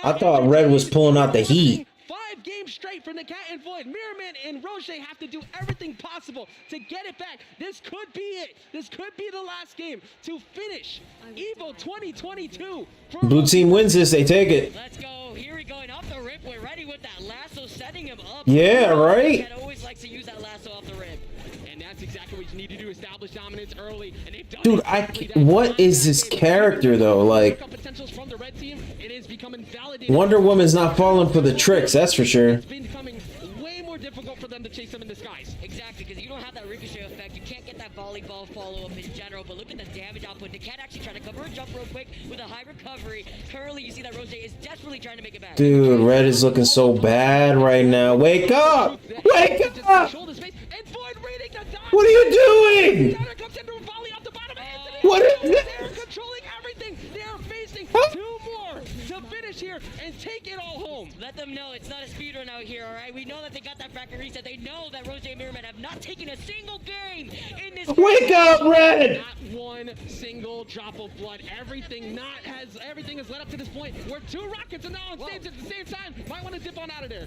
I thought Red was pulling out the heat. 5 games straight from the Cat and Void. Mirrorman and Roche have to do everything possible to get it back. This could be it. This could be the last game to finish EVO 2022. Blue team wins this, they take it. Let's go. Here we go. And off the rip, we're ready with that lasso, setting him up. Yeah, right? Cat always likes to use that lasso off the rip. And that's exactly what you need to do. Establish dominance early. And they've done Dude, what is this character though? Like, Wonder Woman's not falling for the tricks, that's for sure. It's becoming way more difficult for them to chase them in the skies. Exactly, because you don't have that ricochet effect. You can't get that volleyball follow-up in general, but look at the damage output. The cat actually trying to cover a jump real quick with a high recovery. Currently, you see that Rose is desperately trying to make it back. Dude, Red is looking so bad right now. Wake up! Wake up! What are you doing? What is this? They're controlling everything. They're facing 2 more to finish here and take it all home. Let them know it's not a speedrun out here, all right? We know that they got that bracket reset. They know that Rose and Mirrorman have not taken a single game in this. Wake up, Red! Not one single drop of blood. Everything has led up to this point where 2 rockets are now on stage at the same time. Might want to dip on out of there.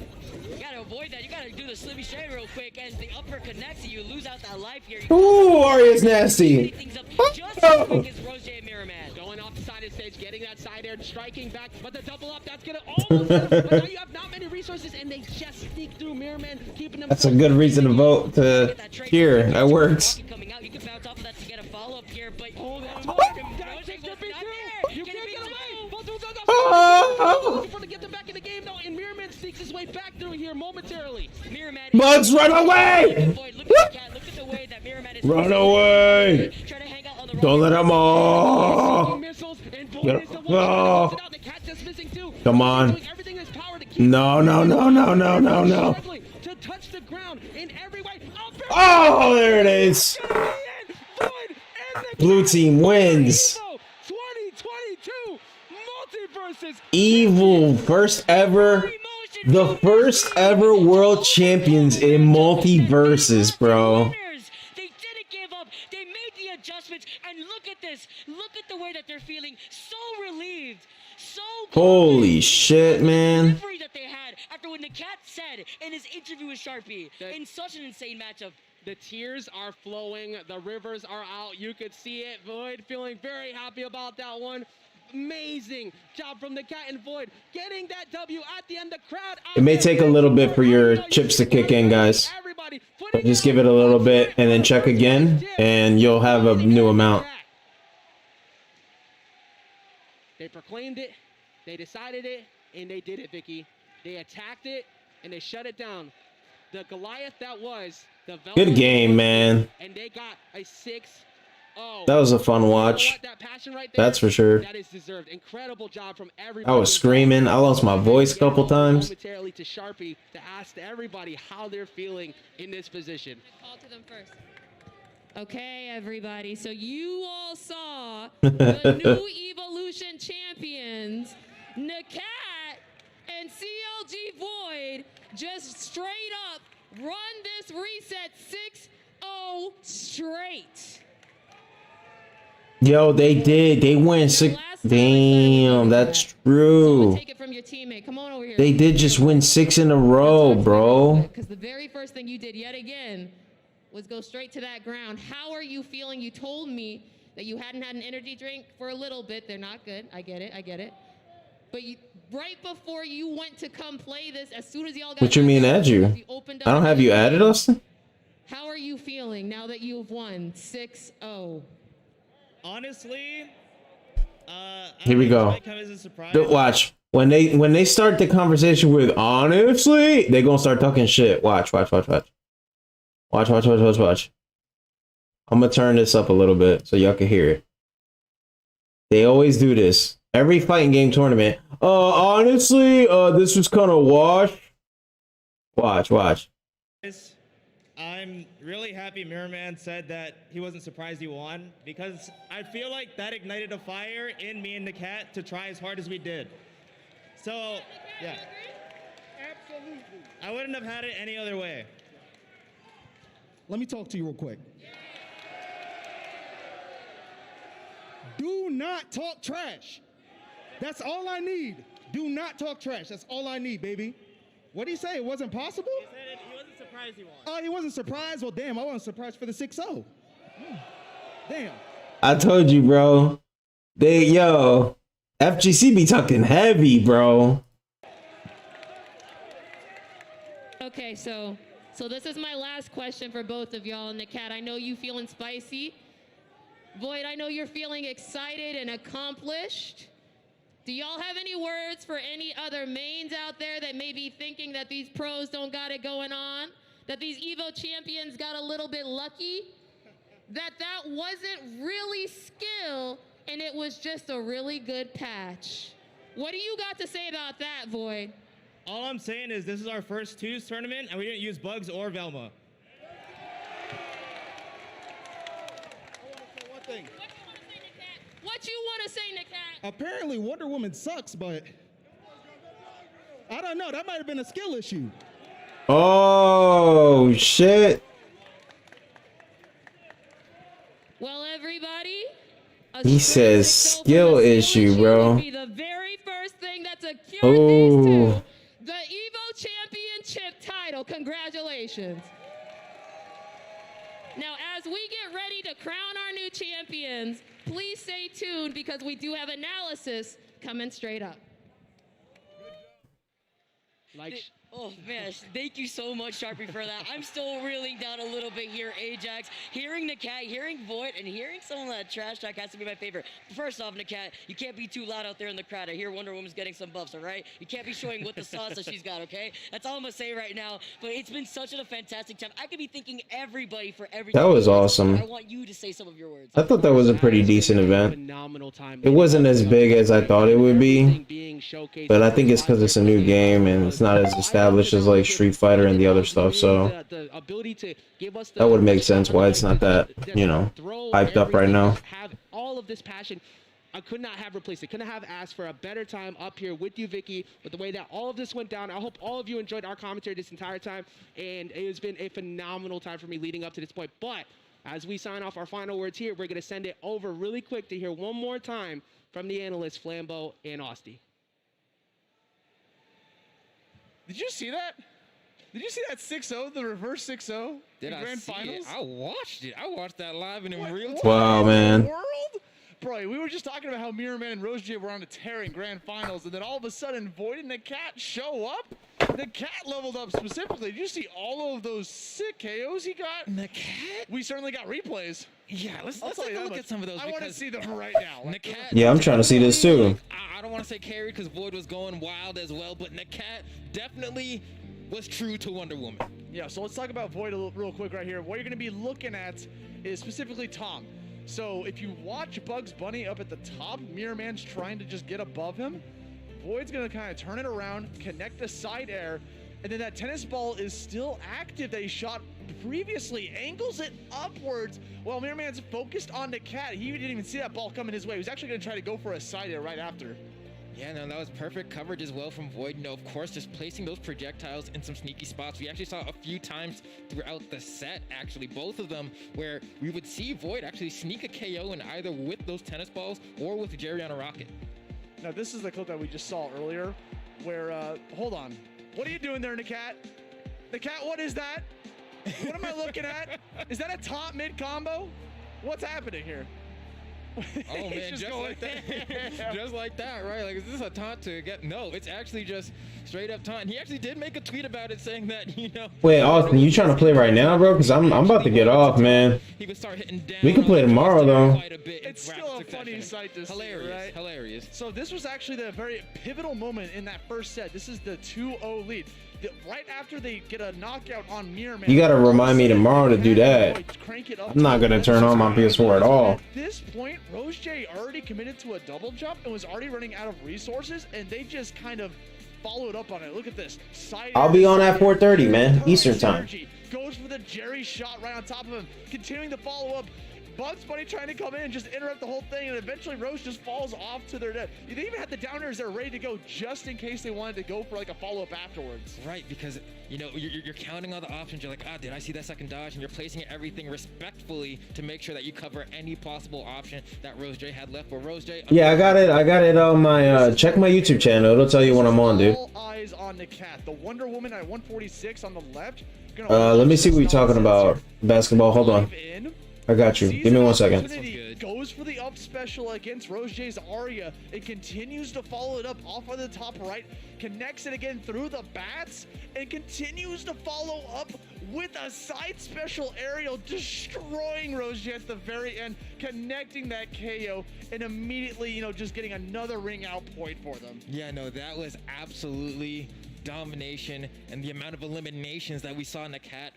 You gotta avoid that. You gotta do the Slimmy Shade real quick as the upper connects and you lose out that life here. Ooh, Arya's nasty. Just as quick as Rose and Mirrorman. Going off the side of the stage, getting that side air, striking back, but the double up, that's gonna almost but now you have not many resources and they just sneak through Mirrorman, keeping them. That's a good reason to vote to here. That works. Coming out, you can bounce off of that to get a follow-up here, but you can't get away. To get them back in the game though, and Mirrorman sneaks his way back through here momentarily. Bugs, run away! Run away! Don't let him off! Oh. Come on. No, no, no, no, no, no, no. Oh, there it is. Blue team wins. 2022 MultiVerses Evil, the first ever world champions in MultiVerses, bro. They didn't give up. They made the adjustments, and look at this. Look at the way that they're feeling. So relieved. So Holy shit, man. that they had after what the cat said in his interview with Sharpie in such an insane matchup. The tears are flowing. The rivers are out. You could see it. Void feeling very happy about that one. Amazing job from the cat and Void getting that W at the end. The crowd. It may take a little bit for your chips to kick in, guys. But just give it a little bit and then check again, and you'll have a new amount. They proclaimed it, they decided it, and they did it, Vicky. They attacked it, and they shut it down. The Goliath that was the Good game, man. And they got a 6-0. That was a fun watch. That's for sure. That is deserved. Incredible job from everybody. I was screaming. I lost my voice a couple times. Momentarily to Sharpie to ask everybody how they're feeling in this position. Call to them first. Okay, everybody. So you all saw the new Evolution champions, Nakat and CLG Void, just straight up run this reset 6-0 straight. Yo, they did. They went 6. Damn, that's true. Take it from your teammate. Come on over here. They did just win 6 in a row, bro. Because the very first thing you did yet again was go straight to that ground. How are you feeling? You told me that you hadn't had an energy drink for a little bit. They're not good. I get it. I get it. But you, right before you went to come play this, as soon as y'all got... What you mean add you? I don't have you added, Austin? How are you feeling now that you've won 6-0? Honestly, here we go. Watch. When they start the conversation with honestly, they gonna start talking shit. Watch. Watch. I'm gonna turn this up a little bit so y'all can hear it. They always do this. Every fighting game tournament. Honestly, this was kind of wash. Watch. I'm really happy Mirrorman said that he wasn't surprised he won, because I feel like that ignited a fire in me and the cat to try as hard as we did. So, yeah. Absolutely. I wouldn't have had it any other way. Let me talk to you real quick. Do not talk trash. That's all I need. Do not talk trash. That's all I need, baby. What did he say? It wasn't possible? He said he wasn't surprised he won. Oh, he wasn't surprised? Well, damn, I wasn't surprised for the 6-0. Damn. I told you, bro. FGC be talking heavy, bro. Okay, so this is my last question for both of y'all. And Nakat, I know you feeling spicy. Void, I know you're feeling excited and accomplished. Do y'all have any words for any other mains out there that may be thinking that these pros don't got it going on? That these EVO champions got a little bit lucky? That wasn't really skill and it was just a really good patch. What do you got to say about that, Void? All I'm saying is this is our first twos tournament, and we didn't use Bugs or Velma. One thing. What you want to say, Nakat? Apparently, Wonder Woman sucks, but I don't know. That might have been a skill issue. Oh shit. Well, everybody, He says skill issue, bro. be the very first thing that secured these two the EVO Championship title. Congratulations. Now, as we get ready to crown our new champions, please stay tuned because we do have analysis coming straight up. Oh man, thank you so much, Sharpie, for that. I'm still reeling down a little bit here, Ajax. Hearing Nakat, hearing Void, and hearing some of that trash talk has to be my favorite. First off, Nakat, you can't be too loud out there in the crowd. I hear Wonder Woman's getting some buffs, all right? You can't be showing what the sauce that she's got, okay? That's all I'm gonna say right now. But it's been such a fantastic time. I could be thanking everybody for everything. That was awesome. I want you to say some of your words. I thought that was a pretty decent event. Phenomenal time. It wasn't as big as I thought it would be, but I think it's because it's a new game and it's not as established as like Street Fighter and the other stuff, so that would make sense why it's not that, you know, hyped up right now. Have all of this passion. I could not have replaced it. Couldn't have asked for a better time up here with you, Vicky, with the way that all of this went down. I hope all of you enjoyed our commentary this entire time, and it has been a phenomenal time for me leading up to this point. But as we sign off our final words here, we're going to send it over really quick to hear one more time from the analysts, Flambeau and Austin. Did you see that? Did you see that 6-0, the reverse 6-0 in grand finals? I watched it. I watched that live and in real time. Wow, man. World? Bro, we were just talking about how Mirror Man and Rose J were on a tear in grand finals, and then all of a sudden, Void and Nakat show up. Nakat leveled up specifically. Did you see all of those sick KOs he got? Nakat? We certainly got replays. Yeah, let's take a look at some of those. I want to because see them right now. Nakat, Yeah, I'm trying to see this too. I don't want to say carried because Void was going wild as well, but Nakat definitely was true to Wonder Woman. Yeah, so let's talk about Void real quick right here. What you're going to be looking at is specifically Tom. So if you watch Bugs Bunny up at the top, Mirror Man's trying to just get above him. Void's going to kind of turn it around, connect the side air, and then that tennis ball is still active that he shot previously, angles it upwards while Mirror Man's focused on Nakat. He didn't even see that ball coming his way. He was actually going to try to go for a side air right after. Yeah, no, that was perfect coverage as well from Void. No, of course, just placing those projectiles in some sneaky spots. We actually saw a few times throughout the set, actually, both of them, where we would see Void actually sneak a KO in either with those tennis balls or with Jerry on a rocket. Now, this is the clip that we just saw earlier where, hold on. What are you doing there, Nakat? Nakat, what is that? What am I looking at? Is that a top mid combo? What's happening here? Oh man, just like that. Just like that, right? Like, is this a taunt to get? No, it's actually just straight up taunt. And he actually did make a tweet about it saying that, you know. Wait, Austin, you trying to play right now, bro? Because I'm about to get off, man. He would start hitting down. We can play tomorrow, though. It's still a funny sight to hilarious, see, right? Hilarious. So this was actually the very pivotal moment in that first set. This is the 2-0 lead. Right after they get a knockout on Mirror Man. You gotta remind me tomorrow to do that. I'm not gonna turn on my PS4 at all. At this point, Rose J already committed to a double jump and was already running out of resources, and they just kind of followed up on it. Look at this. I'll be on at 4:30, man, Eastern time. Goes for the Jerry shot right on top of him, continuing to follow up. Bugs Bunny trying to come in and just interrupt the whole thing, and eventually Rose just falls off to their death. They even had the downers there ready to go just in case they wanted to go for like a follow-up afterwards. Right, because, you know, you're counting all the options. You're like, did I see that second dodge? And you're placing everything respectfully to make sure that you cover any possible option that Rose J had left. But Rose J... Yeah, I got it on my, check my YouTube channel. It'll tell you when I'm on, dude. All eyes on Nakat. The Wonder Woman at 146 on the left. Let me see what you're talking about. Basketball, hold on. I got you. Give me 1 second. Goes for the up special against Rose J's Aria. It continues to follow it up off of the top right. Connects it again through the bats and continues to follow up with a side special aerial, destroying Roger at the very end, connecting that KO, and immediately, you know, just getting another ring out point for them. Yeah, no, that was absolutely domination, and the amount of eliminations that we saw in the Cat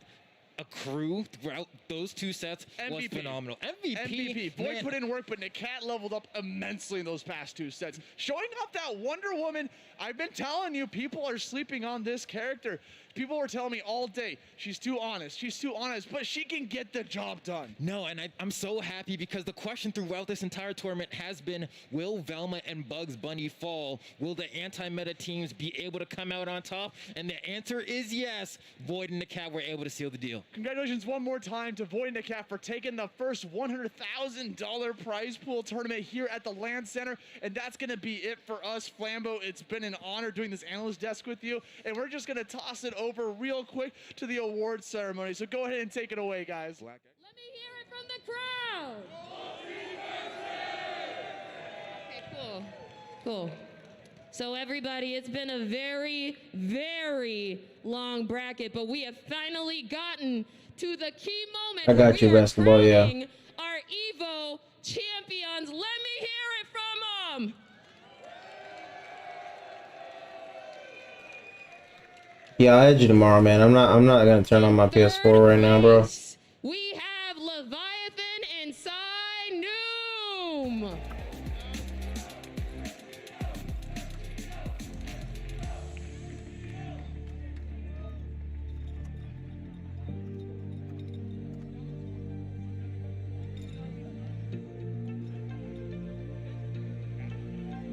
accrue throughout those 2 sets was phenomenal. MVP. Void Man. put in work, but Nakat leveled up immensely in those past 2 sets. Showing off that Wonder Woman. I've been telling you, people are sleeping on this character. People were telling me all day, she's too honest, but she can get the job done. No, and I'm so happy because the question throughout this entire tournament has been, will Velma and Bugs Bunny fall? Will the anti-meta teams be able to come out on top? And the answer is yes. Void and the Cat were able to seal the deal. Congratulations one more time to Void and the Cat for taking the first $100,000 prize pool tournament here at the LAN Center. And that's going to be it for us, Flambeau. It's been an honor doing this analyst desk with you. And we're just going to toss it over real quick to the awards ceremony. So go ahead and take it away, guys. Let me hear it from the crowd. Okay, cool. So everybody, it's been a very, very long bracket, but we have finally gotten to the key moment. I got you, basketball, yeah. Our EVO champions. Let me hear it from them. Yeah, I'll edge you tomorrow, man. I'm not gonna turn on my PS4 right now, bro. We have Leviathan and Noom.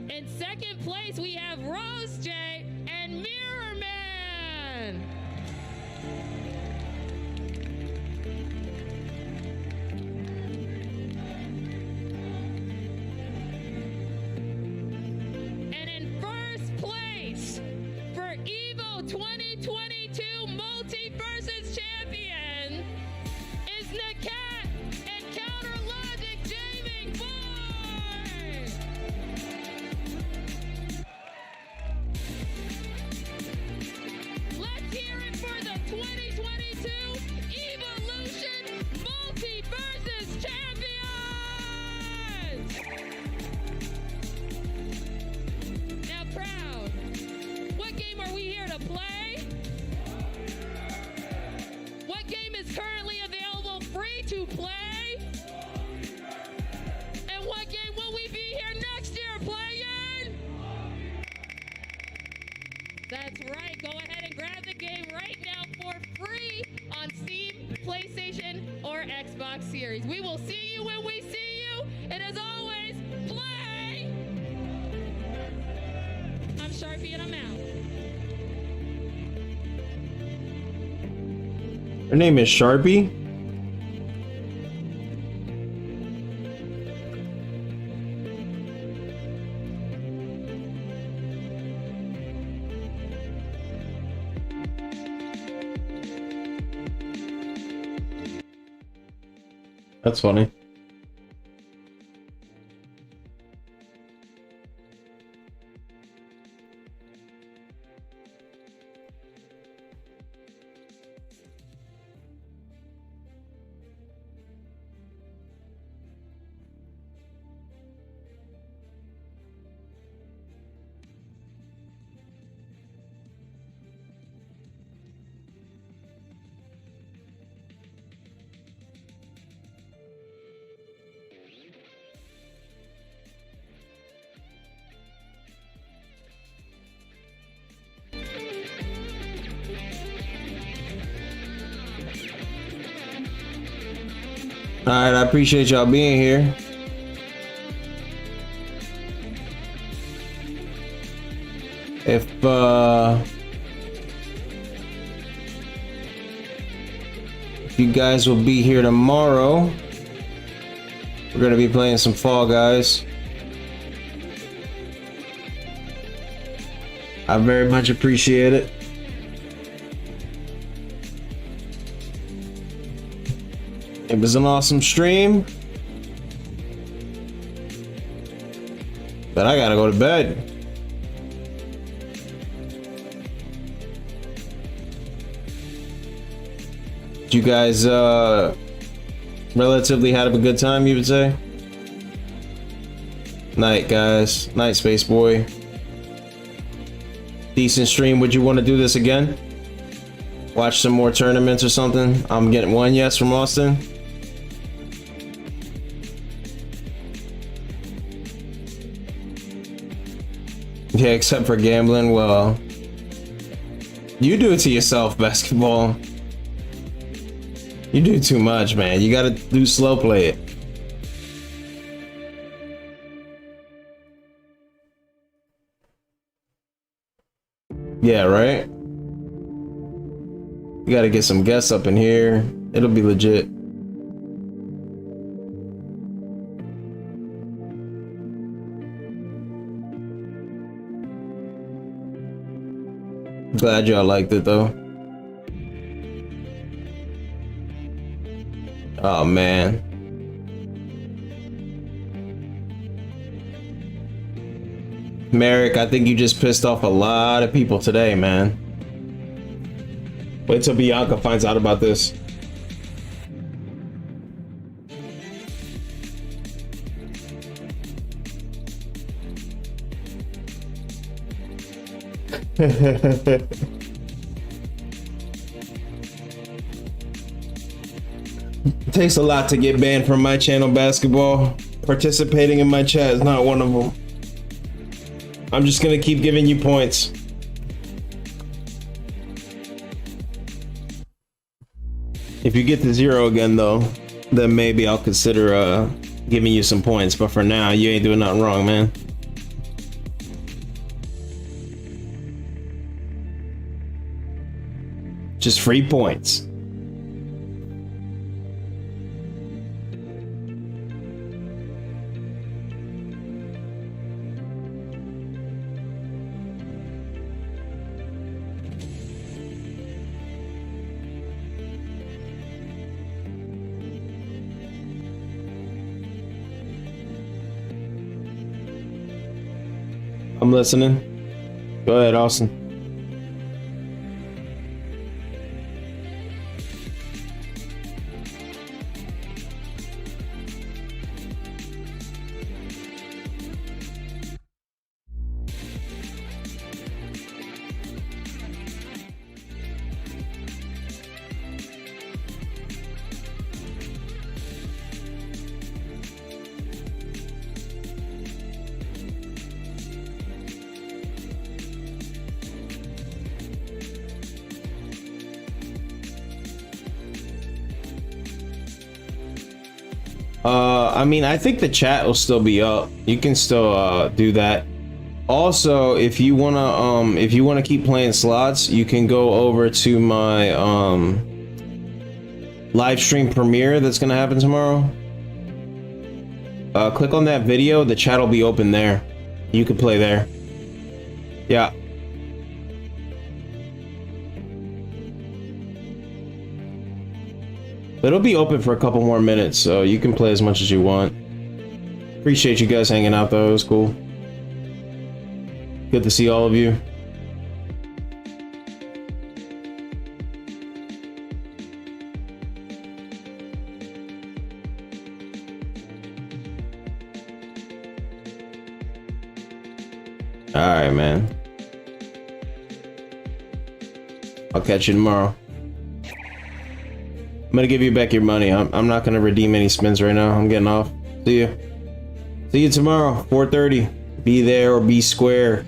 In second place, we have Rose J and Mirror Man. And in first place for EVO 2022 Multiverses champion is Nakat and Counter Logic Gaming Boy. Let's hear it for the 2022 Evolution Multiverses champions. Now, crowd, what game are we here to play? What game is currently available free to play? And what game will we be here next year playing? That's right. Go ahead and grab the game right now for free on Steam, PlayStation, or Xbox Series. We will see you when we see you. And as always, play! I'm Sharpie and I'm out. Her name is Sharpie. That's funny. All right, I appreciate y'all being here. If you guys will be here tomorrow, we're gonna be playing some Fall Guys. I very much appreciate it. It was an awesome stream, but I gotta go to bed. You guys relatively had a good time, you would say? Night, guys. Night, Space Boy. Decent stream. Would you want to do this again? Watch some more tournaments or something? I'm getting one yes from Austin. Yeah, except for gambling. Well, you do it to yourself, basketball. You do too much, man. You gotta do slow play it. Yeah, right? You gotta get some guests up in here. It'll be legit. Glad y'all liked it though. Oh man. Merrick, I think you just pissed off a lot of people today, man. Wait till Bianca finds out about this. It takes a lot to get banned from my channel, basketball. Participating in my chat is not one of them. I'm just gonna keep giving you points. If you get to 0 again though, then maybe I'll consider giving you some points, but for now you ain't doing nothing wrong, man. Just free points. I'm listening. Go ahead, Austin. I mean, I think the chat will still be up. You can still do that. Also, if you wanna keep playing slots, you can go over to my live stream premiere that's gonna happen tomorrow. Click on that video. The chat will be open there. You can play there. Yeah. It'll be open for a couple more minutes, so you can play as much as you want. Appreciate you guys hanging out though, it was cool. Good to see all of you. Alright, man. I'll catch you tomorrow. I'm gonna give you back your money. I'm not gonna redeem any spins right now. I'm getting off. See you. See you tomorrow, 4:30. Be there or be square.